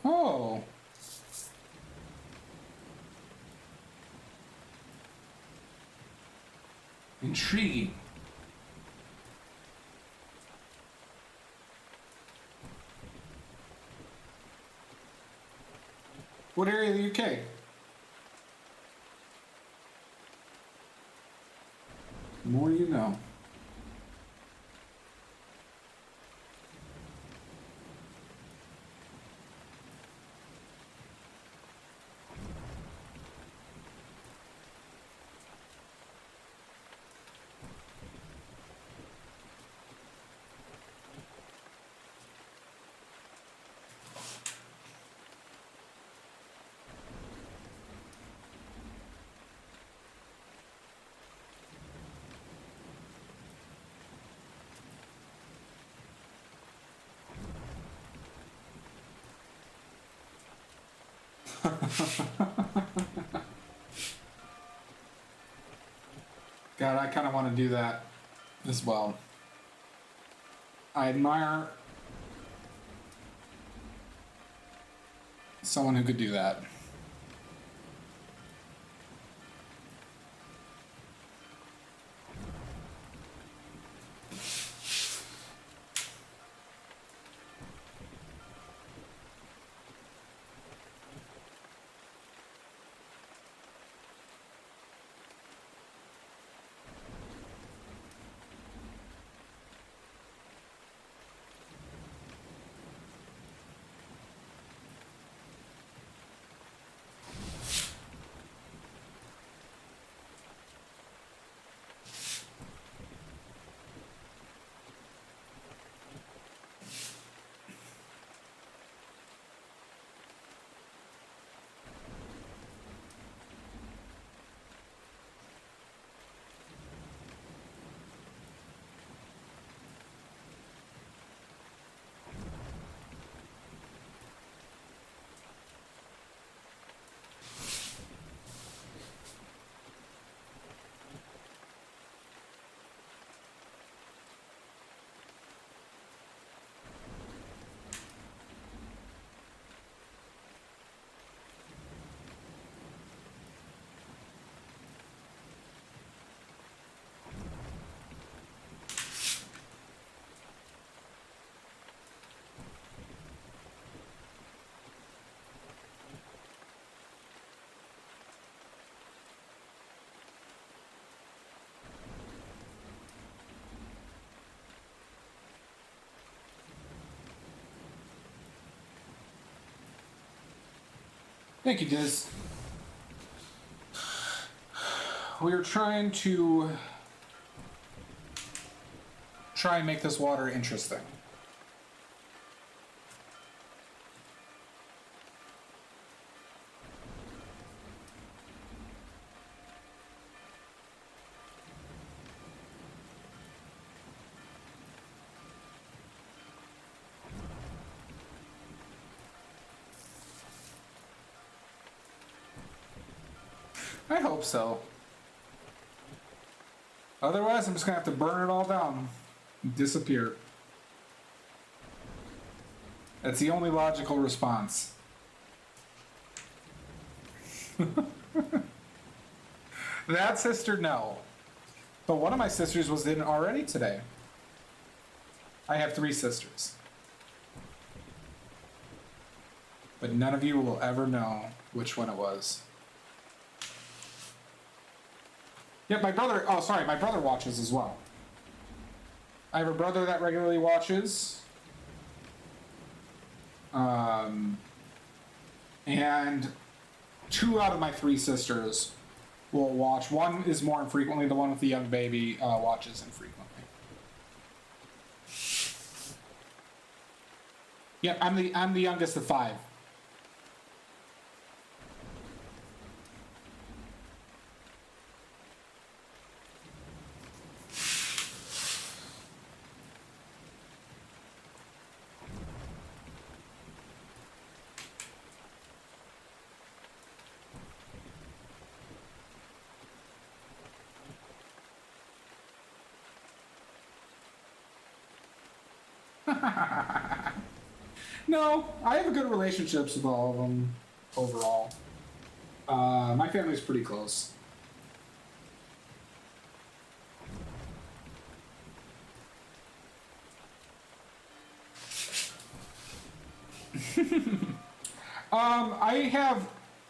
Oh. Intriguing. What area of the UK? The more you know. God, I kind of want to do that as well. I admire someone who could do that. Thank you, Diz. We are trying to and make this water interesting. I hope so. Otherwise, I'm just gonna have to burn it all down and disappear. That's the only logical response. That sister, no. But one of my sisters was in already today. I have 3 sisters. But none of you will ever know which one it was. Yeah, my brother, oh sorry, my brother watches as well. I have a brother that regularly watches. And 2 out of my 3 sisters will watch. One is more infrequently, the one with the young baby watches infrequently. Yep, I'm the youngest of 5. No, I have a good relationships with all of them overall. My family's pretty close.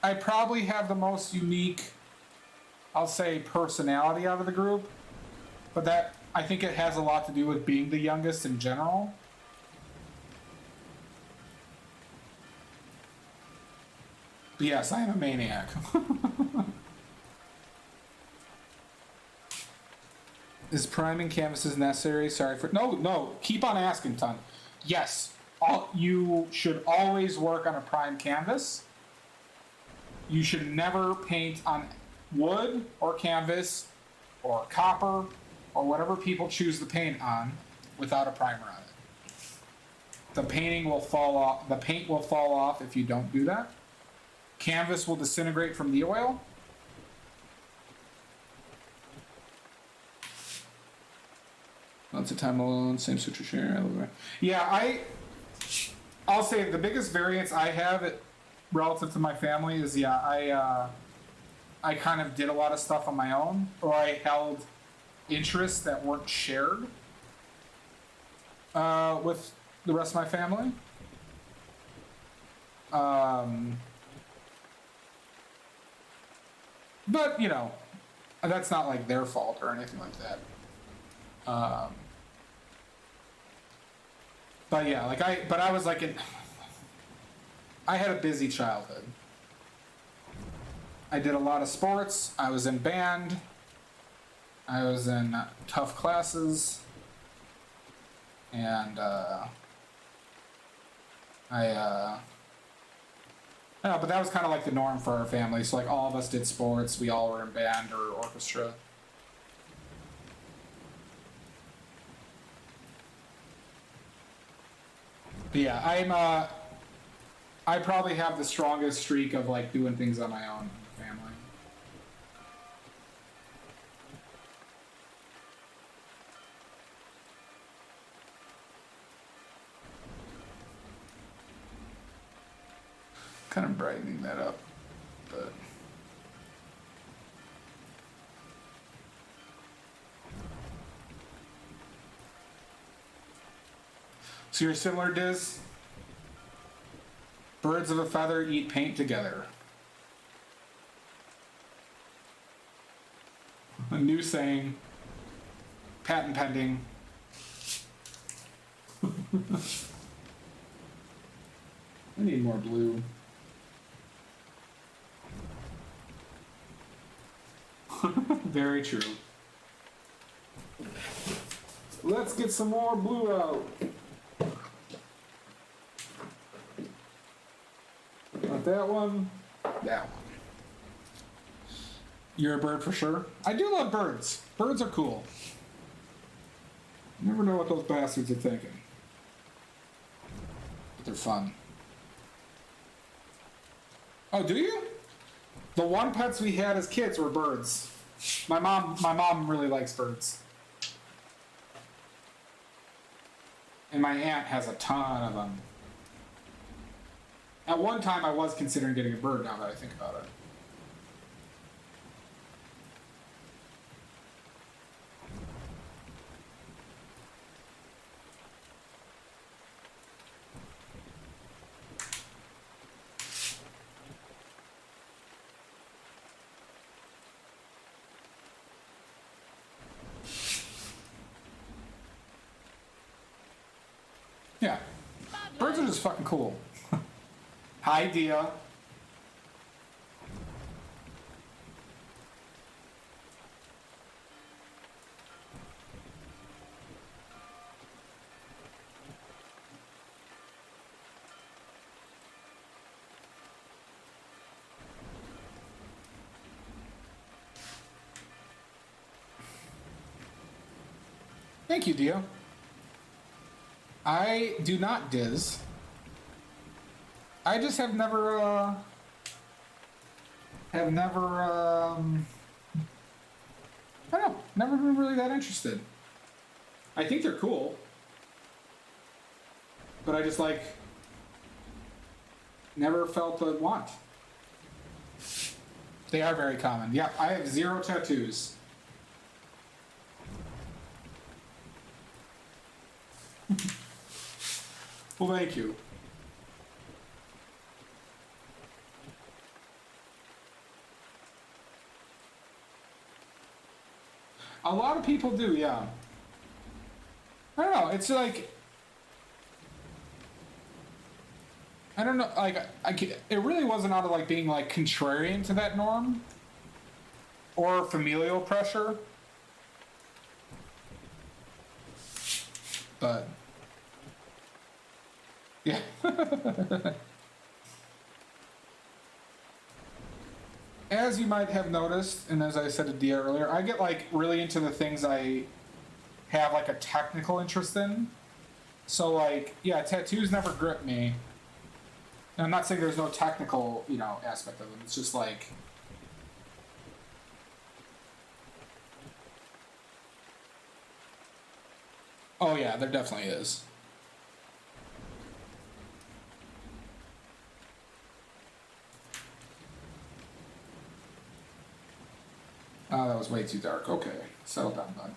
I probably have the most unique, I'll say, personality out of the group, but that, I think it has a lot to do with being the youngest in general. But yes, I am a maniac. Is priming canvases necessary? Sorry for... No, keep on asking, Ton. Yes, you should always work on a prime canvas. You should never paint on wood or canvas or copper or whatever people choose to paint on without a primer on it. The painting will fall off. The paint will fall off if you don't do that. Canvas will disintegrate from the oil. Lots of time alone, same suture share. Yeah, I'll say the biggest variance I have relative to my family is, I kind of did a lot of stuff on my own, or I held interests that weren't shared with the rest of my family. But, that's not like their fault or anything like that. But yeah, I was like I had a busy childhood. I did a lot of sports. I was in band. I was in tough classes. And, no, but that was kind of like the norm for our family. So, like, all of us did sports. We all were in band or orchestra. But yeah, I probably have the strongest streak of, like, doing things on my own in the family. Kind of brightening that up, but... So you're similar, Diz? Birds of a feather eat paint together. A new saying. Patent pending. I need more blue. Very true. Let's get some more blue out. Not that one. That one. You're a bird for sure. I do love birds. Birds are cool. You never know what those bastards are thinking. But they're fun. Oh, do you? The one pets we had as kids were birds. My mom really likes birds. And my aunt has a ton of them. At one time, I was considering getting a bird, now that I think about it. Yeah. Birds are just fucking cool. Hi, Dia. Thank you, Dia. I do not diz. I just have never, I don't know, never been really that interested. I think they're cool. But I just, like, never felt the want. They are very common. Yeah, I have 0 tattoos. Well, thank you. A lot of people do, yeah. I don't know, it's like... I don't know, like, it really wasn't out of, like, being, like, contrarian to that norm. Or familial pressure. But... yeah. As you might have noticed, and as I said to Dia earlier, I get like really into the things I have like a technical interest in. So like, yeah, tattoos never grip me. And I'm not saying there's no technical, you know, aspect of them. It's just like... oh yeah, there definitely is. Oh, that was way too dark. Okay, settle down, bud.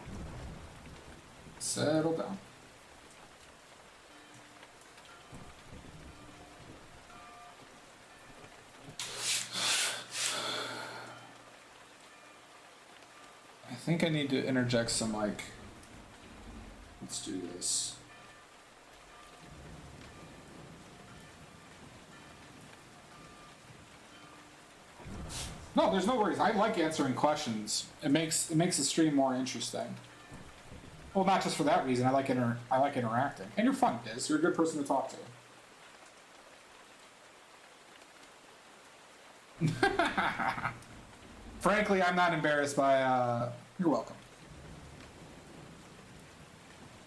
Settle down. I think I need to interject some, like... let's do this. No, there's no worries. I like answering questions. It makes the stream more interesting. Well, not just for that reason. I like interacting. And you're fun, Diz. You're a good person to talk to. Frankly, I'm not embarrassed by... you're welcome.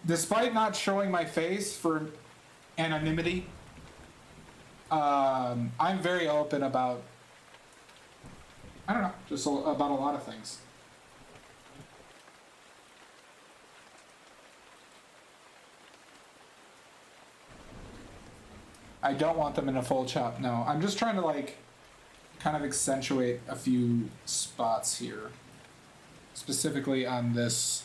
Despite not showing my face for anonymity, I'm very open about... I don't know, just about a lot of things. I don't want them in a full chop, no. I'm just trying to, like, kind of accentuate a few spots here. Specifically on this.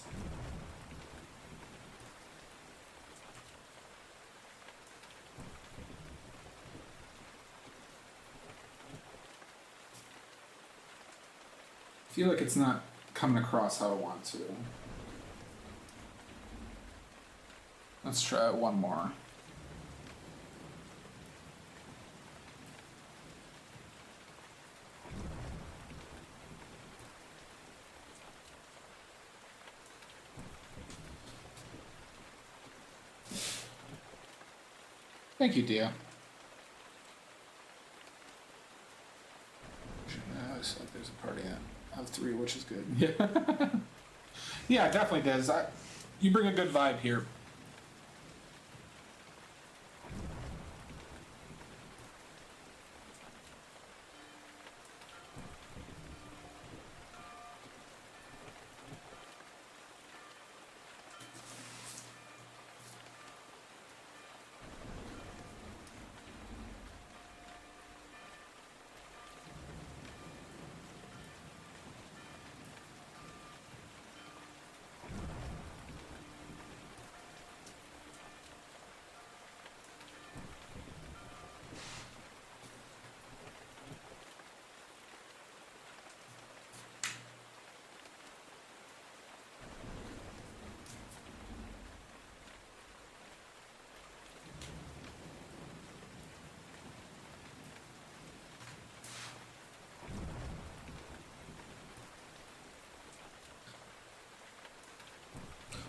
I feel like it's not coming across how I want to. Let's try one more. Thank you, Dia. Looks like there's a party of 3, which is good. Yeah. Yeah, it definitely does. You bring a good vibe here.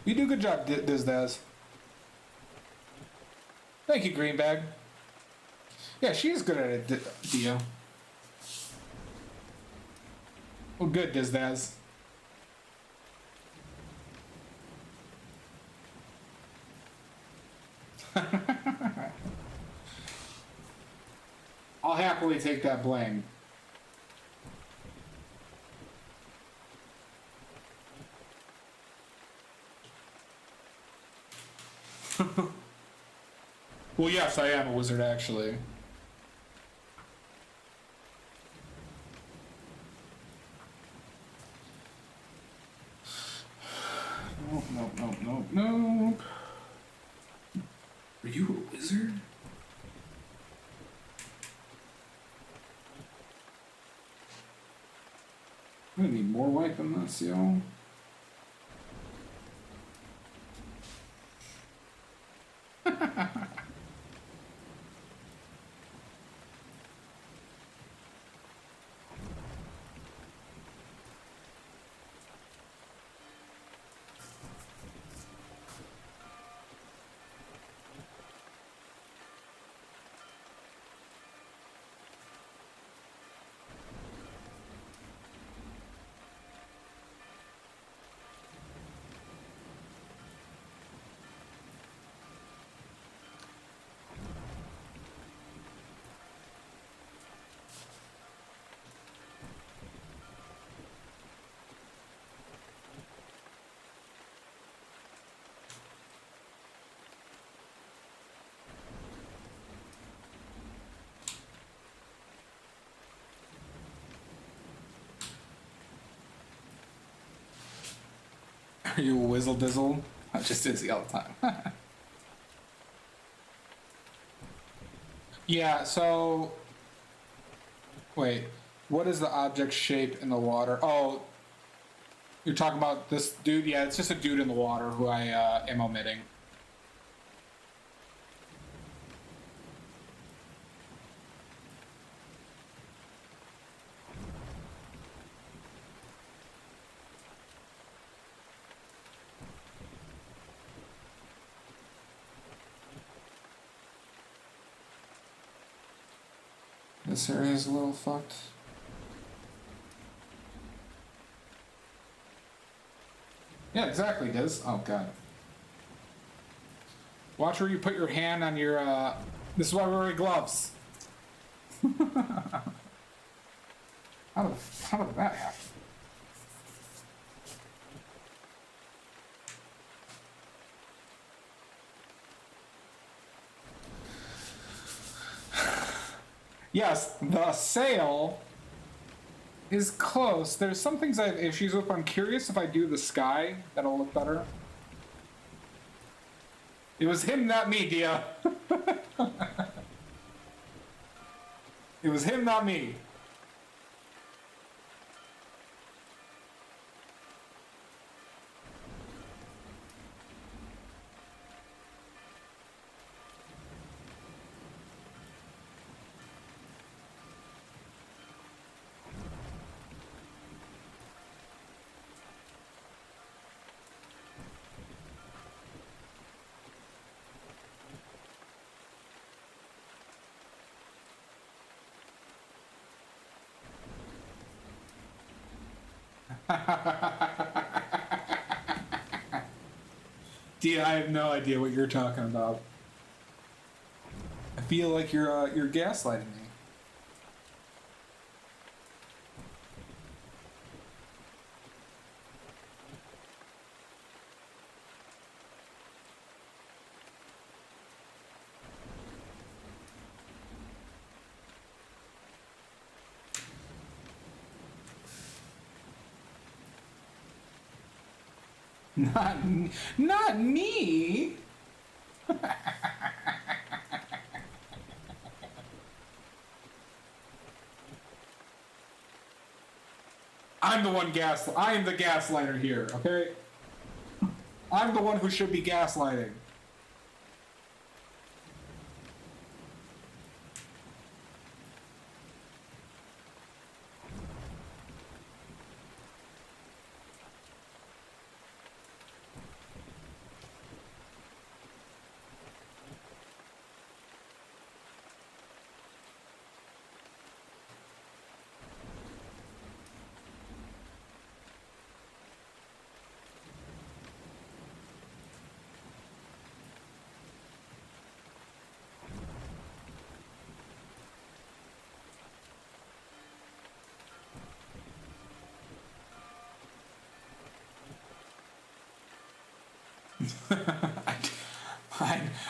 You do a good job, Dizdaz. Thank you, Greenbag. Yeah, she is good at it, Dio. Well, good, Dizdaz. I'll happily take that blame. Well, yes, I am a wizard, actually. Nope, nope, nope, nope, nope. Are you a wizard? I'm gonna need more white than this, yo. Are you a whizzle dizzle? I'm just dizzy all the time. Yeah, so... Wait, what is the object shape in the water? Oh, you're talking about this dude? Yeah, it's just a dude in the water who I am omitting. This area is a little fucked. Yeah, exactly, Diz. Oh, God. Watch where you put your hand on your, This is why we wear gloves. How did that happen? Yes, the sail is close. There's some things I have issues with. I'm curious if I do the sky, that'll look better. It was him, not me, Dia. It was him, not me. Dia, I have no idea what you're talking about. I feel like you're gaslighting me. Not me. I am the gaslighter here, okay? I'm the one who should be gaslighting.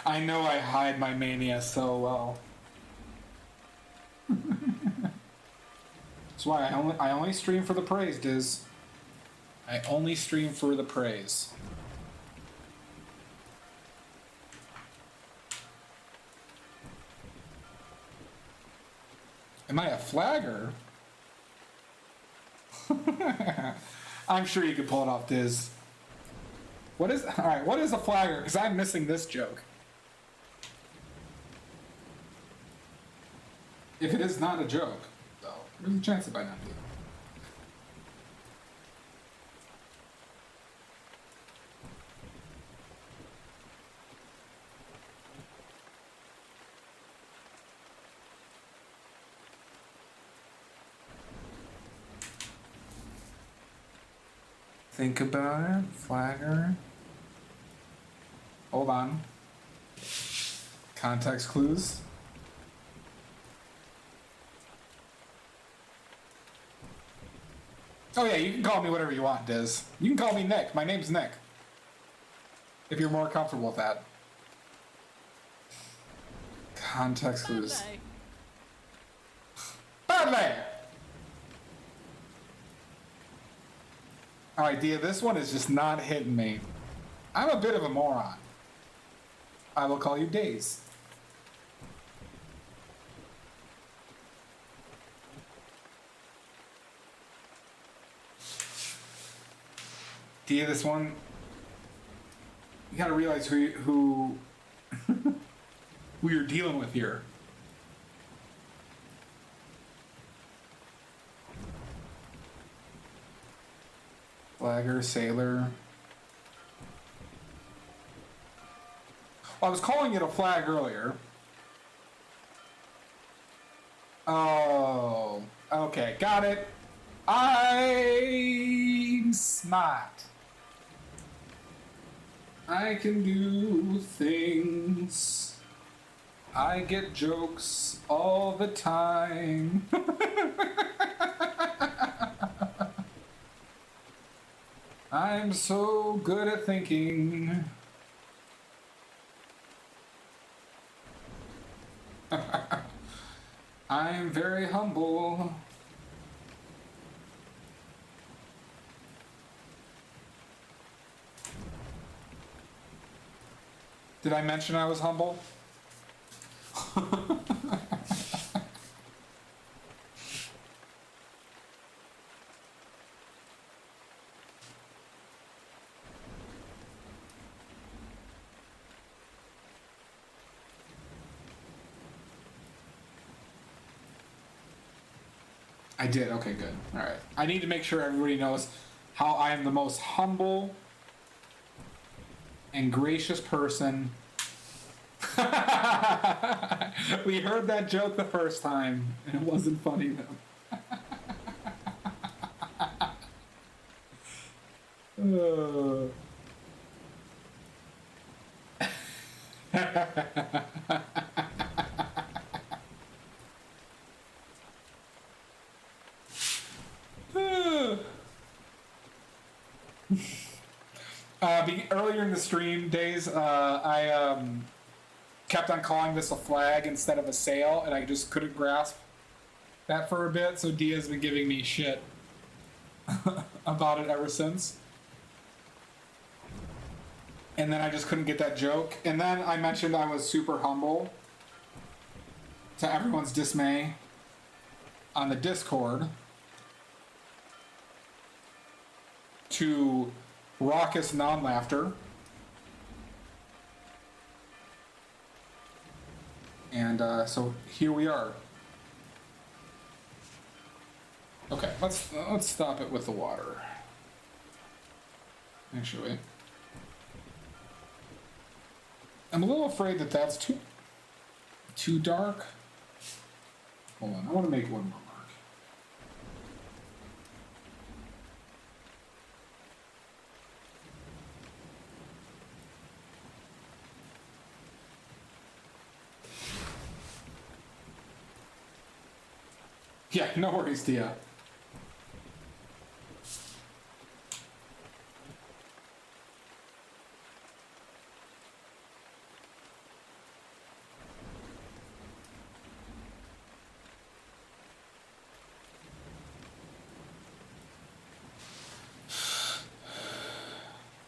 I know I hide my mania so well. That's why I only stream for the praise, Diz. I only stream for the praise. Am I a flagger? I'm sure you could pull it off, Diz. What is a flagger? Because I'm missing this joke. If it is not a joke, though, there's a chance it might not be. Think about it, flagger. Hold on. Context clues. Oh yeah, you can call me whatever you want, Diz. You can call me Nick. My name's Nick. If you're more comfortable with that. Context clues. Badly! Alright, Dia, this one is just not hitting me. I'm a bit of a moron. I will call you Days. Dia, this one, you gotta realize who you're dealing with here. Flagger, sailor. Well, I was calling it a flag earlier. Oh, okay, got it. I'm smart. I can do things. I get jokes all the time. I'm so good at thinking. I'm very humble. Did I mention I was humble? I did. Okay, good. All right. I need to make sure everybody knows how I am the most humble and gracious person. We heard that joke the first time, and it wasn't funny though. Earlier in the stream days, I kept on calling this a flag instead of a sail, and I just couldn't grasp that for a bit, so Dia's been giving me shit about it ever since. And then I just couldn't get that joke. And then I mentioned I was super humble, to everyone's dismay, on the Discord, to raucous non-laughter. And so here we are. Okay, let's stop it with the water. Actually, I'm a little afraid that that's too dark. Hold on, I want to make one more mark. Yeah, no worries, Dia.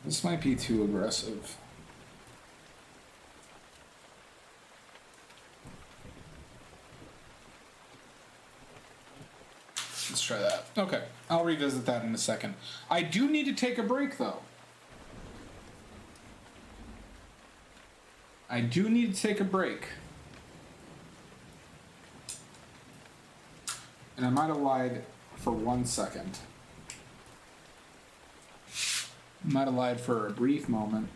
This might be too aggressive. Let's try that. Okay, I'll revisit that in a second. I do need to take a break, though. I do need to take a break. And I might have lied for 1 second. Might have lied for a brief moment.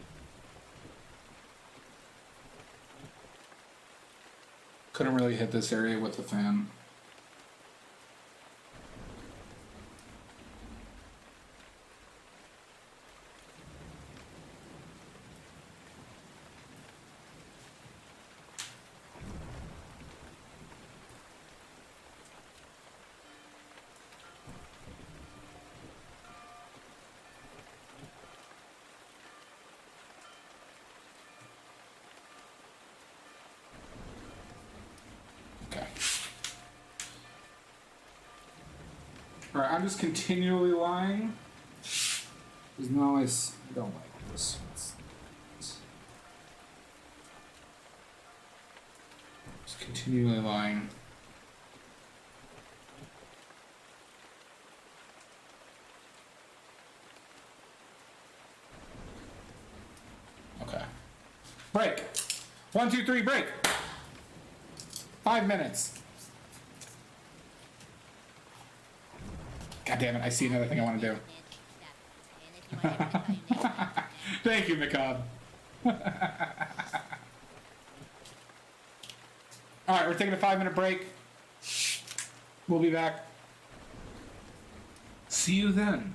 Couldn't really hit this area with the fan. Alright, I'm just continually lying. Because now I don't like this. Just continually lying. Okay. Break. 1, 2, 3, break. 5 minutes. God damn it, I see another thing I want to do. Thank you, Macabre. Alright, we're taking a 5-minute break. We'll be back. See you then.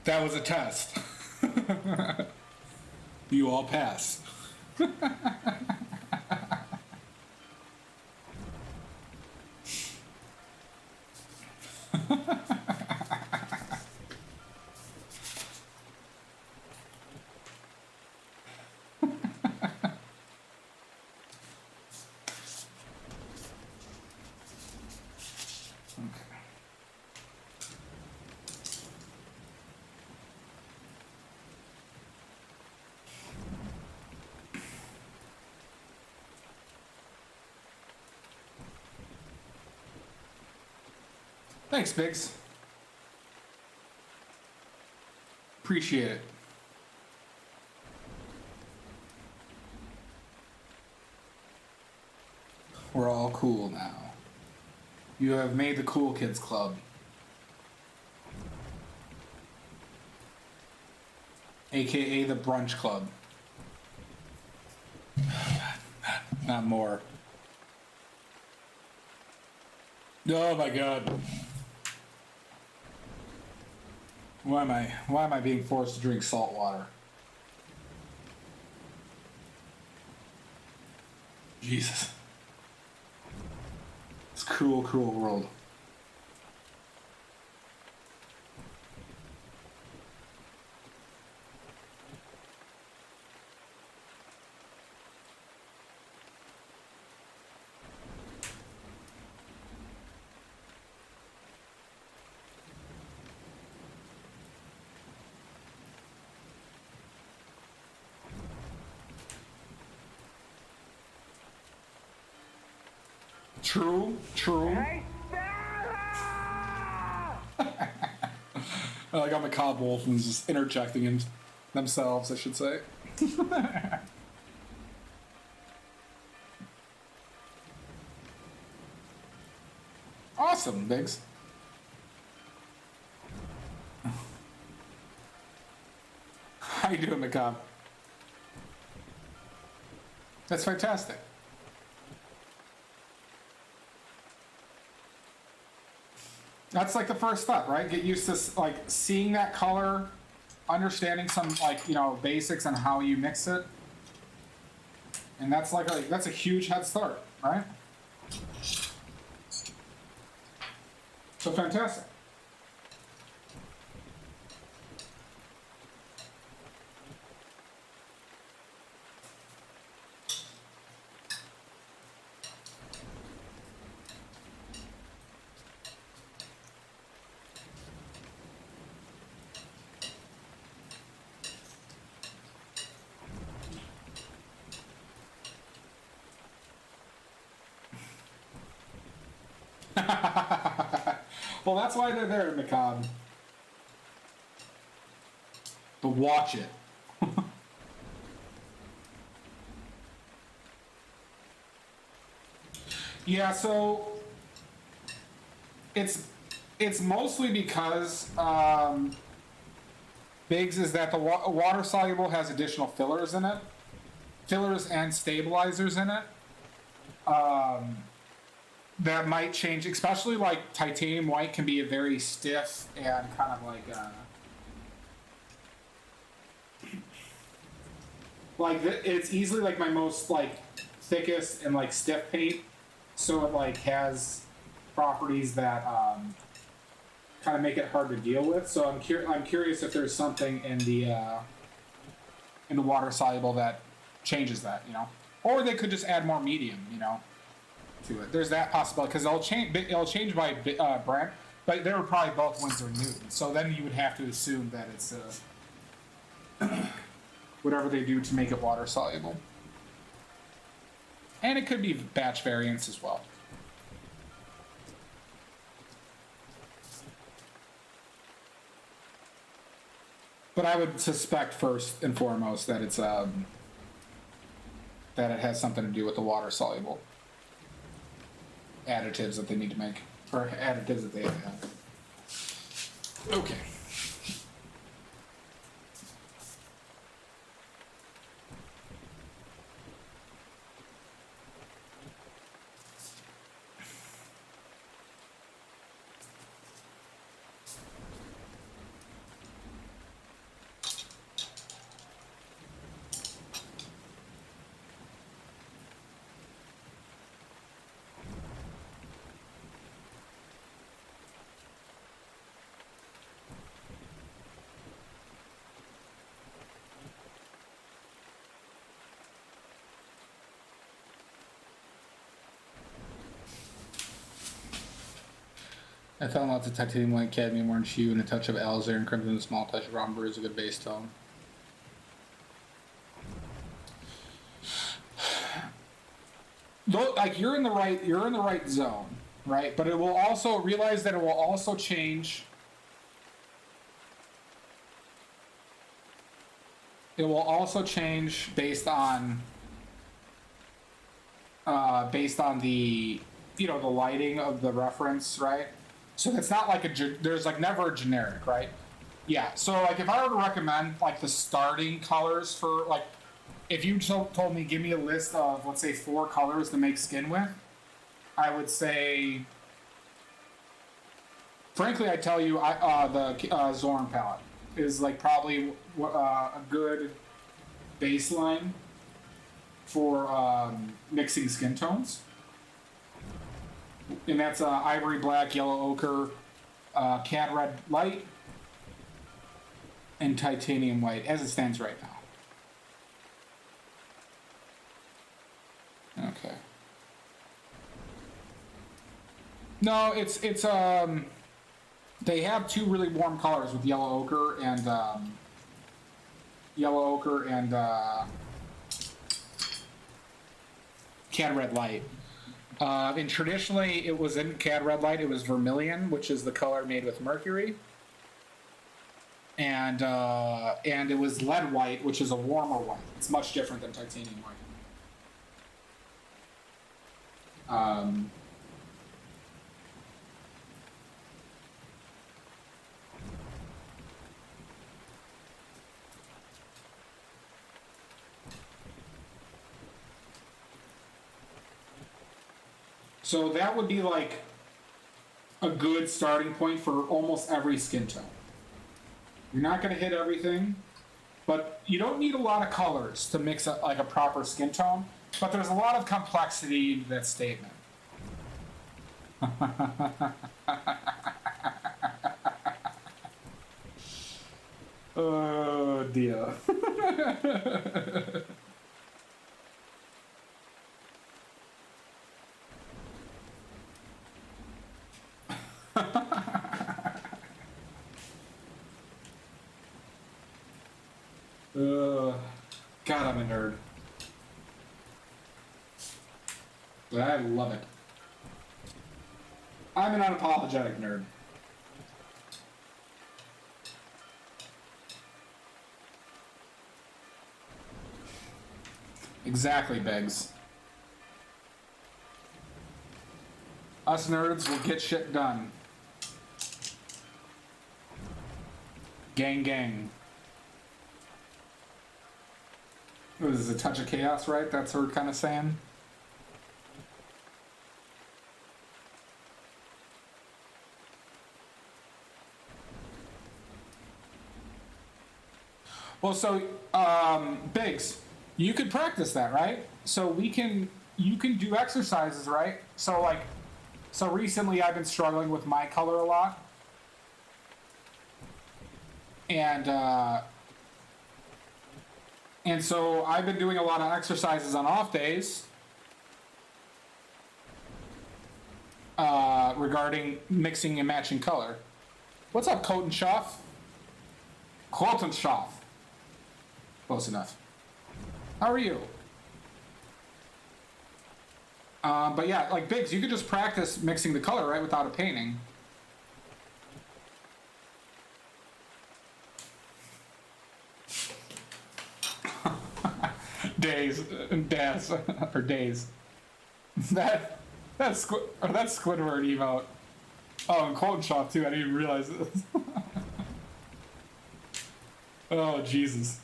That was a test. You all pass. Thanks, Biggs. Appreciate it. We're all cool now. You have made the Cool Kids Club. AKA the Brunch Club. Not more. Oh my god. Why am I being forced to drink salt water? Jesus. It's a cruel, cruel world. True, true. Hey, Sarah! I like how Macabre Wolfman's just interjecting in themselves, I should say. Awesome, Biggs. How you doing, Macabre? That's fantastic. That's like the first step, right? Get used to like seeing that color, understanding some like, you know, basics on how you mix it. And that's like that's a huge head start, right? So fantastic. Well, that's why they're there, Macabre. To watch it. Yeah, so it's mostly because Biggs is that the water soluble has additional fillers in it, fillers and stabilizers in it. That might change, especially like titanium white can be a very stiff and kind of like it's easily like my most like thickest and like stiff paint, so it like has properties that kind of make it hard to deal with. So I'm curious if there's something in the water soluble that changes that, you know, or they could just add more medium, you know, to it. There's that possibility because it'll change by brand, but they were probably both Winsor and Newton. So then you would have to assume that it's whatever they do to make it water soluble, and it could be batch variants as well. But I would suspect first and foremost that it's that it has something to do with the water soluble additives that they need to make, or additives that they have. Okay. I fell in love with titanium white, cadmium orange hue, and a touch of alizarin and crimson, and a small touch of umber is a good base tone. Though, like you're in the right zone, right? But it will also realize that it will also change. It will also change based on the the lighting of the reference, right? So it's not like there's like never a generic, right? Yeah. So like if I were to recommend like the starting colors for like, if you told me give me a list of let's say 4 colors to make skin with, I would say, frankly, I tell you, the Zorn palette is like probably a good baseline for mixing skin tones. And that's ivory black, yellow ochre, cad red light, and titanium white as it stands right now. Okay. No, it's they have 2 really warm colors with yellow ochre and cad red light. And traditionally, it was in cad red light. It was vermilion, which is the color made with mercury, and it was lead white, which is a warmer white. It's much different than titanium white. So that would be like a good starting point for almost every skin tone. You're not going to hit everything, but you don't need a lot of colors to mix up like a proper skin tone. But there's a lot of complexity in that statement. Oh dear. God, I'm a nerd. But I love it. I'm an unapologetic nerd. Exactly, Beggs. Us nerds will get shit done. Gang, gang. What is this, a touch of chaos, right? That's what we're kind of saying. Well, so, Biggs, you could practice that, right? So you can do exercises, right? So like, so recently I've been struggling with my color a lot. And so I've been doing a lot of exercises on off days regarding mixing and matching color. What's up, Kotenshoff? Kotenshoff. Close enough. How are you? But yeah, like Biggs, you could just practice mixing the color, right, without a painting. Days, or days. That's Squidward emote. Oh, and Colton Shaw too. I didn't even realize this. Oh Jesus.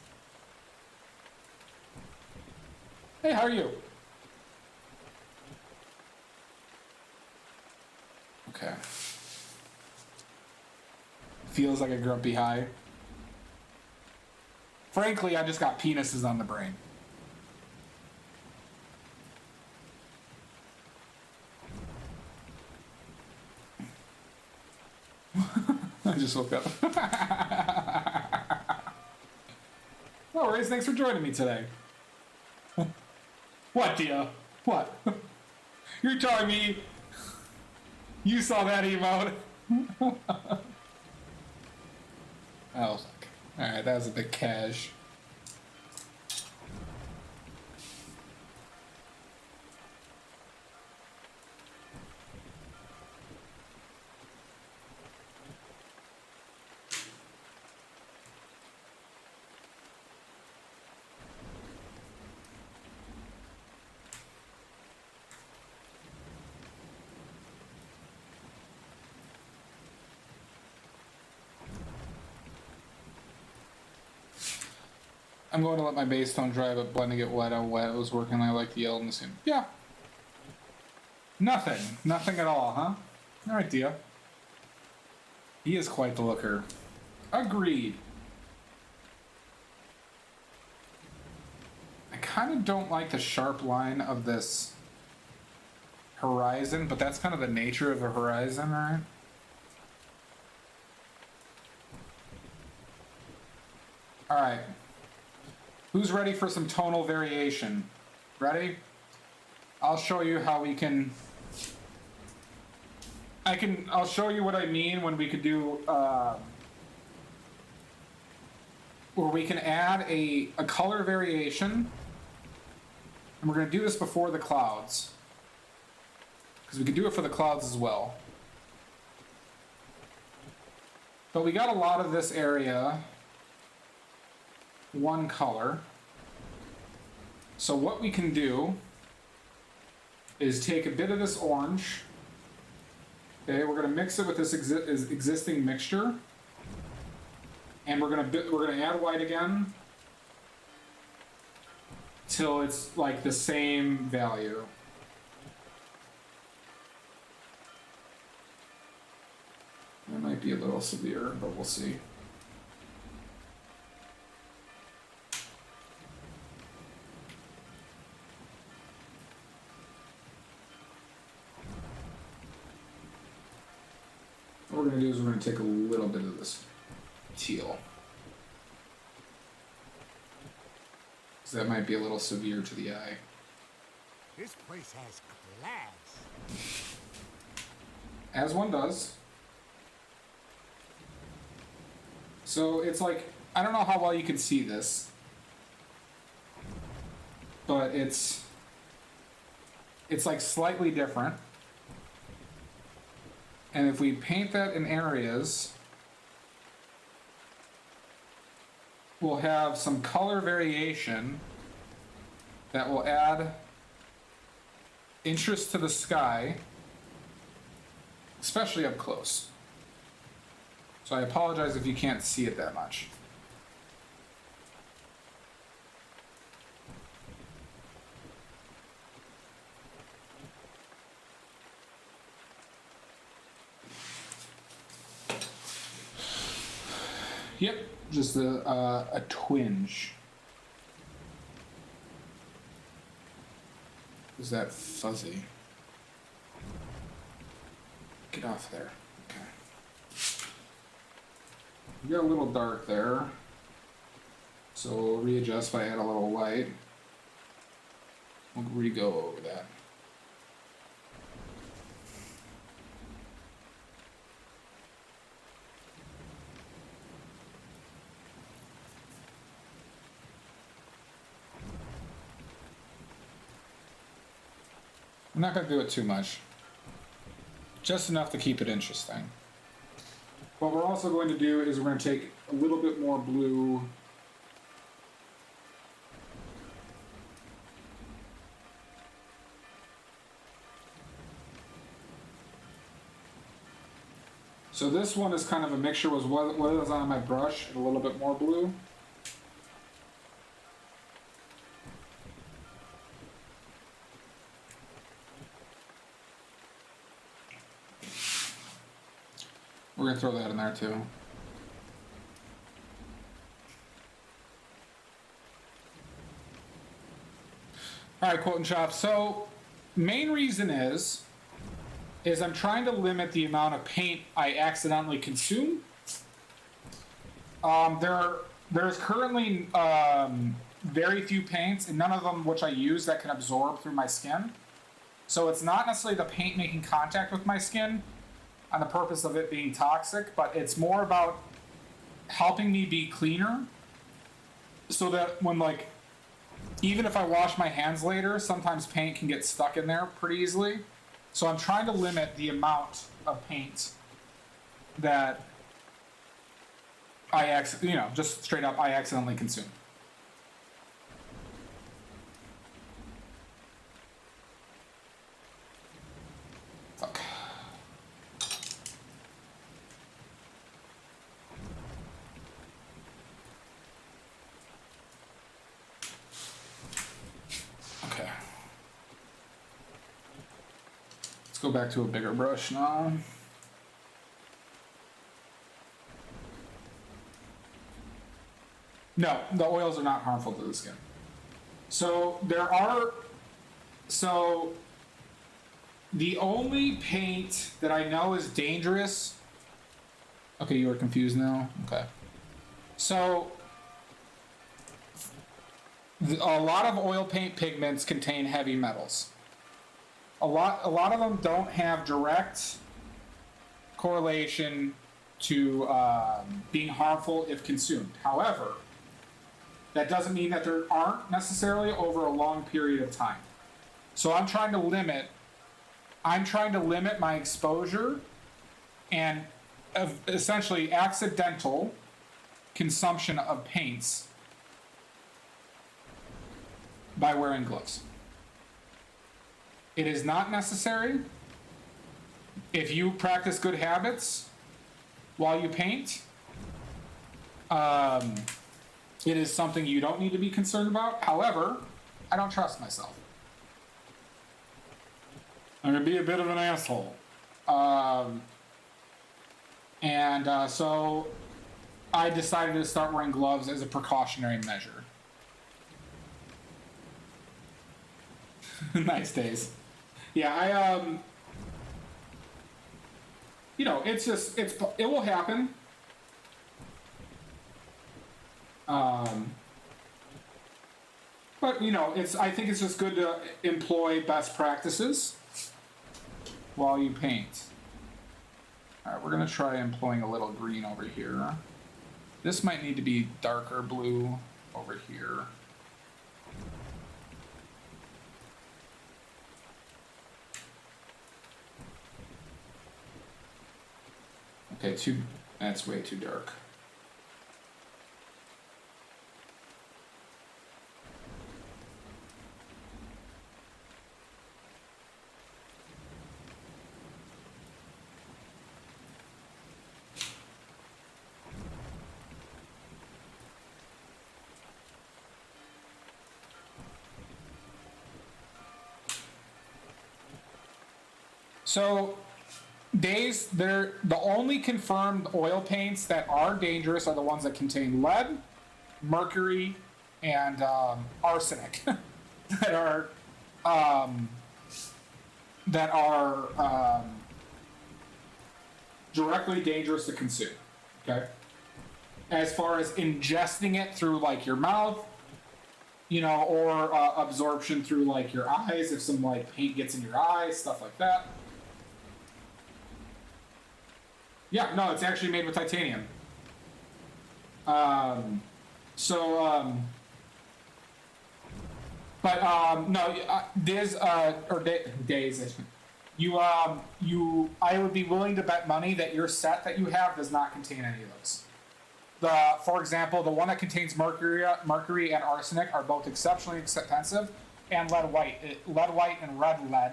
Hey, how are you? Okay. Feels like a grumpy high. Frankly, I just got penises on the brain. I just woke up. No worries, thanks for joining me today. What, Dia? What? You're telling me you saw that emote? Oh, alright, that was a bit cash. I'm going to let my base tone dry, but blending it wet on wet was working. I like the yellow in the same. Yeah. Nothing. Nothing at all, huh? Alright, Dia. He is quite the looker. Agreed. I kind of don't like the sharp line of this horizon, but that's kind of the nature of a horizon, right? Alright. Who's ready for some tonal variation? Ready? I'll show you how we can... I'll show you what I mean when we could do, where we can add a color variation. And we're going to do this before the clouds. Because we could do it for the clouds as well. But we got a lot of this area one color. So what we can do is take a bit of this orange. Okay, we're going to mix it with this existing mixture, and we're going to add white again till it's like the same value. That might be a little severe, but we'll see. What we're going to do is we're going to take a little bit of this teal. So that might be a little severe to the eye. This place has class. As one does. So it's like, I don't know how well you can see this, but it's like slightly different. And if we paint that in areas, we'll have some color variation that will add interest to the sky, especially up close. So I apologize if you can't see it that much. Yep, just a twinge. Is that fuzzy? Get off there. Okay. You got a little dark there. So we'll readjust by add a little white. We'll re-go over that. I'm not going to do it too much. Just enough to keep it interesting. What we're also going to do is we're going to take a little bit more blue. So this one is kind of a mixture with what is on my brush and a little bit more blue. We're going to throw that in there too. Alright, quote and chop. So, main reason is I'm trying to limit the amount of paint I accidentally consume. There's currently very few paints, and none of them which I use that can absorb through my skin. So it's not necessarily the paint making contact with my skin. on the purpose of it being toxic, but it's more about helping me be cleaner so that when, like, even if I wash my hands later, sometimes paint can get stuck in there pretty easily. So I'm trying to limit the amount of paint that just straight up I accidentally consume. Fuck. Okay. Let's go back to a bigger brush now. No, the oils are not harmful to the skin. So the only paint that I know is dangerous. Okay, you are confused now? Okay. So, a lot of oil paint pigments contain heavy metals. A lot of them don't have direct correlation to being harmful if consumed. However, that doesn't mean that there aren't necessarily over a long period of time. So I'm trying to limit my exposure and essentially accidental consumption of paints by wearing gloves. It is not necessary. If you practice good habits while you paint, it is something you don't need to be concerned about. However, I don't trust myself. I'm going to be a bit of an asshole. So I decided to start wearing gloves as a precautionary measure. Nice days. Yeah, it will happen. But I think it's just good to employ best practices while you paint. All right, we're gonna try employing a little green over here. This might need to be darker blue over here. Okay, that's way too dark. So, the only confirmed oil paints that are dangerous are the ones that contain lead, mercury, and arsenic that are directly dangerous to consume. Okay, as far as ingesting it through like your mouth, or absorption through like your eyes if some like paint gets in your eyes, stuff like that. Yeah, no, it's actually made with titanium. Days. I would be willing to bet money that your set that you have does not contain any of those. For example, the one that contains mercury and arsenic are both exceptionally expensive, and lead white and red lead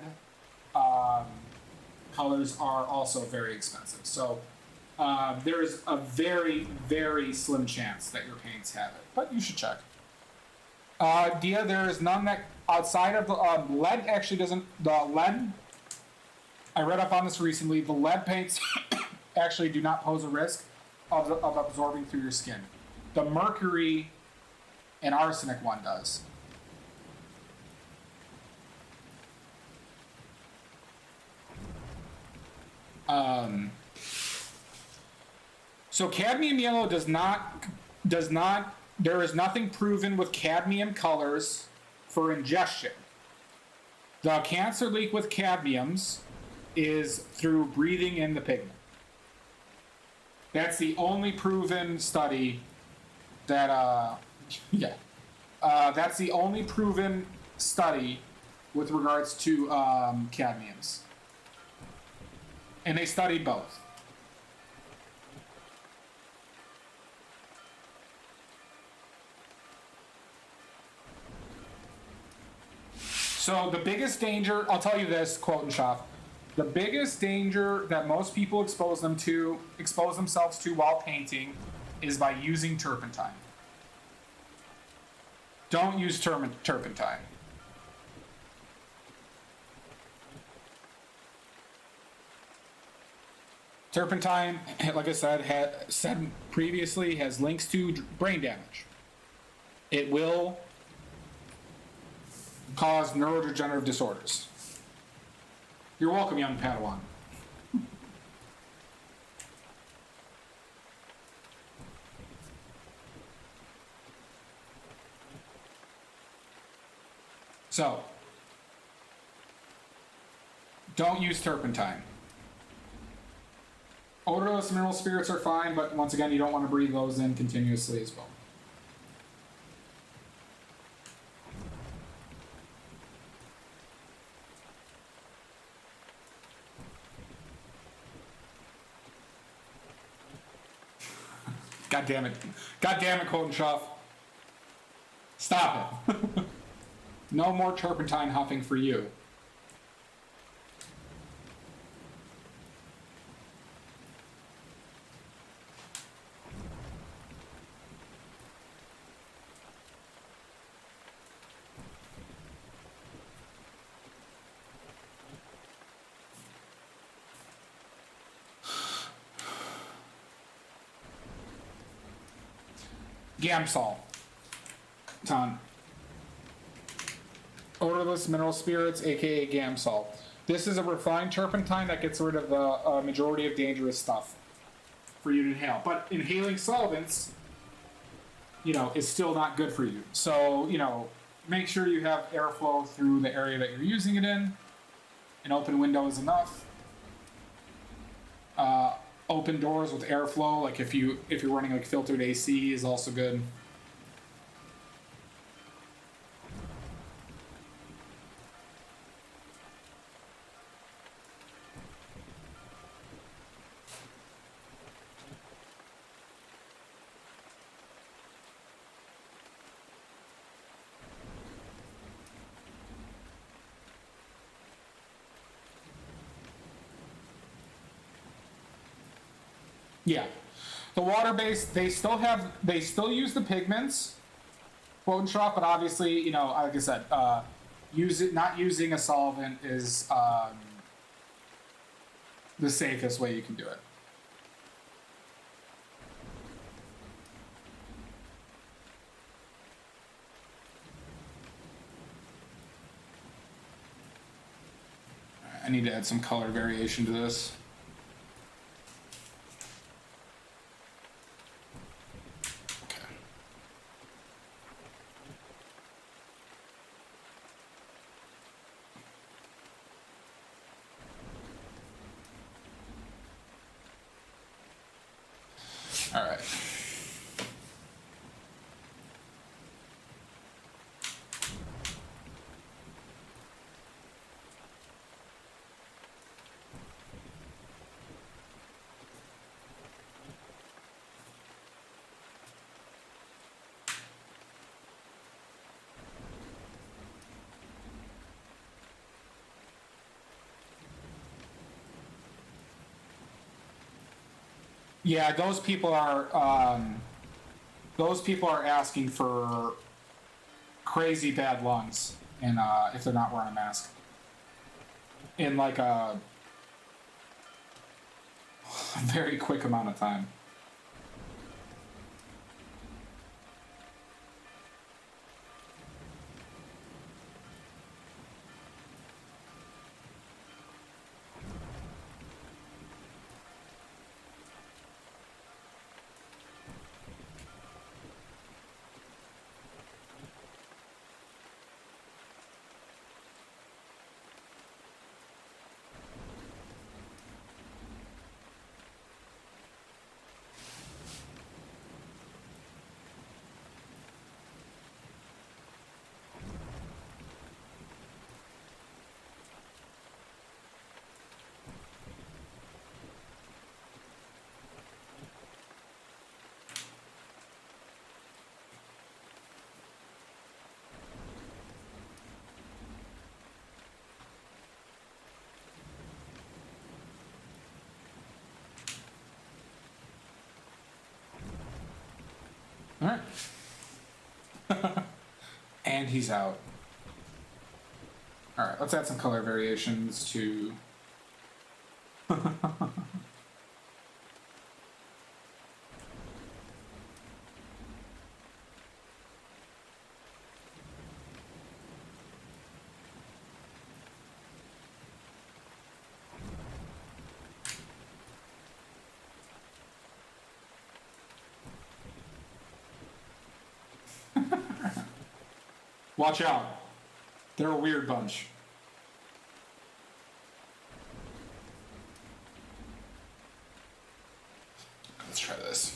colors are also very expensive. So there's a very, very slim chance that your paints have it, but you should check. Dia, there is none that outside of the lead actually doesn't. The lead, I read up on this recently. The lead paints actually do not pose a risk of absorbing through your skin. The mercury and arsenic one does. So cadmium yellow does not, there is nothing proven with cadmium colors for ingestion. The cancer leak with cadmiums is through breathing in the pigment. That's the only proven study that, that's the only proven study with regards to cadmiums. And they studied both. So the biggest danger, I'll tell you this, quote and shop. The biggest danger that most people expose themselves to while painting is by using turpentine. Don't use turpentine. Turpentine, like I said previously, has links to brain damage. It will cause neurodegenerative disorders. You're welcome, young Padawan. So, don't use turpentine. Odorless mineral spirits are fine, but once again, you don't want to breathe those in continuously as well. God damn it. God damn it, Quotenshoff. Stop it. No more turpentine huffing for you. Gamsol. Ton. Odorless mineral spirits, aka Gamsol. This is a refined turpentine that gets rid of the majority of dangerous stuff for you to inhale. But inhaling solvents, is still not good for you. So, make sure you have airflow through the area that you're using it in. An open window is enough. Open doors with airflow, like if you're running like filtered AC, is also good. Yeah, the water-based, they still use the pigments, quote and shop, but obviously, like I said, not using a solvent is the safest way you can do it. I need to add some color variation to this. All right. Yeah, those people are asking for crazy bad lungs, and if they're not wearing a mask, in like a very quick amount of time. All right. And he's out. All right, let's add some color variations to. Watch out. They're a weird bunch. Let's try this.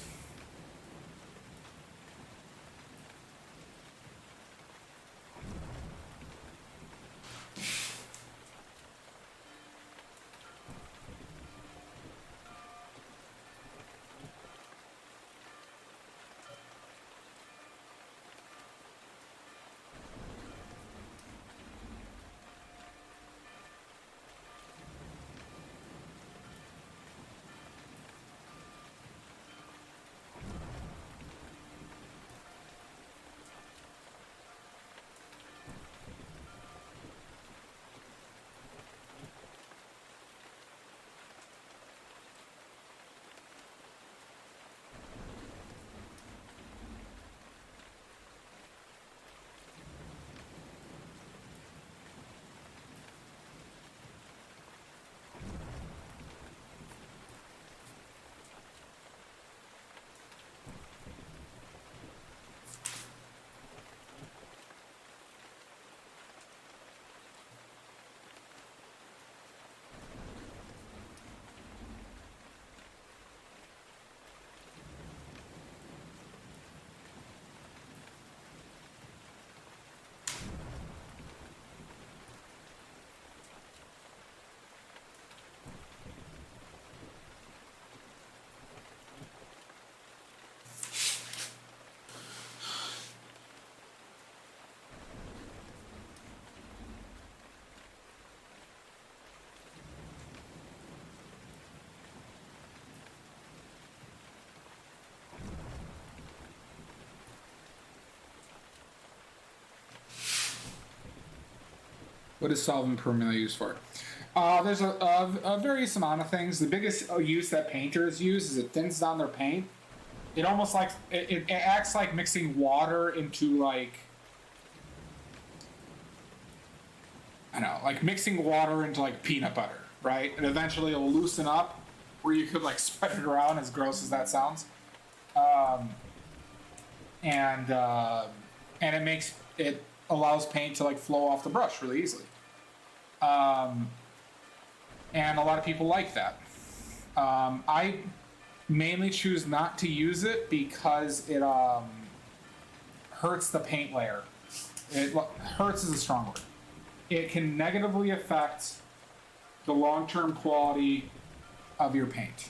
What is solvent primarily used for? There's a various amount of things. The biggest use that painters use is it thins down their paint. It almost like it acts like mixing water into like I don't know, like mixing water into like peanut butter, right? And eventually it'll loosen up where you could like spread it around. As gross as that sounds, and it allows paint to like flow off the brush really easily. And a lot of people like that. I mainly choose not to use it because it hurts the paint layer. It hurts is a strong word. It can negatively affect the long-term quality of your paint.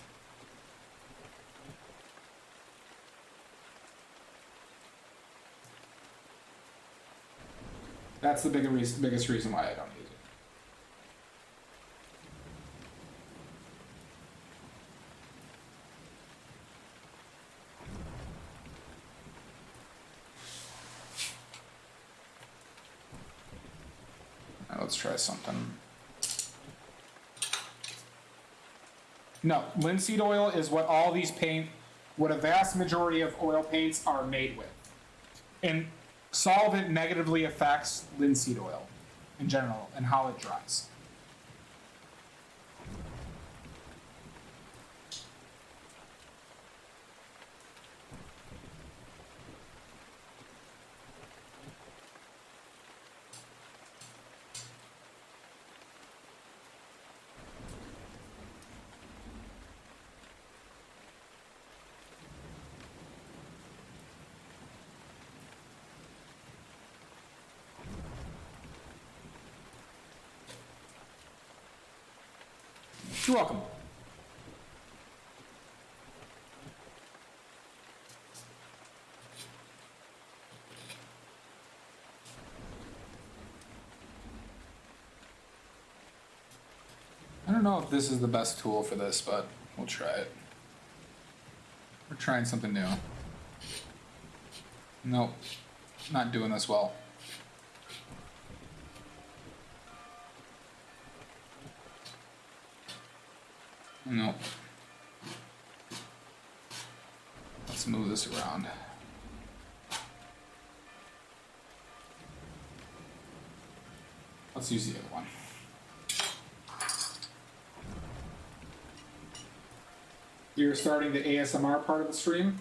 That's the biggest reason why I don't use it. Now let's try something. No, linseed oil is what what a vast majority of oil paints are made with. And solvent negatively affects linseed oil in general and how it dries. You're welcome. I don't know if this is the best tool for this, but we'll try it. We're trying something new. Nope. Not doing this well. Nope. Let's move this around. Let's use the other one. You're starting the ASMR part of the stream?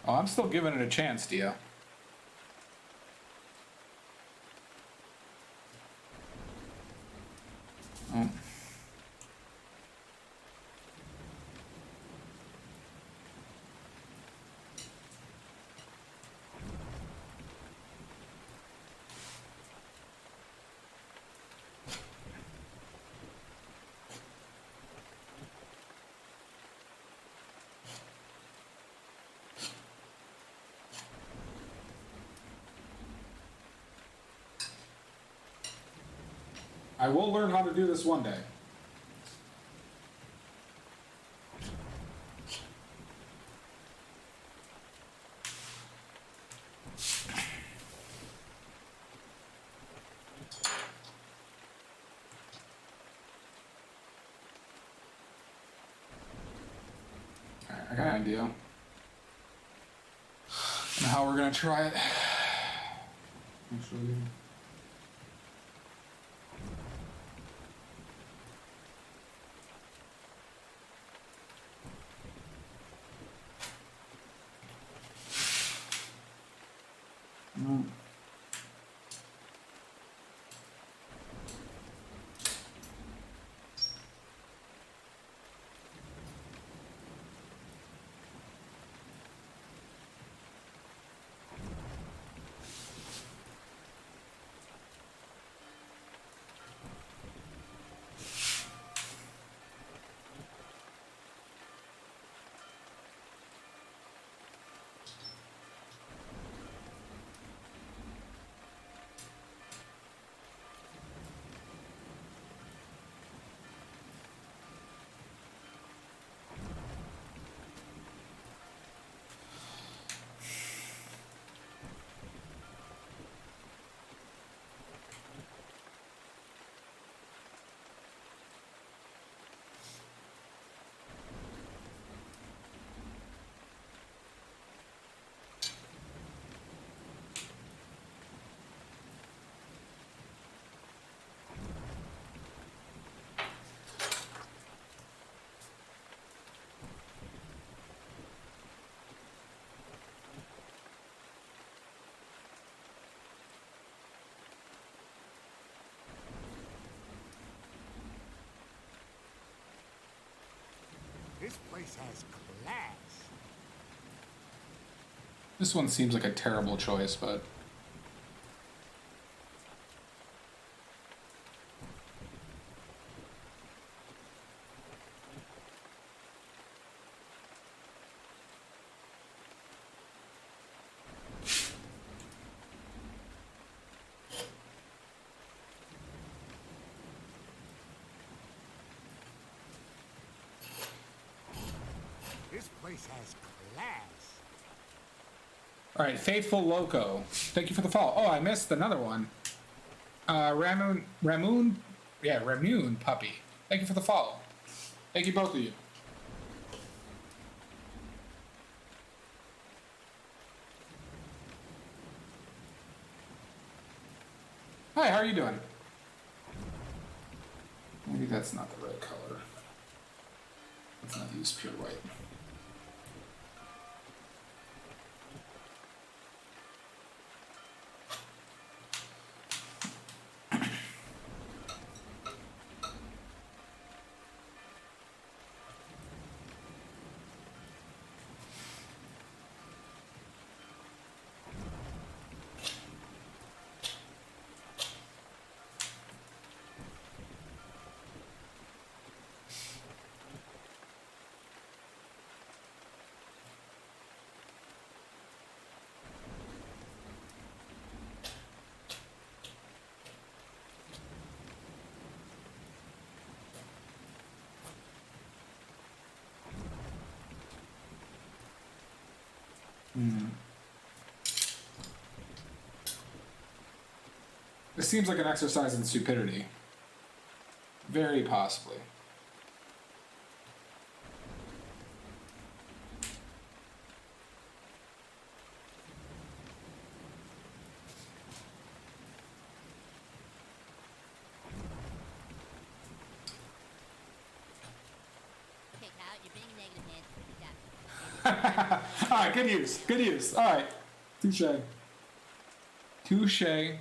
Oh, I'm still giving it a chance, Dia. Oh. I will learn how to do this one day. Alright, I got an idea on how we're gonna try it. Actually. This place has class. This one seems like a terrible choice, but This place has class. all right, Faithful Loco. Thank you for the follow. Oh, I missed another one. Ramoon Puppy. Thank you for the follow. Thank you, both of you. Hi, how are you doing? Maybe that's not the right color. Let's not use pure white. This seems like an exercise in stupidity. Very possibly. Okay, Kyle, you're being negative, man. Stop. Alright, good use. Good use. Alright. Touche. Touche.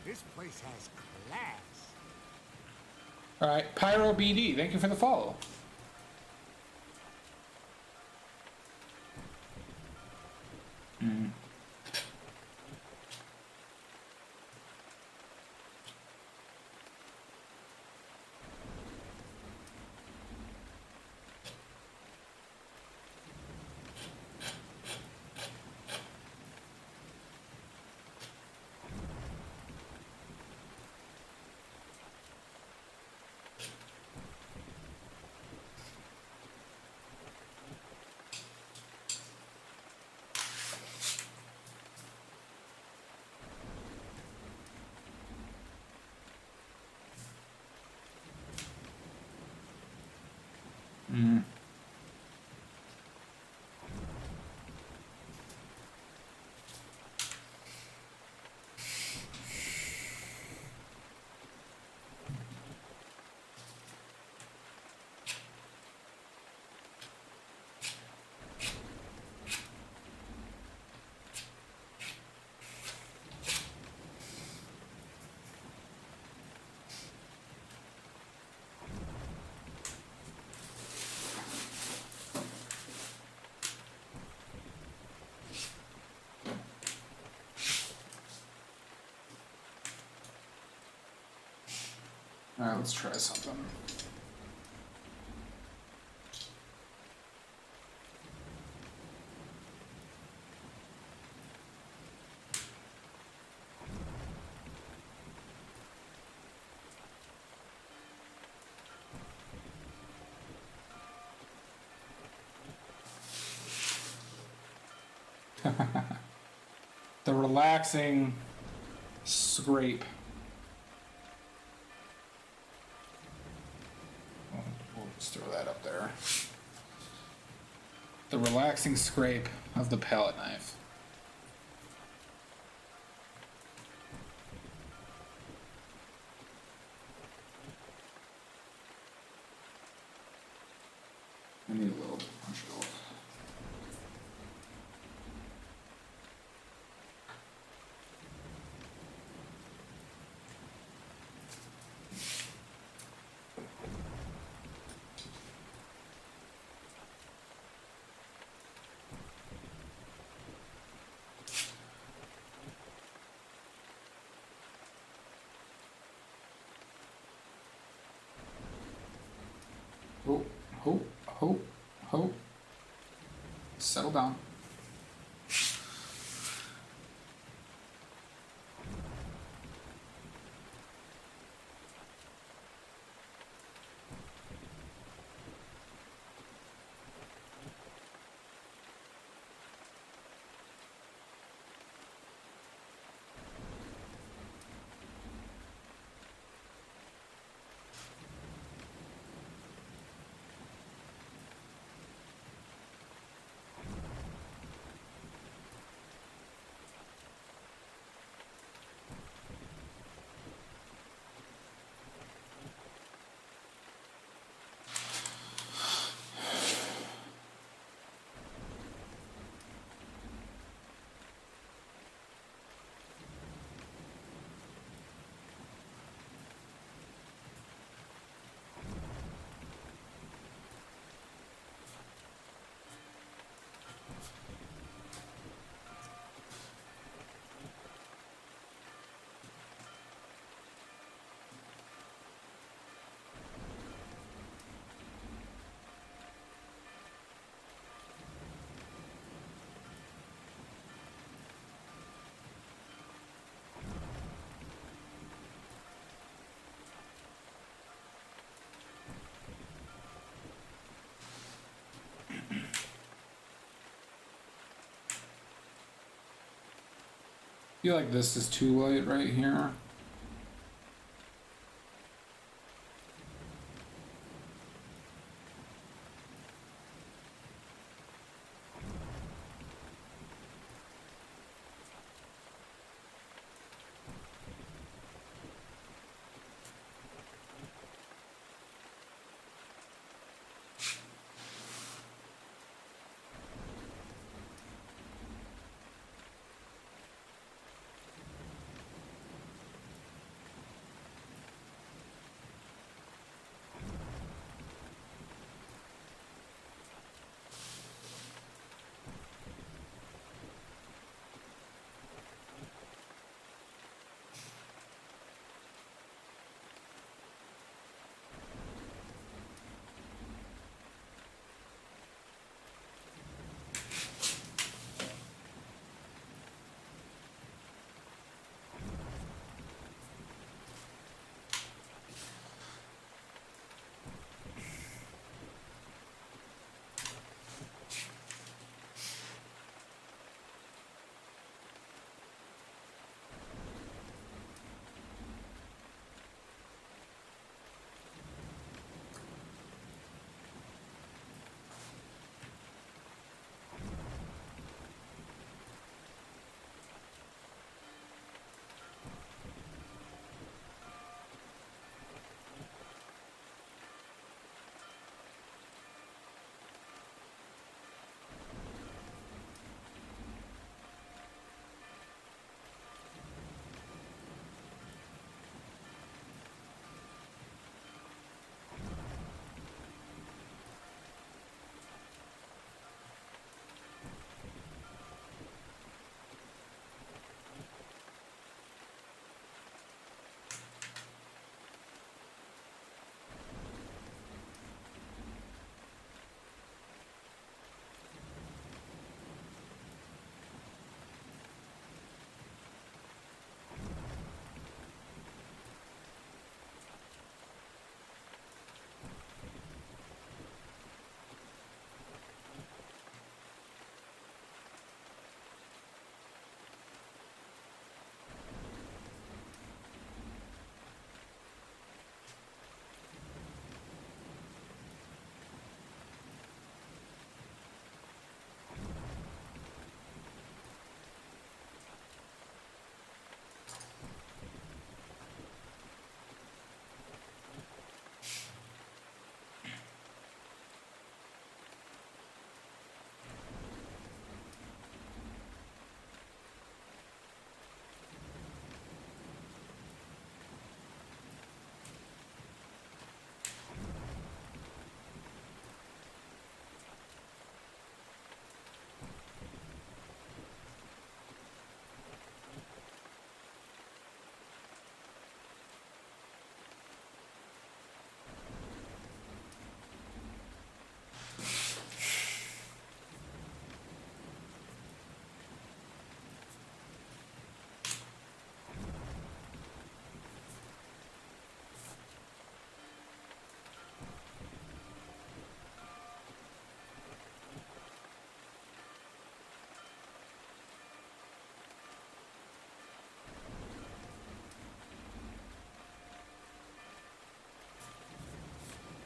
This place has class. Alright, Pyro BD, thank you for the follow. Alright, let's try something. The relaxing scrape. We'll just throw that up there. The relaxing scrape of the palette knife. I need a little punch it off. Ho. Settle down. feel like this is too light right here.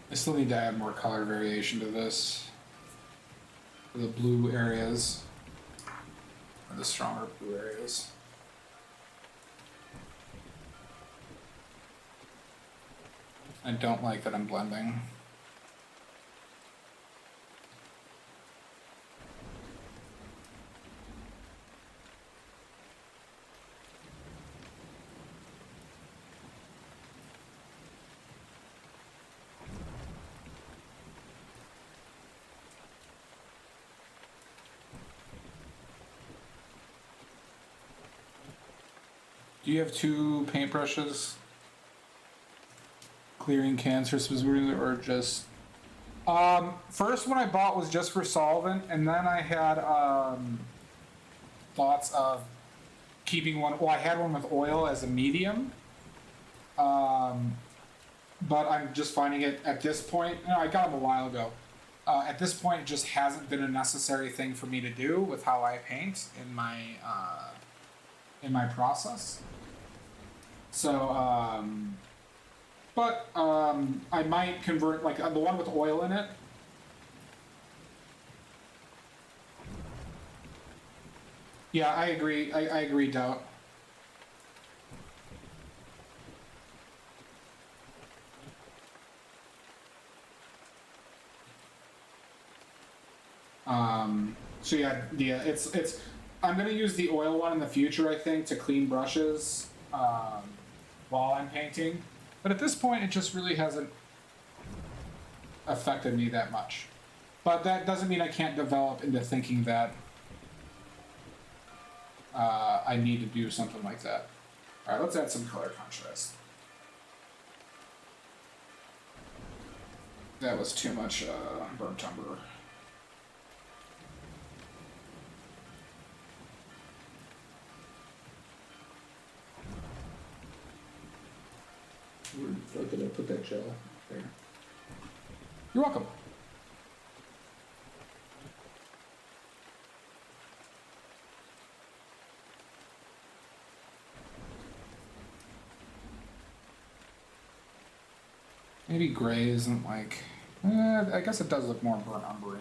I still need to add more color variation to this. For the blue areas. Or the stronger blue areas. I don't like that I'm blending. Do you have two paintbrushes? Clearing cancer specifically, or just... first one I bought was just for solvent, and then I had thoughts of keeping one. Well, I had one with oil as a medium, but I'm just finding it at this point. You know, I got them a while ago. At this point, it just hasn't been a necessary thing for me to do with how I paint in my in my process. So, I might convert, like, the one with oil in it. Yeah, I agree. I agree, Doubt. So yeah, it's. I'm gonna use the oil one in the future, I think, to clean brushes while I'm painting. But at this point, it just really hasn't affected me that much. But that doesn't mean I can't develop into thinking that I need to do something like that. All right, let's add some color contrast. That was too much burnt umber. Where the fuck did I put that gel? There. You're welcome. Maybe gray isn't like... I guess it does look more burnt umbery.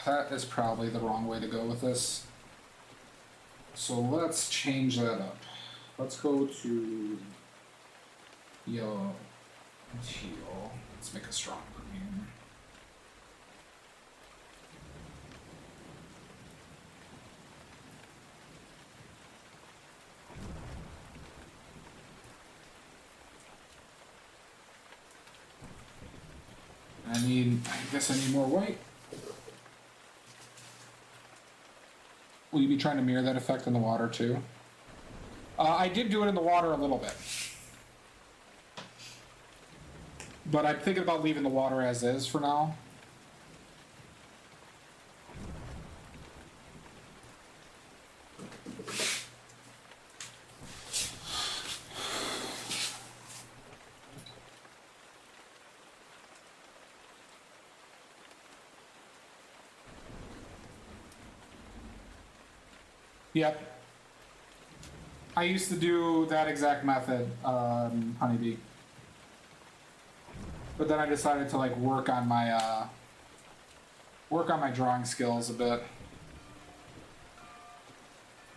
That is probably the wrong way to go with this. So let's change that up. Let's go to yellow and teal. Let's make a strong green. I guess I need more white. Will you be trying to mirror that effect in the water too? I did do it in the water a little bit. But I'm thinking about leaving the water as is for now. Yep. I used to do that exact method, Honeybee. But then I decided to like work on my drawing skills a bit.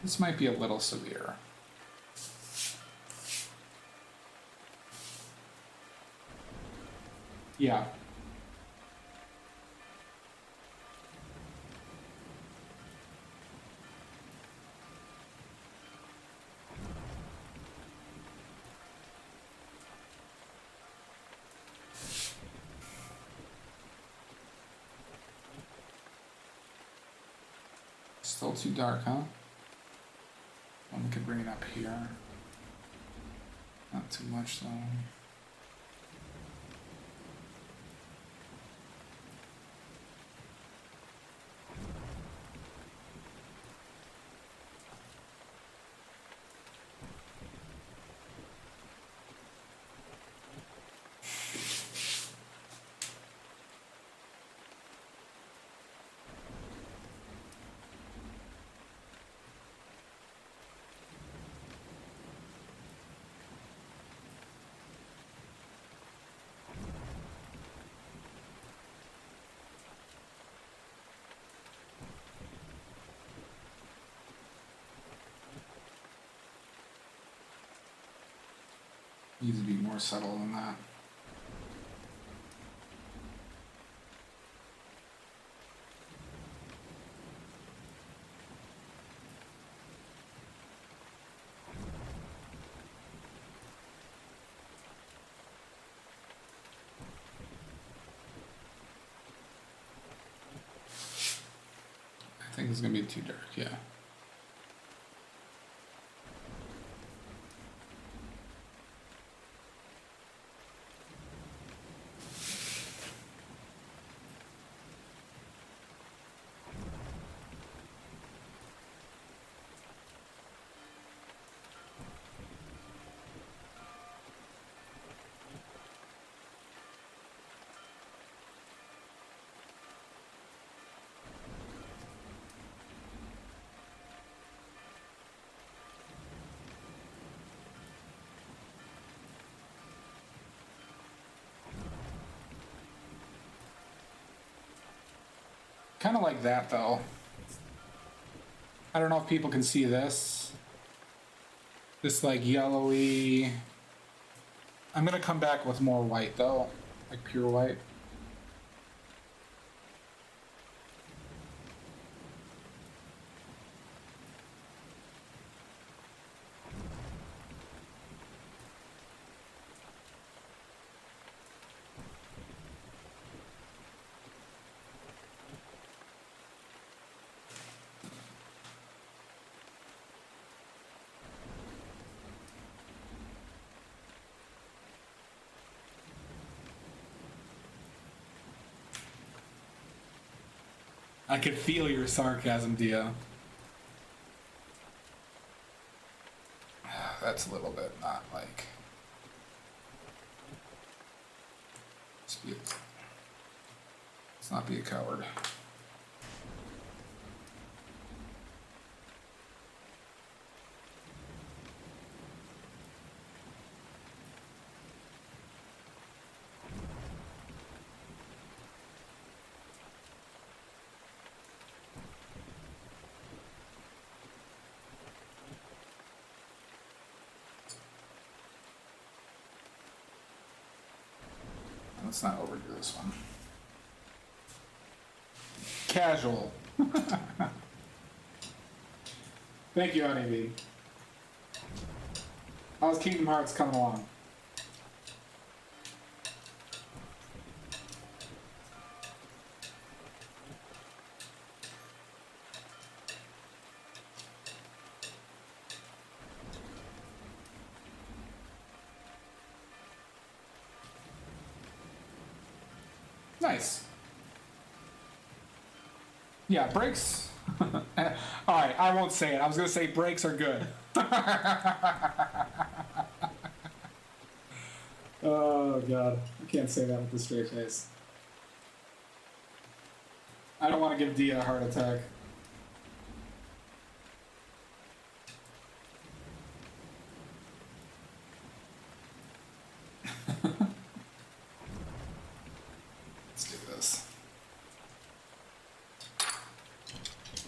This might be a little severe. Yeah. Still too dark, huh? Well, we could bring it up here. Not too much though. Needs to be more subtle than that. I think it's gonna be too dark, yeah. Kind of like that though. I don't know if people can see this. This like yellowy. I'm gonna come back with more white though, like pure white. I could feel your sarcasm, Dia. That's a little bit not like. Let's not be a coward. Let's not overdo this one. Casual. Thank you, Honeybee. How's Kingdom Hearts coming along? Nice. Yeah, brakes. Alright, I won't say it. I was going to say brakes are good. Oh, God. I can't say that with a straight face. I don't want to give Dia a heart attack. Let's do this.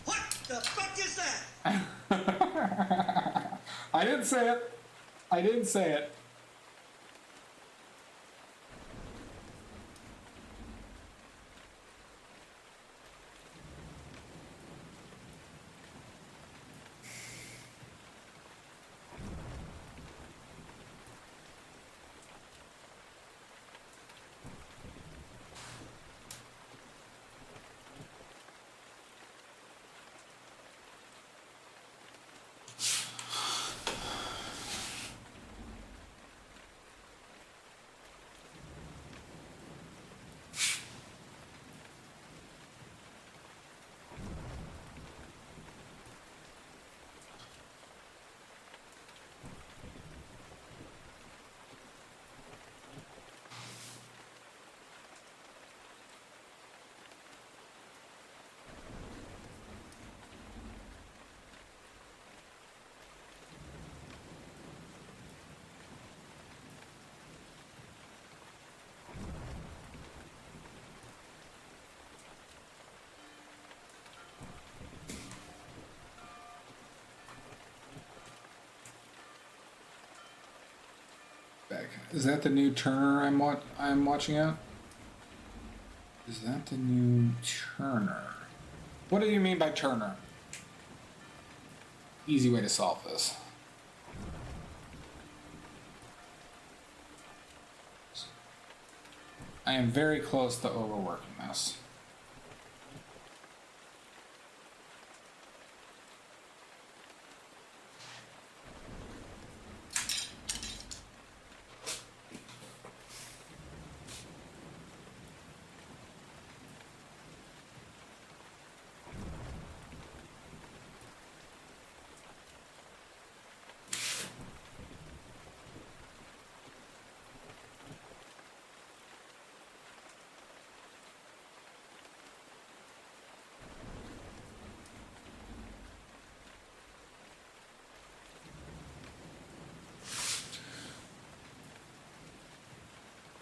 What the fuck is that? I didn't say it. I didn't say it. Back. Is that the new Turner I'm watching at? Is that the new Turner? What do you mean by Turner? Easy way to solve this. I am very close to overworking this.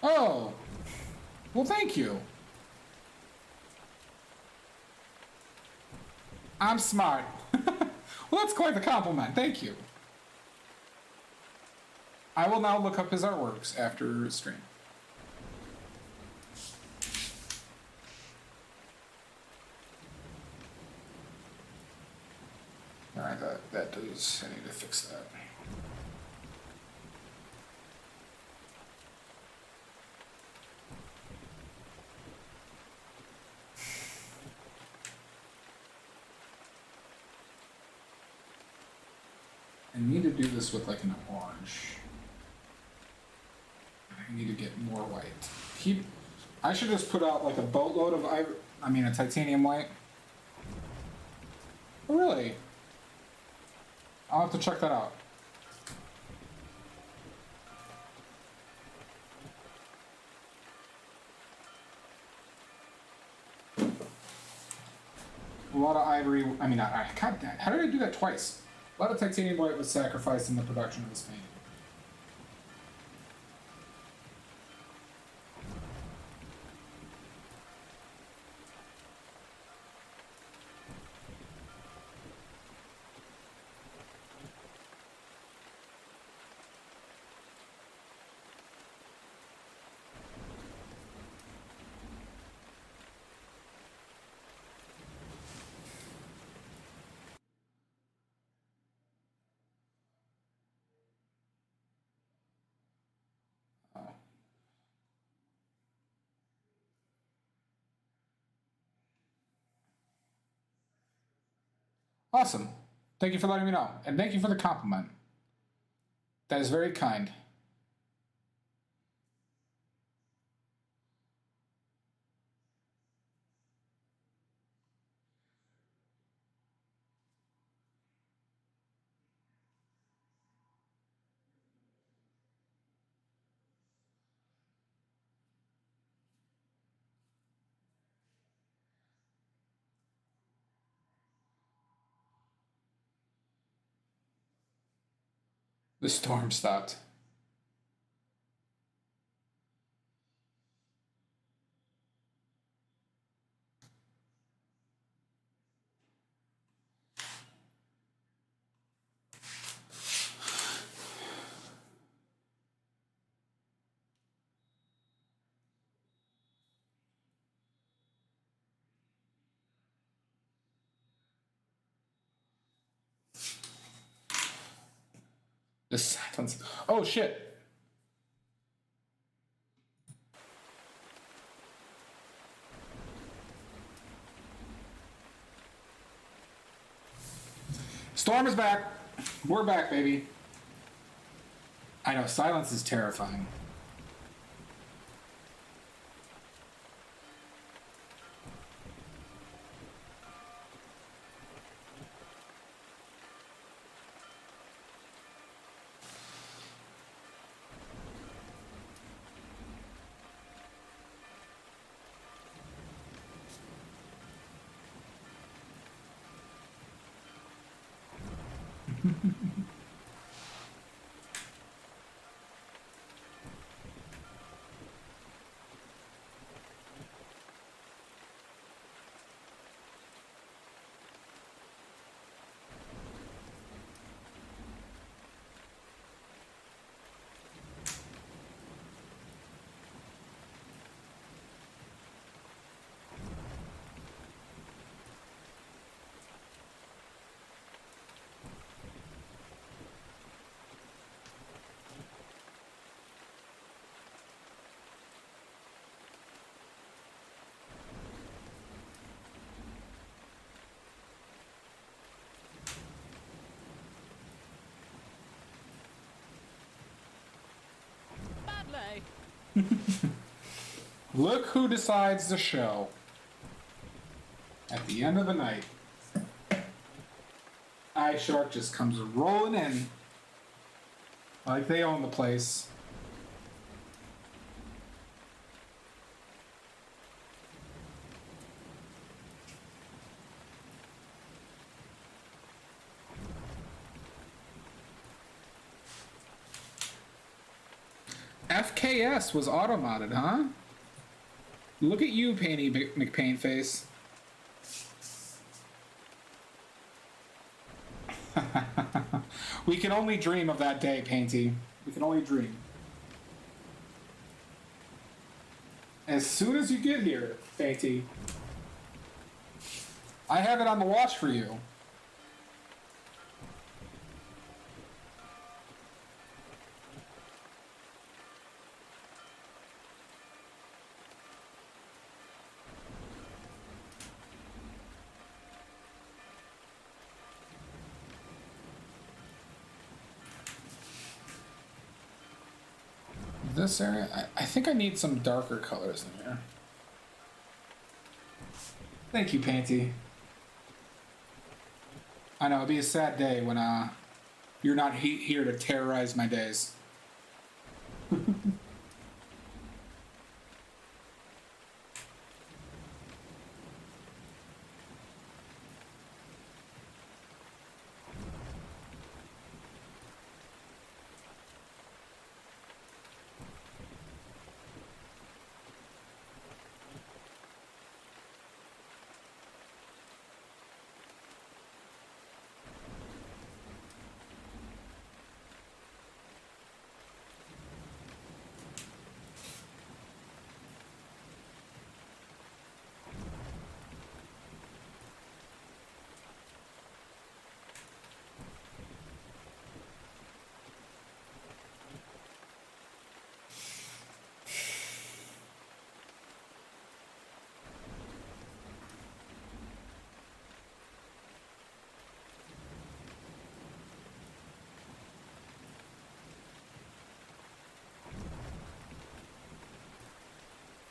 Oh, well, thank you. I'm smart. Well, that's quite the compliment. Thank you. I will now look up his artworks after stream. Alright, that does. I need to fix that. I need to do this with like an orange. I need to get more white. I should just put out like a boatload of a titanium white. Oh, really? I'll have to check that out. A lot of ivory. God damn, how did I do that twice? A lot of titanium white was sacrificed in the production of this painting. Awesome. Thank you for letting me know. And thank you for the compliment. That is very kind. The storm stopped. The silence. Oh shit. Storm is back. We're back, baby. I know, silence is terrifying. Badly. Look who decides the show. At the end of the night, Eye Shark just comes rolling in like they own the place. FKS was auto-modded, huh? Look at you, Painty McPain face. We can only dream of that day, Painty. We can only dream. As soon as you get here, Painty, I have it on the watch for you. This area, I think I need some darker colors in here. Thank you, Painty. I know, it'd be a sad day when you're not here to terrorize my days.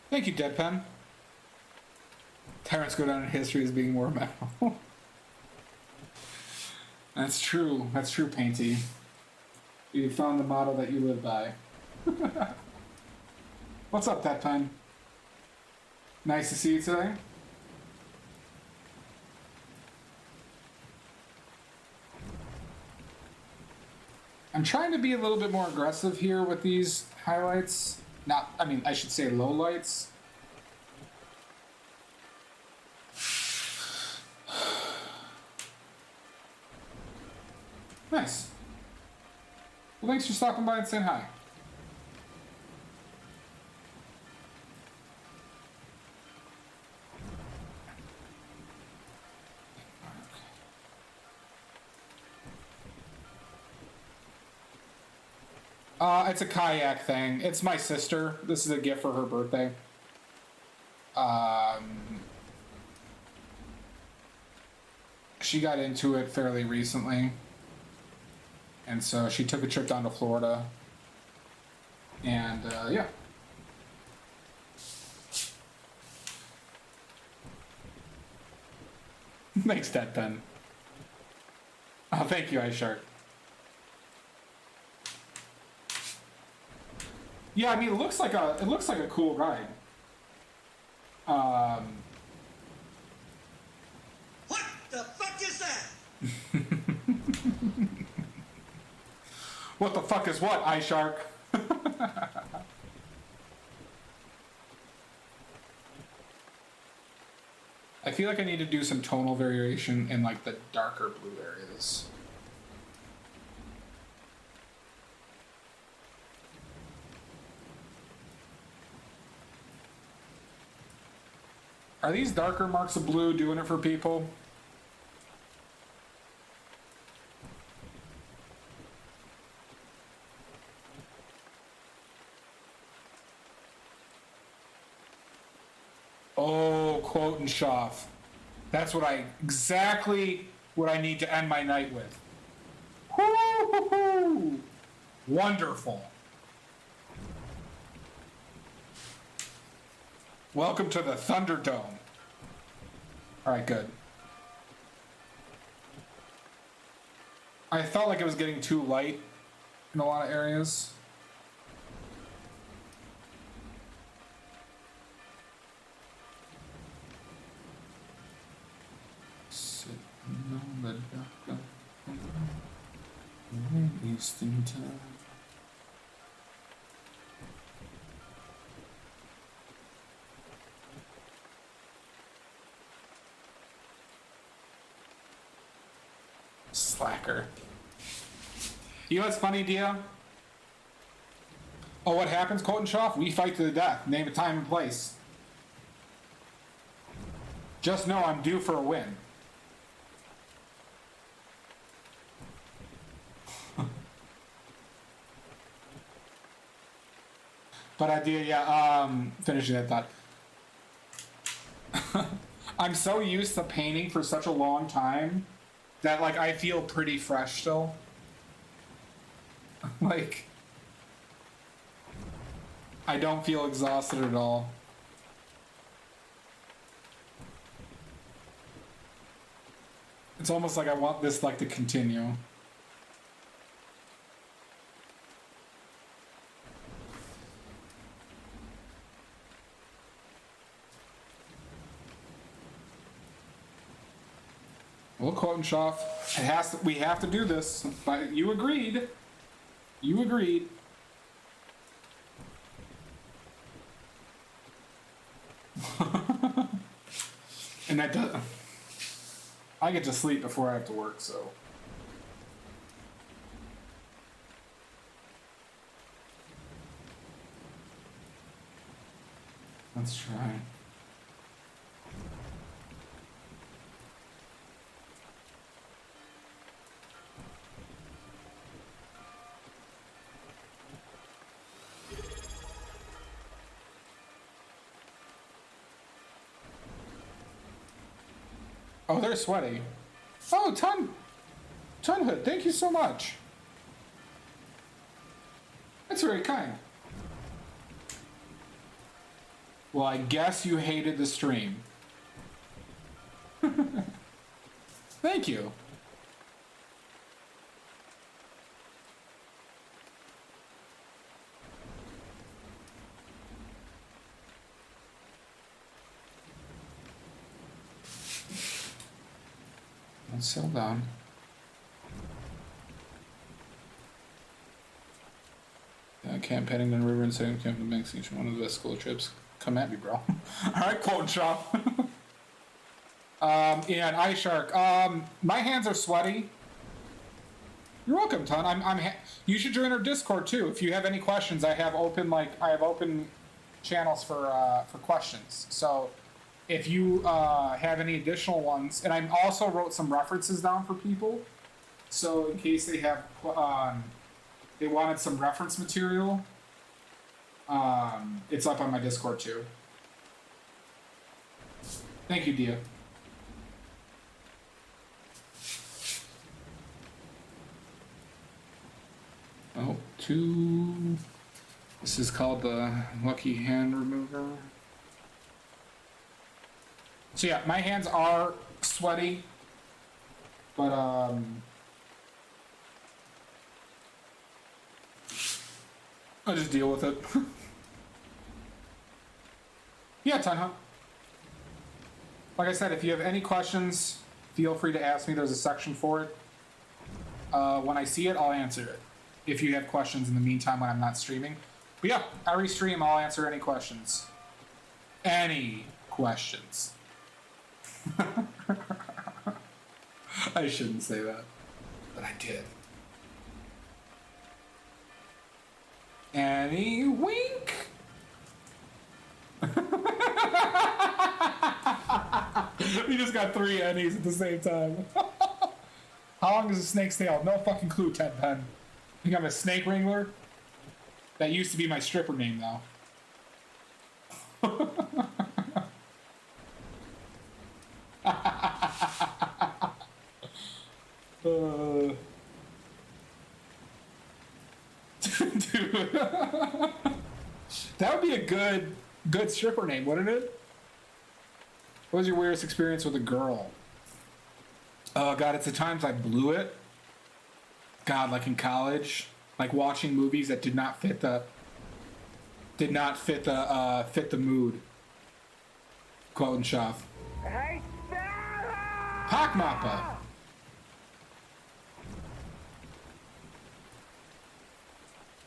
Thank you, Deadpan. Tyrants go down in history as being more metal. That's true. That's true, Painty. You found the motto that you live by. What's up, Deadpan? Nice to see you today. I'm trying to be a little bit more aggressive here with these highlights. I should say lowlights. Nice. Well, thanks for stopping by and saying hi. It's a kayak thing. It's my sister. This is a gift for her birthday. She got into it fairly recently. And so she took a trip down to Florida. And, yeah. Thanks, Deadpan. Oh, thank you, Ice Shark. Yeah, I mean, it looks like a cool ride. What the fuck is that? What the fuck is what, Ice Shark? I feel like I need to do some tonal variation in like the darker blue areas. Are these darker marks of blue doing it for people? Oh, Quotenshoff. That's exactly what I need to end my night with. Woo-hoo-hoo! Wonderful. Welcome to the Thunderdome. Alright, good. I felt like it was getting too light in a lot of areas. Sitting on the dock of Eastern time. Slacker. You know what's funny, Dia? Oh, what happens, Coltonshoff? We fight to the death. Name a time and place. Just know I'm due for a win. But idea, yeah, finishing that thought. I'm so used to painting for such a long time that, like, I feel pretty fresh still. Like, I don't feel exhausted at all. It's almost like I want this, like, to continue. Well, Quotenshoff, it has to, we have to do this. But you agreed. You agreed. And that does. I get to sleep before I have to work, so. Let's try. Oh, they're sweaty. Oh, Tunhood, thank you so much. That's very kind. Well, I guess you hated the stream. Thank you. Let's settle down. Camp Paddington River and Second Camp in Banks, each one of the best school trips. Come at me, bro. Alright, Quote Shop. Yeah, and Ice Shark. My hands are sweaty. You're welcome, Ton. You should join our Discord too. If you have any questions, I have open channels for questions. So if you have any additional ones, and I also wrote some references down for people, so in case they have they wanted some reference material, it's up on my Discord too. Thank you, Dia. Oh, two. This is called the Lucky Hand Remover. So yeah, my hands are sweaty, but I'll just deal with it. Yeah, Tunha. Like I said, if you have any questions, feel free to ask me. There's a section for it. When I see it, I'll answer it. If you have questions in the meantime when I'm not streaming. But yeah, every stream I'll answer any questions. Any questions. I shouldn't say that, but I did. Any wink? We just got 3 Annies at the same time. How long is a snake's tail? No fucking clue, Ted Penn. I think I'm a snake wrangler. That used to be my stripper name, though. Dude. That would be a good stripper name, wouldn't it? What was your weirdest experience with a girl? Oh god, it's the times I blew it. God, like in college, like watching movies that did not fit the mood. Quote and Schaff. Hey, Sarah! Pac Mappa.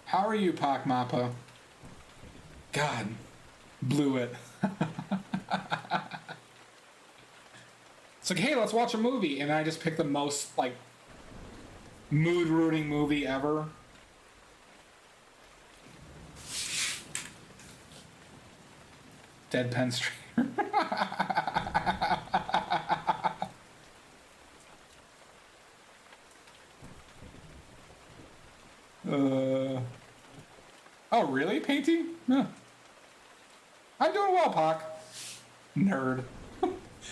How are you, Pac Mappa? God, blew it. It's like, hey, let's watch a movie, and I just picked the most like mood ruining movie ever. Dead Penn Street. Oh, really? Painting? Huh. I'm doing well, Pac. Nerd.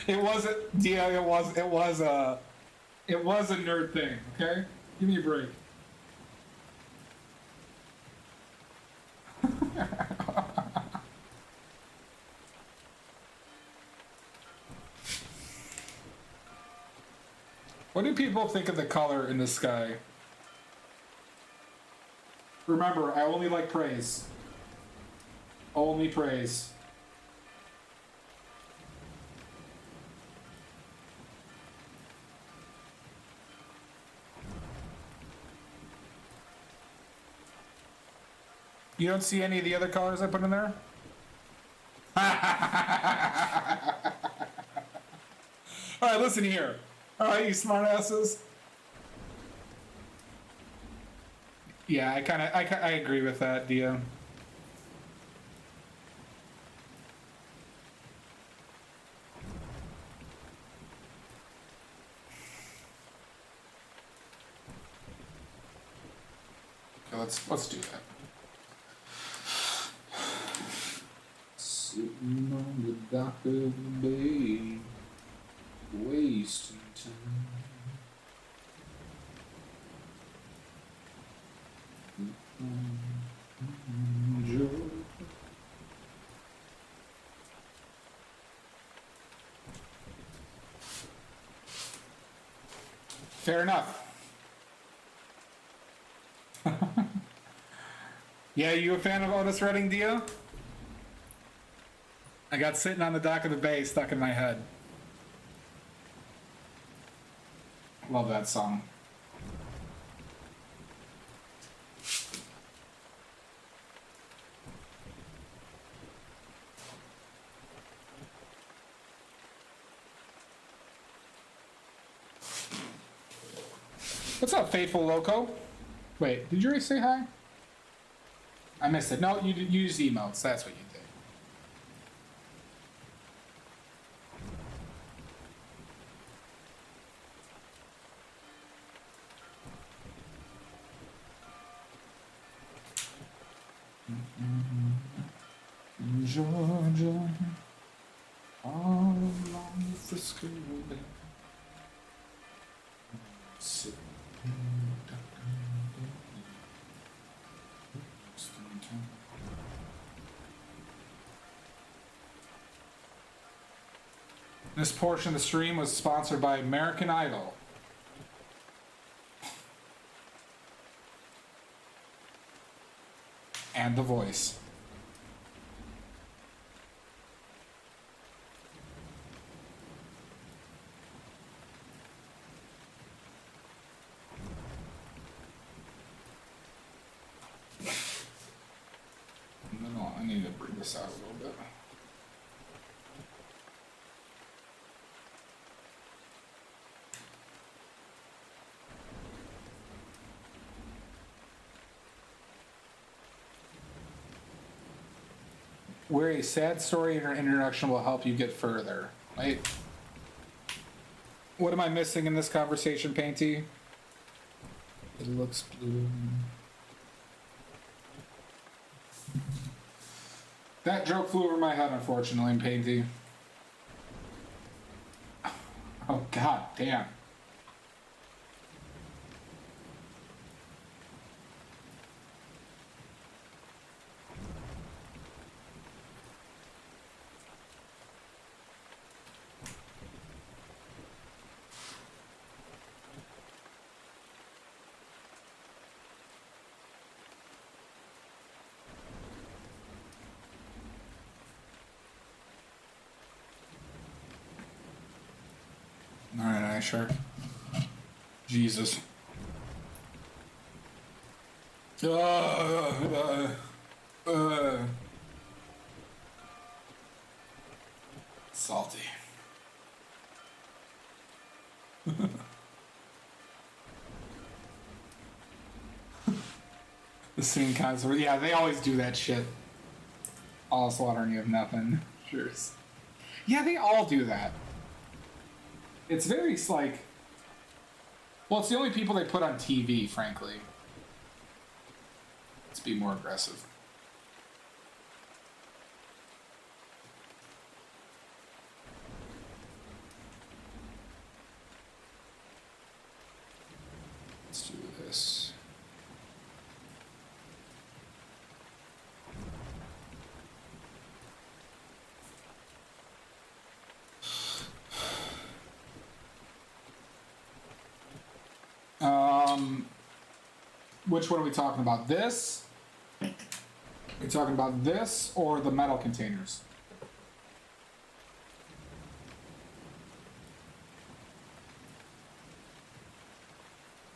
It wasn't. Yeah, it was. It was a. It was a nerd thing. Okay, give me a break. What do people think of the color in the sky? Remember, I only like praise. Only praise. You don't see any of the other colors I put in there? Alright, listen here. Alright, you smartasses. Yeah, I agree with that, Dia. Okay, let's do that. Sitting on the dock of the bay, wasting time. Fair enough. Yeah, you a fan of Otis Redding, Dio? I got Sitting on the Dock of the Bay stuck in my head. Love that song. What's up, Faithful Loco? Wait, did you already say hi? I missed it. No, you used emotes. That's what you did. Georgia, all along the Frisco Bay. Sitting down This portion of the stream was sponsored by American Idol. And The Voice. No, I need to bring this out a little bit. Where a sad story in an introduction will help you get further. Wait. What am I missing in this conversation, Painty? It looks blue. That joke flew over my head, unfortunately, Painty. Oh, god damn. Alright, sure. Jesus. Salty. Singing concert. Yeah, they always do that shit. All slaughter and you have nothing. Sure. Yeah, they all do that. It's very like. Well, it's the only people they put on TV, frankly. Let's be more aggressive. Let's do this. Which one are we talking about? This? Are we talking about this or the metal containers?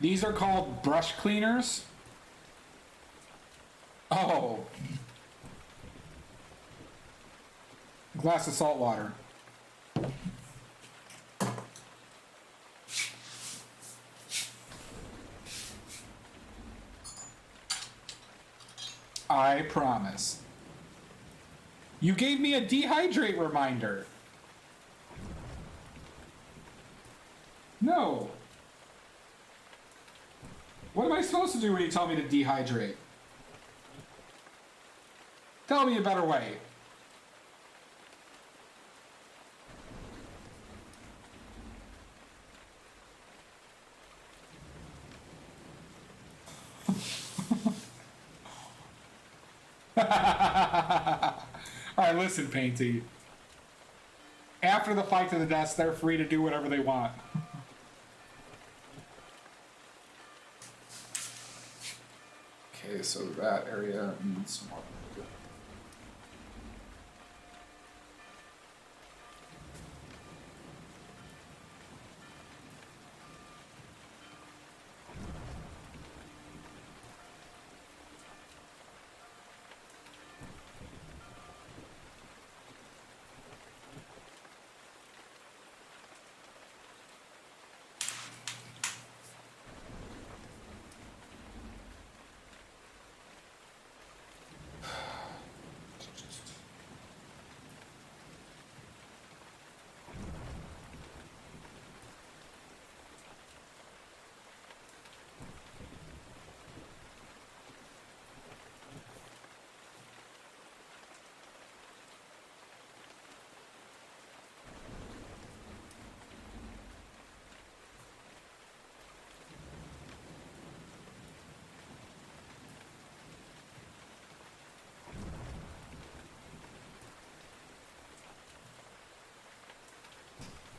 These are called brush cleaners. Oh. Glass of salt water. I promise. You gave me a dehydrate reminder. No. What am I supposed to do when you tell me to dehydrate? Tell me a better way. Alright, listen, Painty. After the fight to the death, they're free to do whatever they want. Okay, so that area needs some more.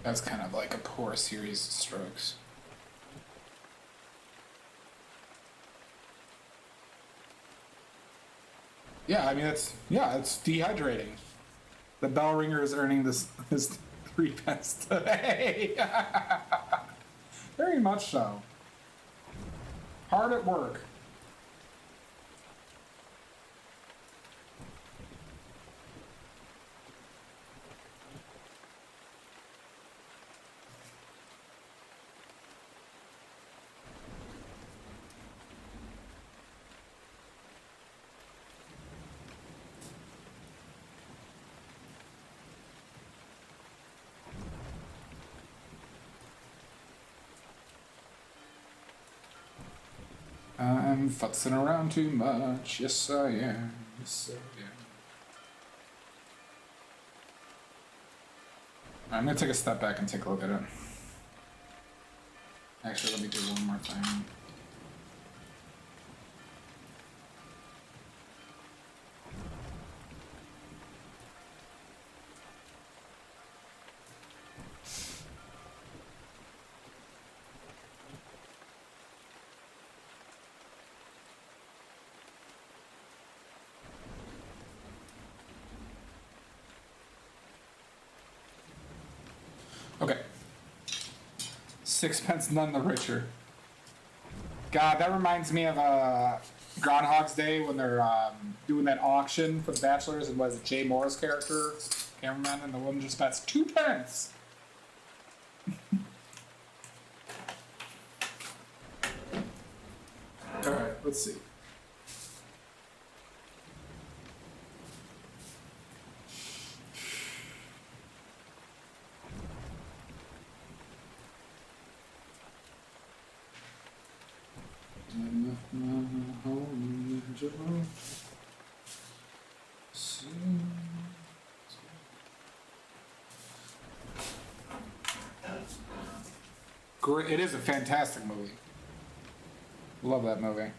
That's kind of like a poor series of strokes. Yeah, I mean it's dehydrating. The bell ringer is earning this 3 pence today. Very much so. Hard at work. I'm futzing around too much. Yes, I am. Yes, I am. I'm gonna take a step back and take a look at it. Actually, let me do one more thing. Okay. 6 pence, none the richer. God, that reminds me of Groundhog's Day when they're doing that auction for the bachelors, and was it Jay Moore's character, cameraman, and the woman just bets 2 pence. All right, let's see. Great. It is a fantastic movie. Love that movie.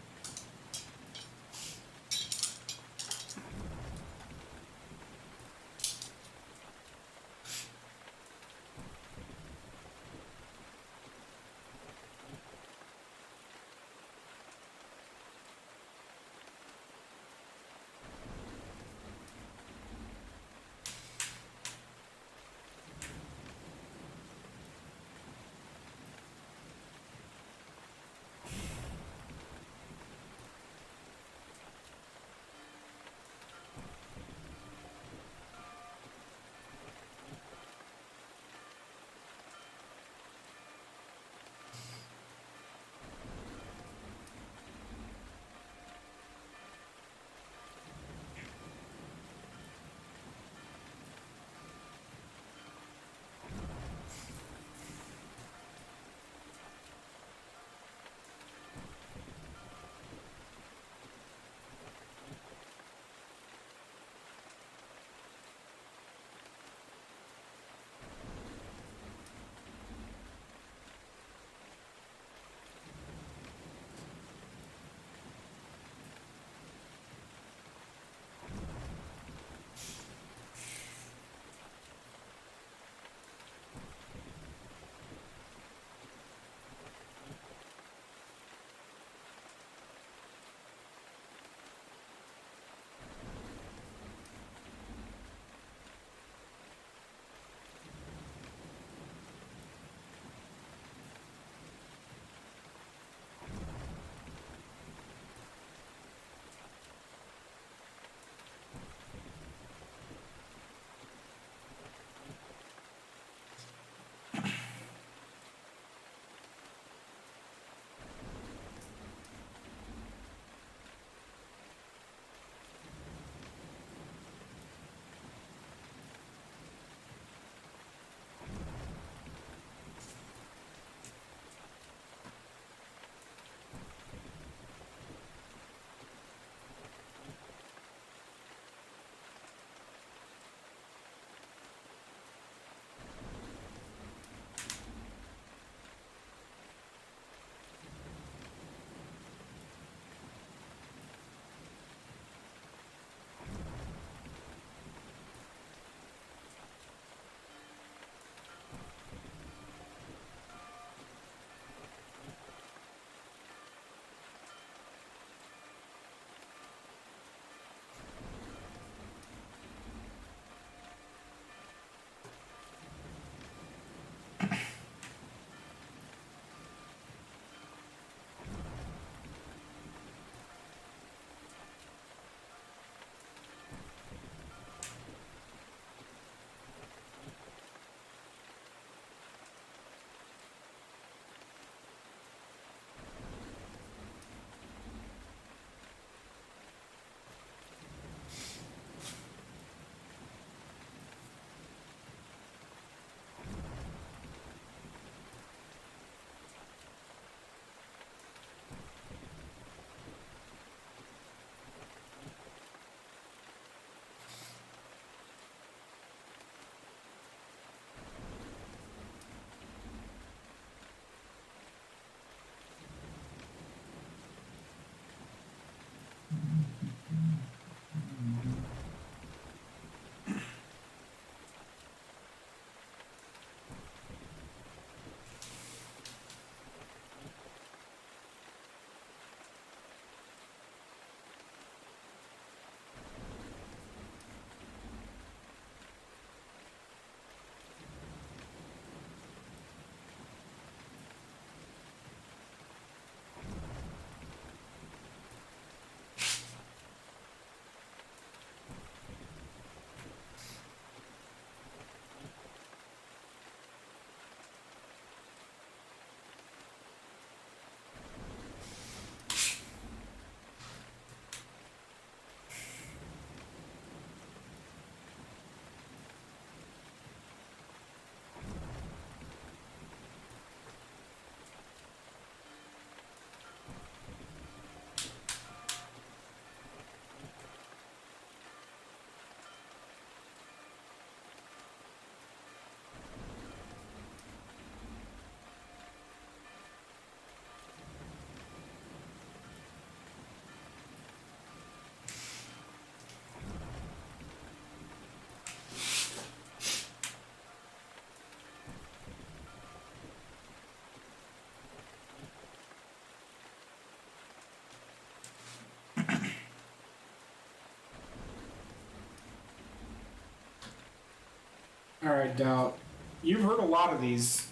All right, Doubt. You've heard a lot of these.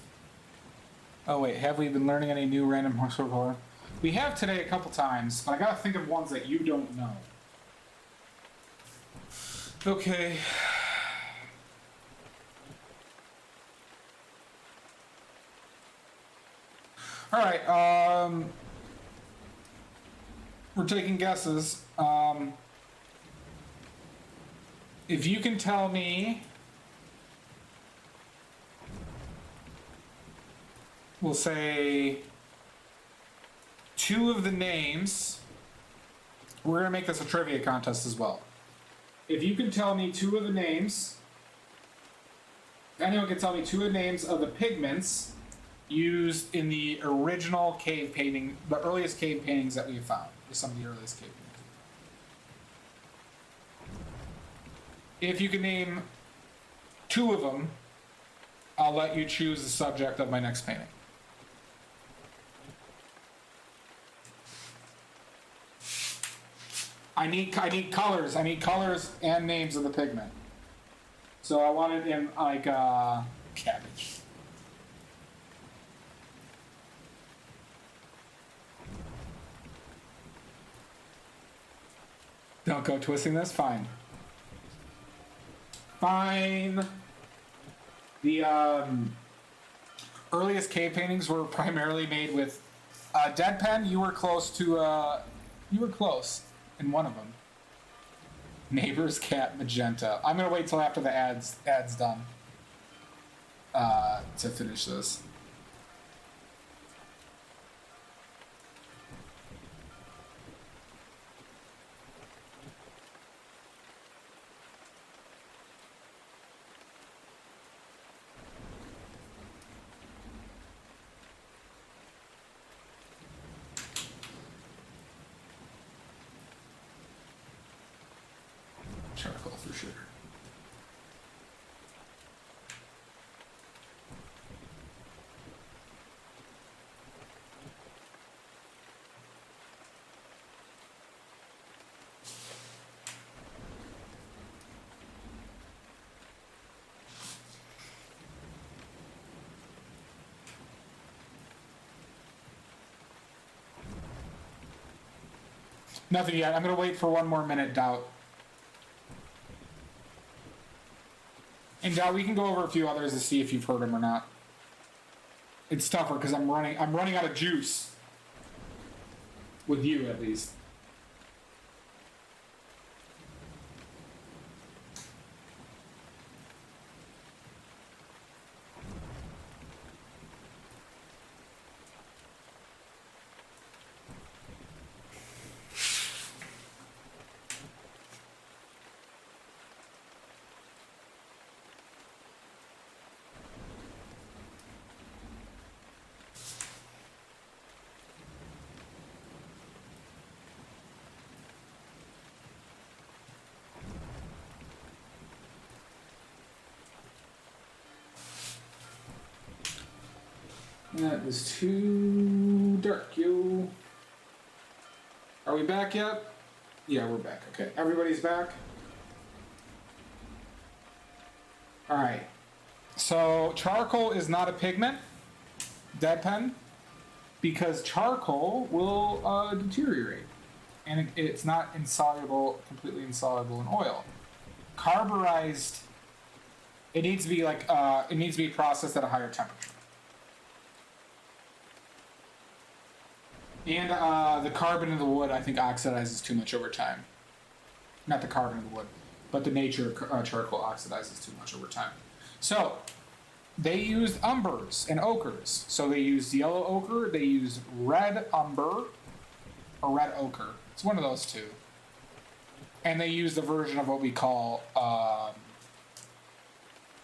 Oh wait, have we been learning any new random horror? We have today a couple times, but I gotta think of ones that you don't know. Okay. All right. We're taking guesses. If you can tell me, we'll say two of the names. We're gonna make this a trivia contest as well. If you can tell me two of the names, if anyone can tell me two of the names of the pigments used in the original cave painting, the earliest cave paintings that we've found, some of the earliest cave paintings. If you can name two of them, I'll let you choose the subject of my next painting. I need colors. I need colors and names of the pigment. So I want it in like cabbage. Don't go twisting this? Fine. Fine. The earliest cave paintings were primarily made with dead pen. You were close to, you were close in one of them. Neighbor's cat magenta. I'm gonna wait till after the ad's done to finish this. Charcoal for sure. Nothing yet. I'm gonna wait for one more minute, Doubt. And we can go over a few others to see if you've heard them or not. It's tougher because I'm running out of juice. With you, at least. That is too dark, yo. Are we back yet? Yeah, we're back. Okay, everybody's back. All right. So charcoal is not a pigment, dead pen, because charcoal will deteriorate, and it's not insoluble, completely insoluble in oil. Carburized, it needs to be like it needs to be processed at a higher temperature. And the carbon in the wood, I think, oxidizes too much over time. Not the carbon in the wood, but the nature of charcoal oxidizes too much over time. So, they used umbers and ochres. So they used yellow ochre, they used red umber, or red ochre. It's one of those two. And they used a version of what we call,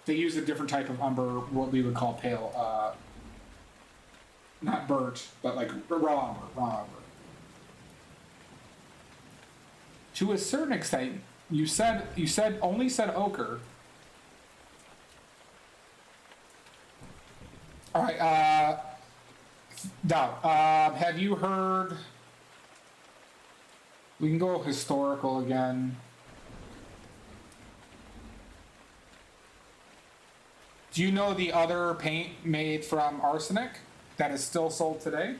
they used a different type of umber, what we would call pale, not burnt, but like raw umber. To a certain extent, you said only said ochre. All right, Dow, have you heard? We can go historical again. Do you know the other paint made from arsenic that is still sold today?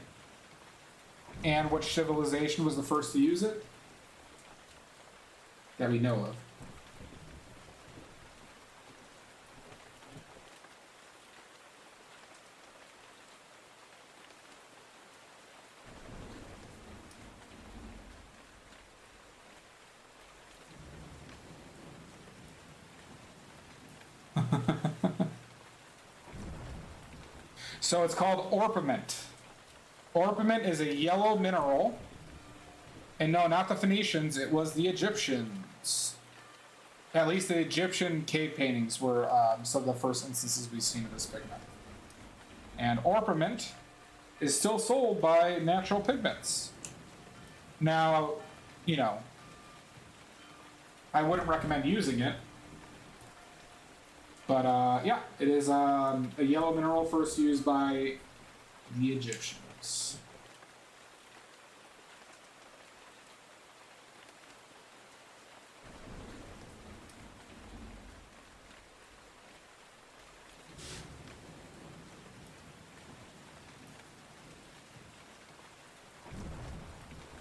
And which civilization was the first to use it? That we know of. So it's called orpiment. Orpiment is a yellow mineral. And no, not the Phoenicians, it was the Egyptians. At least the Egyptian cave paintings were some of the first instances we've seen of this pigment. And orpiment is still sold by Natural Pigments. Now, you know, I wouldn't recommend using it. But yeah, it is a yellow mineral first used by the Egyptians.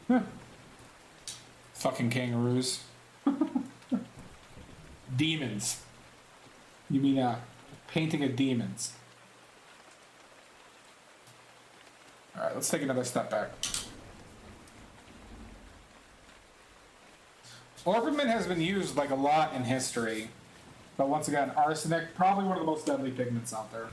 Huh. Fucking kangaroos. Demons. You mean painting of demons. Alright, let's take another step back. Orpiment has been used like a lot in history. But once again, arsenic, probably one of the most deadly pigments out there.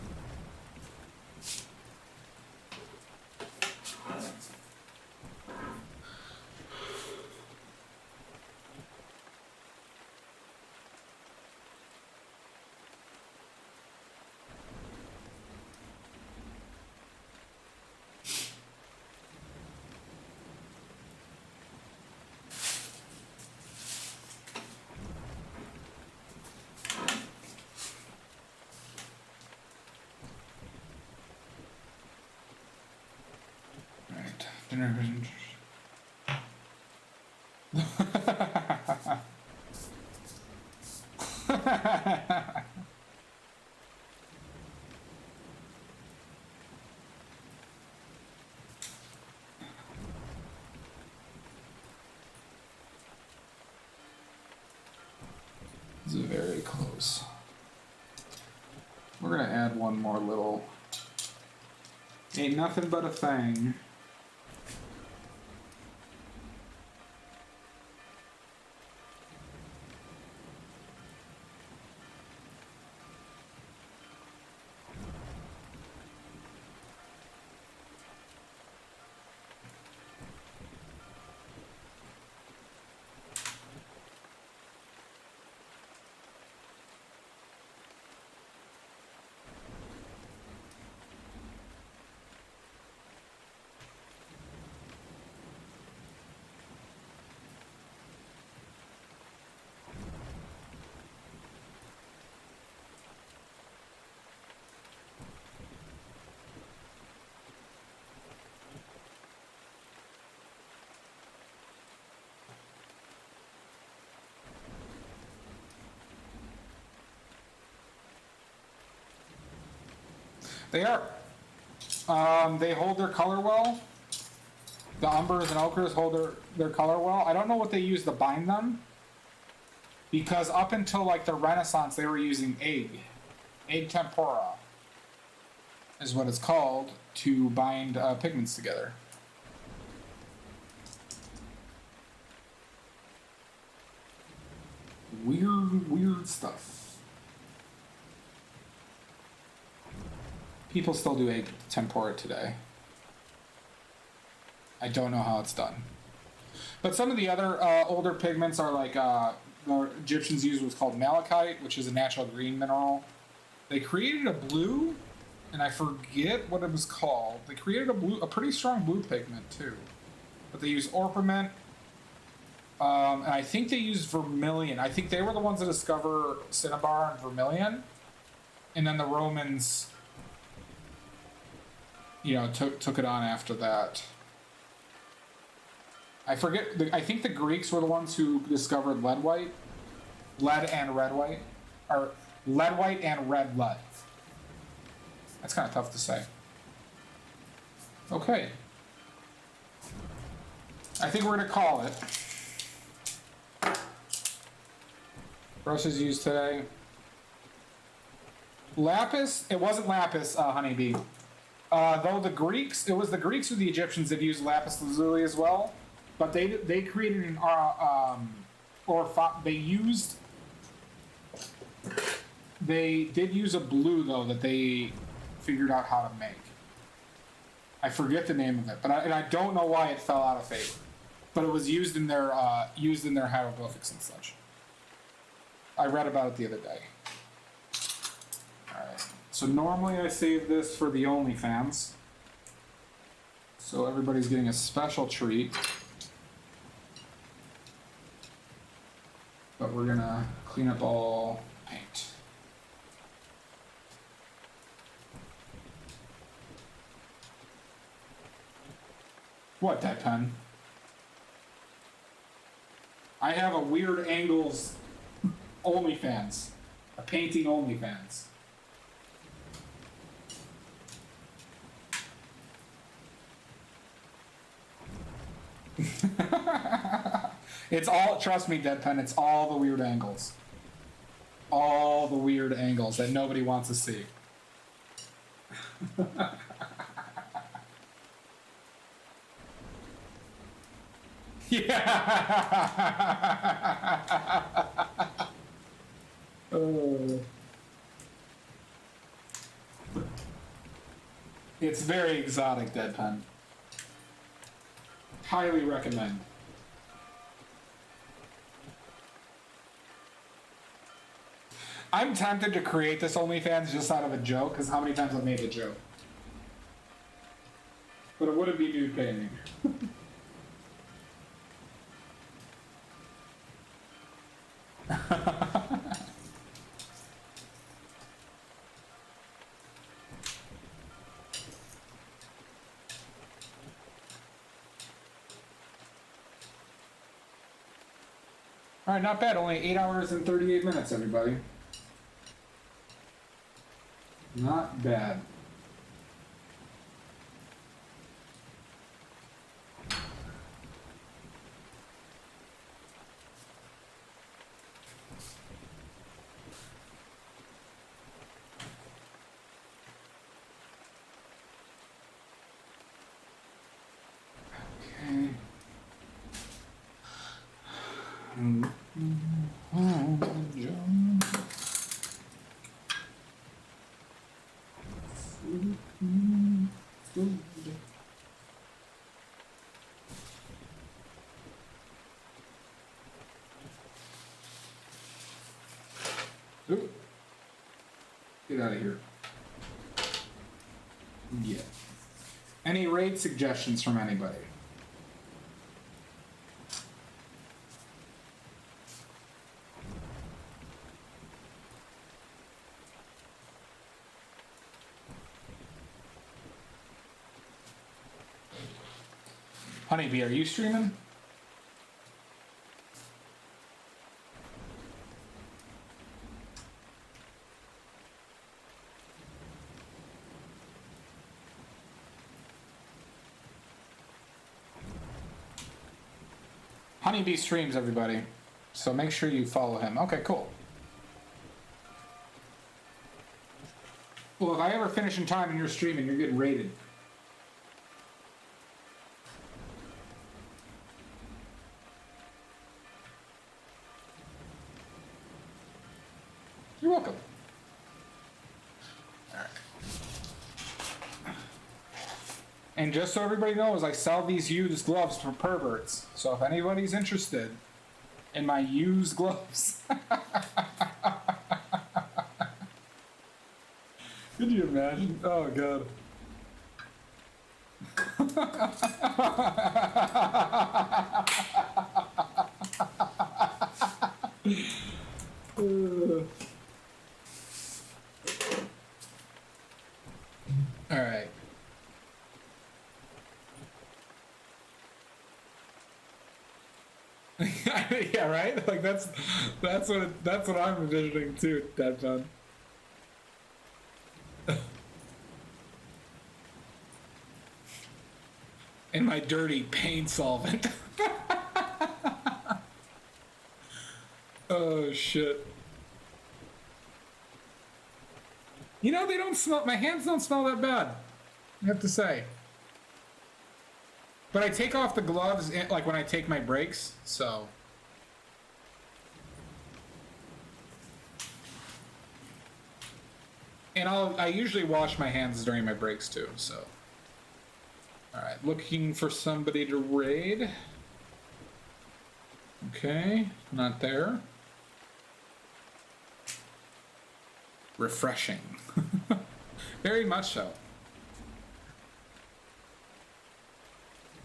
This is very close. We're gonna add one more little. Ain't nothing but a thing. They are. They hold their color well. The umbers and ochres hold their color well. I don't know what they use to bind them. Because up until like the Renaissance, they were using egg. Egg tempera is what it's called to bind pigments together. Weird stuff. People still do egg tempura today. I don't know how it's done. But some of the other older pigments are like the Egyptians used what's called malachite, which is a natural green mineral. They created a blue, and I forget what it was called. They created a pretty strong blue pigment too. But they use orpiment, and I think they used vermilion. I think they were the ones that discovered cinnabar and vermilion, and then the Romans, you know, took it on after that. I forget. I think the Greeks were the ones who discovered lead and red white, or lead white and red lead. That's kind of tough to say. Okay. I think we're gonna call it. Brushes used today. Lapis, it wasn't lapis, honeybee. Though the Greeks, it was the Greeks or the Egyptians that used lapis lazuli as well, but they created an they did use a blue though that they figured out how to make. I forget the name of it, but I don't know why it fell out of favor. But it was used in their hieroglyphics and such. I read about it the other day. All right. So normally I save this for the OnlyFans. So everybody's getting a special treat. But we're gonna clean up all paint. What, Deadpan? I have a weird angles OnlyFans. A painting OnlyFans. It's all, trust me, Deadpan, it's all the weird angles. All the weird angles that nobody wants to see. Yeah. It's very exotic, Deadpan. Highly recommend. I'm tempted to create this OnlyFans just out of a joke, because how many times I've made the joke. But it wouldn't be nude painting. All right, not bad. Only 8 hours and 38 minutes, everybody. Not bad. Okay. Ooh. Get out of here. Yeah. Any raid suggestions from anybody? Honeybee, are you streaming? Honeybee streams, everybody. So make sure you follow him. Okay, cool. Well, if I ever finish in time and you're streaming, you're getting raided. You're welcome. And just so everybody knows, I sell these used gloves for perverts. So if anybody's interested in my used gloves. Could you imagine? Oh, God. All right. Yeah, right. Like that's what I'm envisioning too. Dead fun. in my dirty paint solvent. Oh shit. You know, they don't smell, my hands don't smell that bad, I have to say. But I take off the gloves like when I take my breaks, so. And I usually wash my hands during my breaks too, so. Alright, looking for somebody to raid. Okay, not there. Refreshing. Very much so.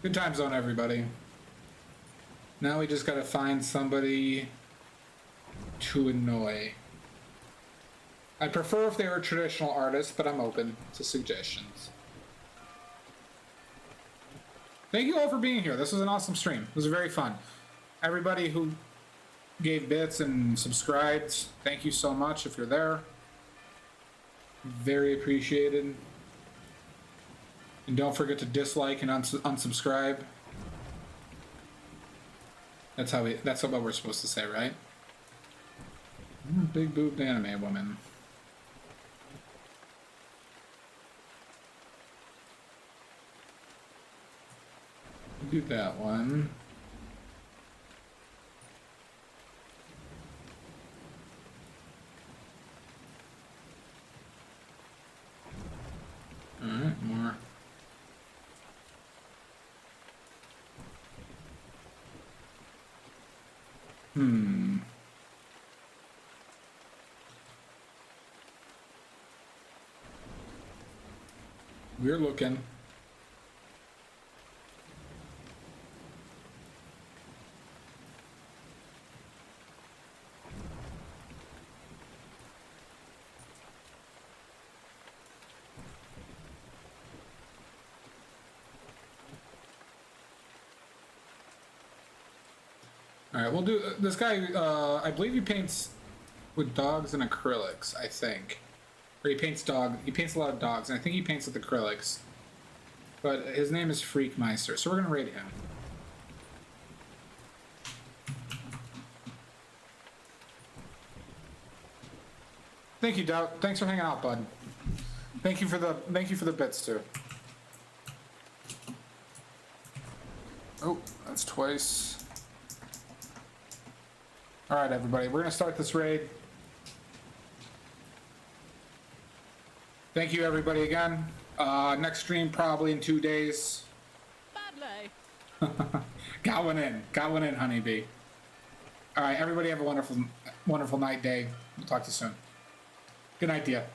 Good time zone, everybody. Now we just gotta find somebody to annoy. I'd prefer if they were traditional artists, but I'm open to suggestions. Thank you all for being here. This was an awesome stream. It was very fun. Everybody who gave bits and subscribed, thank you so much if you're there. Very appreciated. And don't forget to dislike and unsubscribe. That's what we're supposed to say, right? Big boobed anime woman. Do that one. All right, more. We're looking. All right, we'll do this guy. I believe he paints with dogs and acrylics. I think, or he paints a lot of dogs, and I think he paints with acrylics. But his name is Freakmeister, so we're gonna raid him. Thank you, Doubt. Thanks for hanging out, bud. Thank you for the bits too. Oh, that's twice. All right, everybody, we're gonna start this raid. Thank you, everybody, again. Next stream probably in 2 days. Badly. Got one in, honeybee. All right, everybody have a wonderful night, day. We'll talk to you soon. Good night, dear.